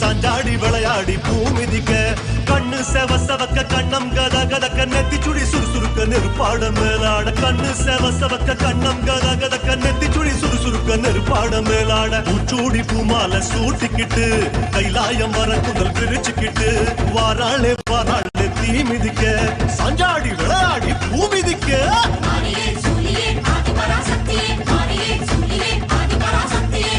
சாஞ்சாடி விளையாடி பூ மிதிக்க. கண்ணு செவ செவக்க கண்ணம் கத கதக்க நெத்தி சுழி சுறுசுறுக்க நெருப்பாட மேலாட. கண்ணு செவ செவக்க கண்ணம் கத கதக்க நெத்தி சுழி சுறுசுறுக்க நெருப்பாட மேலாட. பூச்சூடி பூமால சூட்டிக்கிட்டு கைலாயம் வர குதல் பிரிச்சுக்கிட்டு. வாராளே வாராளே தீ மிதிக்க சாஞ்சாடி விளையாடி பூ மிதிக்க. மாரியே சூலியே ஆதி பராசக்தியே மாரியே சூலியே ஆதி பராசக்தியே.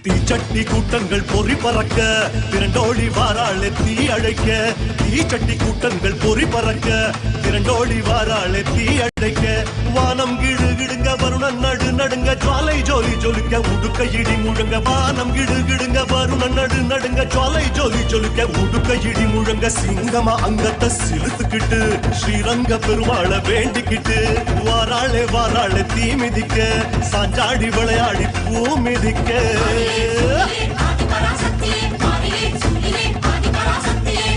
தீச்சட்டி கூட்டங்கள் பொறி பறக்க திரண்டோடி வாராளே தீ அழைக்க. தீச்சட்டி கூட்டங்கள் பொறி பறக்க திரண்டோடி வாராளே தீ அழைக்க. வானம் கிடு கிடுங்க வருணன் நடு நடுங்க ஜுவாலை ஜோலி ஜொலிக்க உடுக்க இடி முழங்க. வானம் கிடு கிடுங்க வருணன் நடு நடுங்க ஜுவாலை ஜோலி ஜொலிக்க உடுக்க இடி முழங்க. சிங்கமா அங்கத்தை சிலுத்துக்கிட்டு ஸ்ரீரங்க பெருமாளை வேண்டிக்கிட்டு. வாராளே வாராளே தீ மிதிக்க சாஞ்சாடி விளையாடி பூ மிதிக்க. ஆதி பராசக்தியே மாரியே சூலியே ஆதி பராசக்தியே.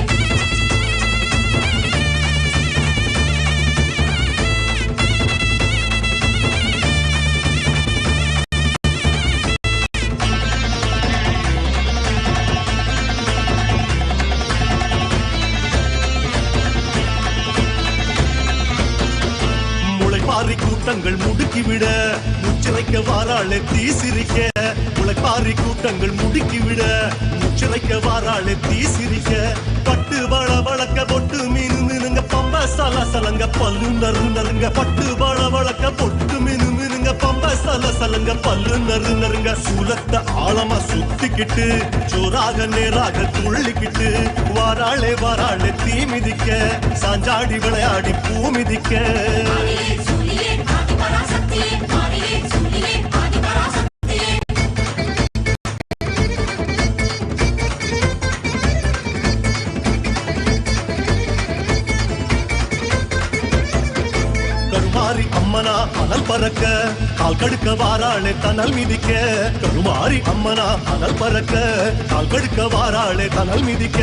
முளைப்பாரி கூட்டங்கள் முடுக்கிவிட முச்சிறைக்க வாராளே தீ சிரிக்க. முளைப்பாரி கூட்டங்கள் முடுக்கிவிட முச்சிறைக்க வாராளே தீ சிரிக்க. பட்டு வள வளக்க பொட்டு மீனு மீனுங்க பம்ப சல சலங்க பல்லு நறு நறுங்க. பட்டு வள வளக்க பொட்டு மீனு மீனுங்க நடுங்க பம்ப சலசலங்க பல்லு நறு நறுங்க சூலத்தை ஆழமா சுத்திக்கிட்டு ஜோராக நேராக துள்ளிக்கிட்டு வாராளே வாராளே தீ மிதிக்க சாஞ்சாடி விளையாடி பூ மிதிக்க கருமாரி அம்மனா அனல் பறக்க கால் கடுக்க வாராளே தனல் மிதிக்க கருமாரி அம்மனா அனல் பறக்க கால் கடுக்க வாராளே தனல் மிதிக்க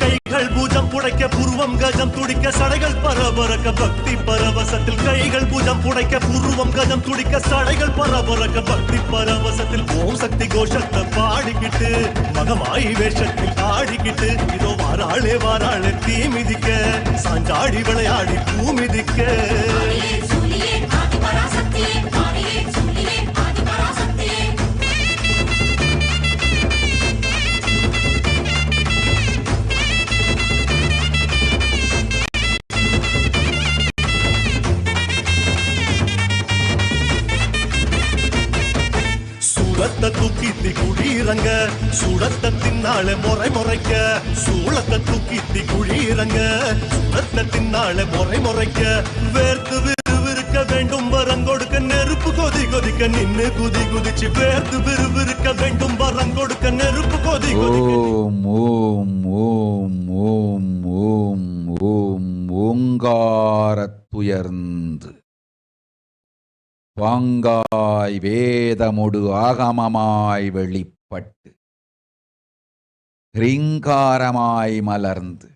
கைகள் பூஜம் புடைக்க புருவம் கஜம் துடிக்க சடைகள் பரபரக்க பக்தி பரவசத்தில் கைகள் பூஜம் புடைக்க புருவம் கஜம் துடிக்க சடைகள் பரபரக்க பக்தி பரவசத்தில் ஓம் சக்தி கோஷத்தை பாடிக்கிட்டு மகமாயி வேஷத்தில் ஆடிக்கிட்டு இதோ வாராளே வாராளே தீ மிதிக்க சாஞ்சாடி விளையாடி பூ மிதிக்க சூளத்தை தூக்கித்தி குழீரங்க சூளத்தை தின்னால முறை முறைக்க சூளத்தை தூக்கித்தி குழீரங்க சூளத்தை தின்னால முறை முறைக்க வேர்த்து விறுவிறுக்க வேண்டும் வரங்கொடுக்க நெருப்பு கொதி கொதிக்க நின்னு குதி குதிச்சு வேர்த்து விறுவிறுக்க வேண்டும் வரங்கொடுக்க நெருப்பு கொதி கொதிக்க ஓம் ஓம் ஓம் ஓம் ஓம் ஓம் ஓங்காரத்துயர்ந்து பாங்காய் வேதமொடு ஆகமமாய் வெளிப்பட்டு ஹ்ரீங்காரமாய் மலர்ந்து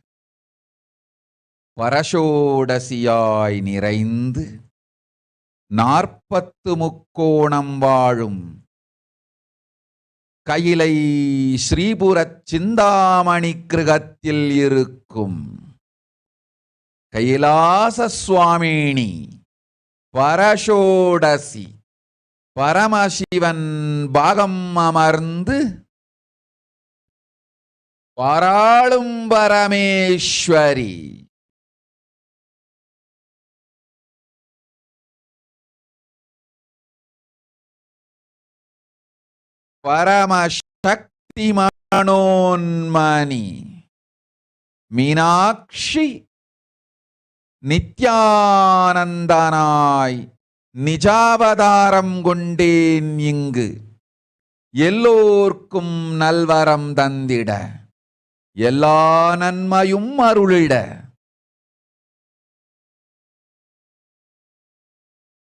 பரஷோடசியாய் நிறைந்து 40 முக்கோணம் வாழும் கையிலை ஸ்ரீபுரச் சிந்தாமணி கிருகத்தில் இருக்கும் கைலாச சுவாமினி பரஷோடசி பரமசிவன் பாகம் அமர்ந்து பாராளும் பரமேஸ்வரி பரமசக்தி மனோன்மணி மீனாட்சி நித்யானந்தனாய் நிஜாவதாரம் கொண்டேன் இங்கு எல்லோர்க்கும் நல்வரம் தந்திட எல்லா நன்மையும் அருளிட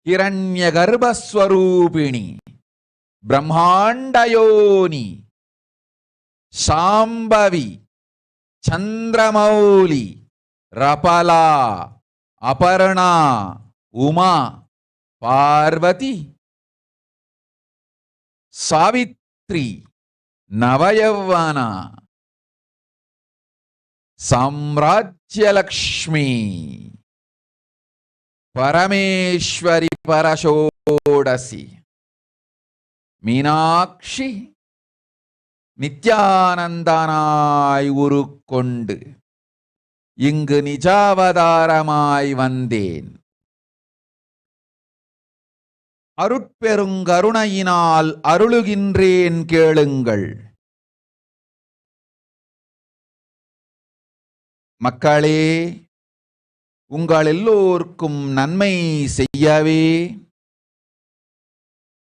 ஹிரண்ய கர்ப்பஸ்வரூபிணி பிரம்மாண்டயோனி சாம்பவி சந்திரமௌலி ரபலா அபர்ணா உமா பார்வதி சாவித்ரி நவயவனா சாம்ராஜ்யலக்ஷ்மி பரமேஸ்வரி பரஷோடசி மீனாட்சி நித்யானந்தனாய் உருக்கொண்டு இங்கு நிஜாவதாரமாய் வந்தேன். அருட்பெருங்கருணையினால் அருளுகின்றேன் கேளுங்கள். மக்களே, உங்கள் எல்லோருக்கும் நன்மை செய்யவே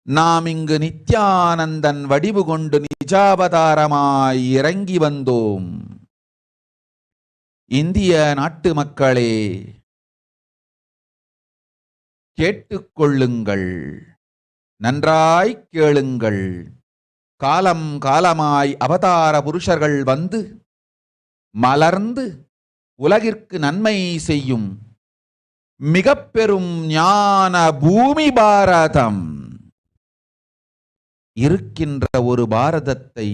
நாம் இங்கு நித்யானந்தன் வடிவு கொண்டு நிஜாவதாரமாய் இறங்கி வந்தோம். இந்திய நாட்டு மக்களே, கேட்டுக்கொள்ளுங்கள், நன்றாய் கேளுங்கள். காலம் காலமாய் அவதார புருஷர்கள் வந்து மலர்ந்து உலகிற்கு நன்மை செய்யும் மிக பெரும் ஞான பூமி பாரதம். இருக்கின்ற ஒரு பாரதத்தை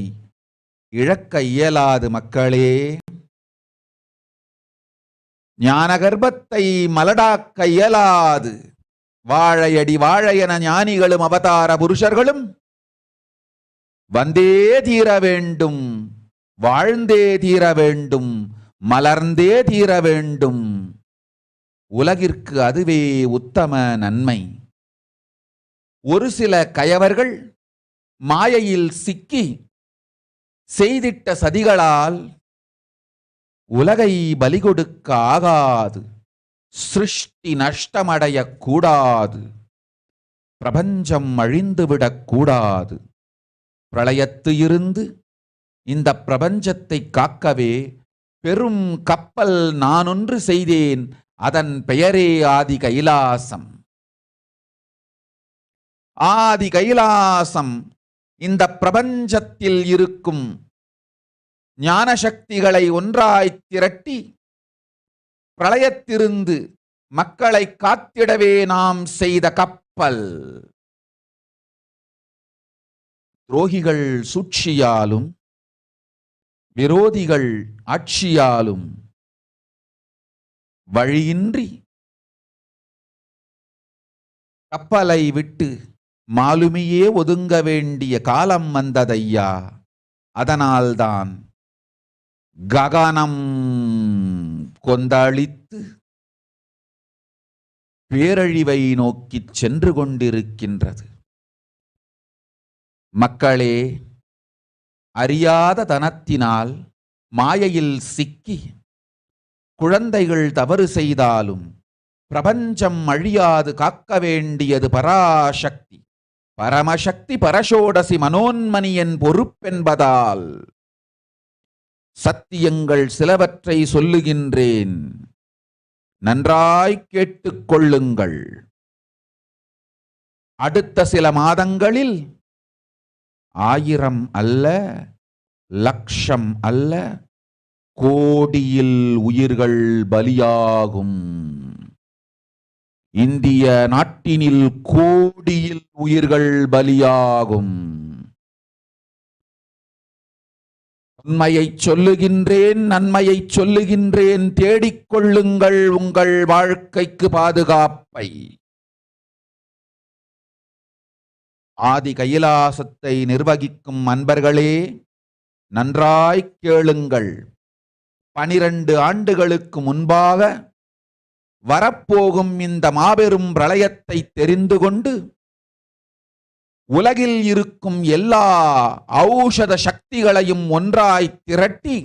இழக்க இயலாது மக்களே. ஞான கர்ப்பத்தை மலடாக்க இயலாது. வாழையடி வாழையென ஞானிகளும் அவதார புருஷர்களும் வந்தே தீர வேண்டும், வாழ்ந்தே தீர வேண்டும், மலர்ந்தே தீர வேண்டும். உலகிற்கு அதுவே உத்தம நன்மை. ஒரு சில கயவர்கள் மாயையில் சிக்கி செய்திட்ட சதிகளால் உலகை பலி கொடுக்க ஆகாது, சிருஷ்டி நஷ்டமடையக் கூடாது, பிரபஞ்சம் அழிந்துவிடக் கூடாது. பிரளயத்து இருந்து இந்த பிரபஞ்சத்தை காக்கவே பெரும் கப்பல் நானொன்று செய்தேன், அதன் பெயரே ஆதி கைலாசம். ஆதி கைலாசம் இந்த பிரபஞ்சத்தில் இருக்கும் ஞான சக்திகளை ஒன்றாய் திரட்டி பிரளயத்திலிருந்து மக்களை காத்திடவே நாம் செய்த கப்பல். துரோகிகள் சூழ்ச்சியாலும் விரோதிகள் ஆட்சியாலும் வழியின்றி கப்பலை விட்டு மாலுமியே ஒதுங்க வேண்டிய காலம் வந்ததையா. அதனால்தான் ககனம் கொந்தளித்து பேரழிவை நோக்கி சென்று கொண்டிருக்கின்றது. மக்களே, அறியாத தனத்தினால் மாயையில் சிக்கி குழந்தைகள் தவறு செய்தாலும் பிரபஞ்சம் அழியாது காக்க வேண்டியது பராசக்தி, பரமசக்தி, பரஷோடசி மனோன்மணியின் பொறுப்பென்பதால் சத்தியங்கள் சிலவற்றை சொல்லுகின்றேன், நன்றாய் கேட்டுக் கொள்ளுங்கள். அடுத்த சில மாதங்களில் 1000 அல்ல, லட்சம் அல்ல, கோடியில் உயிர்கள் பலியாகும். இந்திய நாட்டினில் கோடியில் உயிர்கள் பலியாகும். உண்மையை சொல்லுகின்றேன், நன்மையை சொல்லுகின்றேன், தேடிக்கொள்ளுங்கள் உங்கள் வாழ்க்கைக்கு பாதுகாப்பை. ஆதி கைலாசத்தை நிர்வகிக்கும் அன்பர்களே, நன்றாய் கேளுங்கள். 12 ஆண்டுகளுக்கு முன்பாக வரப்போகும் இந்த மாபெரும் பிரளயத்தை தெரிந்து கொண்டு உலகில் இருக்கும் எல்லா ஔஷத சக்திகளையும் ஒன்றாய் திரட்டி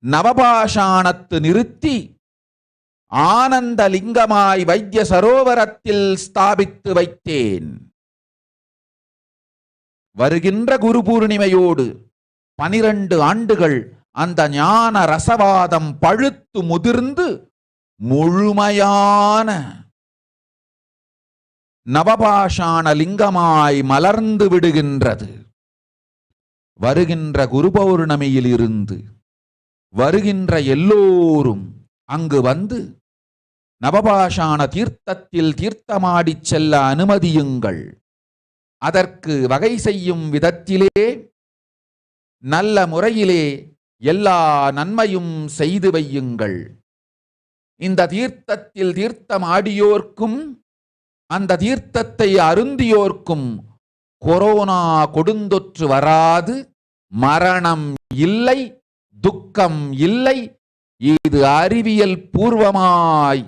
நவபாஷாணத்து நிறுத்தி ஆனந்த லிங்கமாய் வைத்திய சரோவரத்தில் ஸ்தாபித்து வைத்தேன். வருகின்ற குரு பூர்ணிமையோடு 12 ஆண்டுகள் அந்த ஞான ரசவாதம் பழுத்து முதிர்ந்து முழுமையான நவபாஷாண லிங்கமாய் மலர்ந்து விடுகின்றது. வருகின்ற குரு பௌர்ணமியில் இருந்து வருகின்ற எல்லோரும் அங்கு வந்து நவபாஷாண தீர்த்தத்தில் தீர்த்தமாடிச் செல்ல அனுமதியுங்கள். அதற்கு வகை செய்யும் விதத்திலே நல்ல முறையிலே எல்லா நன்மையும் செய்து வையுங்கள். இந்த தீர்த்தத்தில் தீர்த்தமாடியோர்க்கும் அந்த தீர்த்தத்தை அருந்தியோர்க்கும் கொரோனா கொடுந்தொற்று வராது, மரணம் இல்லை, துக்கம் இல்லை. இது அறிவியல் பூர்வமாய்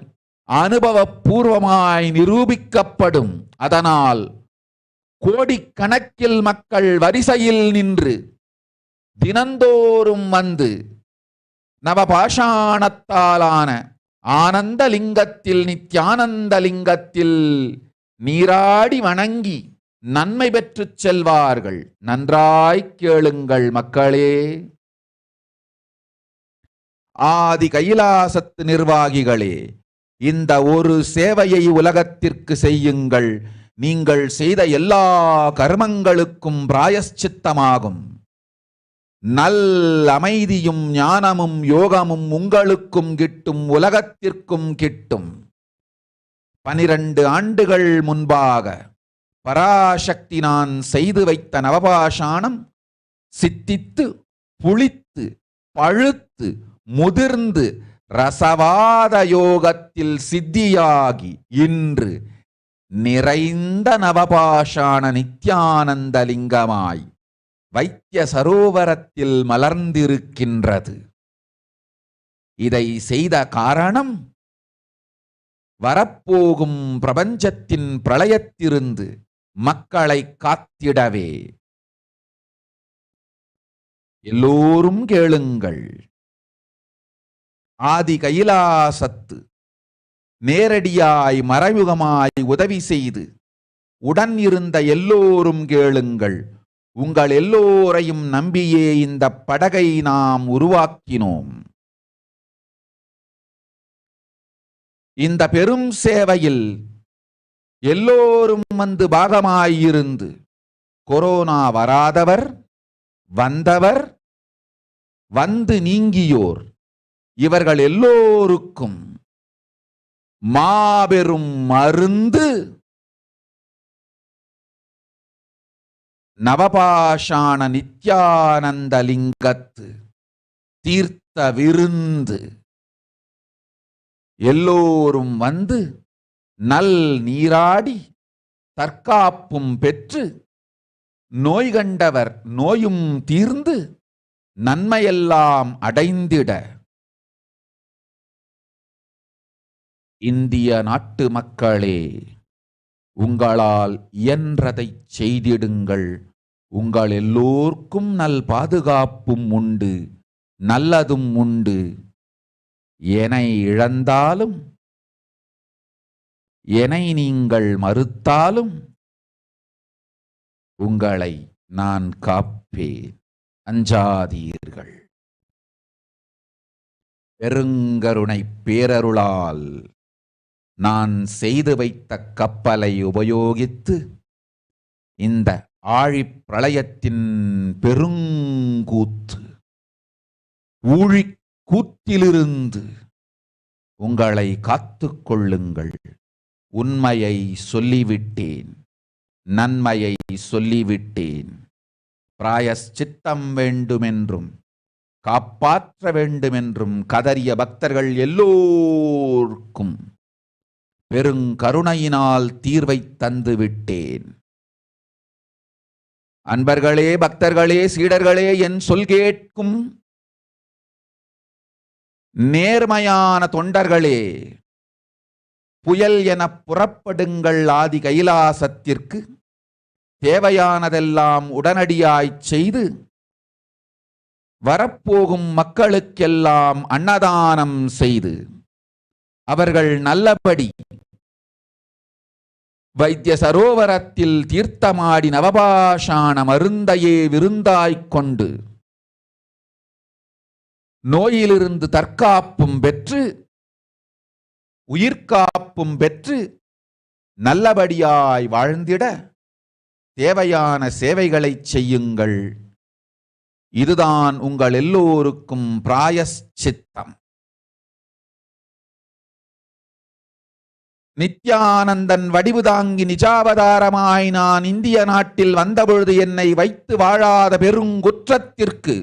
அனுபவபூர்வமாய் நிரூபிக்கப்படும். அதனால் கோடிக்கணக்கில் மக்கள் வரிசையில் நின்று தினந்தோறும் வந்து நவபாஷாணத்தாலான ஆனந்த லிங்கத்தில், நித்யானந்த லிங்கத்தில் நீராடி வணங்கி நன்மை பெற்றுச் செல்வார்கள். நன்றாய் கேளுங்கள் மக்களே. ஆதி கைலாசத்து நிர்வாகிகளே, இந்த ஒரு சேவையை உலகத்திற்கு செய்யுங்கள். நீங்கள் செய்த எல்லா கர்மங்களுக்கும் பிராயஷ்சித்தமாகும். நல் அமைதியும் ஞானமும் யோகமும் உங்களுக்கும் கிட்டும், உலகத்திற்கும் கிட்டும். 12 ஆண்டுகள் முன்பாக பராசக்தி நான் செய்து வைத்த நவபாஷாணம் சித்தித்து புளித்து பழுத்து முதிர்ந்து ரசவாத யோகத்தில் சித்தியாகி இன்று நிறைந்த நவபாஷாண நித்யானந்த லிங்கமாய் வைத்திய சரோவரத்தில் மலர்ந்திருக்கின்றது. இதை செய்த காரணம் வரப்போகும் பிரபஞ்சத்தின் பிரளயத்திலிருந்து மக்களை காத்திடவே. எல்லோரும் கேளுங்கள். ஆதி கைலாசத்து நேரடியாய் மறைமுகமாய் உதவி செய்து உடன் இருந்த எல்லோரும் கேளுங்கள். உங்கள் எல்லோரையும் நம்பியே இந்த படகை நாம் உருவாக்கினோம். இந்த பெரும் சேவையில் எல்லோரும் வந்து பாகமாயிருந்து கொரோனா வராதவர், வந்தவர், வந்து நீங்கியோர் இவர்கள் எல்லோருக்கும் மாபெரும் மருந்து நவபாஷாண நித்யானந்த லிங்கத்து தீர்த்த விருந்து. எல்லோரும் வந்து நல் நீராடி தற்காப்பும் பெற்று நோய் கண்டவர் நோயும் தீர்ந்து நன்மையெல்லாம் அடைந்திட இந்திய நாட்டு மக்களே, உங்களால் இயன்றதை செய்திடுங்கள். உங்கள் எல்லோர்க்கும் நல் பாதுகாப்பும் உண்டு, நல்லதும் உண்டு. என்னை இழந்தாலும் என்னை நீங்கள் மறுத்தாலும் உங்களை நான் காப்பேன். அஞ்சாதீர்கள். பெருங்கருணை பேரருளால் நான் செய்து வைத்த கப்பலை உபயோகித்து இந்த ஆழிப் பிரளயத்தின் பெருங்கூத்து ஊழிக் கூத்திலிருந்து உங்களை காத்துக் கொள்ளுங்கள். உண்மையை சொல்லிவிட்டேன், நன்மையை சொல்லிவிட்டேன். பிராயஷ்சித்தம் வேண்டுமென்றும் காப்பாற்ற வேண்டுமென்றும் கதறிய பக்தர்கள் எல்லோருக்கும் பெருங்கருணையினால் தீர்வை தந்து விட்டேன். அன்பர்களே, பக்தர்களே, சீடர்களே, என் சொல் கேட்கும் நேர்மையான தொண்டர்களே, புயல் என புறப்படுங்கள். ஆதி கைலாசத்திற்கு தேவையானதெல்லாம் உடனடியாய்ச் செய்து வரப்போகும் மக்களுக்கெல்லாம் அன்னதானம் செய்து அவர்கள் நல்லபடி வைத்திய சரோவரத்தில் தீர்த்தமாடி நவபாஷாண மருந்தையே விருந்தாய்க் கொண்டு நோயிலிருந்து தற்காப்பும் பெற்று உயிர்காப்பும் பெற்று நல்லபடியாய் வாழ்ந்திட தேவையான சேவைகளை செய்யுங்கள். இதுதான் உங்கள் எல்லோருக்கும் பிராயஷ்சித்தம். நித்யானந்தன் வடிவு தாங்கி நிஜாவதாரமாய் நான் இந்திய நாட்டில் வந்தபொழுது என்னை வைத்து வாழாத பெருங்குற்றத்திற்கு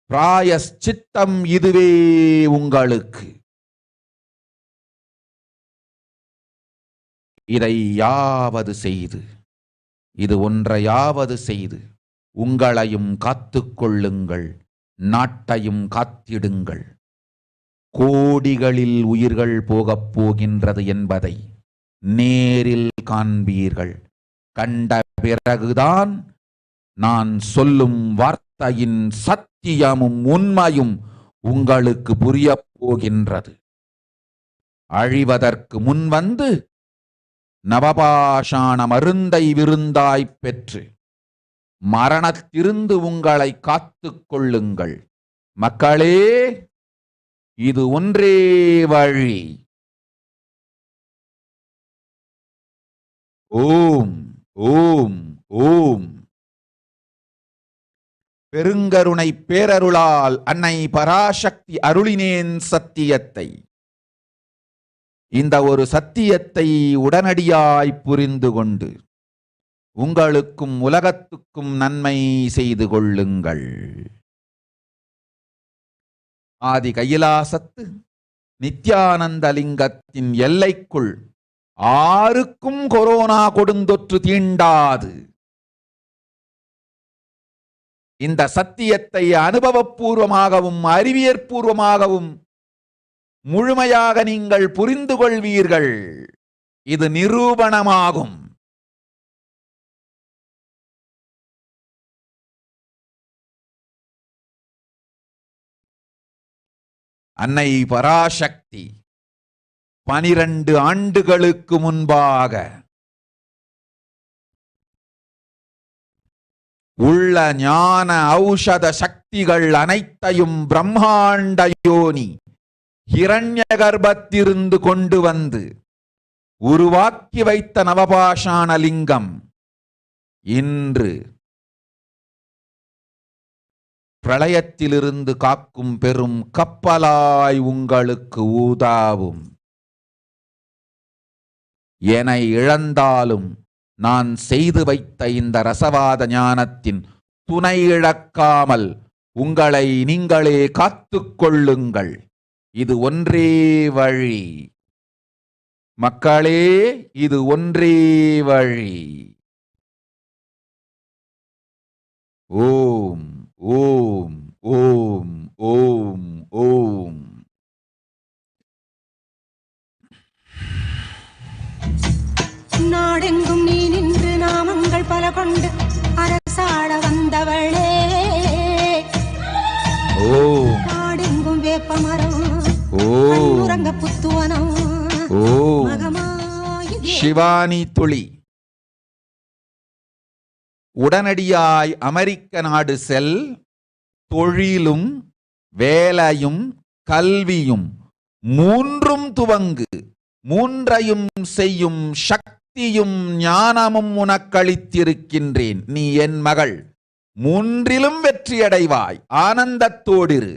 பிராயஷ்சித்தம் இதுவே உங்களுக்கு. இதை யாவது செய்து, இது ஒன்றையாவது செய்து உங்களையும் காத்துக் கொள்ளுங்கள், நாட்டையும் காத்திடுங்கள். கோடிகளில் உயிர்கள் போகப் போகின்றது என்பதை நேரில் காண்பீர்கள். கண்ட பிறகுதான் நான் சொல்லும் வார்த்தையின் சத்தியமும் உண்மையும் உங்களுக்கு புரியப் போகின்றது. அழிவதற்கு முன் வந்து நவபாஷாண மருந்தை விருந்தாய்ப் பெற்று மரணத்திலிருந்து உங்களை காத்துக் கொள்ளுங்கள். மக்களே, இது ஒன்றே வழி. ஓம் ஓம் ஓம். பெருங்கருணை பேரருளால் அன்னை பராசக்தி அருளினேன் சத்தியத்தை. இந்த ஒரு சத்தியத்தை உடனடியாய் புரிந்து கொண்டு உங்களுக்கும் உலகத்துக்கும் நன்மை செய்து கொள்ளுங்கள். ஆதி கைலாசத்து நித்யானந்த லிங்கத்தின் எல்லைக்குள் ஆருக்கும் கொரோனா கொடுந்தொற்று தீண்டாது. இந்த சத்தியத்தை அனுபவபூர்வமாகவும் அறிவியற்பூர்வமாகவும் முழுமையாக நீங்கள் புரிந்து கொள்வீர்கள். இது நிரூபணமாகும். அன்னை பராசக்தி 12 ஆண்டுகளுக்கு முன்பாக உள்ள ஞான ஔஷத சக்திகள் அனைத்தையும் பிரம்மாண்ட யோனி ஹிரண்ய கர்ப்பத்திலிருந்து கொண்டு வந்து உருவாக்கி வைத்த நவபாஷாண லிங்கம் இன்று பிரளயத்திலிருந்து காக்கும் பெரும் கப்பலாய் உங்களுக்கு ஊதாவும். என இழந்தாலும் நான் செய்து வைத்த இந்த ரசவாத ஞானத்தின் துணை இழக்காமல் உங்களை நீங்களே காத்துக் கொள்ளுங்கள். இது ஒன்றே வழி மக்களே, இது ஒன்றே வழி. ஓம் ஓம் ஓம் ஓம் ஓம். நாடெங்கும் நீ நின்று நாமங்கள் பல கொண்டு அரசாட வந்தவளே. ஓம். நாடெங்கும் வேப்பமரம் உறங்க புத்துவனம். ஓம். சிவானி துளி, உடனடியாய் அமெரிக்க நாடு செல். தொழிலும் வேலையும் கல்வியும் மூன்றும் துவங்கு. மூன்றையும் செய்யும் சக்தியும் ஞானமும் உனக்களித்திருக்கின்றேன். நீ என் மகள். மூன்றிலும் வெற்றியடைவாய். ஆனந்தத்தோடிரு.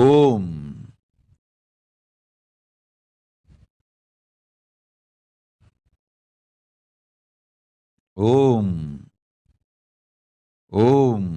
ஓம். ஓம் ஓம்.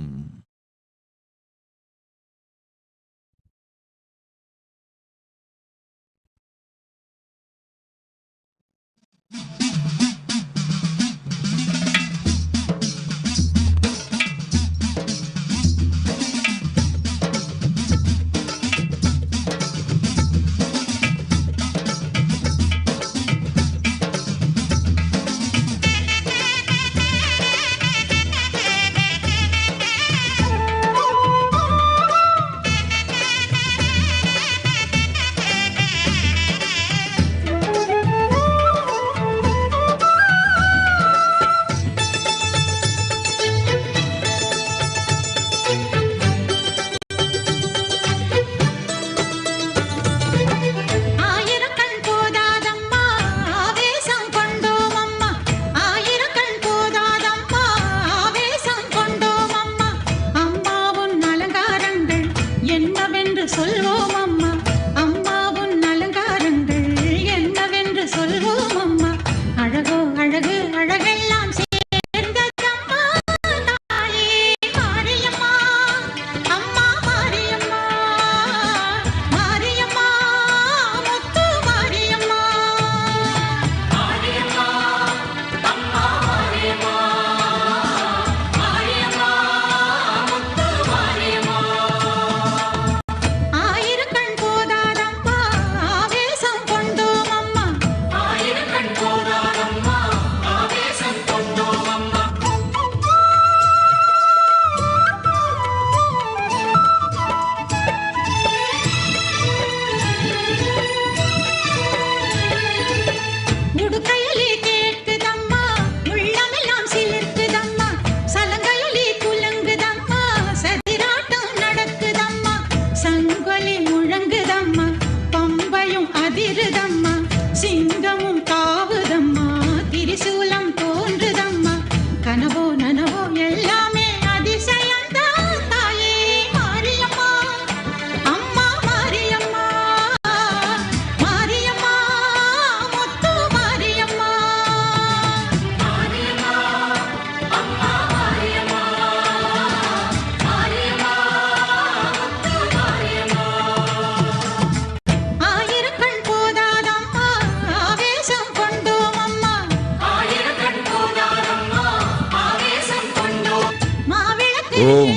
ஓம்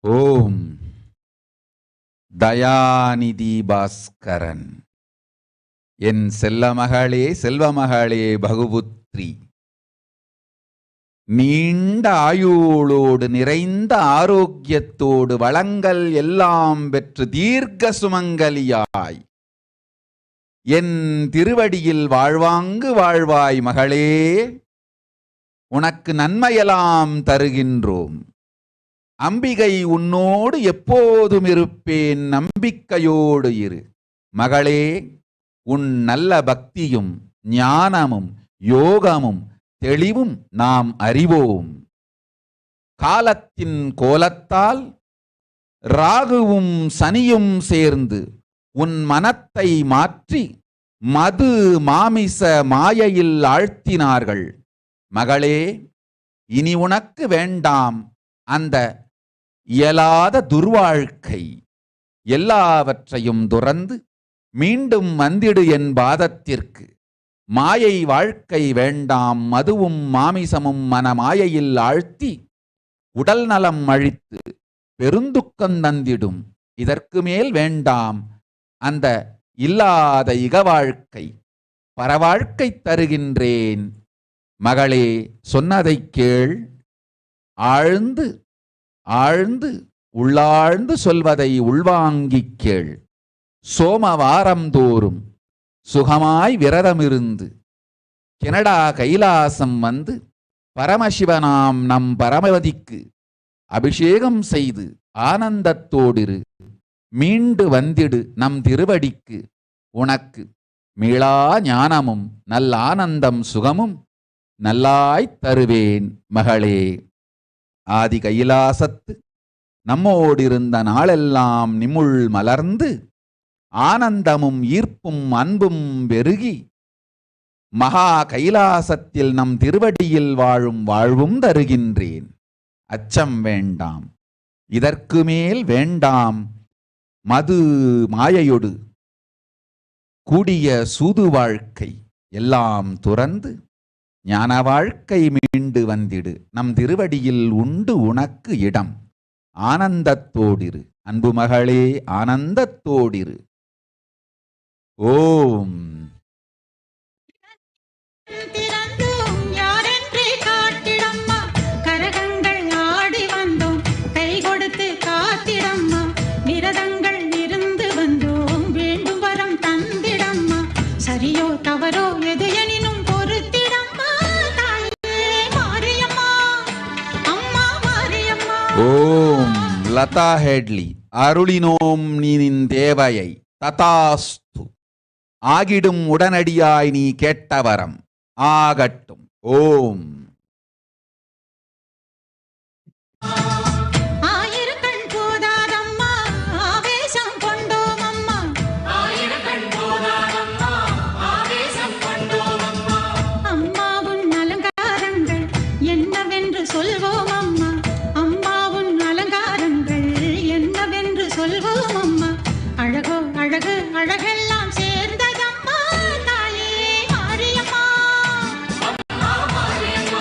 ஓம். தயாநிதி பாஸ்கரன். என் செல்ல மகளே, செல்வ மகளே, பகுபுத்ரி. நீண்ட ஆயுளோடு நிறைந்த ஆரோக்கியத்தோடு வளங்கள் எல்லாம் பெற்று தீர்க்க சுமங்கலியாய் என் திருவடியில் வாழ்வாங்கு வாழ்வாய் மகளே. உனக்கு நன்மையெல்லாம் தருகின்றோம். அம்பிகை உன்னோடு எப்போதும் இருப்பேன், நம்பிக்கையோடு இரு மகளே. உன் நல்ல பக்தியும் ஞானமும் யோகமும் தெளிவும் நாம் அறிவோம். காலத்தின் கோலத்தால் ராகுவும் சனியும் சேர்ந்து உன் மனத்தை மாற்றி மது மாமிச மாயையில் ஆழ்த்தினார்கள். மகளே, இனி உனக்கு வேண்டாம் அந்த இயலாத துர்வாழ்க்கை. எல்லாவற்றையும் துறந்து மீண்டும் வந்திடு என் பாதத்திற்கு. மாயை வாழ்க்கை வேண்டாம், மதுவும் மாமிசமும் மன மாயையில் ஆழ்த்தி உடல் நலம் அழித்து பெருந்துக்கம் தந்திடும். இதற்கு மேல் வேண்டாம் அந்த இல்லாத இக வாழ்க்கை, பரவாழ்க்கை தருகின்றேன். மகளே, சொன்னதைக் கேள். ஆழ்ந்து ஆழ்ந்து உள்ளாழ்ந்து சொல்வதை உள்வாங்கிக் கேள். சோமவாரம் தோறும் சுகமாய் விரதமிருந்து கனடா கைலாசம் வந்து பரமசிவனாம் நம் பரமவதிக்கு அபிஷேகம் செய்து ஆனந்தத்தோடிரு. மீண்டு வந்திடு நம் திருவடிக்கு. உனக்கு மீளா ஞானமும் நல்ல ஆனந்தம் சுகமும் நல்லாய்த் தருவேன் மகளே. ஆதி கைலாசத்து நம்மோடிருந்த நாளெல்லாம் நிமுள் மலர்ந்து ஆனந்தமும் ஈர்ப்பும் அன்பும் பெருகி மகா கைலாசத்தில் நம் திருவடியில் வாழும் வாழ்வும் தருகின்றேன். அச்சம் வேண்டாம், இதற்கு மேல் வேண்டாம். மது மாயையொடு கூடிய சூது வாழ்க்கை எல்லாம் துறந்து ஞான வாழ்க்கை மீண்டு வந்திடு. நம் திருவடியில் உண்டு உனக்கு இடம். ஆனந்தத்தோடிரு அன்பு மகளே, ஆனந்தத்தோடிரு. ஓம். சரியோ தவறோ எது எனினும் பொறுத்திடம்மா தாயே மாரியம்மா, அம்மா மாரியம்மா. ஓம். லதா ஹெட்லி. அருளினோம் நீ நின் தேவையை. ததாஸ்து. ஆகிடும் உடனடியாய் நீ கேட்ட வரம் ஆகட்டும். ஓம். ஆயிரக்கண் போதாதம்மா, ஆவேசம் கொண்டோம் அம்மா. ஆயிரக்கண் போதாதம்மா, ஆவேசம் கொண்டோம் அம்மா. அம்மாவுன் அலங்காரங்கள் என்னவென்று சொல்வோம் அம்மா. அம்மாவுன் அலங்காரங்கள் என்னவென்று சொல்வோம் அம்மா. அழகோ அழகு அழகெல்லாம் சேர்ந்ததம்மா தாயே மாரியம்மா, அம்மா மாரியம்மா.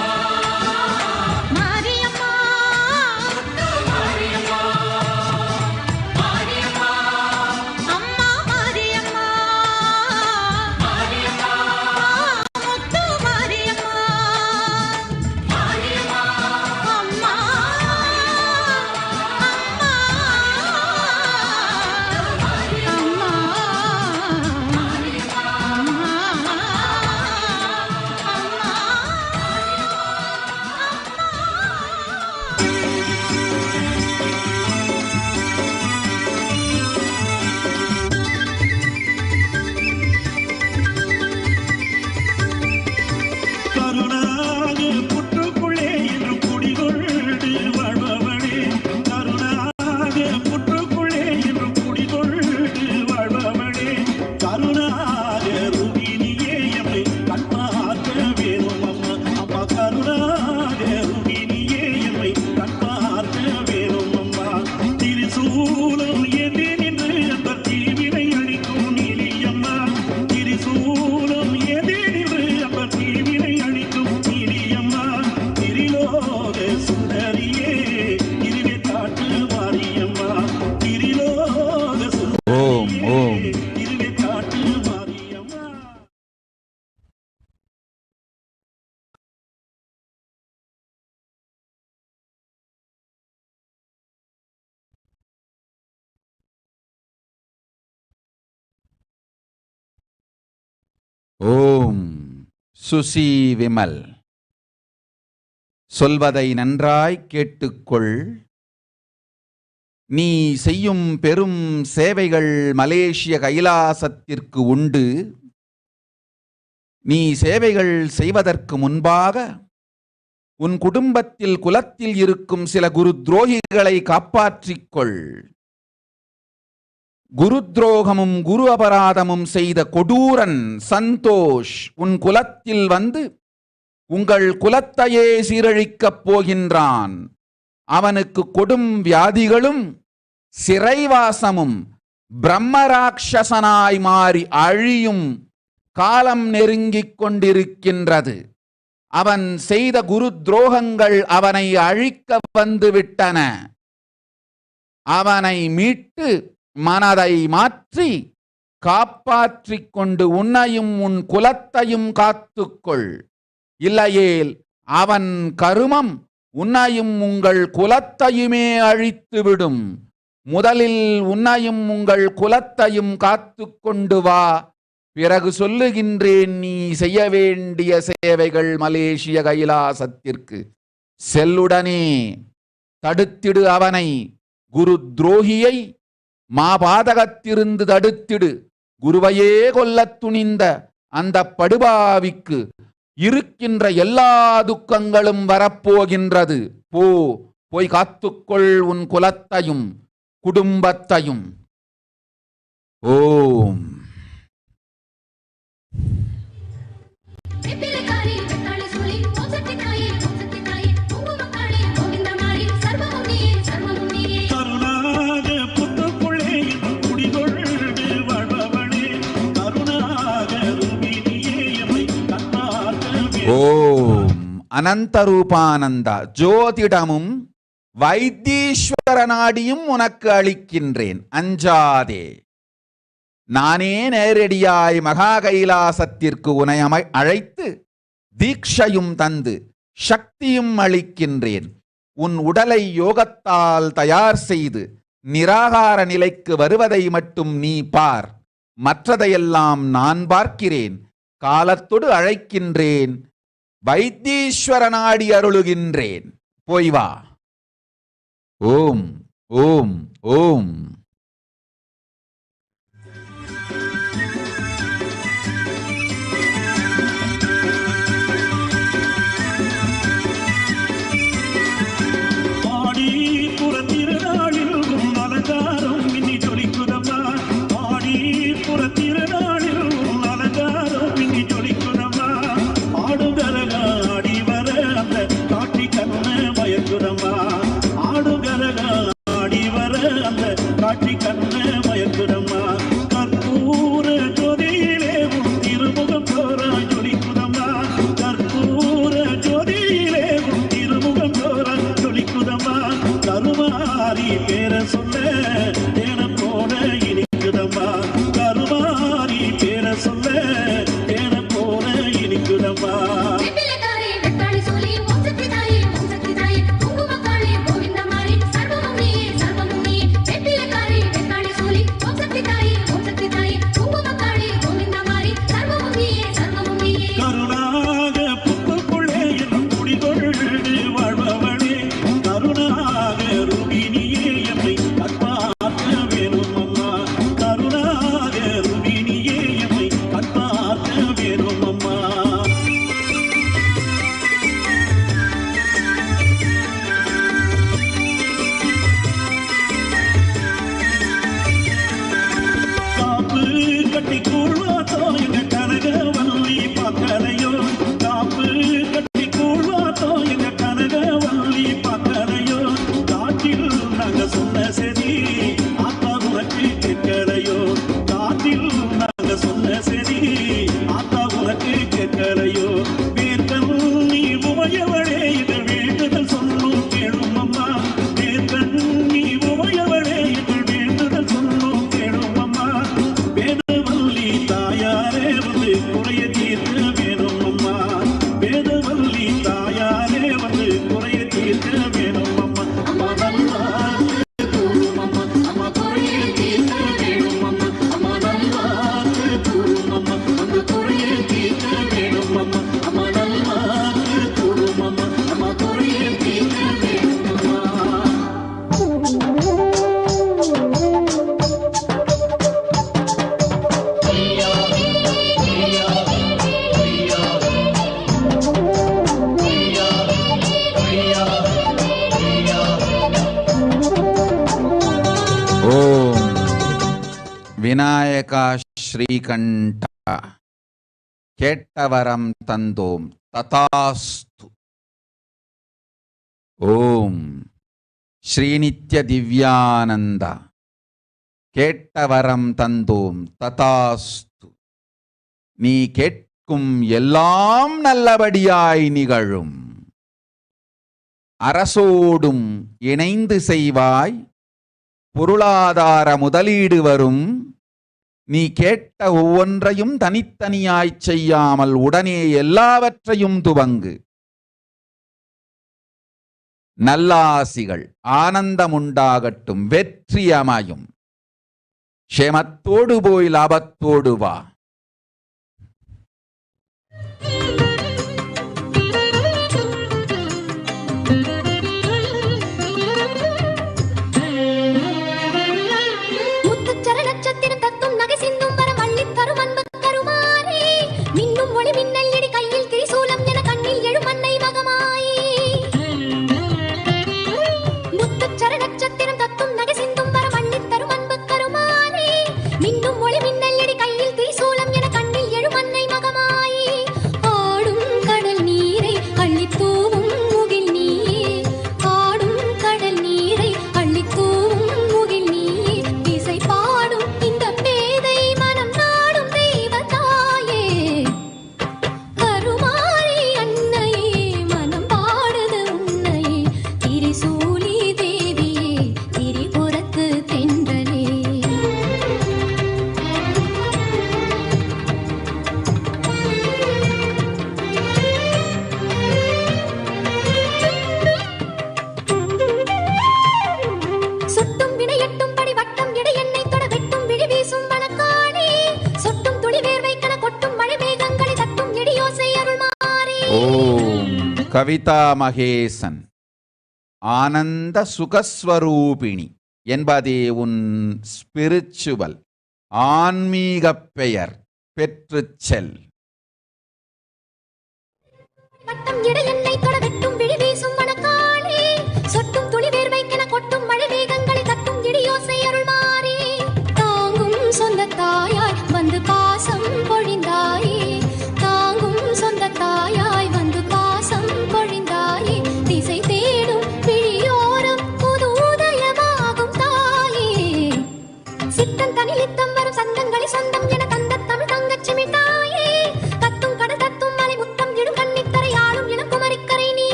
ஓம் சுசி விமல். சொல்வதை நன்றாய் கேட்டுக்கொள். நீ செய்யும் பெரும் சேவைகள் மலேசிய கைலாசத்திற்கு உண்டு. நீ சேவைகள் செய்வதற்கு முன்பாக உன் குடும்பத்தில் குலத்தில் இருக்கும் சில குரு துரோகிகளை காப்பாற்றிக்கொள். குரு துரோகமும் குரு அபராதமும் செய்த கொடூரன் சந்தோஷ் உன் குலத்தில் வந்து உங்கள் குலத்தையே சீரழிக்கப் போகின்றான். அவனுக்கு கொடும் வியாதிகளும் சிறைவாசமும் பிரம்மராட்சசனாய் மாறி அழியும் காலம் நெருங்கிக் கொண்டிருக்கின்றது. அவன் செய்த குரு துரோகங்கள் அவனை அழிக்க வந்துவிட்டன. அவனை மீட்டு மனதை மாற்றி காப்பாற்றிக் கொண்டு உன்னையும் உன் குலத்தையும் காத்துக்கொள். இல்லையேல் அவன் கருமம் உன்னையும் உங்கள் குலத்தையுமே அழித்துவிடும். முதலில் உன்னையும் உங்கள் குலத்தையும் காத்து கொண்டு வா. பிறகு சொல்லுகின்றேன் நீ செய்ய வேண்டிய சேவைகள் மலேசிய கைலாசத்திற்கு. செல்லுடனே தடுத்திடு அவனை. குரு துரோகியை மாபாதகத்திருந்து தடுத்திடு. குருவையே கொல்லத் துணிந்த அந்த படுபாவிக்கு இருக்கின்ற எல்லா துக்கங்களும் வரப்போகின்றது. போய் காத்துக்கொள் உன் குலத்தையும் குடும்பத்தையும். ஓம். ஓம் அனந்தரூபானந்தா. ஜோதிடமும் வைத்தீஸ்வர நாடியும் உனக்கு அளிக்கின்றேன், அஞ்சாதே. நானே நேரடியாய் மகா கைலாசத்திற்கு உன்னை அழைத்து தீட்சையும் தந்து சக்தியும் அளிக்கின்றேன். உன் உடலை யோகத்தால் தயார் செய்து நிராகார நிலைக்கு வருவதை மட்டும் நீ பார். மற்றதையெல்லாம் நான் பார்க்கிறேன். காலத்தொடு அழைக்கின்றேன். வைத்தீஸ்வர நாடி அருளுகின்றேன். போய் வா. ஓம் ஓம் ஓம். விநாயகா ஸ்ரீகண்ட கேட்டவரம் தந்தோம் ததாஸ்து. ஓம் ஸ்ரீநித்ய திவ்யானந்த கேட்டவரம் தந்தோம் ததாஸ்து. நீ கேட்கும் எல்லாம் நல்லபடியாய் நிகழும். அரசோடும் இணைந்து செய்வாய், பொருளாதார முதலீடு வரும். நீ கேட்ட ஒவ்வொன்றையும் தனித்தனியாய் செய்யாமல் உடனே எல்லாவற்றையும் துவங்கு. நல்லாசிகள், ஆனந்தம் உண்டாகட்டும், வெற்றி அமையும். க்ஷேமத்தோடு போய் லாபத்தோடு வா. கவிதா மகேசன், ஆனந்த சுகஸ்வரூபிணி என்பதே உன் ஸ்பிரிச்சுவல் ஆன்மீக பெயர். பெற்று செல்.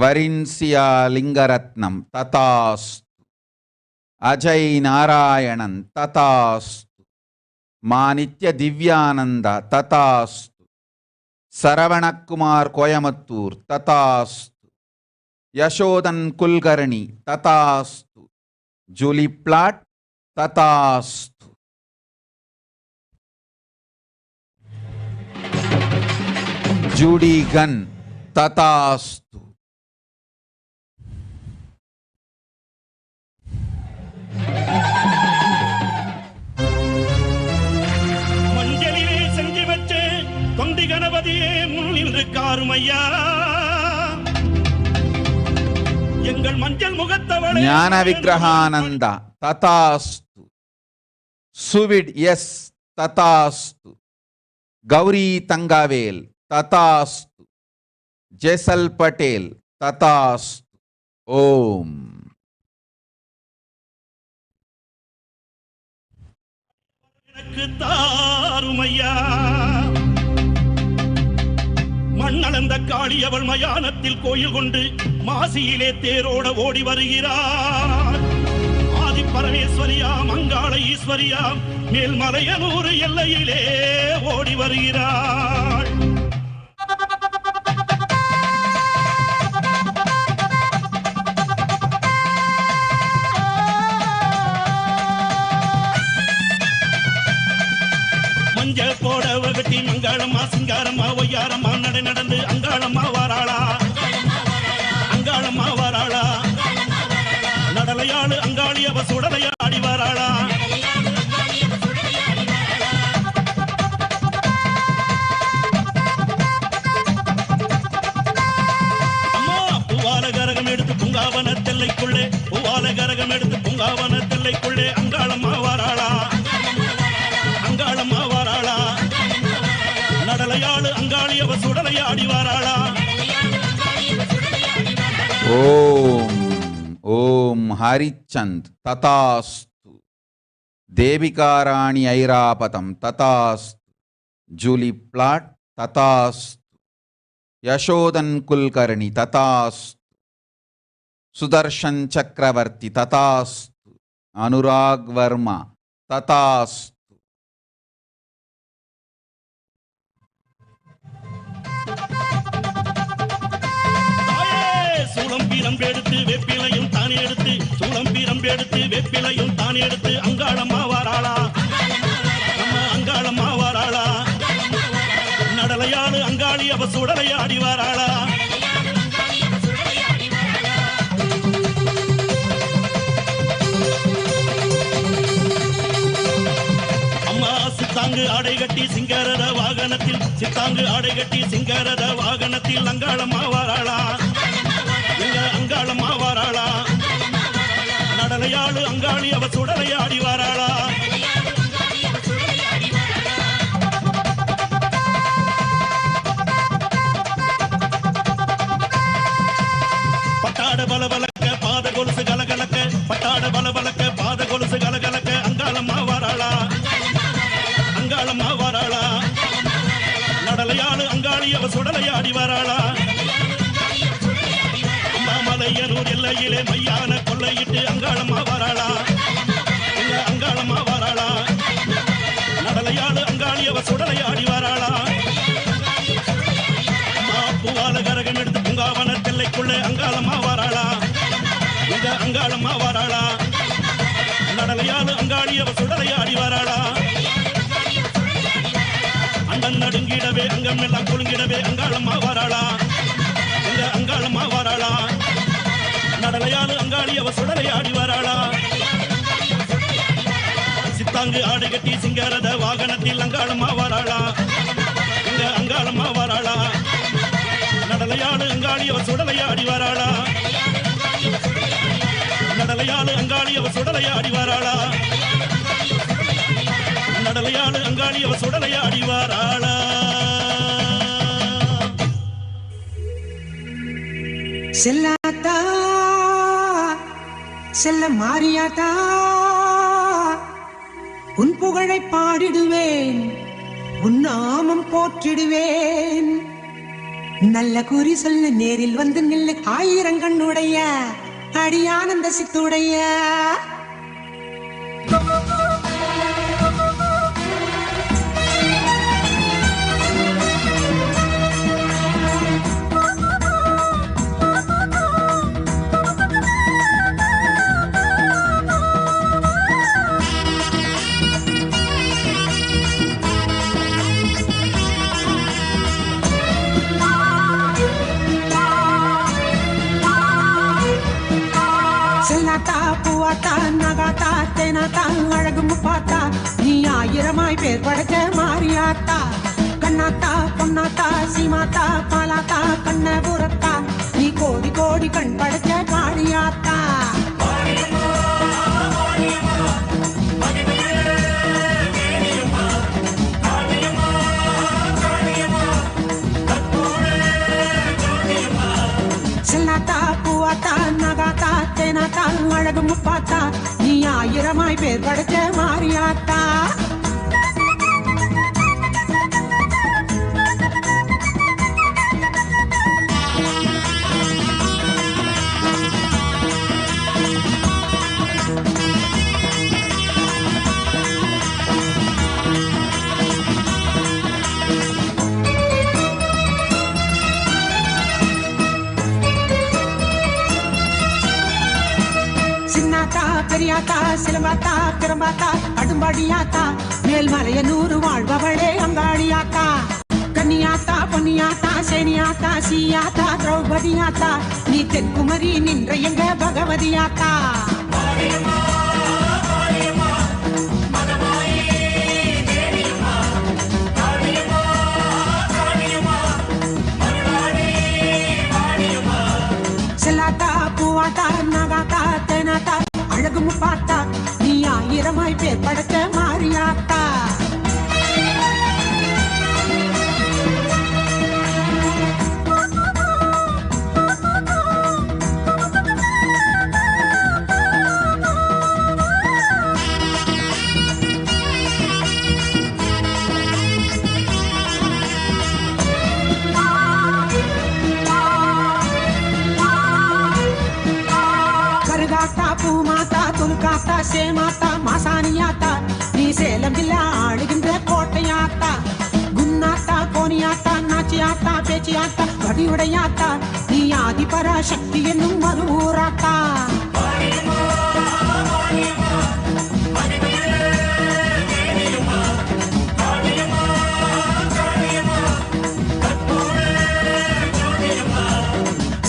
வரின்சியா லிங்கரத்னம் ததாஸ்து. அஜய் நாராயணன் ததாஸ்து. மாநித்ய திவ்யானந்த ததாஸ்து. சரவணகுமார் கோயமுத்தூர் ததாஸ்து. யசோதன் குல்கர்ணி ததாஸ்து. ஜூலி பிளாட் ததாஸ்து. ஜூடி கன் ததாஸ்து. மஞ்சளிலே செஞ்சு வச்சு தொண்டி கணபதியே முன்னின்று காருமையா, எங்கள் மஞ்சள் முகத்தவளே ஞான விக்கிரகானந்தா ததாஸ்து. சுவிட் எஸ் ததாஸ்து. கௌரி தங்கவேல் ததாஸ்து. ஜெசல் பட்டேல் ததாஸ்து. ஓம். தாருமையா, மண்ணளந்த காளி அவள் மயானத்தில் கோயில் கொண்டு மாசியிலே தேரோட ஓடி வருகிறார். ஆதி பரமேஸ்வரியா மங்காள ஈஸ்வரியா மேல்மலையனூர் எல்லையிலே ஓடி வருகிறாள். சிங்காரம்மா சிங்காரம்மா ஒய்யாரம்மா நடை நடந்து அங்காளம்மா வாராளா அங்காளம்மா வாராளா நடலையாளு அங்காளி அவ சுடலையாடி வாராளா பூங்காவன தெல்லைக்குள்ளே பூவால கரகம் எடுத்து பூங்காவன தெல்லைக்குள்ளே அங்காளம்மா வாராளா அங்காளம்மா வாராளா நடலையாளு அங்காளி அவ சுடலையாடி வாராளா ஓம் ஓம் ஹரிச்சந்த் ததாஸ்து தேவிகாராணி ஐராபதம் ததாஸ்து ஜூலி பிளாட் ததாஸ்து யசோதன் குல்கர்ணி ததாஸ்து சுதர்ஷன் சக்கரவர்த்தி ததாஸ்து அனுராக் வர்மா ததாஸ்து சூளம் பீரம் எடுத்து வெப்பிலையும் தானே எடுத்து சூளம் பீரம் எடுத்து வெப்பிலையும் தானே எடுத்து அங்காளம்மா வாராளா நம்ம அங்காளம்மா வாராளா நடலையாளு அங்காளி அவ சுடலையாடி வாராளா சித்தாங்கு ஆடை கட்டி சிங்காரத வாகனத்தில் சித்தாங்கு ஆடை கட்டி சிங்காரத வாகனத்தில் அங்காளம்மா வாராளா எங்க அங்காளம்மா வாராளா நடலையாளு அங்காளி அவ சுடலையாடி வாராளா பட்டாட பலபலக்க பாத கொலுசு கலகலக்க பட்டாட பலபலக்க பாத கொலுசு கலகலக்க அங்காளம்மா வாராளா அங்காளம்மா வாராளா நடலையாளு அங்காளி அவ சுடலையாடி வாராளா அம்மாமலையனூர் எல்லையிலே மையான கொள்ளையிட்டு அங்காளம்மா வாராளா எங்க அங்காளம்மா வாராளா நடலையாளு அங்காளி அவ சுடலையாடி வாராளா பூவால கரகம் எடுத்து பூங்காவன தெல்லைக்குள்ளே அங்காளம்மா வாராளா எங்க அங்காளம்மா வாராளா நடலையாளு அங்காளி அவ சுடலையாடி வாராளா அண்ணன் நடுங்கிடவே அங்கம் எல்லாம் குலுங்கிடவே அங்காளம்மா வாராளா எங்க அங்காளம்மா வாராளா நடலையாளு அங்காளி அவ சுடலையாடி வாராளா சித்தாங்கு ஆடை கட்டி சிங்காரத வாகனத்தில் அங்காளம்மா வாராளா எங்க அங்காளம்மா வாராளா நடலையாளு அங்காளி அவ சுடலையாடி வாராளா நடலையாளு அங்காளி அவ சுடலையாடி வாராளா நடலையாளு அங்காளி அவ சுடலையாடி வாராளா செல்லாத்தா செல்ல மாறியாத்தா உன் புகழை பாடிடுவேன் உன் நாமம் போற்றிடுவேன் நல்ல குறி சொல்ல நேரில் வந்து நில்லு ஆயிரங்கண்ணுடைய அடியானந்த சித்துடைய பூவாத்தா நகாத்தா தேனாத்தா அழகு முப்பாத்தா நீ ஆயிரமாய் பேர் படைச்ச மாரியாத்தா கண்ணாத்தா பொன்னாத்தா சீமாத்தா பாலாத்தா கண்ணபுரத்தா நீ கோடி கோடி கண் படைச்ச காளியாத்தா செல்லாத்தா பூவாத்தா நகாத்தா தேனாத்தா அழகு முப்பாத்தா நீ ஆயிரமாய் பேர் படைச்ச மாரியாத்தா பெரியாத்தா சிலம்பாத்தா பிரம்பாத்தா அடும்பாடியாத்தா மேல்மலைய நூறு வாழ்பவளே அங்காடியாத்தா பொன்னியாத்தா சேனியாத்தா சீயாத்தா திரௌபதியாத்தா நீ தென்குமரி நின்ற எங்க பகவதியாத்தா. செல்லாத்தா பூவாத்தா நகாத்தா தேனாத்தா அழகு முப்பாத்தா நீ ஆயிரமாய் பேர் படைச்ச மாரியாத்தா. கருகாத்தா பூமாத்தா துலுக்காத்தா சேமாத்தா மாசாணியாத்தா நீ சேலம் ஜில்லா ஆளுகின்ற கோட்டையாத்தா. குன்னாத்தா கோனியாத்தா நாச்சியாத்தா பேச்சியாத்தா வடிவுடையாத்தா நீ ஆதி பராசக்தி என்னும் மறுவூராத்தா.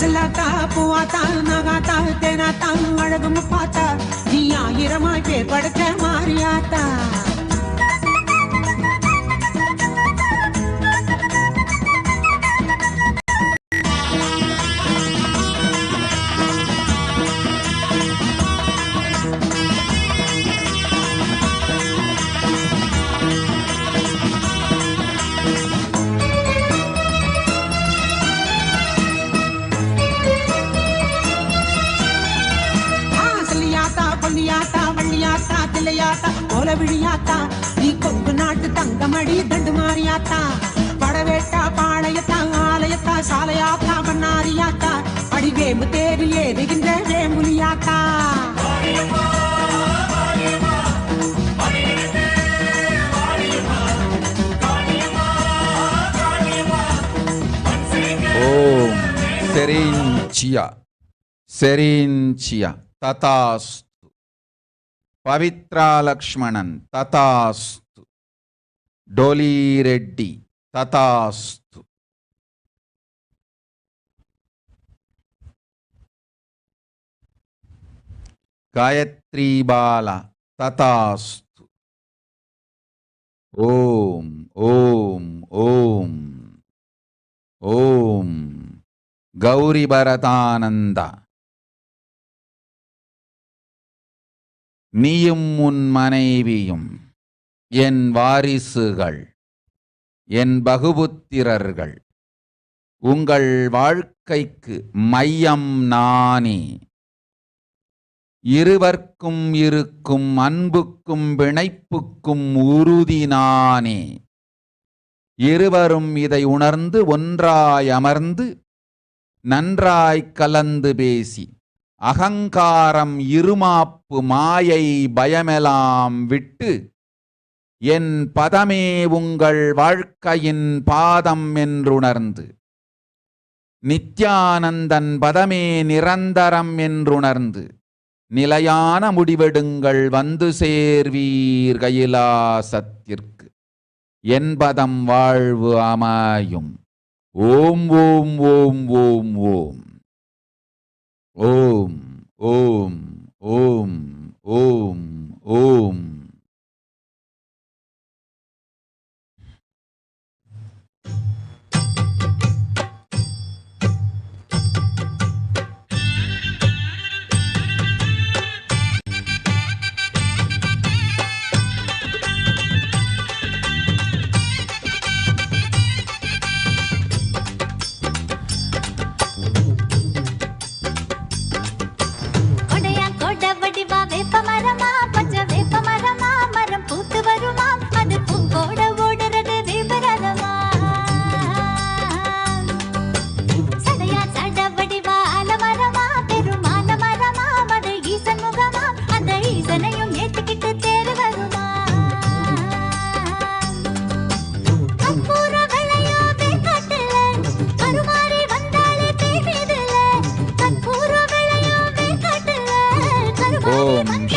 செல்லாத்தா பூவாத்தா நகாத்தா தேனாத்தா அழகு முப்பாத்தா நீ ஆயிரமாய் பேர் படைச்ச மாரியாத்தா. வள்ளியாத்தா தில்லையாத்தா கோலவிழியாத்தா நீ கொங்கு நாட்டு தங்கமடி தண்டு மாறியாத்தா. படவேட்டா பாளையத்தா ஆலயத்தா சாலையாத்தா பண்ணாரியாத்தா அடிவேம்பு தேரில் ஏறுகின்ற வேம்புலியாத்தா. ஓம் செரிஞ்சியா செரிஞ்சியா ததாஸ்து. பவித்ரா லக்ஷ்மணன் ததாஸ்து. டோலி ரெட்டி ததாஸ்து. காயத்ரி பாலா ததாஸ்து. ஓம் ஓம் ஓம் ஓம் கௌரி பரதானந்தா நீயும் உன் மனைவியும் என் வாரிசுகள் என் பகுபுத்திரர்கள் உங்கள் வாழ்க்கைக்கு மையம் நானே. இருவர்க்கும் இருக்கும் அன்புக்கும் பிணைப்புக்கும் உறுதி நானே. இருவரும் இதை உணர்ந்து ஒன்றாய் அமர்ந்து நன்றாய் கலந்து பேசி அகங்காரம் இருமாப்பு மாயை பயமெல்லாம் விட்டு என் பதமே உங்கள் வாழ்க்கையின் பாதம் என்றுணர்ந்து நித்யானந்தன் பதமே நிரந்தரம் என்றுணர்ந்து நிலையான முடிவெடுங்கள் வந்து சேர்வீர் கைலாசத்திற்கு என்பதம் வாழ்வு அமையும். ஓம் ஓம் ஓம் ஓம் ஓம் ஓம் ஓம் ஓம் ஓம் ஓம்.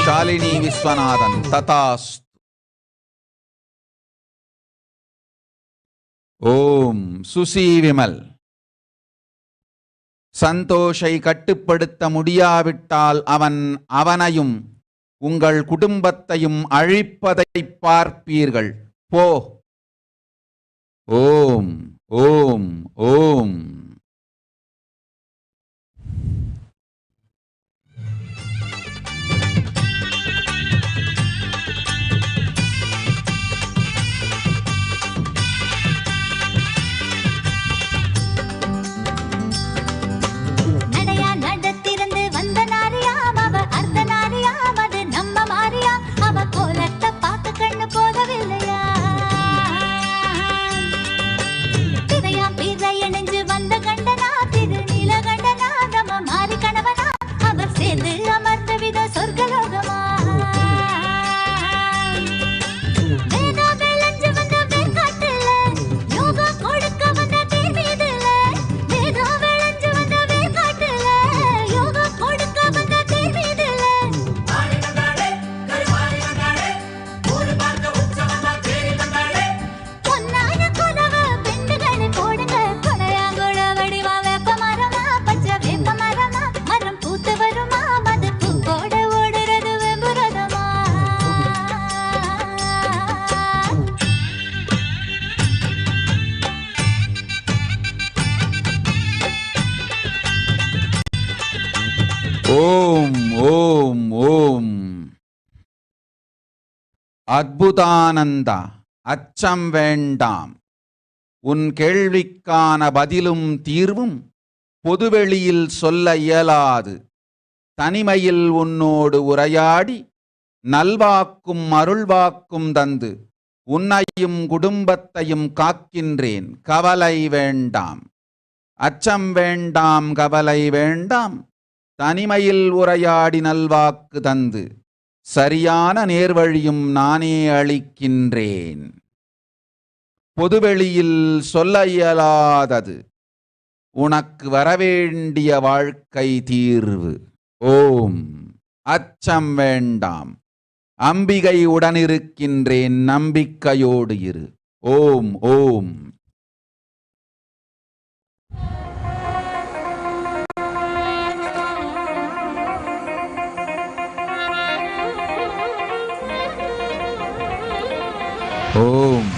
शालिनी विश्वनाथन तथास्तु. ஓம் சுசி விமல். சந்தோஷை கட்டுப்படுத்த முடியாவிட்டால் அவன் அவனையும் உங்கள் குடும்பத்தையும் அழிப்பதை பார்ப்பீர்கள். போ. ஓம் ஓம் ஓம். நடையா நடத்திருந்து வந்த நாரியாம், அவ அர்த்த நாரியாம், அது நம்ம மாரியா. அவ கோலத்தை பார்த்து கண்ணு போதவில்லையா? பிறையா பிறை இணைஞ்சு வந்த கண்டனா, திரு நீல கண்டனா, நம்ம மாறி கணவனா. அவர் சேர்ந்து அமர்ந்த வித சொர்க்கலோகமா. வேதா விளைஞ்சு வந்த வேர்க்காட்டுல, யோகா கொடுக்க வந்த தேர் மீதுல. வேதா விளைஞ்சு வந்த வேர்க்காட்டுல, யோகா கொடுக்க வந்த தேர் மீதுல. பொன்னான குலவ பெண்டுகளை போடுங்க, கொடையாங்குழ வடிவா வேப்ப மரமா, பச்சை வேப்ப மரமா. மரம் பூத்து வருமா, மது பூக்கோட ஓடுறது வெம்புரதமா. ஓம் ஓம் ஓம். அத்புதானந்தா, அச்சம் வேண்டாம். உன் கேள்விக்கான பதிலும் தீர்வும் பொதுவெளியில் சொல்ல இயலாது. தனிமையில் உன்னோடு உரையாடி நல்வாக்கும் அருள்வாக்கும் தந்து உன்னையும் குடும்பத்தையும் காக்கின்றேன். கவலை வேண்டாம், அச்சம் வேண்டாம், கவலை வேண்டாம். தனிமையில் உரையாடி நல்வாக்கு தந்து சரியான நேர்வழியும் நானே அளிக்கின்றேன். பொதுவெளியில் சொல்ல இயலாதது உனக்கு வரவேண்டிய வாழ்க்கை தீர்வு. ஓம். அச்சம் வேண்டாம், அம்பிகை உடனிருக்கின்றேன், நம்பிக்கையோடு இரு. ஓம் ஓம். ஓம்.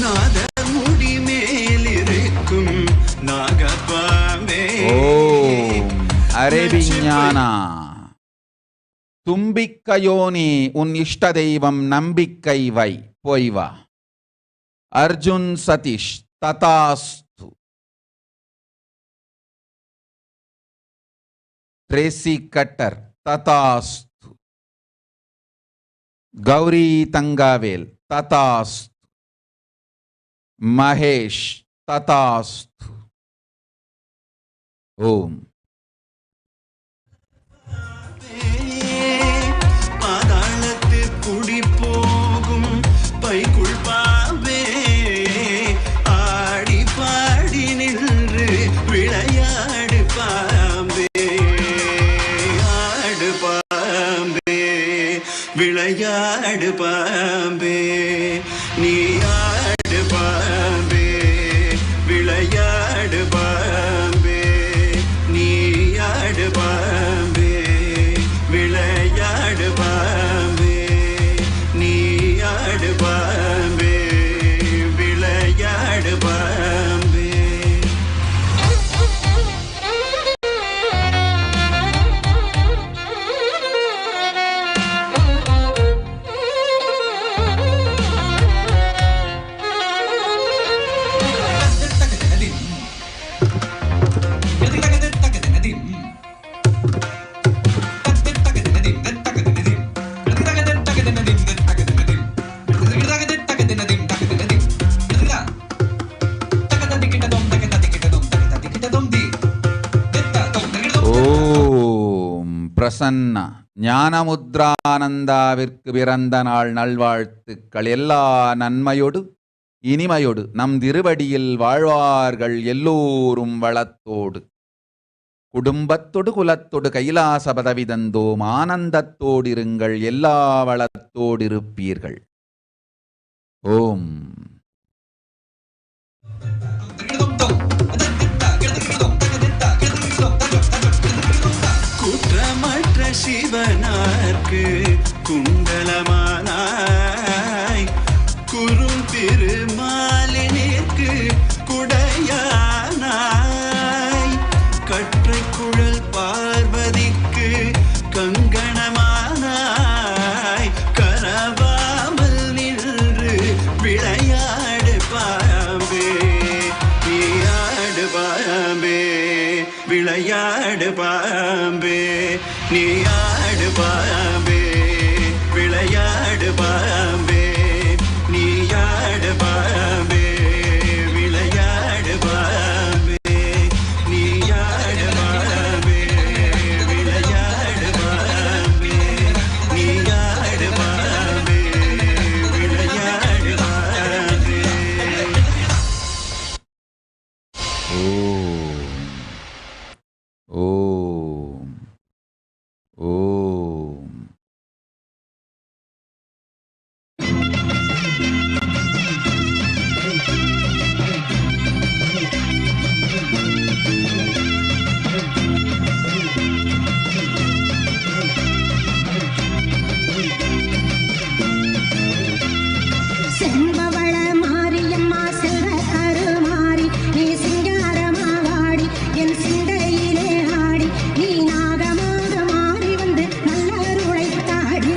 நாதமுடி மேலிருக்கும் நாகப்பாம்பே. ஓம். அரேபிஞானா. தும்பிக்கையோனே உன் இஷ்ட தெய்வம், நம்பிக்கை வை, போய் வா. அர்ஜுன் சதீஷ். ததாஸ்து. Tracy Cutter. ததாஸ்து. கௌரி தங்காவேல். ததாஸ்து. மகேஷ். ததாஸ்து. ஓம். பாதாளத்து குடி போகும் பைக்குள் பாம்பே, ஆடி பாடி நின்று விளையாடு பாம்பே. ஆடு பாம்பே, விளையாடு பாம்பே. நீ ஆடு பாம்பே, விளையாடு பாம்பே. நீ ஆடு பாம்பே, விளையாடு பாம்பே. நீ ஆடு பாம்பே, விளையாடு பாம்பே. ஓம். பிரசன்னா. ஞானமுத்ரானந்தாவிற்கு பிறந்த நாள் நல்வாழ்த்துக்கள். எல்லா நன்மையோடு இனிமையொடு நம் திருவடியில் வாழ்வார்கள் எல்லோரும் வளத்தோடு. குடும்பத்தொடு குலத்தொடு கைலாச பதவி தந்தோம், ஆனந்தத்தோடிருங்கள் எல்லா வளத்தோடிருப்பீர்கள். ஓம். குற்றமற்ற சிவனார்க்கு குண்டலமானாய், குறும் திருமாலினிற்கு குடையானாய், கற்றை குழல் பார்வதிக்கு கங்கணமானாய், கரவாமல் நின்று விளையாடு பாம்பே, நீயாடு பாம்பே, விளையாடு பாம்பே, நீயாடு பாம்பே, விளையாடு பாம்பே, நீயாடு பாம்பே, விளையாடு பாம்பே, நீயாடு பாம்பே, விளையாடு பாம்பே, நீயாடு பாம்பே, விளையாடு பாம்பே. ஓம். ஓம். செம்பவள மாரியம்மா செல்வ கருமாரி, நீ சிங்காரமா வாடி என் சிந்தையிலே ஆடி, நீ நாகமாக மாறி வந்து நல்லருளை தாடி.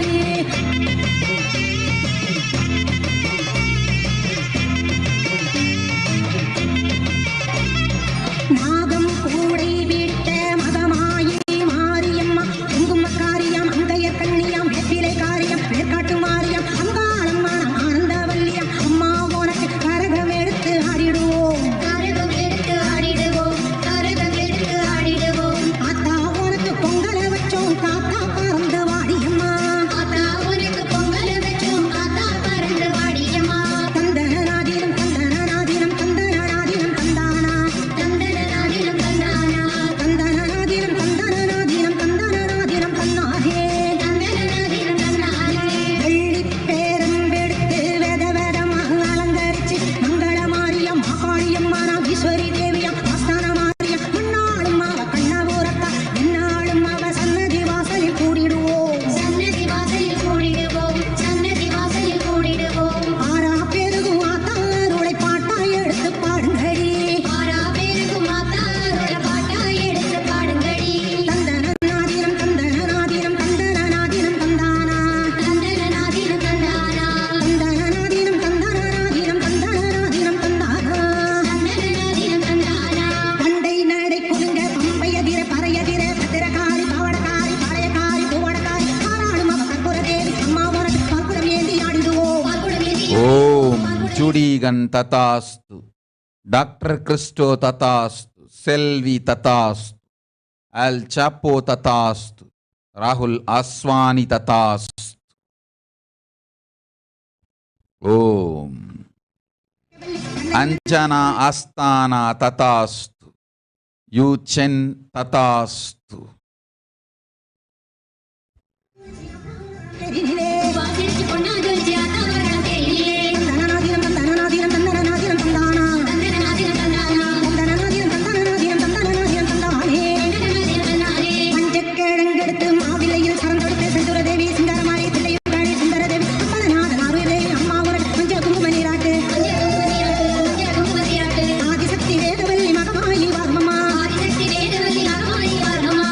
நாகம் கூடை விட்ட மகமாயி மாரியம்மா, குங்குமக்காரியம் அங்கைய கண்ணியம் வெப்பிலை காரியம் வேர்க்காட்டு மாரியம் அங்காளம்மா ஆனந்தவல்லியம். அம்மா உனக்கு கரகம் எடுத்து ஆடிடுவோம், கரகம் எடுத்து ஆடிடுவோம், கரகம் எடுத்து ஆடிடுவோம். ஆத்தா உனக்கு பொங்கல வச்சோம் காத்தா பறந்து வாடியம்மா, ஆத்தா உனக்கு பொங்கல வச்சோம் காத்தா பறந்து வாடியம்மா. தந்தனாதினம் தந்தனாதினம் தந்தனாதினம் தந்தானா, தந்தனாதினம் தந்தானா, தந்தனாதினம் தந்தனாதினம் தந்தனாதினம் தந்தானே, தந்தனாதினம் தந்தானே. வெள்ளி பேரம்பெடுத்து வெத வெதமாக அலங்கரிச்சு மங்கள மாரியம் மாகாளியம்மா நாகேஸ்வரி தேவியம் ஆஸ்தான மாரியம் மண்ணாளும் அவ கண்ணபுரத்தா என்னாலும் அவ சன்னதி வாசலில் கூடிடுவோம், சன்னதி வாசலில் கூடிடுவோம், சன்னதி வாசலில் கூடிடுவோம். ஆறா பேருக்கும் ஆத்தாருளை பாட்டா எடுத்து பாடுங்கடி, ஆறா பேருக்கும் ஆத்தாருளை பாட்டா எடுத்து பாடுங்கடி. தந்தனாதினம் தந்தனாதினம் தந்தனாதினம் தந்தானா, தந்தனாதினம் தந்தானா, தந்தனாதினம் தந்தனாதினம் தந்தனாதினம் தந்தானா, தந்தனாதினம் தந்தானா. பண்டை நடை குலுங்க பம்பையதிர பறையதிர பத்திரகாரி பவடகாரி பழையகாரி பூவடகாரி ஆறாளும் அவ கற்புர தேவி அம்மா உனக்கு கற்புரம் ஏந்தி ஆடிடுவோம், கற்புரம் ஏந்தி ஓம். ஜுடிகன் ததாஸ்து, டாக்டர் கிறிஸ்டோ ததாஸ்து, செல்வி ததாஸ்து, அல் சாப்போ ததாஸ்து, ராகுல் ஆஸ்வானி ததாஸ்து. ஓம். அஞ்சனா ஆஸ்தானா ததாஸ்து, யூச்சென் ததாஸ்து. வாசிச்சு பொன்னா ஜொலிச்சு ஆத்தாவர்களும் தேயிலே. தந்தனாதினம் தந்தனாதினம் தந்தனாதினம் தந்தானா, தந்தனாதினம் தந்தானா, தந்தனாதினம் தந்தனாதினம் தந்தனாதினம் தந்தானே, தந்தனாதினம் தந்தானே. பஞ்சக்கிழங்கெடுத்து மாவிலையில் சரந்தொடுத்து செந்துர தேவி சிங்காரமாரி தில்லையும் காளி சுந்தர தேவி அப்பலநாதன் அருளே அம்மா உனக்கு பஞ்ச குங்கும நீராட்டு, பஞ்ச குங்கும நீராட்டு, பஞ்ச குங்கும நீராட்டு. ஆதிசக்தி வேதவல்லி மகமாயி வார்மமா, ஆதிசக்தி வேதவல்லி மகமாயி வார்மமா.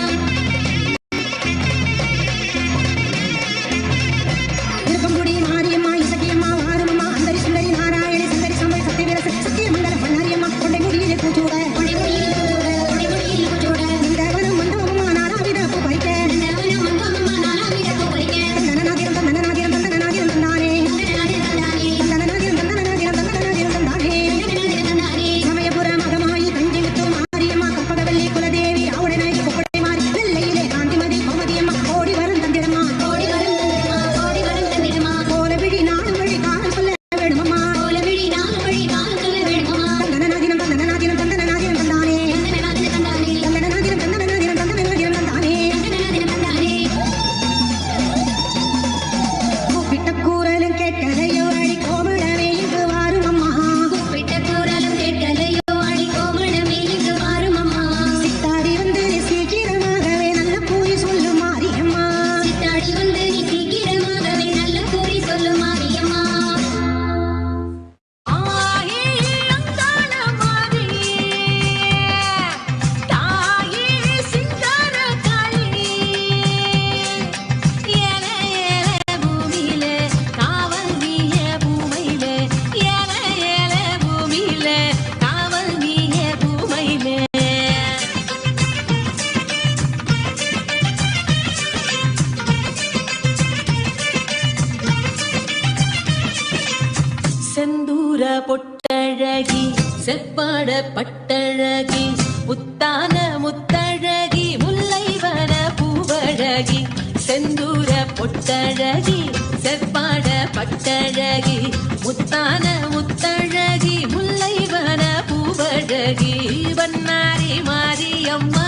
செவ்வாட பட்டழகி முத்தான முத்தழகி முல்லைவன பூவழகி செந்தூர பொட்டழகி செவ்வாட பட்டழகி முத்தான முத்தழகி முல்லைவன பூவழகி வண்ணாரி மாரியம்மா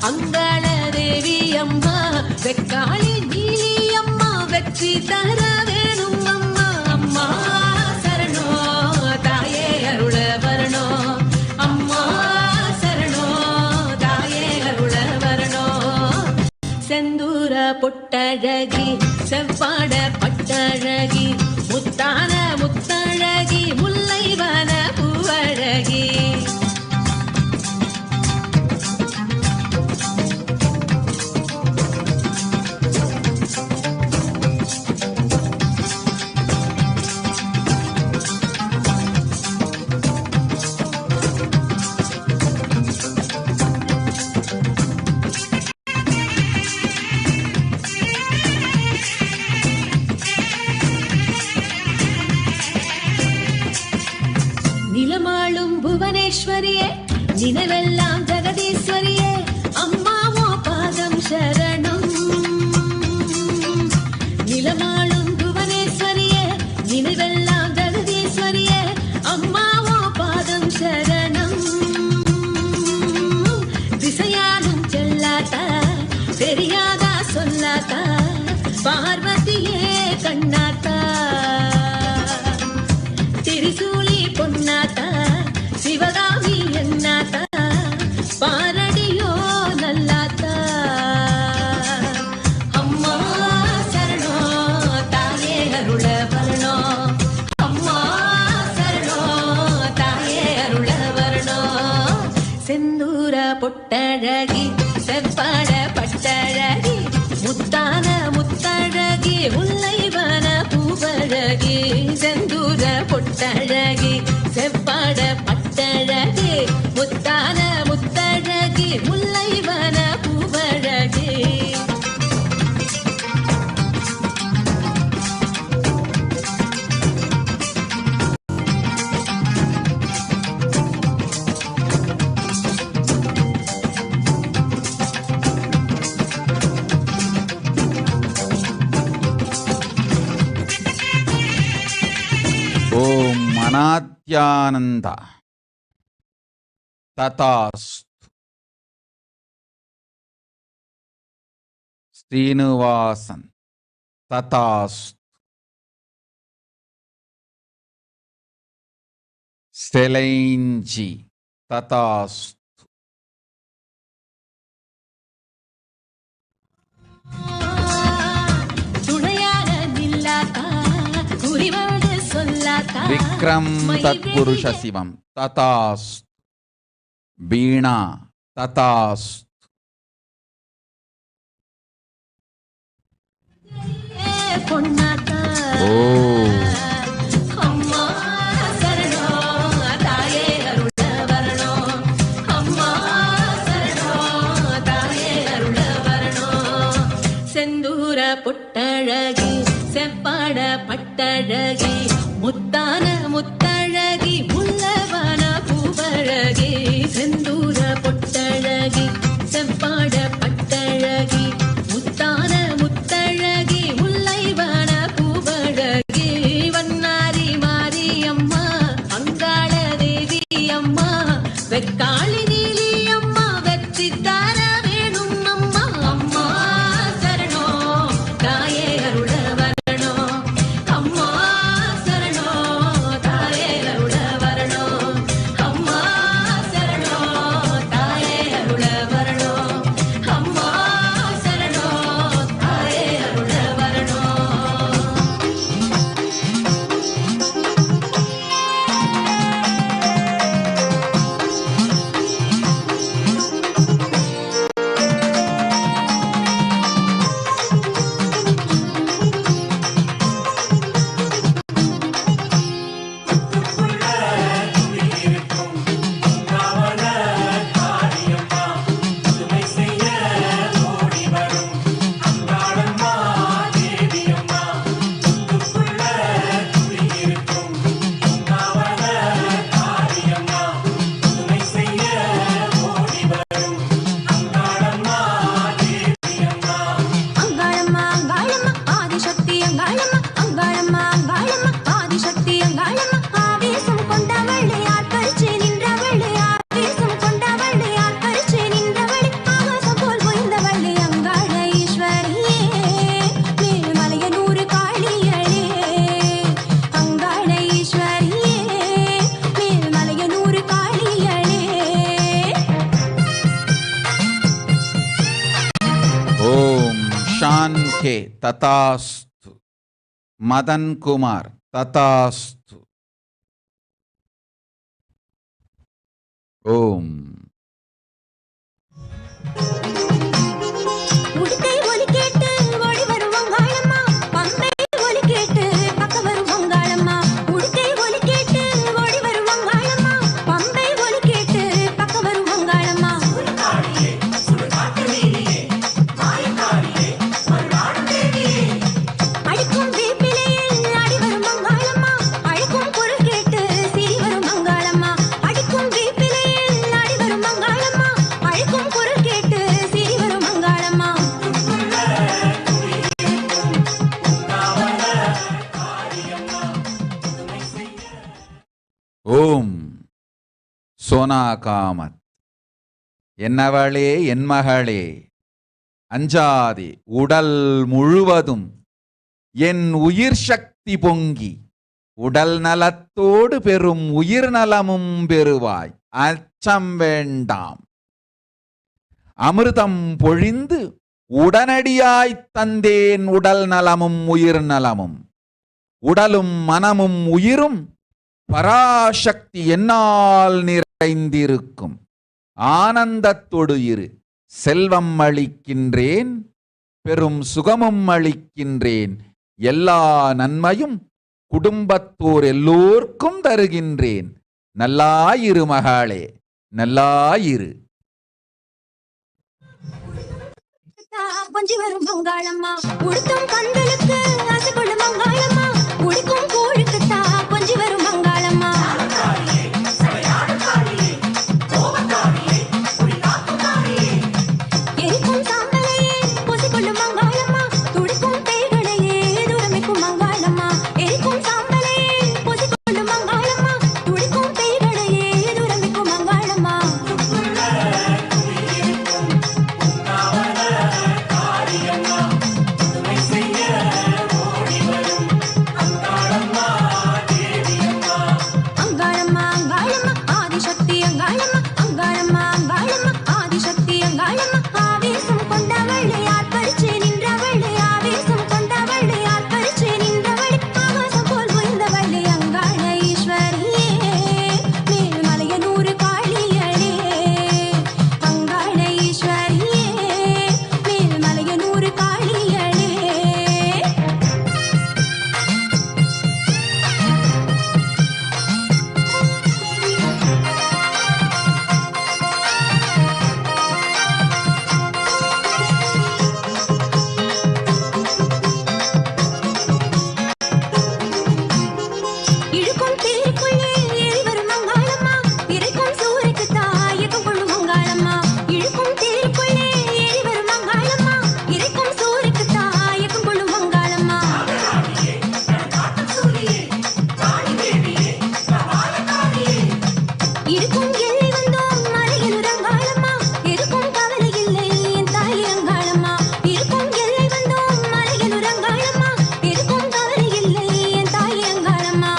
அங்காள தேவி அம்மா வெக்காளி நீலி அம்மா வெற்றி தர வேணும் அம்மா அம்மா சரணோ தாயே அருள வரணோ அம்மா சரணோ தாயே அருள வரணோ செந்தூர பொட்டழகி செவ்வாட பட்டழகி முத்தான முத்தழகி முல்லைவன பூவழகி நிலமாளும் புவனேஸ்வரியே நினைவெல்லாம் ஜெகதீஸ்வரியே அம்மாவோ பாதம் சரணம் நிலமாளும் புவனேஸ்வரியே நினைவெல்லாம் ஜெகதீஸ்வரியே அம்மாவோ பாதம் சரணம் திசையாலும் செல்லாதா தெரியாதா சொல்லாதா பார்வதியே கண்ணாத்தா திரிசூலி பொன்னாத்தா சிவகாமி என்னாத்தா பாரடியோ நல்லாத்தா அம்மா சரணோ தாயே அருள வரணோ அம்மா சரணோ தாயே அருள வரணோ செந்தூர பொட்டழகி செவ்வாட பட்டழகி முத்தான முத்தழகி முல்லைவன பூவழகி செந்தூர பொட்டழகி செவ்வாட பட்டழகி முத்தான முத்தழகி முல்லைவன பூவழகி ஓம் அநாத்யானந்த ததாஸ்து ஸ்ரீனிவாசன் ததாஸ்து ஸ்டெலைன்ஜி ததாஸ்து துணையாக நில்லாதா குறிவாடு சொல்லாதா விக்ரம் தத்புருஷ சிவம் ததாஸ்து வீணா ததாஸ்து பொன்னாத்தா ஓ அம்மா சரணோ தாயே அருள வரணோ அம்மா சரணோ தாயே அருள வரணோ செந்தூர பொட்டழகி செவ்வாட பட்டழகி முத்தான முத்தழகி முல்லவன பூவழகி செந்தூர பொட்டழகி செவ்வாட பட்டழகி முத்தான முத்தழகி முல்லைவன பூவழகி வண்ணாரி மாரியம்மா அங்காள தேவி அம்மா வெக்காளி நீலி அம்மா வெற்றி தர வேணும் அம்மா அம்மா சரணோ தாயே அருள வரணோ அம்மா சரணோ ஓகே, ததாஸ்து. மதன் குமார், ததாஸ்து. ஓம். உடுக்கை ஒலி கேட்டு ஓடி வரும் வங்காளம்மா, பம்பை ஒலி கேட்டு பக்க வரும் வங்காளம்மா. உடுக்கை ஒலி கேட்டு ஓடி வரும் வங்காளம்மா, பம்பை ஒலி கேட்டு பக்க வரும் வங்காளம்மா. அடிக்கும் வேப்பிலையில் ஆடி வரும் வங்காளம்மா, அழைக்கும் குரல் கேட்டு சீறி வரும் வங்காளம்மா. அடிக்கும் வேப்பிலையில் ஆடி வரும் வங்காளம்மா, அழைக்கும் குரல் கேட்டு சீறி வரும் வங்காளம்மா. ஓம். சோனா காமத். என்னவளே என் மகளே, அஞ்சாதே, உடல் முழுவதும் என் உயிர் சக்தி பொங்கி உடல் நலத்தோடு பெறும் உயிர் நலமும் பெறுவாய், அச்சம் வேண்டாம். அமிர்தம் பொழிந்து உடனடியாய்த் தந்தேன் உடல் நலமும் உயிர் நலமும். உடலும் மனமும் உயிரும் பராசக்தி என்னால் நிறைந்திருக்கும். ஆனந்தத்தொடு இரு. செல்வம் அளிக்கின்றேன், பெரும் சுகமும் அளிக்கின்றேன். எல்லா நன்மையும் குடும்பத்தோர் எல்லோர்க்கும் தருகின்றேன். நல்லாயிரு மகளே, நல்லாயிரு. கொஞ்சி வரும் வங்காளம்மா, உடுத்தும் பந்தலுக்கு ஆசை கொள்ளும் வங்காளம்மா. உடுக்கும் கோழுக்குத்தா கொஞ்சி வரும் வங்காளம்மா. எரிக்கும் சாம்பலையே பூசிக்கொள்ளும் வங்காளம்மா, துடிக்கும் பேய்களையே தூரமிக்கும் வங்காளம்மா. எரிக்கும் சாம்பலையே பூசிக்கொள்ளும் வங்காளம்மா, துடிக்கும் பேய்களையே தூரமிக்கும் வங்காளம்மா. அங்காளம்மா அங்காளம்மா ஆதிசக்தி அங்காளம்மா, அங்காளம்மா அங்காளம்மா ஆதிசக்தி அங்காளம்மா. ஆவேசம் கொண்டவளே, ஆர்ப்பரிச்சு நின்றவளே, ஆவேசம் கொண்டவளே, ஆர்ப்பரிச்சு நின்றவளே. ஆகாசம் போல் புரிந்தவளே, அங்காள ஈஸ்வரியே, மேல்மலையனூர் காளியளே. அங்காள ஈஸ்வரியே, மேல்மலையனூர் காளியளே. இழுக்கும் தேருக்குள்ளே ஏறி வரும் வங்காளம்மா, இறைக்கும் சூறைக்கு தாயகம் கொள்ளும் வங்காளம்மா. இழுக்கும் தேருக்குள்ளே ஏறி வரும் வங்காளம்மா, இறைக்கும் சூறைக்கு தாயகம் கொள்ளும் வங்காளம்மா. இருக்கும் எல்லை வந்தோம் மலையில் உறங்காளம்மா, இருக்கும் கவலை இல்லை என் தாய் அங்காளம்மா. இருக்கும் எல்லை வந்தோம் மலையில் உறங்காளம்மா, இருக்கும் கவலை இல்லை என் தாய் அங்காளம்மா.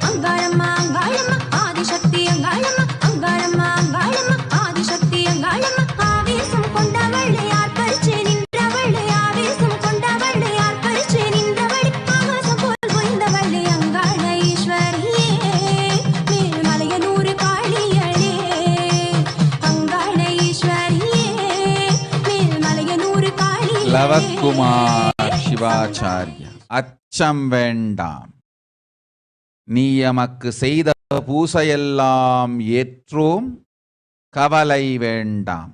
அங்காளம்மா அங்காளம்மா ஆதிசக்தி அங்காளம்மா, அங்காளம்மா அங்காளம்மா ஆதிசக்தி அங்காளம்மா. ஆவேசம் கொண்டவளே, ஆர்ப்பரிச்சு நின்றவளே, ஆவேசம் கொண்டவளே, ஆர்ப்பரிச்சு நின்றவளே. ஆகாசம் போல் புரிந்தவளே, அங்காள ஈஸ்வரியே, மேல்மலையனூர் காளியளே. அங்காள ஈஸ்வரியே, மேல்மலையனூர் காளியளே. லவக்குமார் சிவாச்சாரியா. அச்சம் வேண்டாம். நீ எமக்கு செய்த பூசையெல்லாம் ஏற்றோம், கவலை வேண்டாம்.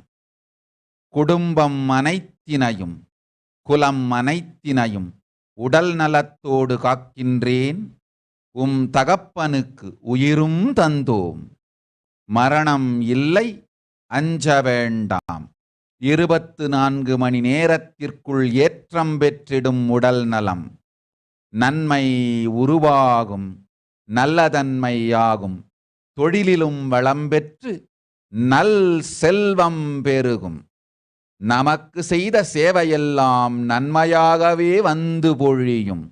குடும்பம் அனைத்தினையும் குலம் அனைத்தினையும் உடல் நலத்தோடு காக்கின்றேன். உம் தகப்பனுக்கு உயிரும் தந்தோம். மரணம் இல்லை, அஞ்ச வேண்டாம். 24 மணி நேரத்திற்குள் ஏற்றம் பெற்றிடும் உடல் நலம். நன்மை உருவாகும், நல்லதன்மையாகும். தொழிலிலும் வளம் பெற்று நல் செல்வம் பெருகும். நமக்கு செய்த சேவையெல்லாம் நன்மையாகவே வந்து பொழியும்.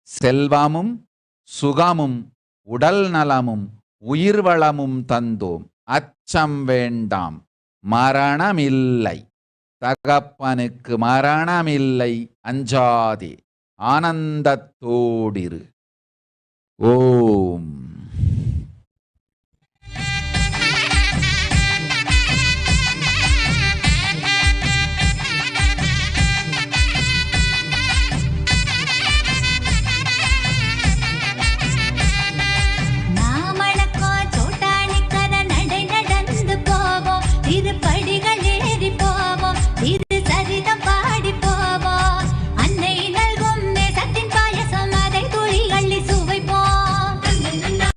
செல்வமும் சுகமும் உடல் நலமும் உயிர் வளமும் தந்தோம். அச்சம் வேண்டாம், மரணமில்லை. தகப்பனுக்கு மரணமில்லை, அஞ்சாதே, ஆனந்தத்தோடிரு. ஓம். திருப்படிகள் ஏறி போவோம், திரு சரிதம் பாடி போவோம். அன்னை நல்கும் நேசத்தின் பாயசம், அதை துளி அள்ளி சுவைப்போம்.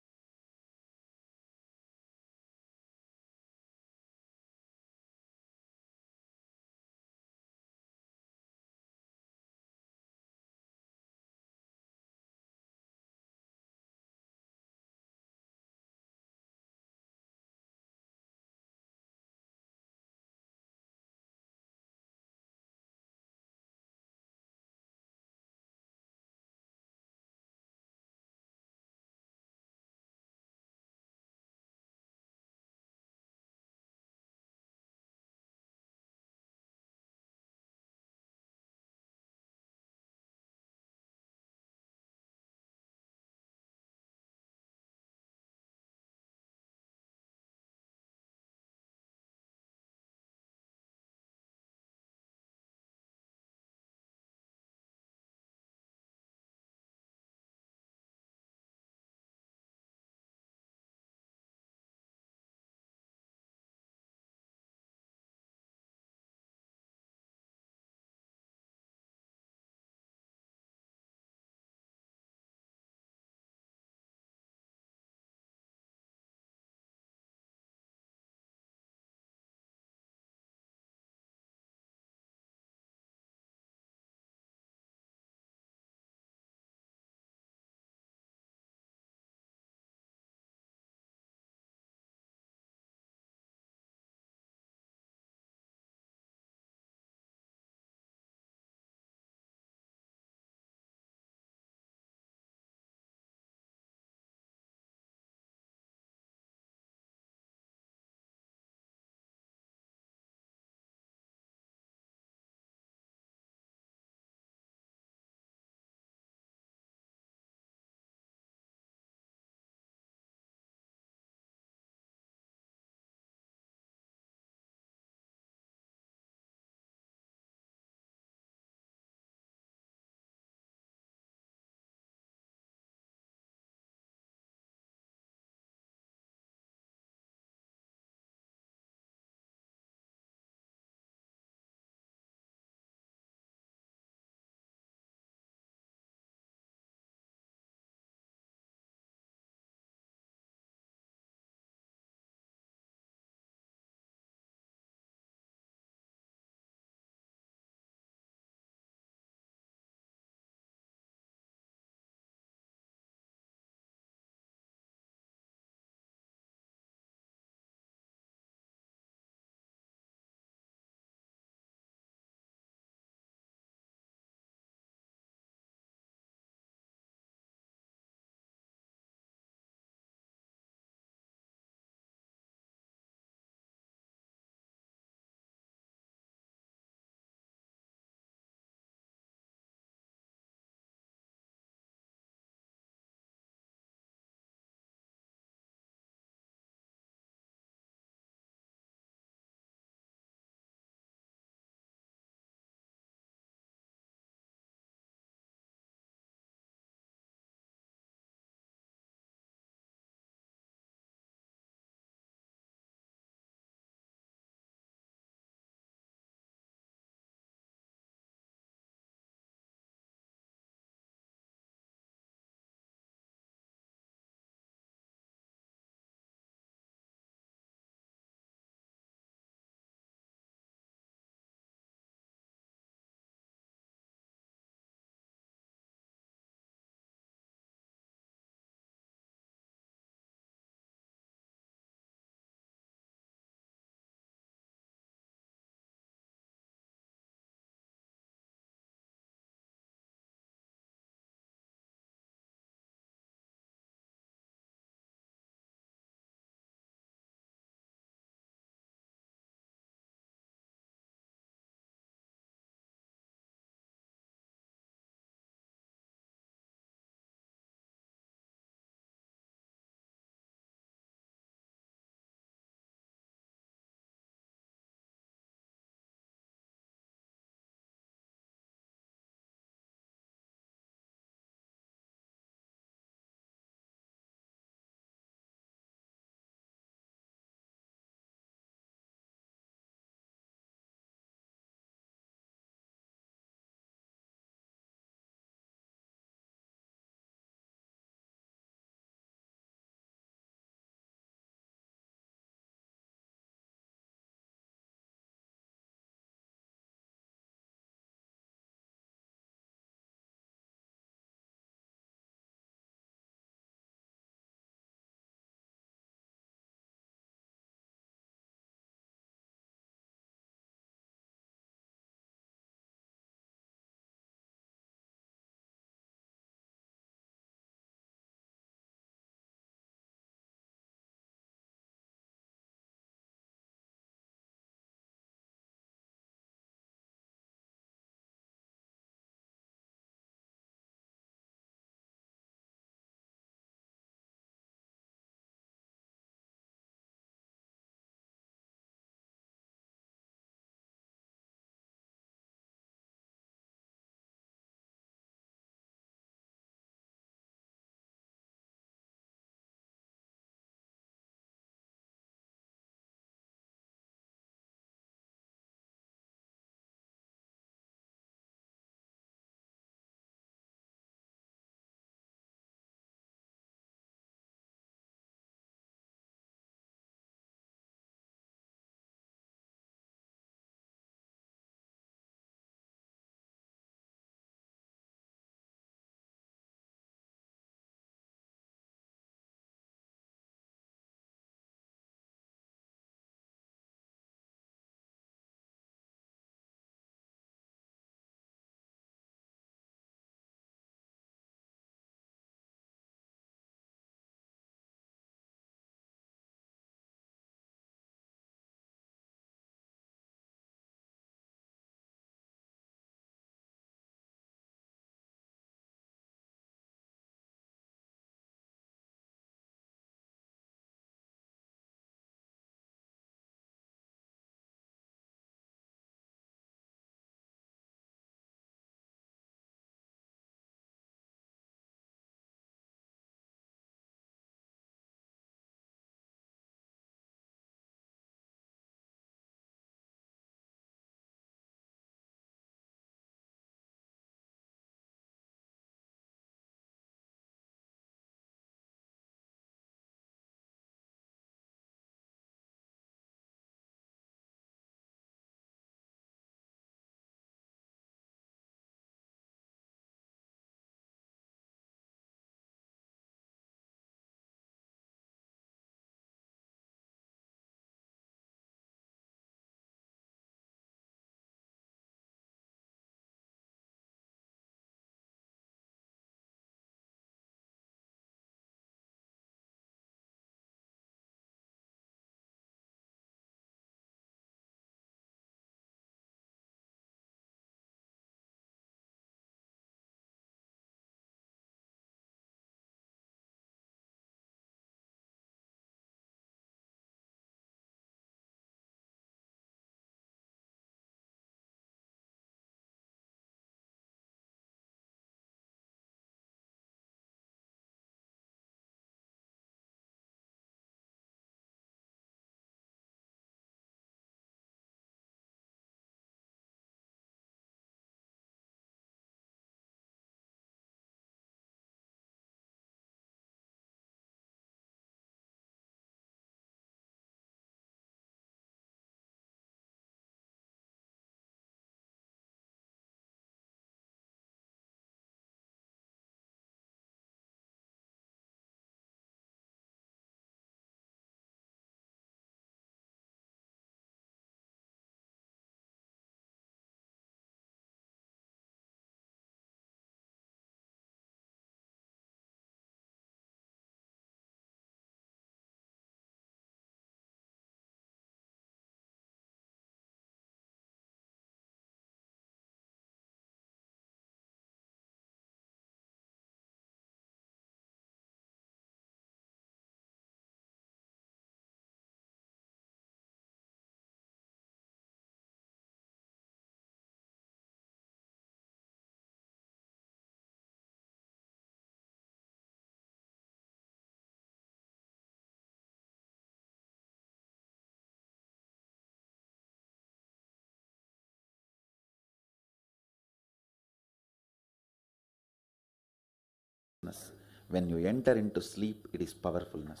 When you enter into sleep, it is powerfulness.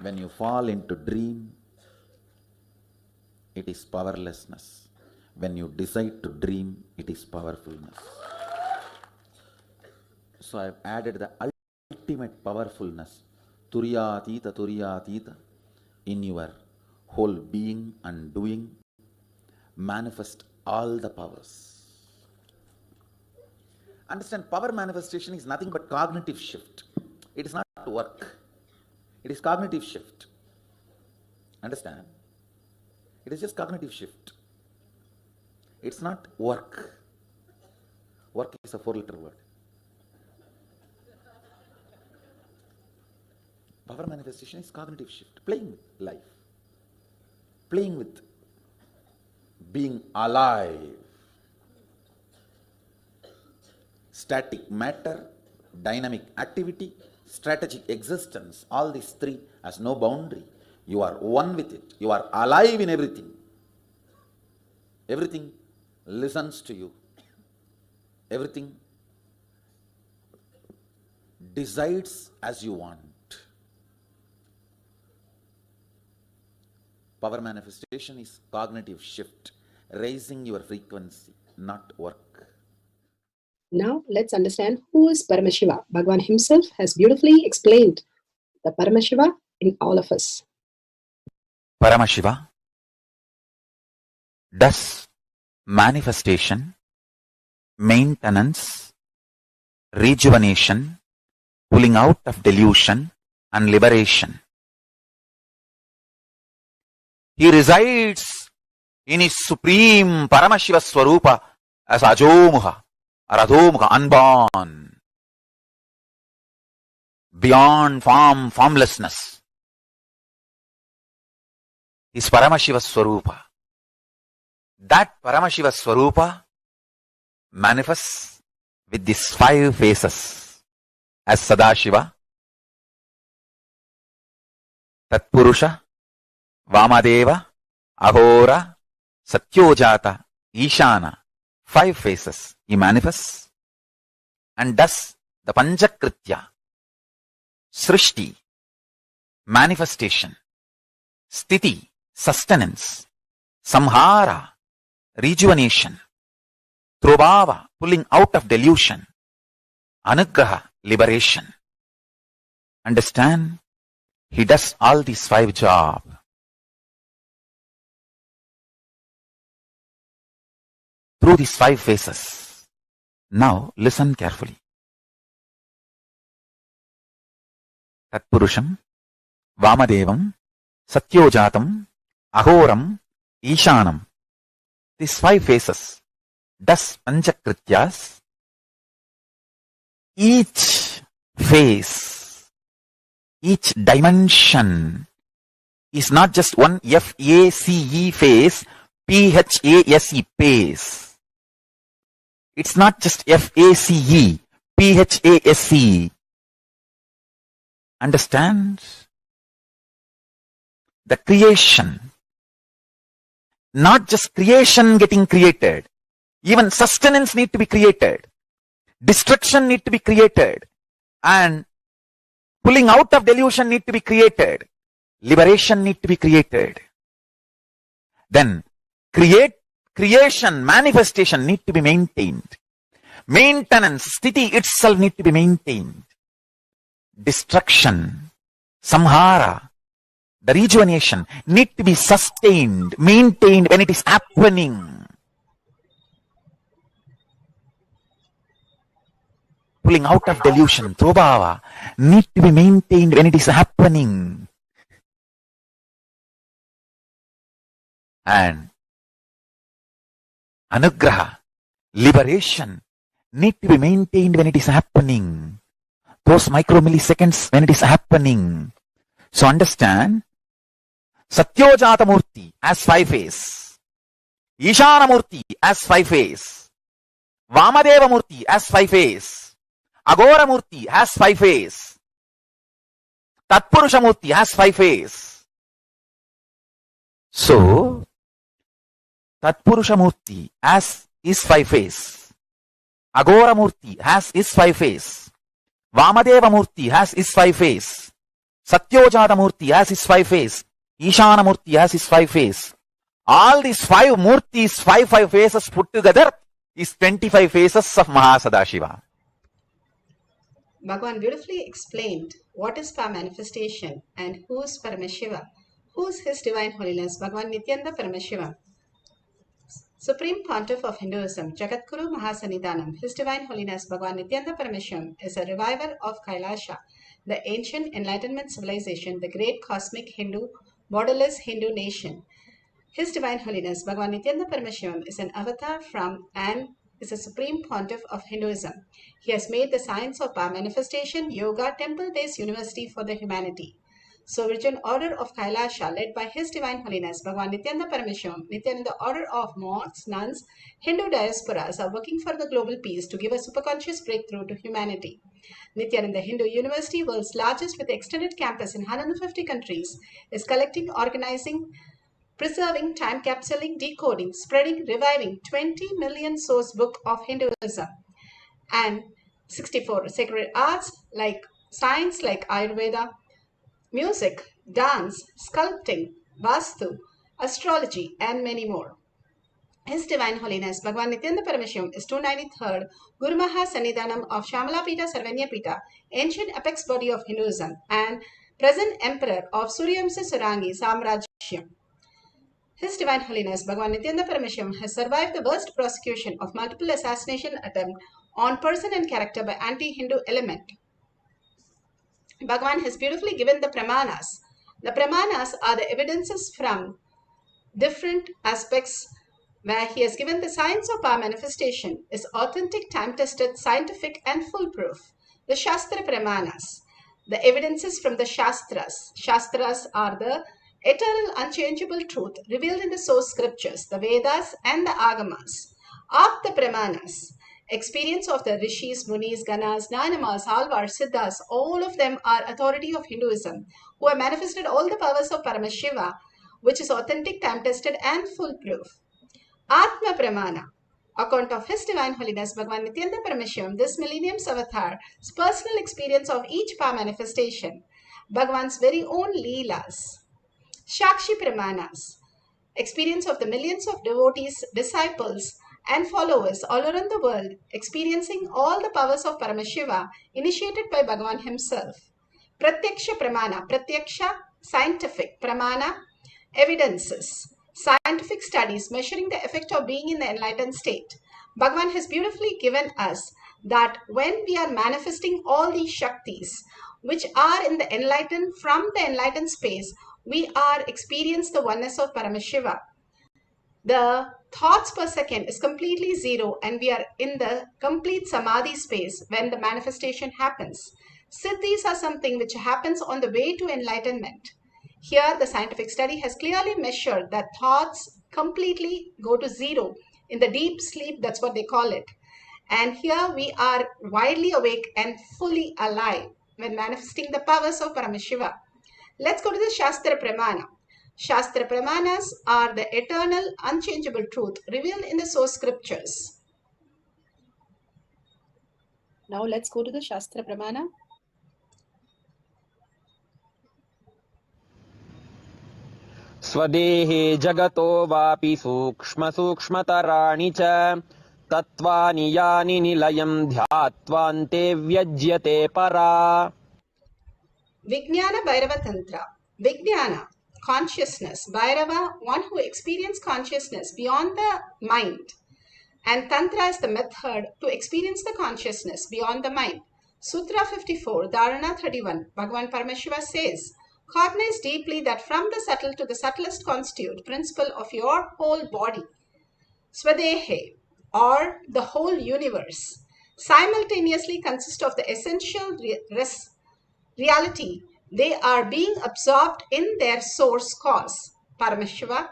When you fall into dream, it is powerlessness. When you decide to dream, it is powerfulness. So I have added the ultimate powerfulness, Turyatita, in your whole being and doing. Manifest all the powers. Understand, power manifestation is nothing but cognitive shift. It is not work. It is cognitive shift. Understand? It is just cognitive shift. It's not work. Work is a 4-letter word. Power manifestation is cognitive shift. Playing with life. Playing with being alive. Static matter, dynamic activity, strategic existence, all these three has no boundary. You are one with it. You are alive in everything. Everything listens to you. Everything decides as you want. Power manifestation is cognitive shift, raising your frequency, not work. Now let's understand who is Paramashiva. Bhagavan himself has beautifully explained the Paramashiva in all of us. Paramashiva does manifestation, maintenance, rejuvenation, pulling out of delusion and liberation. He resides in his supreme Paramashiva Swarupa as Ajomuha, Radhomuha, unborn, beyond form, formlessness. Is Paramashiva Swarupa. That Paramashiva Swarupa manifests with these 5 faces as Sadashiva, Tatpurusha, Vamadeva, Ahora, Satyojata, Ishana. 5 faces he manifests and does the Panchakritya, Srishti, manifestation, Sthiti, sustenance, Samhara, rejuvenation, Trobhava, pulling out of delusion, Anugraha, liberation. Understand? He does all these 5 jobs. Through these 5 phases. Now listen carefully. Tatpurusham, Vamadevam, Satyojatam, Ahoram, Ishanam. These 5 phases does Panchakrityas. Each phase, each dimension is not just one F-A-C-E phase, P-H-A-S-E phase. It's not just F-A-C-E, P-H-A-S-E. Understand? The creation. Not just creation getting created. Even sustenance need to be created. Destruction need to be created. And pulling out of delusion need to be created. Liberation need to be created. Then creation, manifestation need to be maintained. Maintenance, sthiti itself need to be maintained. Destruction, samhara, the rejuvenation need to be sustained, maintained when it is happening. Pulling out of delusion, trobhava, need to be maintained when it is happening. And anugraha, liberation, need to be maintained when it is happening. Those micromilliseconds when it is happening. So understand, Satyojata Murti as 5 phase, Ishana Murti as 5 phase, Vamadeva Murti as 5 phase, Agora Murti has 5 phase, Tatpurusha Murti has 5 phase. So, Tatpurusha Murti has his 5 phase, Agora Murti has his 5 phase, Vamadeva Murti has his 5 face. Satyojata Murti has his 5 face. Ishana Murti has his 5 face. All these 5 Murtis, 5 faces put together is 25 faces of Mahasadashiva. Bhagavan beautifully explained what is power manifestation and who is Paramashiva, who is His Divine Holiness, Bhagavan Nityananda Paramashiva. Supreme Pontiff of Hinduism, Jagadguru Mahasannidhanam, His Divine Holiness Bhagavan Nityananda Paramashivam is a reviver of Kailasha, the ancient Enlightenment civilization, the great cosmic Hindu, borderless Hindu nation. His Divine Holiness Bhagavan Nityananda Paramashivam is an avatar from and is a Supreme Pontiff of Hinduism. He has made the science of power manifestation, yoga, temple-based university for the humanity. So, Virgin Order of Kailasha, led by His Divine Holiness Bhagavan Nityananda Paramashivam, Nityananda Order of monks, nuns, Hindu diasporas are working for the global peace to give a superconscious breakthrough to humanity. Nityananda Hindu University, world's largest with extended campus in 150 countries, is collecting, organizing, preserving, time capsuling, decoding, spreading, reviving 20 million source book of Hinduism and 64 sacred arts like science like Ayurveda, music, dance, sculpting, vastu, astrology, and many more. His Divine Holiness Bhagavan Nityananda Paramashivam is 293rd Guru Mahasannidhanam of Shamalapita Sarvanyapita, ancient apex body of Hinduism, and present emperor of Suryamsa Surangi Samrajyam. His Divine Holiness Bhagavan Nityananda Paramashivam has survived the worst prosecution of multiple assassination attempt on person and character by anti-Hindu element. Bhagavan has beautifully given the pramanas. The pramanas are the evidences from different aspects where he has given the science of power manifestation is authentic, time-tested, scientific and foolproof. The Shastra Pramanas, the evidences from the Shastras. Shastras are the eternal unchangeable truth revealed in the source scriptures, the Vedas and the Agamas. Apta Pramanas, experience of the Rishis, Munis, Ganas, Nanamas, Alvars, Siddhas, all of them are authority of Hinduism who have manifested all the powers of Paramashiva, which is authentic, time-tested and foolproof. Atma Pramana, account of His Divine Holiness Bhagavan Nityananda Paramashivam, this millennium's avatar's personal experience of each power manifestation, Bhagavan's very own Leelas. Shakshi Pramanas, experience of the millions of devotees, disciples, and followers all around the world, experiencing all the powers of Paramashiva initiated by Bhagavan himself. Pratyaksha Pramana, Pratyaksha, scientific, Pramana, evidences, scientific studies measuring the effect of being in the enlightened state. Bhagavan has beautifully given us that when we are manifesting all these Shaktis, which are in the enlightened, from the enlightened space, we are experiencing the oneness of Paramashiva. The thoughts per second is completely zero and we are in the complete samadhi space when the manifestation happens. Siddhis are something which happens on the way to enlightenment. Here the scientific study has clearly measured that thoughts completely go to zero in the deep sleep, that's what they call it. And here we are widely awake and fully alive when manifesting the powers of Paramashiva. Let's go to the Shastra Pramana. Shastra Pramanas are the eternal, unchangeable truth revealed in the source scriptures. Now let's go to the Shastra Pramana. स्वदेहे जगतो वापि सूक्ष्मसूक्ष्मतराणि च तत्त्वानि यानि निलयं ध्यात्वान्ते व्यज्यते परा. Vijnana Bhairava Tantra. Vijnana, consciousness. Bhairava, one who experiences consciousness beyond the mind. And Tantra is the method to experience the consciousness beyond the mind. Sutra 54, Dharana 31, Bhagavan Paramashiva says, cognize deeply that from the subtle to the subtlest constitute principle of your whole body, Swadehe, or the whole universe, simultaneously consist of the essential reality. They are being absorbed in their source cause, Paramashiva.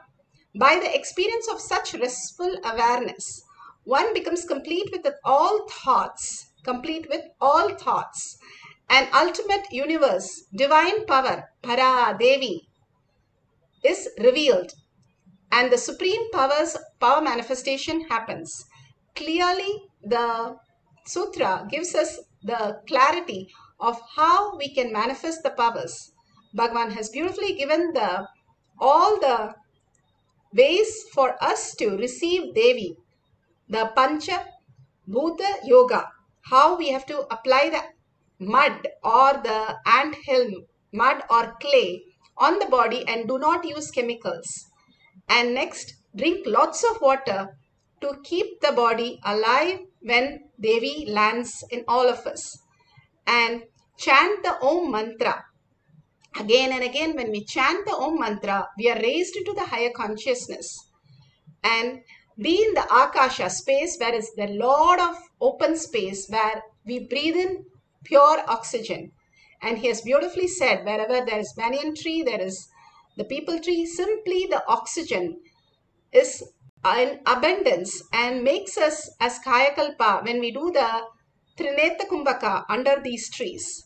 By the experience of such restful awareness, one becomes complete with all thoughts, and ultimate universe, divine power, Para Devi, is revealed and the supreme power manifestation happens. Clearly, the sutra gives us the clarity of how we can manifest the powers. Bhagavan has beautifully given all the ways for us to receive Devi, the Pancha Bhuta Yoga, how we have to apply the mud or the ant hill, mud or clay on the body and do not use chemicals. And next, drink lots of water to keep the body alive when Devi lands in all of us. And chant the Om mantra. Again and again, when we chant the Om mantra, we are raised to the higher consciousness and be in the Akasha space, where is the Lord of open space, where we breathe in pure oxygen. And he has beautifully said, wherever there is banyan tree, there is the people tree, simply the oxygen is in abundance and makes us as Kayakalpa when we do the Trineta Kumbhaka under these trees.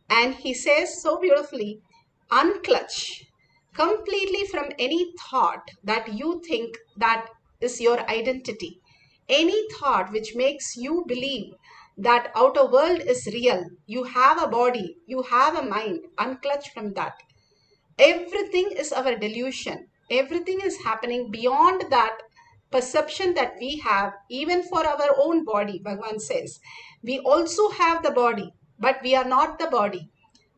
And he says so beautifully, unclutch completely from any thought that you think that is your identity. Any thought which makes you believe that outer world is real. You have a body, you have a mind, unclutch from that. Everything is our delusion. Everything is happening beyond that perception that we have, even for our own body. Bhagavan says, we also have the body, but we are not the body.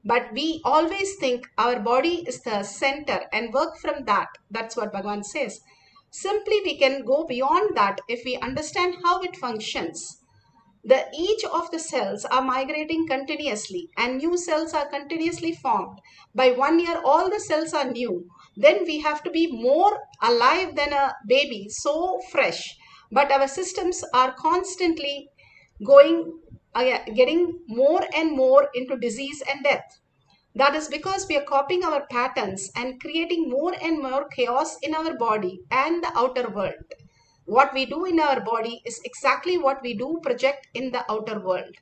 But we always think our body is the center and work from that. That's what Bhagavan says. Simply, we can go beyond that if we understand how it functions. Each of the cells are migrating continuously and new cells are continuously formed. By 1 year, all the cells are new. Then we have to be more alive than a baby, so fresh. But our systems are constantly getting more and more into disease and death. That is because we are copying our patterns and creating more and more chaos in our body and the outer world. What we do in our body is exactly what we do project in the outer world.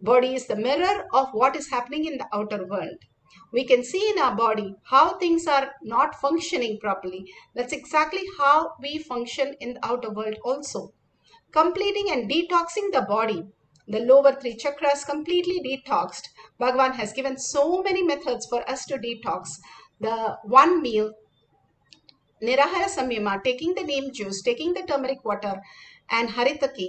Body is the mirror of what is happening in the outer world. We can see in our body how things are not functioning properly. That's exactly how we function in the outer world also. Completing and detoxing the body. The lower 3 chakras completely detoxed. Bhagavan has given so many methods for us to detox. The one meal, Nirahara Samyama, taking the neem juice, taking the turmeric water, and Haritaki,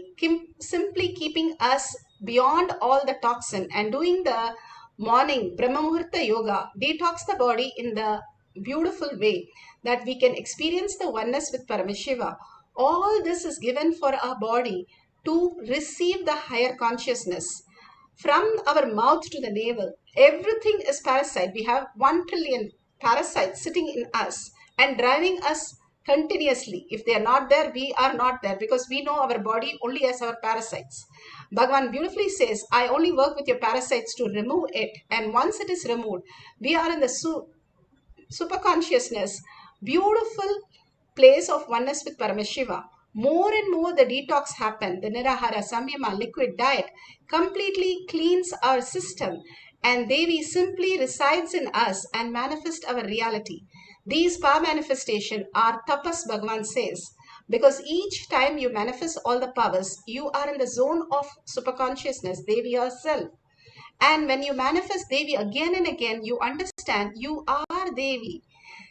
simply keeping us beyond all the toxin, and doing the morning Brahma Muhurta Yoga, detox the body in the beautiful way that we can experience the oneness with Paramashiva. All this is given for our body to receive the higher consciousness. From our mouth to the navel, everything is parasite. We have 1 trillion parasites sitting in us and driving us continuously. If they are not there, we are not there, because we know our body only as our parasites. Bhagavan beautifully says, I only work with your parasites to remove it. And once it is removed, we are in the super consciousness, beautiful place of oneness with Paramashiva. More and more the detox happen. The Nirahara Samyama liquid diet completely cleans our system, and Devi simply resides in us and manifest our reality. These power manifestation are tapas, Bhagavan says, because each time you manifest all the powers, you are in the zone of superconsciousness, Devi yourself. And when you manifest Devi again and again, you understand you are Devi.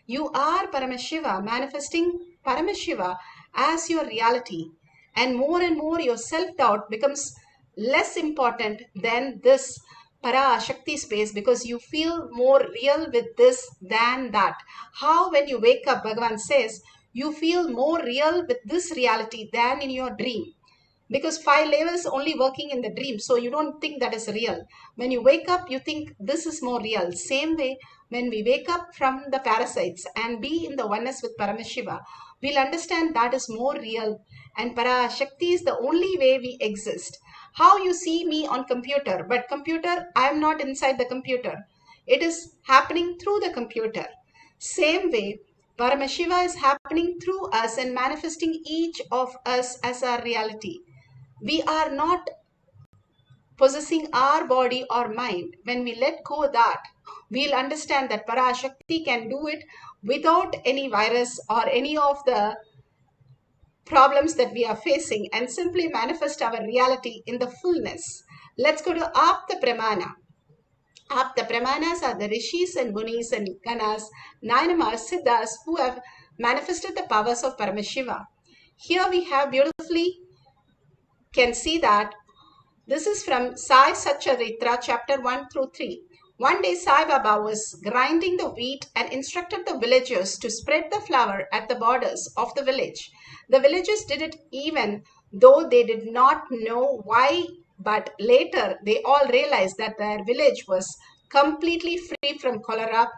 You are Paramashiva, manifesting Paramashiva as your reality. And more your self-doubt becomes less important than this Parashakti space, because you feel more real with this than that. How when you wake up, Bhagavan says, you feel more real with this reality than in your dream, because 5 levels only working in the dream, so you don't think that is real. When you wake up, you think this is more real. Same way, when we wake up from the parasites and be in the oneness with Paramashiva, we'll understand that is more real, and Parashakti is the only way we exist. How you see me on computer, but computer, I am not inside the computer. It is happening through the computer. Same way, Paramashiva is happening through us and manifesting each of us as our reality. We are not possessing our body or mind. When we let go of that, we'll understand that Parashakti can do it without any virus or any of the problems that we are facing and simply manifest our reality in the fullness. Let's go to Apta Pramana. Apta Pramanas are the rishis and munis and ganas, Nainamas, Siddhas who have manifested the powers of Paramashiva. Here we have beautifully can see that this is from Sai Satcharitra, chapter 1 through 3. One day Sai Baba was grinding the wheat and instructed the villagers to spread the flour at the borders of the village. The villagers did it even though they did not know why, but later they all realized that their village was completely free from cholera,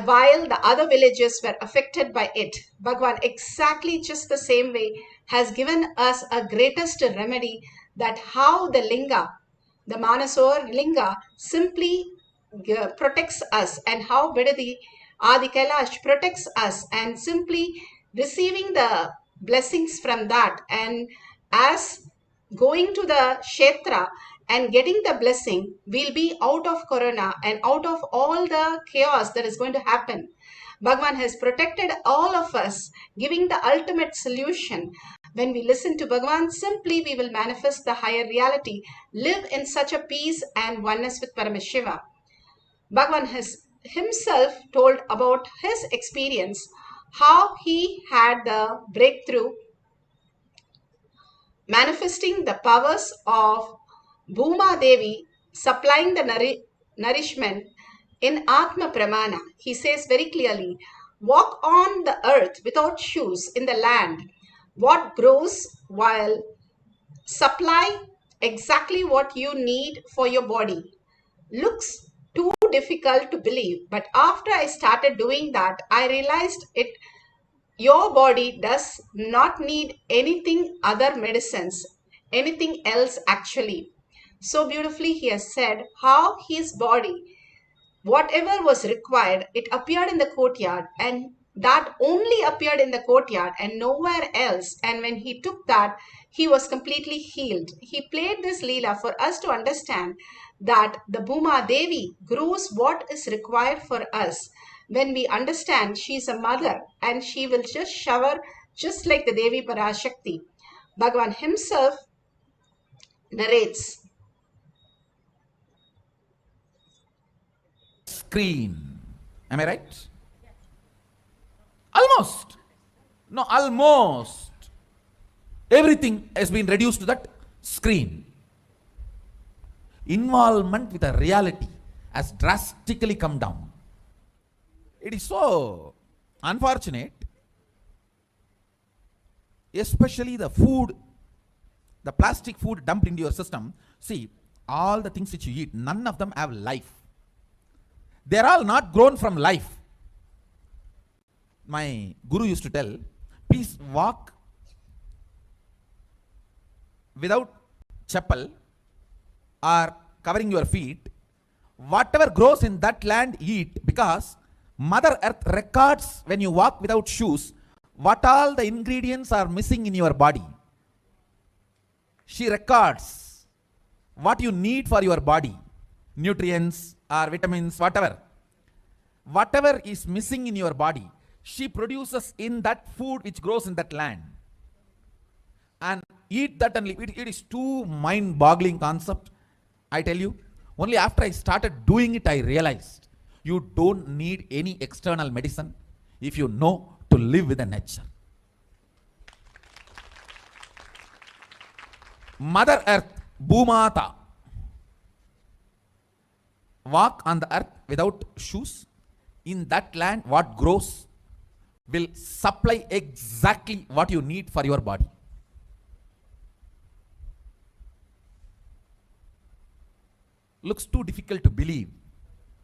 while the other villages were affected by it. Bhagwan, exactly just the same way, has given us a greatest remedy, that how the linga, the Manasor linga, simply protects us, and how Bidadi Adi Kailash protects us, and simply receiving the blessings from that, and as going to the Kshetra and getting the blessing, we'll be out of corona and out of all the chaos that is going to happen. Bhagwan has protected all of us, giving the ultimate solution. When we listen to Bhagwan, simply we will manifest the higher reality, live in such a peace and oneness with Paramashiva. Bhagwan has himself told about his experience, how he had the breakthrough manifesting the powers of Bhuma Devi, supplying the nourishment in Atma Pramana. He says very clearly, walk on the earth without shoes in the land. What grows while supply exactly what you need for your body. Looks too difficult to believe, but after I started doing that, I realized your body does not need anything other medicines, anything else actually. So beautifully he has said how his body, whatever was required, it appeared in the courtyard, and that only appeared in the courtyard and nowhere else. And when he took that, he was completely healed. He played this Leela for us to understand that the Bhuma Devi grows what is required for us. When we understand she is a mother and she will just shower just like the Devi Parashakti. Bhagavan himself narrates. Screen. Am I right? Almost. No, almost. Everything has been reduced to that screen. Involvement with a reality has drastically come down. It is so unfortunate, especially the food, the plastic food dumped into your system. See, all the things which you eat, none of them have life. They are all not grown from life. My guru used to tell, please walk without chappal or covering your feet. Whatever grows in that land, eat, because Mother Earth records when you walk without shoes what all the ingredients are missing in your body. She records what you need for your body, nutrients or vitamins, whatever. Whatever is missing in your body, she produces in that food which grows in that land. And eat that and live. It is too mind-boggling concept. I tell you, only after I started doing it, I realized you don't need any external medicine if you know to live with the nature. Mother Earth, Bhumata, walk on the earth without shoes. In that land, what grows will supply exactly what you need for your body. Looks too difficult to believe,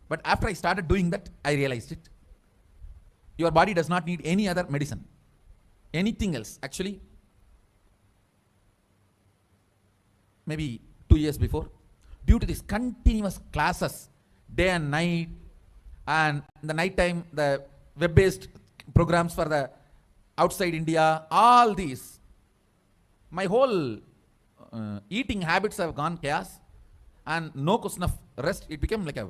but after I started doing that, I realized it. Your body does not need any other medicine, anything else. Actually, maybe 2 years before, due to these continuous classes, day and night, and in the night time, the web-based programs for the outside India, all these, my whole eating habits have gone chaos, and no question of rest. It became like a